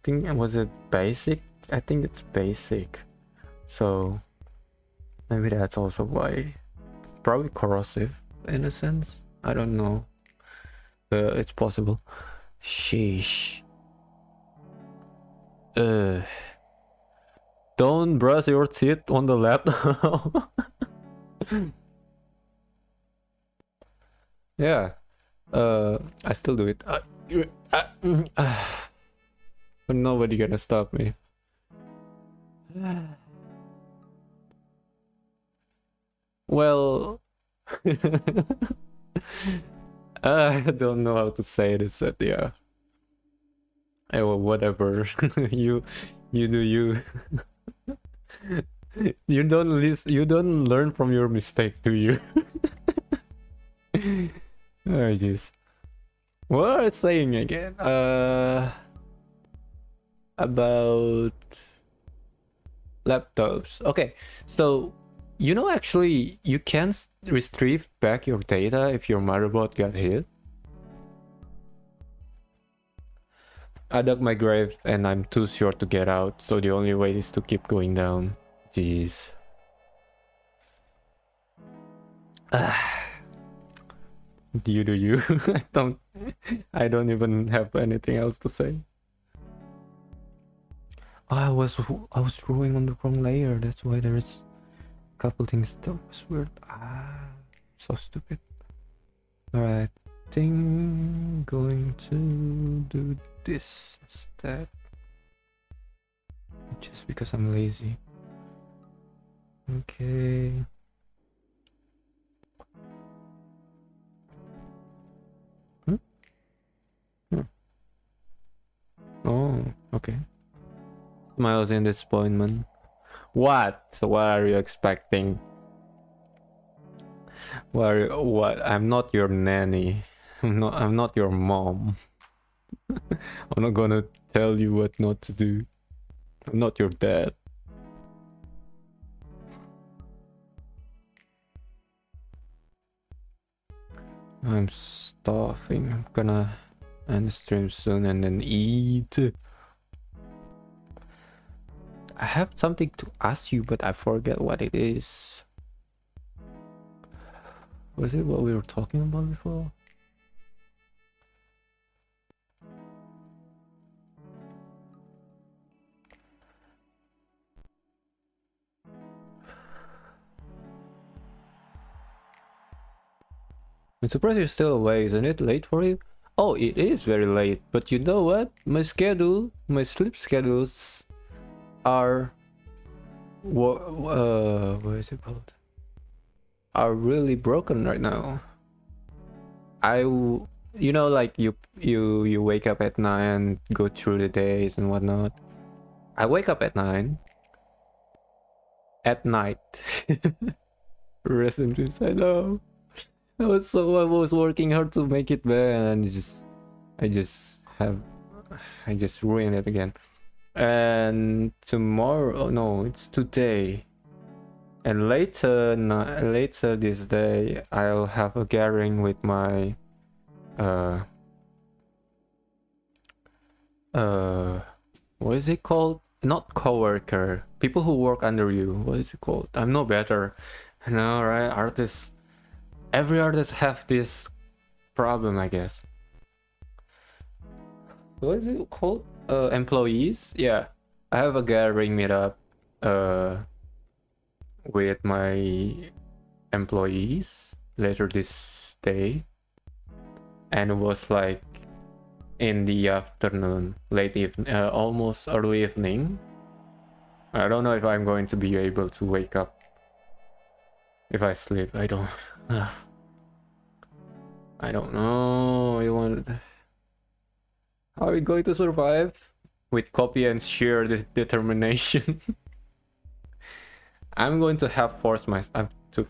think, was it basic? I think it's basic. So maybe that's also why. It's probably corrosive in a sense. I don't know. It's possible. Sheesh. Don't brush your teeth on the laptop. Yeah. I still do it. But nobody gonna stop me. Well, I don't know how to say this, but yeah. Well, whatever. you do you. You don't learn from your mistake, do you? Oh jeez. What was I saying again? About laptops. Okay, so actually you can retrieve back your data if your motherboard got hit. I dug my grave and I'm too short to get out, so the only way is to keep going down. Jeez. You do you. I don't even have anything else to say. I was drawing on the wrong layer. That's why there's a couple things that was weird. So stupid. Alright, think going to do this instead. Just because I'm lazy. Okay. Oh, okay. Smiles and disappointment. What? So what are you expecting? What? I'm not your nanny. I'm not your mom. I'm not gonna tell you what not to do. I'm not your dad. I'm starving. I'm gonna end the stream soon and then eat. I have something to ask you, but I forget what it is. Was it what we were talking about before? I'm surprised you're still awake. Isn't it late for you? Oh, it is very late. But you know what? My sleep schedules are what is it called? Are really broken right now. Like you wake up at 9, go through the days and whatnot. I wake up at 9 at night. Rest in peace. I know. I was working hard to make it better, and I just ruined it again. And tomorrow, no, it's today. And later this day, I'll have a gathering with my what is it called? Not coworker, people who work under you. What is it called? I'm no better. I know, right? Artists. Every artist have this problem, I guess. What is it called? Employees? Yeah. I have a gathering meetup with my employees later this day. And it was like in the afternoon, late evening, almost early evening. I don't know if I'm going to be able to wake up if I sleep. I don't. I don't know. How are we going to survive? With copy and sheer determination. I'm going to force myself to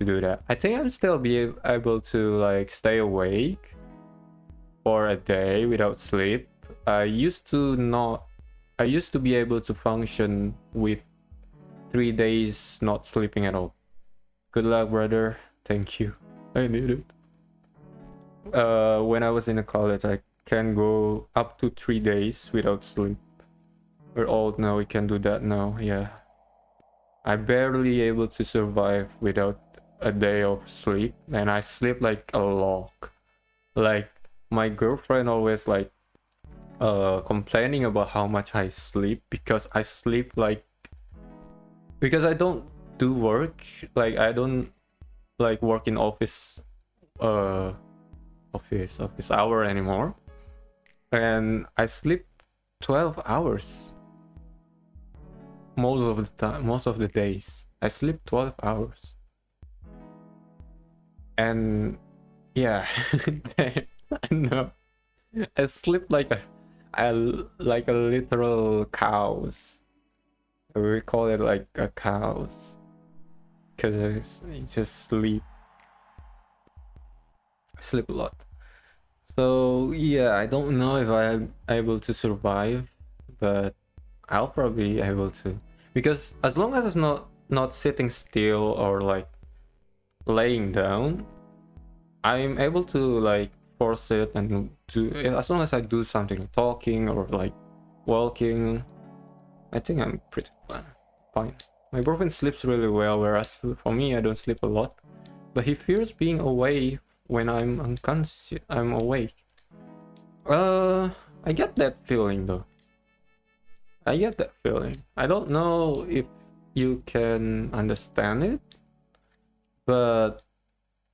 do that. I think I'm still be able to like stay awake for a day without sleep. I used to be able to function with 3 days not sleeping at all. Good luck, brother. Thank you. I need it. When I was in college, I can go up to 3 days without sleep. We're old now, we can do that now. Yeah, I barely able to survive without a day of sleep, and I sleep like a log. Like my girlfriend always like complaining about how much I sleep, because I sleep like, because I don't do work, like I don't like work in office hour anymore, and I sleep 12 hours most of the days. I sleep 12 hours, and yeah. I know I sleep like a literal cows. We call it like a cows, because I just sleep a lot. So yeah, I don't know if I'm able to survive, but I'll probably be able to, because as long as it's not sitting still or like laying down, I'm able to like force it and do, as long as I do something, talking or like walking, I think I'm pretty fine. My boyfriend sleeps really well, whereas for me, I don't sleep a lot, but he fears being away when I'm unconscious. I'm awake. I get that feeling though. I get that feeling. I don't know if you can understand it, but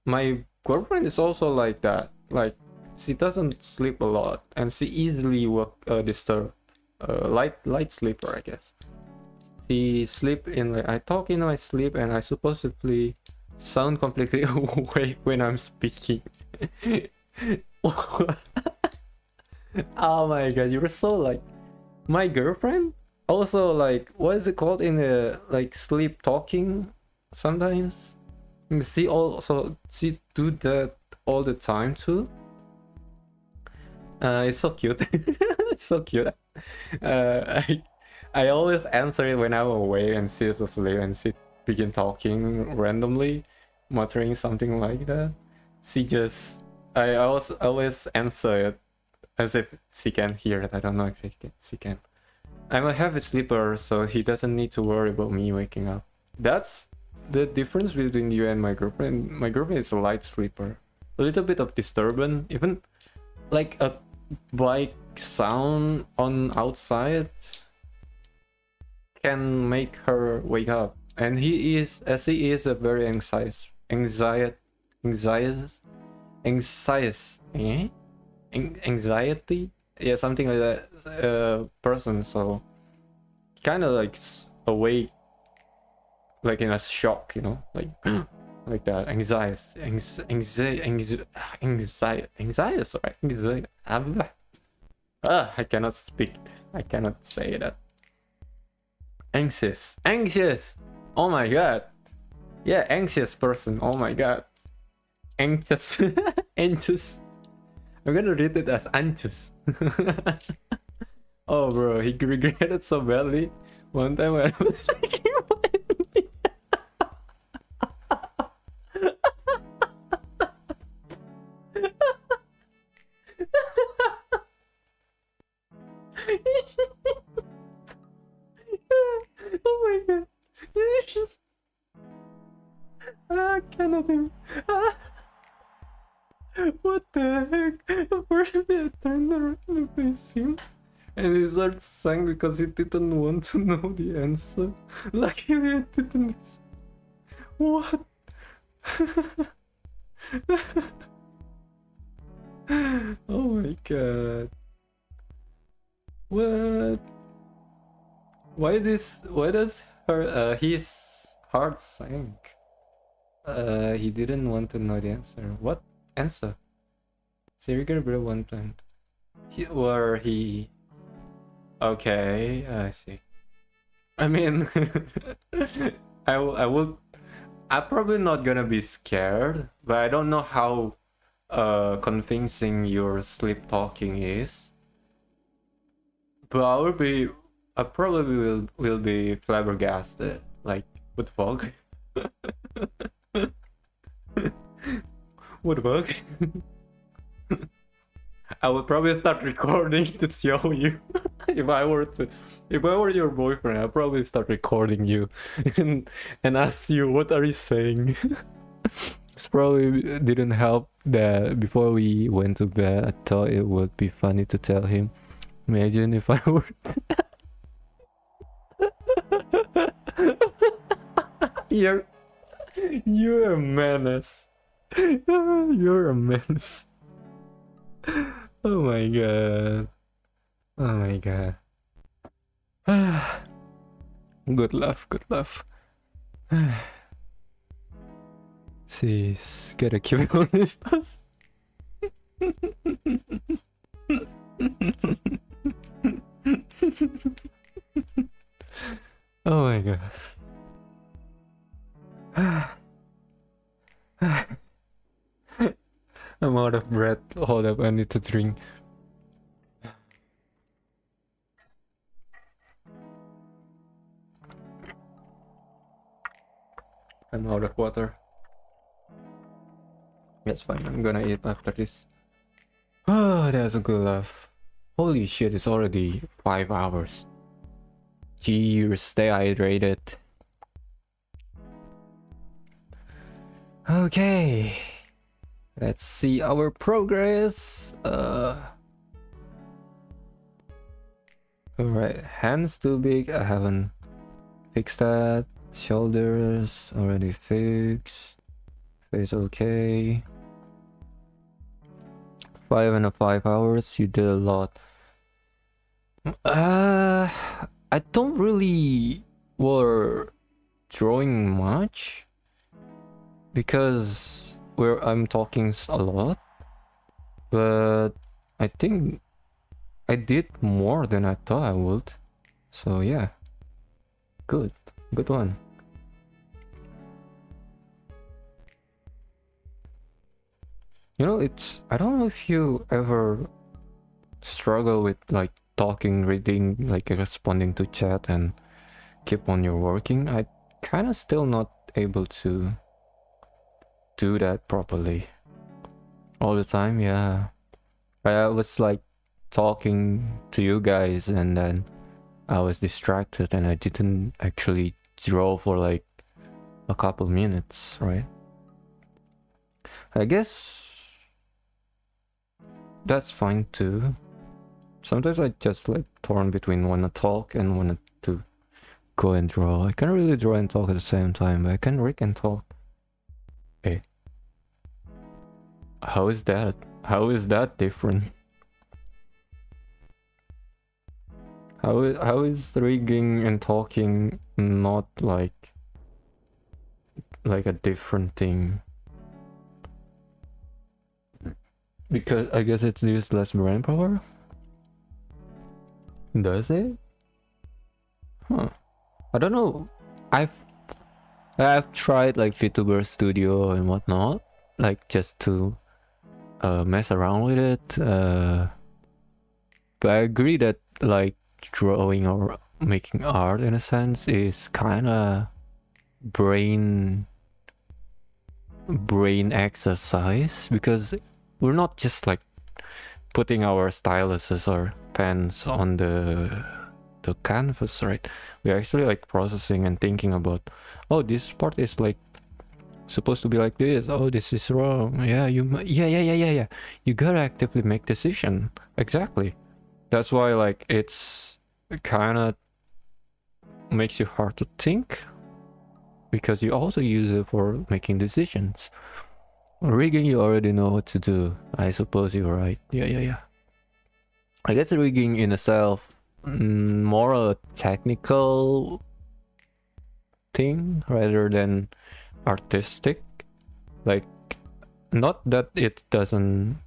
my girlfriend is also like that. Like, she doesn't sleep a lot, and she easily disturbed. Light sleeper, I guess. She sleep in like, I talk in my sleep, and I supposedly sound completely awake when I'm speaking. Oh my god, you're so like my girlfriend. Also, like, what is it called in the like sleep talking? Sometimes she do that all the time too. It's so cute. It's so cute. I always answer it when I'm away and she's asleep, and she begin talking randomly, muttering something like that. I always answer it as if she can hear it. I don't know if she can. I'm a heavy sleeper, so he doesn't need to worry about me waking up. That's the difference between you and my girlfriend. My girlfriend is a light sleeper. A little bit of disturbance, even like a bike sound on outside can make her wake up. And he is a very anxious, eh? Anxiety, yeah, something like that, person. So kind of like awake, like in a shock, like like that. Anxiety. I cannot speak. I cannot say that. Anxious. Oh my god. Yeah, anxious person. Oh my god. Anxious. Anxious. I'm gonna read it as anxious. Oh bro, he regretted so badly one time when I was speaking about it. Oh my god. I cannot even. What the heck? Apparently I turned around and faced him, and he started saying because he didn't want to know the answer. Luckily I didn't. What? Oh my god. What? Why does his heart sink? He didn't want to know the answer. What answer? Sirigar bro one plant. Where he... Okay, I see. I mean, I will... I'm probably not gonna be scared, but I don't know how convincing your sleep talking is. But I probably will be flabbergasted. Like, what the fuck? What the fuck? I would probably start recording to show you. if I were your boyfriend, I'd probably start recording you and ask you, what are you saying? This probably didn't help that before we went to bed. I thought it would be funny to tell him. Imagine if I were... You're a menace. You're a menace. Oh my god. Oh my god. Good laugh, good laugh. Sis, gotta keep it honest. Oh my god. I'm out of breath. Hold up, I need to drink. I'm out of water. That's fine, I'm gonna eat after this. Oh, that's a good laugh. Holy shit, it's already 5 hours. Cheers, stay hydrated. Okay. Let's see our progress. Alright, hands too big. I haven't fixed that. Shoulders already fixed. Face okay. 5 hours. You did a lot. I don't really were drawing much because I'm talking a lot, but I think I did more than I thought I would. So yeah, good one. You know, I don't know if you ever struggle with like talking, reading, like responding to chat and keep on your working. I kind of still not able to do that properly all the time. Yeah, I was like talking to you guys and then I was distracted and I didn't actually draw for like a couple minutes, right? I guess that's fine too. Sometimes I just like torn between wanna talk and wanna to go and draw. I can't really draw and talk at the same time, but I can read and talk. Hey. How is that? How is that different? How is rigging and talking not like a different thing? Because I guess it uses less brain power? Does it? Huh. I don't know. I've tried like VTuber Studio and whatnot, like just to mess around with it. But I agree that like drawing or making art in a sense is kind of brain exercise, because we're not just like putting our styluses or pens on the canvas, right? We're actually like processing and thinking about, oh, this part is like supposed to be like this. Oh, this is wrong. Yeah, yeah. You gotta actively make decision. Exactly. That's why like it's kind of makes you hard to think, because you also use it for making decisions. Rigging, you already know what to do. I suppose you're right. Yeah. I guess rigging in itself more a technical thing rather than artistic. Like, not that it doesn't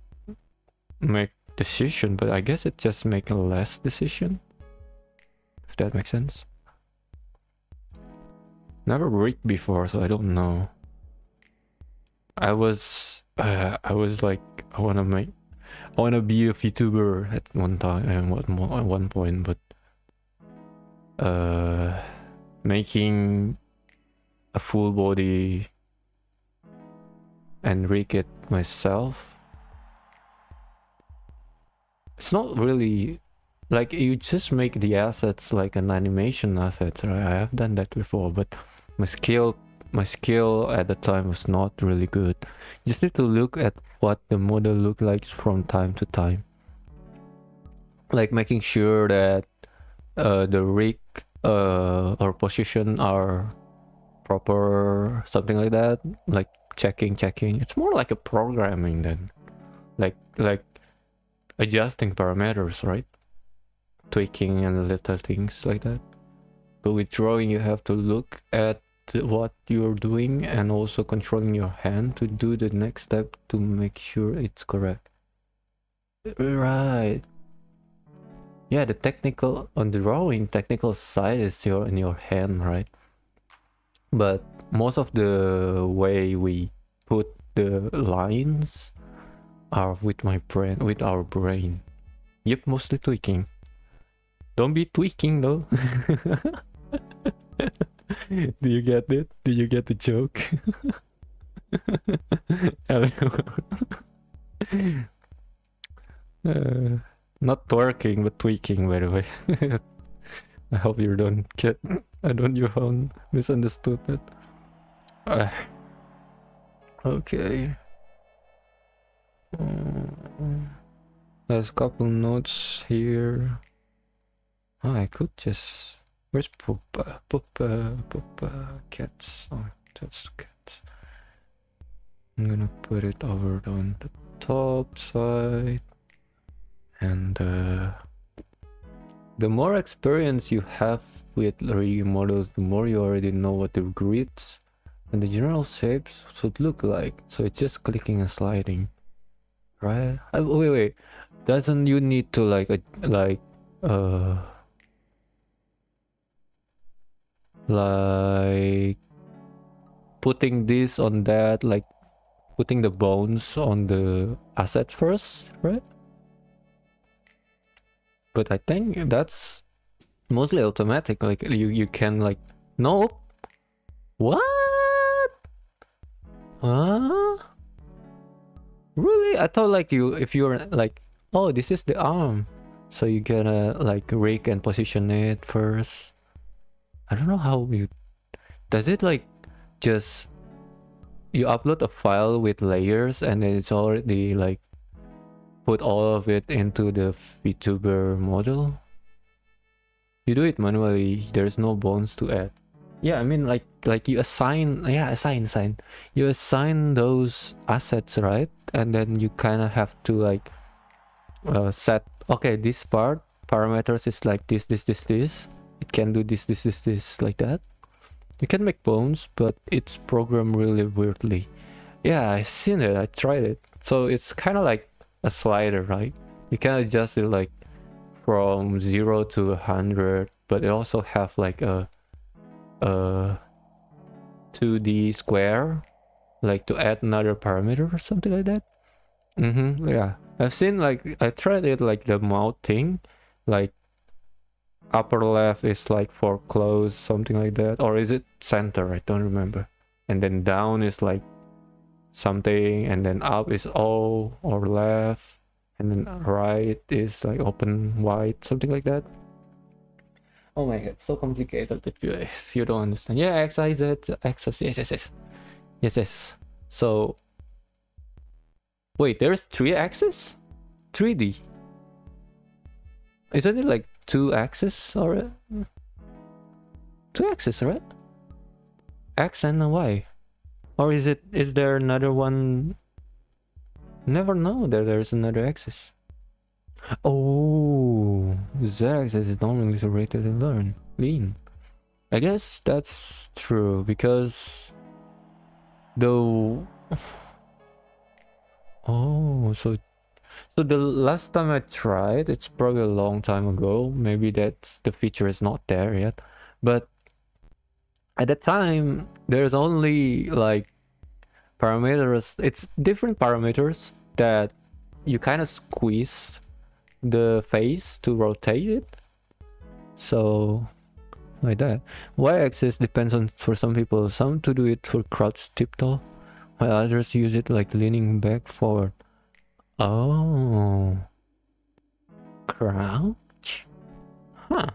make decision, but I guess it just make a less decision, if that makes sense. Never rigged before, so I don't know. I was like, I wanna be a VTuber at one time and at one point, but making a full body and rig it myself, it's not really like, you just make the assets like an animation assets, right? I have done that before, but my skill at the time was not really good. You just need to look at what the model look like from time to time, like making sure that the rig or position are proper, something like that, like checking. It's more like a programming than like adjusting parameters, right? Tweaking and little things like that. But with drawing, you have to look at what you're doing and also controlling your hand to do the next step to make sure it's correct. Right. Yeah, the technical on the drawing, technical side is in your hand, right? But most of the way we put the lines are with my brain, with our brain. Yep, mostly tweaking. Don't be tweaking though. Do you get it? Do you get the joke? Not twerking, but tweaking, by the way. I hope you don't get. You found misunderstood that. Okay. There's a couple notes here. Oh, I could just. Where's Poopa? Cats. Oh, that's cats. I'm gonna put it over on the top side. And the more experience you have with rigging models, the more you already know what the grids and the general shapes should look like. So it's just clicking and sliding, right? Wait. Doesn't you need to like putting this on that, like putting the bones on the asset first, right? But I think that's mostly automatic. Like you can like, nope. What? Huh? Really? I thought like if you're like, oh, this is the arm, so you gotta like rig and position it first. I don't know how you does it, like just you upload a file with layers and then it's already like put all of it into the VTuber model. You do it manually, there's no bones to add. Yeah, I mean like you assign, assign. You assign those assets, right? And then you kind of have to like set, okay, this part parameters is like this. It can do this, like that. You can make bones, but it's programmed really weirdly. Yeah, I've seen it, I tried it. So it's kind of like a slider, right? You can adjust it like from 0 to 100, but it also have like a 2D square, like to add another parameter or something like that. Yeah, I've seen, like I tried it, like the mouth thing, like upper left is like for close, something like that, or is it center? I don't remember. And then down is like something, and then up is O or left, and then right is like open wide, something like that. Oh my god, so complicated if you don't understand. Yeah, X, Y, Z, axis, yes. So wait, there's 3 axes? 3D? Isn't it like 2 axes or 2 axes, right? X and a Y. Or is there another one? Never know that there's another axis. Oh, Z-axis is normally rated and lean. I guess that's true because though. Oh, so the last time I tried, it's probably a long time ago. Maybe that the feature is not there yet, but at that time there's only like parameters. It's different parameters that you kind of squeeze the face to rotate it. So like that. Y-axis depends on for some people. Some to do it for crouch tiptoe, while others use it like leaning back forward. Oh, crouch? Huh.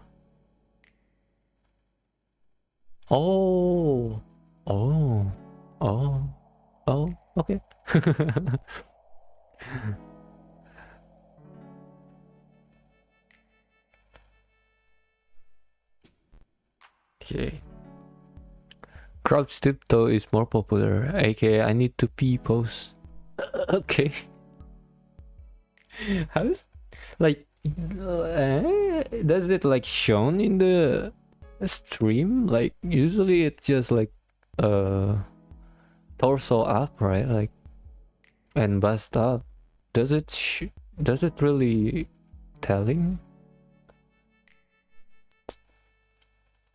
Oh, oh, oh, oh, okay. Okay. Crouch tiptoe is more popular, aka I need to pee pose. Okay. How's like does it like shown in the stream? Like usually it's just like torso up, right? Like and bust up. Does it really telling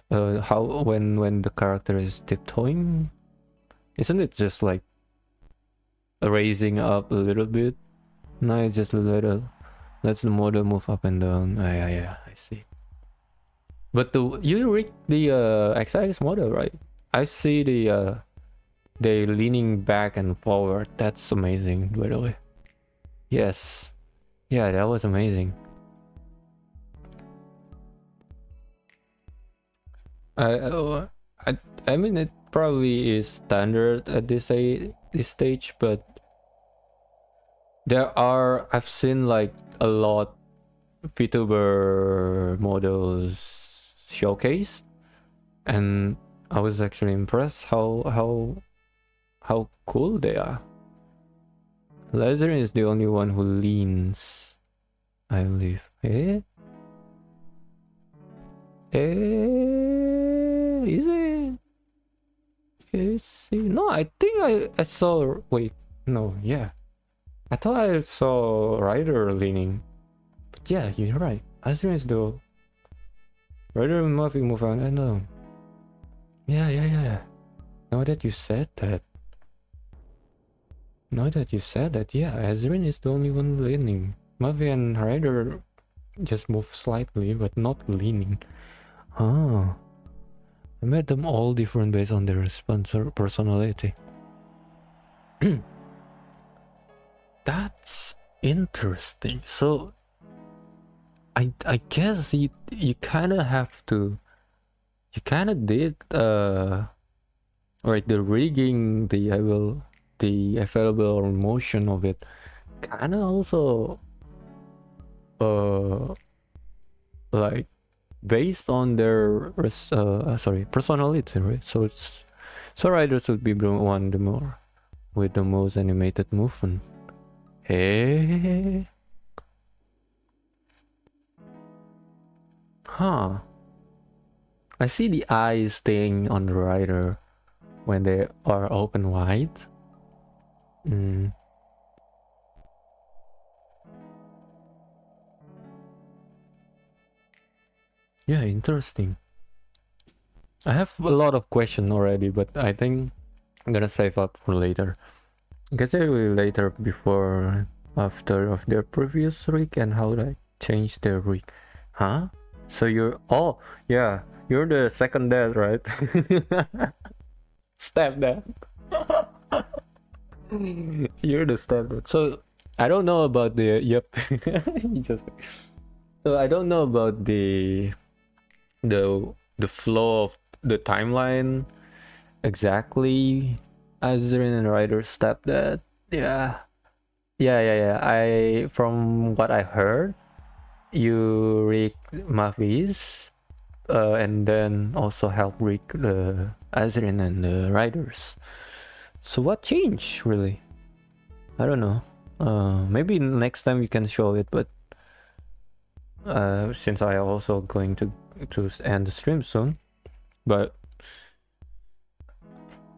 how when the character is tiptoeing? Isn't it just like raising up a little bit? No, it's just a little. Let's the model move up and down. Yeah, I see. But you read the XIS model, right? I see the they leaning back and forward. That's amazing, by the way. Yes. Yeah, that was amazing. I I mean it probably is standard at this stage, but I've seen like a lot VTuber models showcase, and I was actually impressed how cool they are. Lazarin is the only one who leans, I believe. Is it? No, I think I saw. Wait, no, yeah. I thought I saw Ryder leaning. But yeah, you're right. Azrin is the Ryder and Muffy move on. I know. Yeah. Now that you said that. Yeah, Azrin is the only one leaning. Muffy and Ryder just move slightly, but not leaning. Oh. I made them all different based on their personality. That's interesting. So I guess you kind of have to, you kind of did like the rigging, the available motion of it kind of also like based on their personality, right? So riders would be the one the more with the most animated movement. Hey, huh? I see the eyes staying on the rider when they are open wide. Yeah, interesting. I have a lot of questions already, but I think I'm gonna save up for later. I guess I will later before after of their previous rig and how they change their rig. Huh? So you're yeah, you're the second dad, right? Stepdad. You're the stepdad. So I don't know about the so I don't know about the flow of the timeline exactly. Azrin and Ryder stepdad. Yeah. I from what I heard, you rig Mavis, and then also help rig the Azrin and the Riders. So what changed really? I don't know. Maybe next time you can show it, but since I also going to end the stream soon. But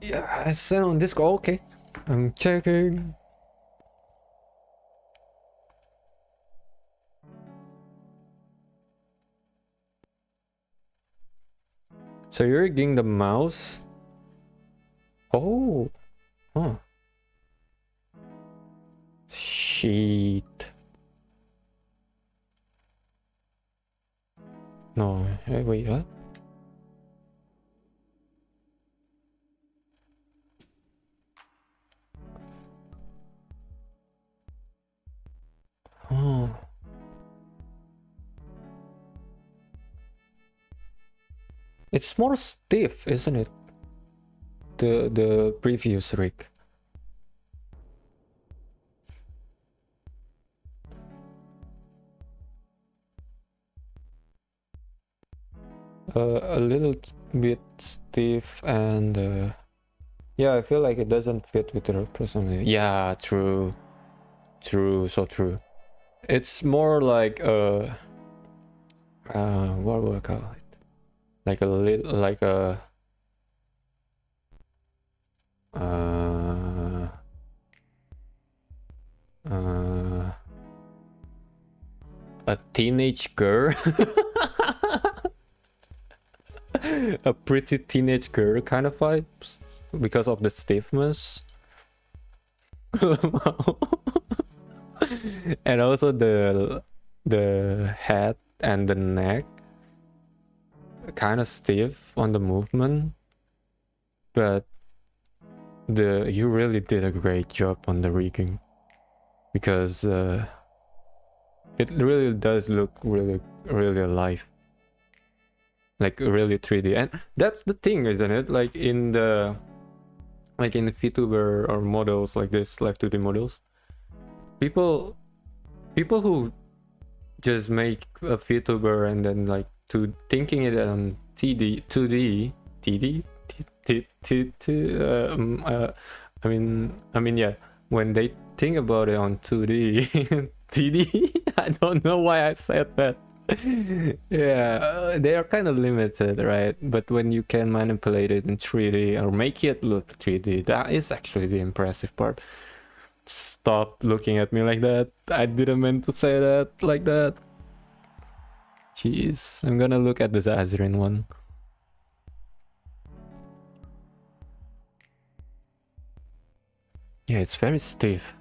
yeah, I sent on Discord. Okay, I'm checking. So you're rigging the mouse? Oh, huh. Shit. No, wait, what? Oh. It's more stiff, isn't it? The previous rig. A little bit stiff, and yeah, I feel like it doesn't fit with the personality. Yeah, true, so true. It's more like what would I call it? Like a little, like a teenage girl. A pretty teenage girl kind of vibes because of the stiffness. And also the head and the neck kind of stiff on the movement, but you really did a great job on the rigging, because it really does look really alive, like really 3D. And that's the thing, isn't it? Like in the VTuber or models like this, live 2D models, people who just make a VTuber and then like thinking it on 2D. I mean, yeah, when they think about it on 2D, TD, I don't know why I said that. Yeah, they are kind of limited, right? But when you can manipulate it in 3D or make it look 3D, that is actually the impressive part. Stop looking at me like that. I didn't mean to say that like that. Jeez, I'm gonna look at the Zazarin one. Yeah, it's very stiff.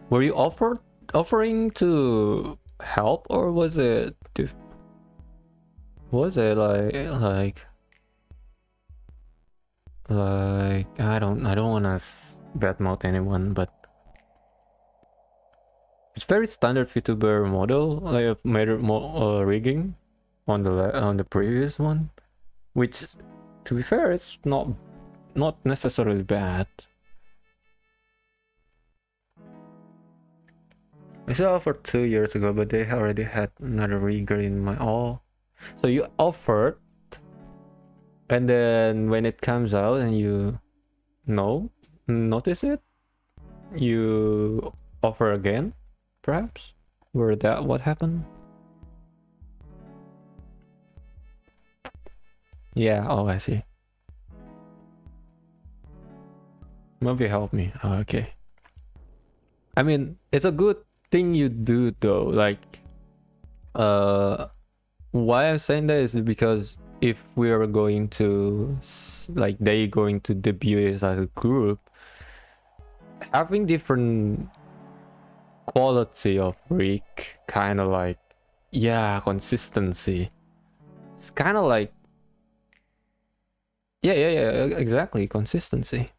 Were you offering to help, or was it like I don't want to badmouth anyone, but it's very standard VTuber model, like a rigging on the previous one, which, to be fair, it's not necessarily bad. I saw offered 2 years ago, but they already had another rigger in my So you offered, and then when it comes out and you notice it, you offer again, perhaps? Were that what happened? Yeah, oh, I see. Maybe help me. Oh, okay. I mean, it's a good thing you do though. Like, why I'm saying that is because if we are going to they going to debut as a group, having different quality of rig, kind of like, yeah, consistency. It's kind of like, yeah, exactly, consistency.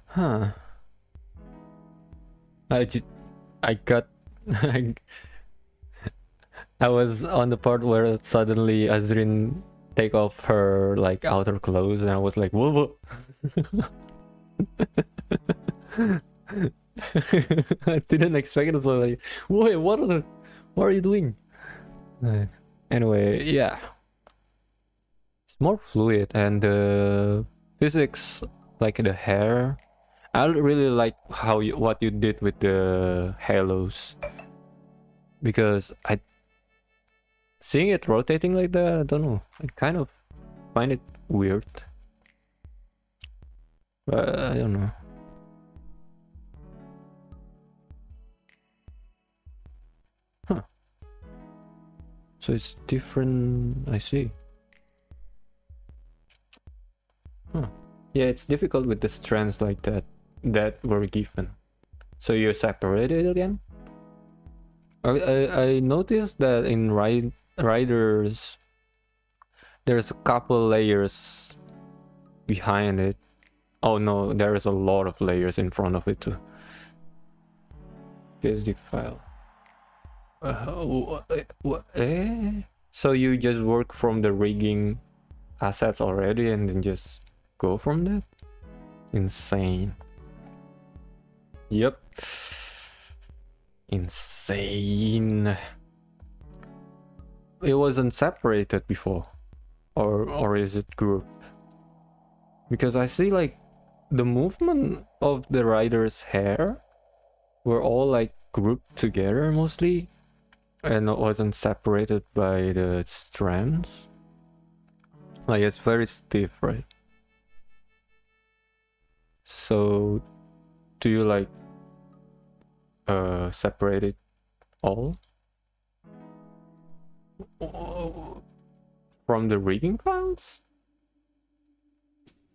Huh. I got I was on the part where suddenly Azrin take off her like outer clothes, and I was like, whoa. I didn't expect it, so like, wait, what are you doing? Anyway, yeah, it's more fluid, and the physics, like the hair I really like what you did with the halos, because I seeing it rotating like that, I don't know, I kind of find it weird, but I don't know. Huh. So it's different, I see. Huh. Yeah, it's difficult with the strands like that were given. So you separate it again? I noticed that in riders there's a couple layers behind it. Oh no, there is a lot of layers in front of it too. PSD file. What? So you just work from the rigging assets already and then just go from that? Insane. Yep. Insane. It wasn't separated before, or is it grouped? Because I see like the movement of the rider's hair were all like grouped together mostly, and it wasn't separated by the strands. Like it's very stiff, right? So do you like separate it all from the rigging files?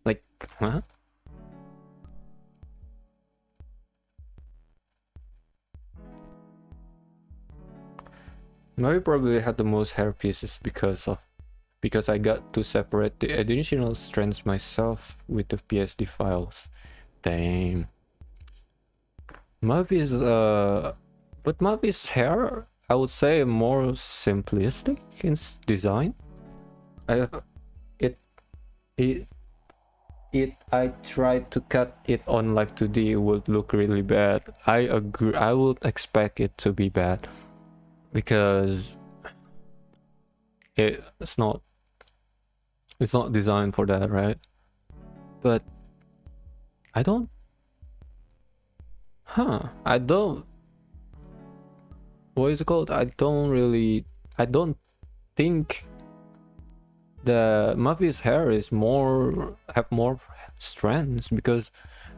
Like, huh? I probably had the most hair pieces because I got to separate the additional strands myself with the PSD files. Damn. Mavi's but Mavi's hair, I would say, more simplistic in design. I tried to cut it on Live 2D, it would look really bad. I agree. I would expect it to be bad because it's not designed for that, right? But I don't what is it called? I don't think the Mavi's hair is have more strands because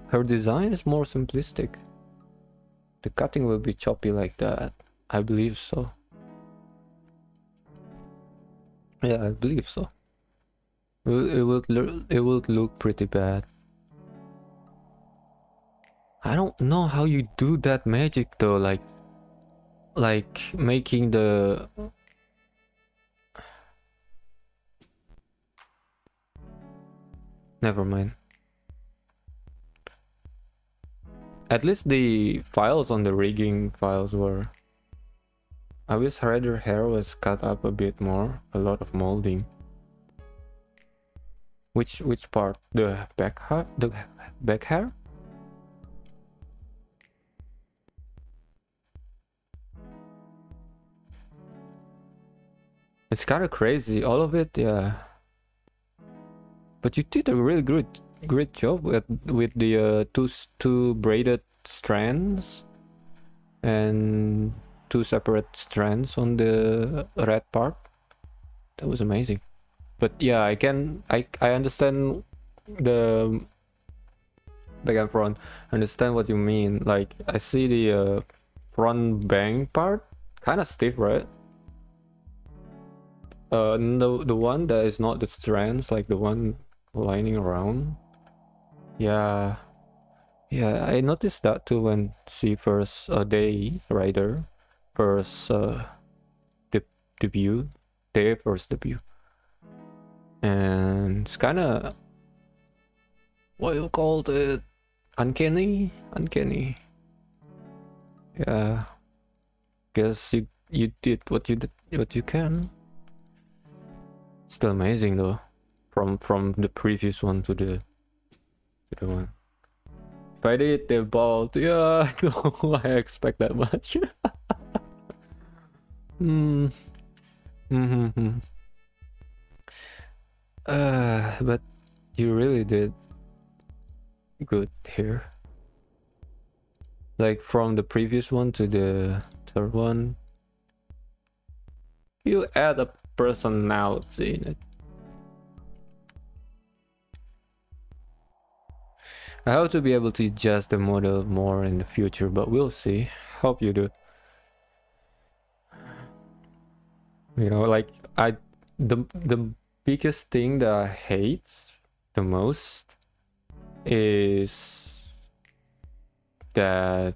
her design is more simplistic. The cutting will be choppy like that. I believe so. Yeah, I believe so. It would look pretty bad. I don't know how you do that magic though, like making the never mind. At least the files on the rigging files were. I wish her hair was cut up a bit more. A lot of molding. Which part? The back hair? The back hair? It's kind of crazy, all of it, yeah. But you did a really great job with the two braided strands and two separate strands on the red part. That was amazing. But yeah, I understand the back and front. Understand what you mean. Like I see the front bang part kind of stiff, right? The one that is not the strands, like the one lining around. Yeah, I noticed that too when she first day rider first debut, their first debut, and it's kind of what you called it, uncanny. Yeah, guess you did what you can. Still amazing though, from the previous one to the one. If I did the bald, yeah, no, I expect that much. But you really did good here. Like from the previous one to the third one, you add a personality in it. I hope to be able to adjust the model more in the future, but we'll see. Hope you do. You know, like the biggest thing that I hate the most is that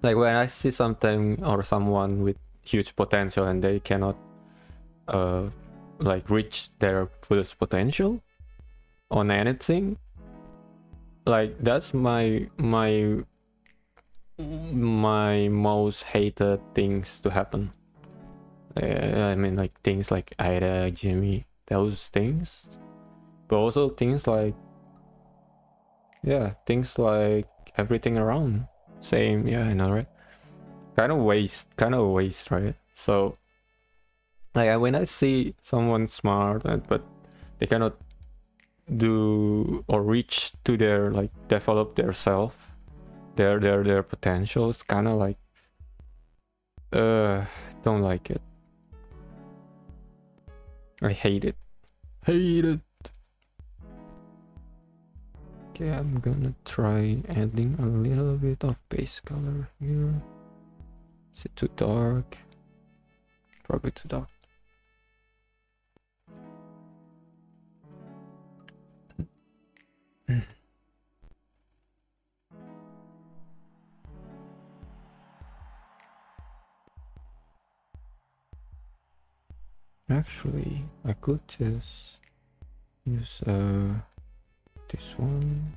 like when I see something or someone with huge potential and they cannot like reach their fullest potential on anything, like that's my most hated things to happen. I mean, like things like Ida, Jimmy, those things, but also things like, yeah, things like everything around. Same, yeah, I know, right? Kind of waste, right? So, like when I see someone smart, but they cannot do or reach to their like develop their self, their potentials, kind of like, don't like it. I hate it. Hate it. Okay, I'm gonna try adding a little bit of base color here. Is it too dark? Probably too dark. Actually, I could just use this one.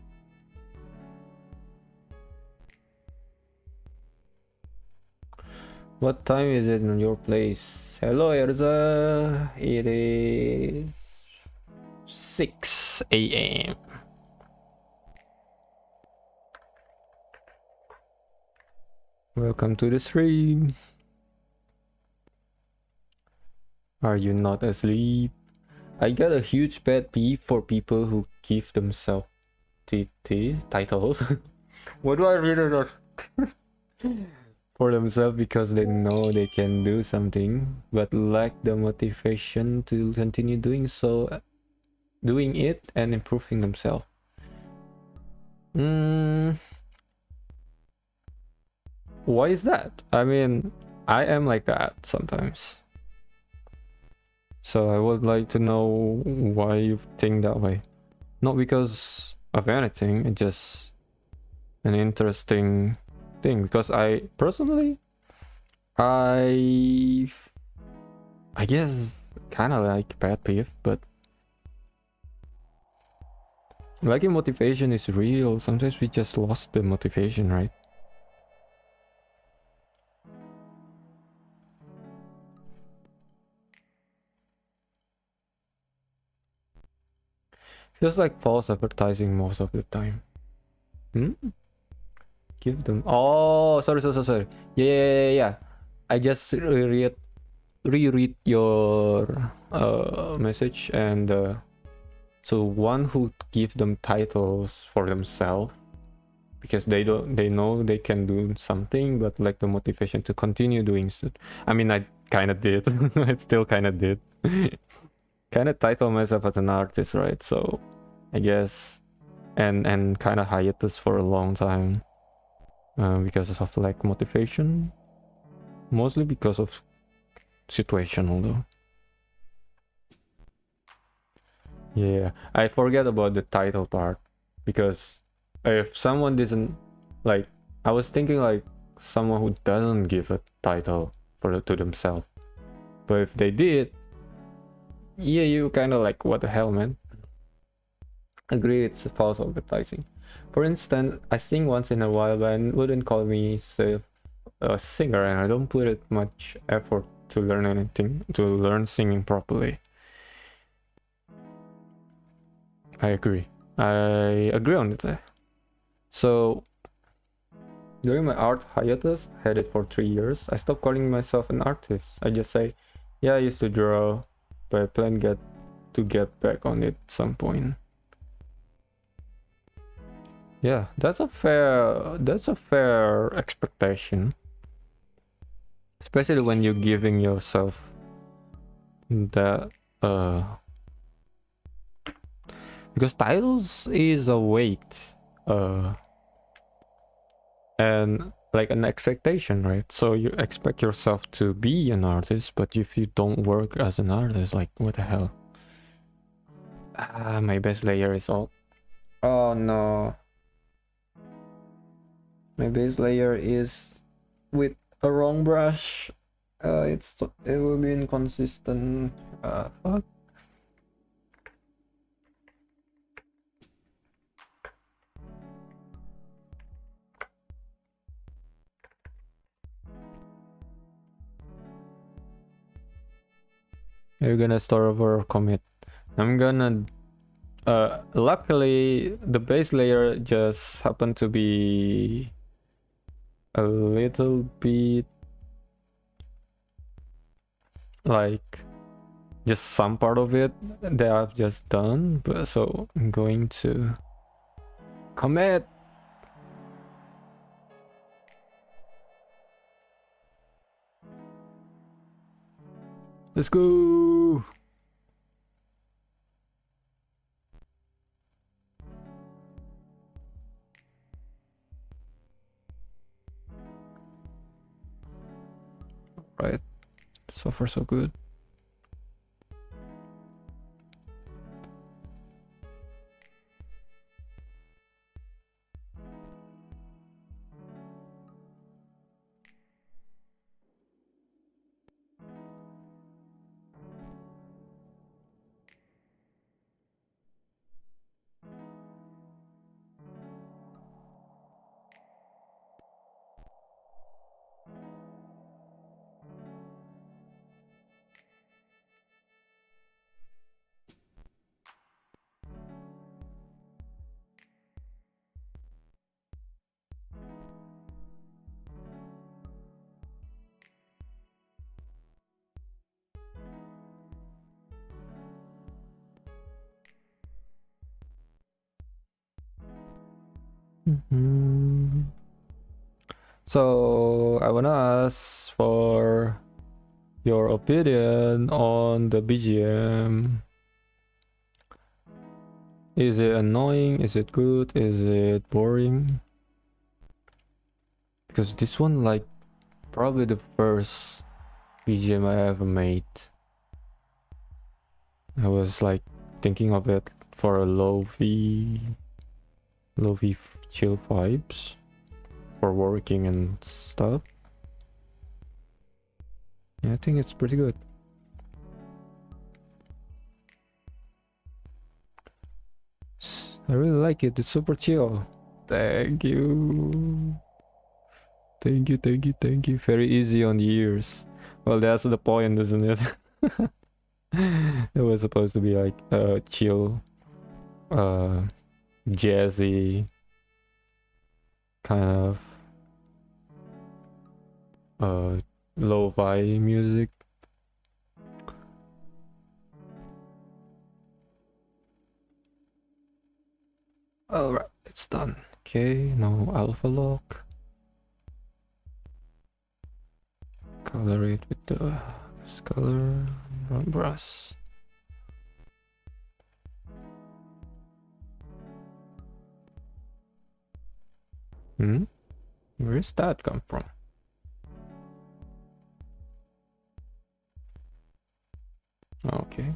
What time is it in your place? Hello, Erza. It is 6 a.m. Welcome to the stream. Are you not asleep? I got a huge pet peeve for people who give themselves titles. What do I read it for themselves because they know they can do something but lack the motivation to continue doing it and improving themselves. Why is that? I mean, I am like that sometimes. So I would like to know why you think that way. Not because of anything, it's just an interesting thing. Because I personally, I guess kind of like pet peeve, but liking motivation is real. Sometimes we just lost the motivation, right? Feels like false advertising most of the time. Give them. Oh, sorry. Yeah. I just reread your message, and so one who give them titles for themselves because they know they can do something but lack the motivation to continue doing so. I mean, I kind of did. I still kind of did. Kind of title myself as an artist, right? So I guess and kind of hiatus for a long time because of like motivation, mostly because of situational though. Yeah, I forget about the title part because if someone doesn't like, I was thinking like someone who doesn't give a title to themselves, but if they did, yeah, you kind of like, what the hell, man. Agree, it's false advertising. For instance, I sing once in a while, but I wouldn't call me a singer, and I don't put it much effort to learn singing properly. I agree on it. So during my art hiatus, had it for 3 years, I stopped calling myself an artist. I just say, yeah, I used to draw, but I plan to get back on it at some point. Yeah, that's a fair expectation, especially when you're giving yourself that because titles is a weight uh and like an expectation, right? So you expect yourself to be an artist, but if you don't work as an artist, like what the hell? My base layer is all. Oh no, my base layer is with a wrong brush. It will be inconsistent. Fuck. You're gonna start over or commit. I'm gonna luckily the base layer just happened to be a little bit like just some part of it that I've just done, but so I'm going to commit. Let's go. Right, so far so good. So I wanna ask for your opinion on the BGM. Is it annoying? Is it good? Is it boring? Because this one, like, probably the first BGM I ever made. I was like thinking of it for a low-fi chill vibes for working and stuff. Yeah, I think it's pretty good. I really like it. It's super chill. Thank you. Thank you, thank you, thank you. Very easy on the ears. Well, that's the point, isn't it? It was supposed to be like chill, uh, jazzy kind of lo-fi music. Alright, it's done. Okay, now alpha lock. Color it with the color brush. Where does that come from? Okay.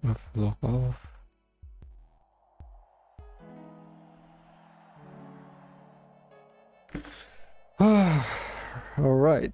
Alpha lock off. All right.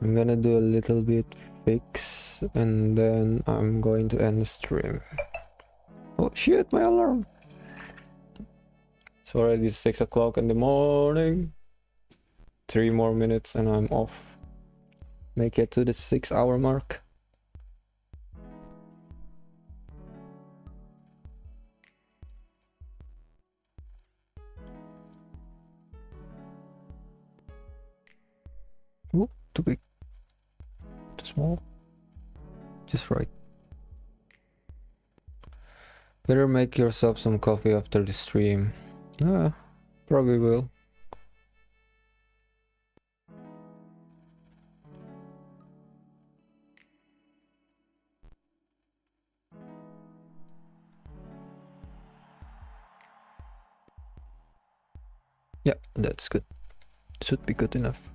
I'm gonna do a little bit fix and then I'm going to end the stream. Oh shit, my alarm! It's already 6 o'clock in the morning. 3 more minutes and I'm off. Make it to the 6-hour mark. Oh, too big. Too small. Just right. Better make yourself some coffee after the stream. Probably will. Yeah, that's good. Should be good enough.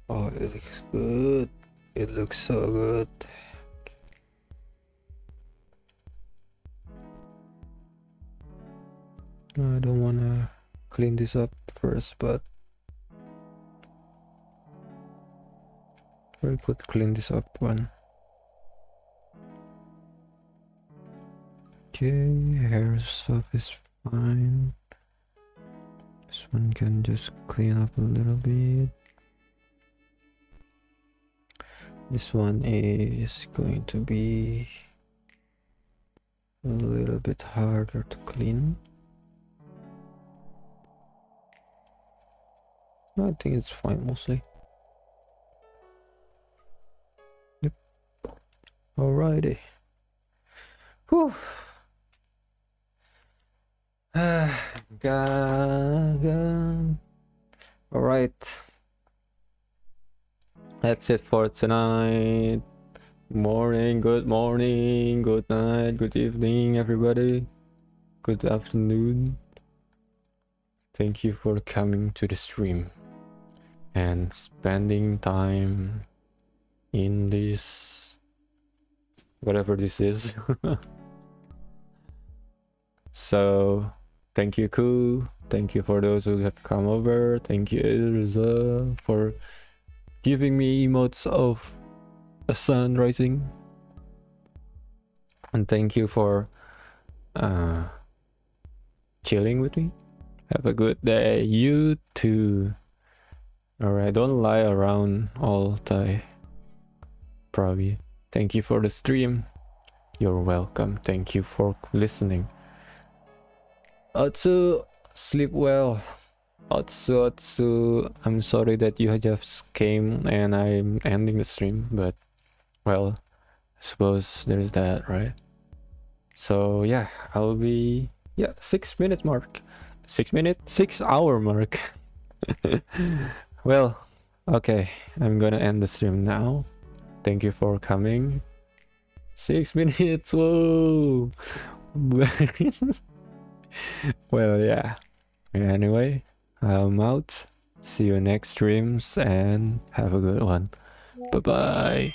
Oh, it looks good. It looks so good. I don't wanna clean this up first, but we could clean this up one. Okay, hair stuff is fine. This one can just clean up a little bit. This one is going to be a little bit harder to clean. I think it's fine mostly. Yep. Alrighty. Whew. Alright. That's it for tonight. Good morning, good night, good evening, everybody. Good afternoon. Thank you for coming to the stream and spending time in this, whatever this is. So, thank you, Ku. Thank you for those who have come over. Thank you, Irza, for giving me emotes of a sun rising. And thank you for chilling with me. Have a good day. You too. Alright, don't lie around all day. Probably. Thank you for the stream. You're welcome. Thank you for listening. Otsu, sleep well. Otsu, I'm sorry that you just came and I'm ending the stream, but well, I suppose there's that, right? So yeah, I'll be 6 minute mark. 6 hour mark. Well, okay, I'm gonna end the stream now. Thank you for coming. 6 minutes, whoa. Well, yeah. Anyway, I'm out. See you next streams and have a good one. Bye bye.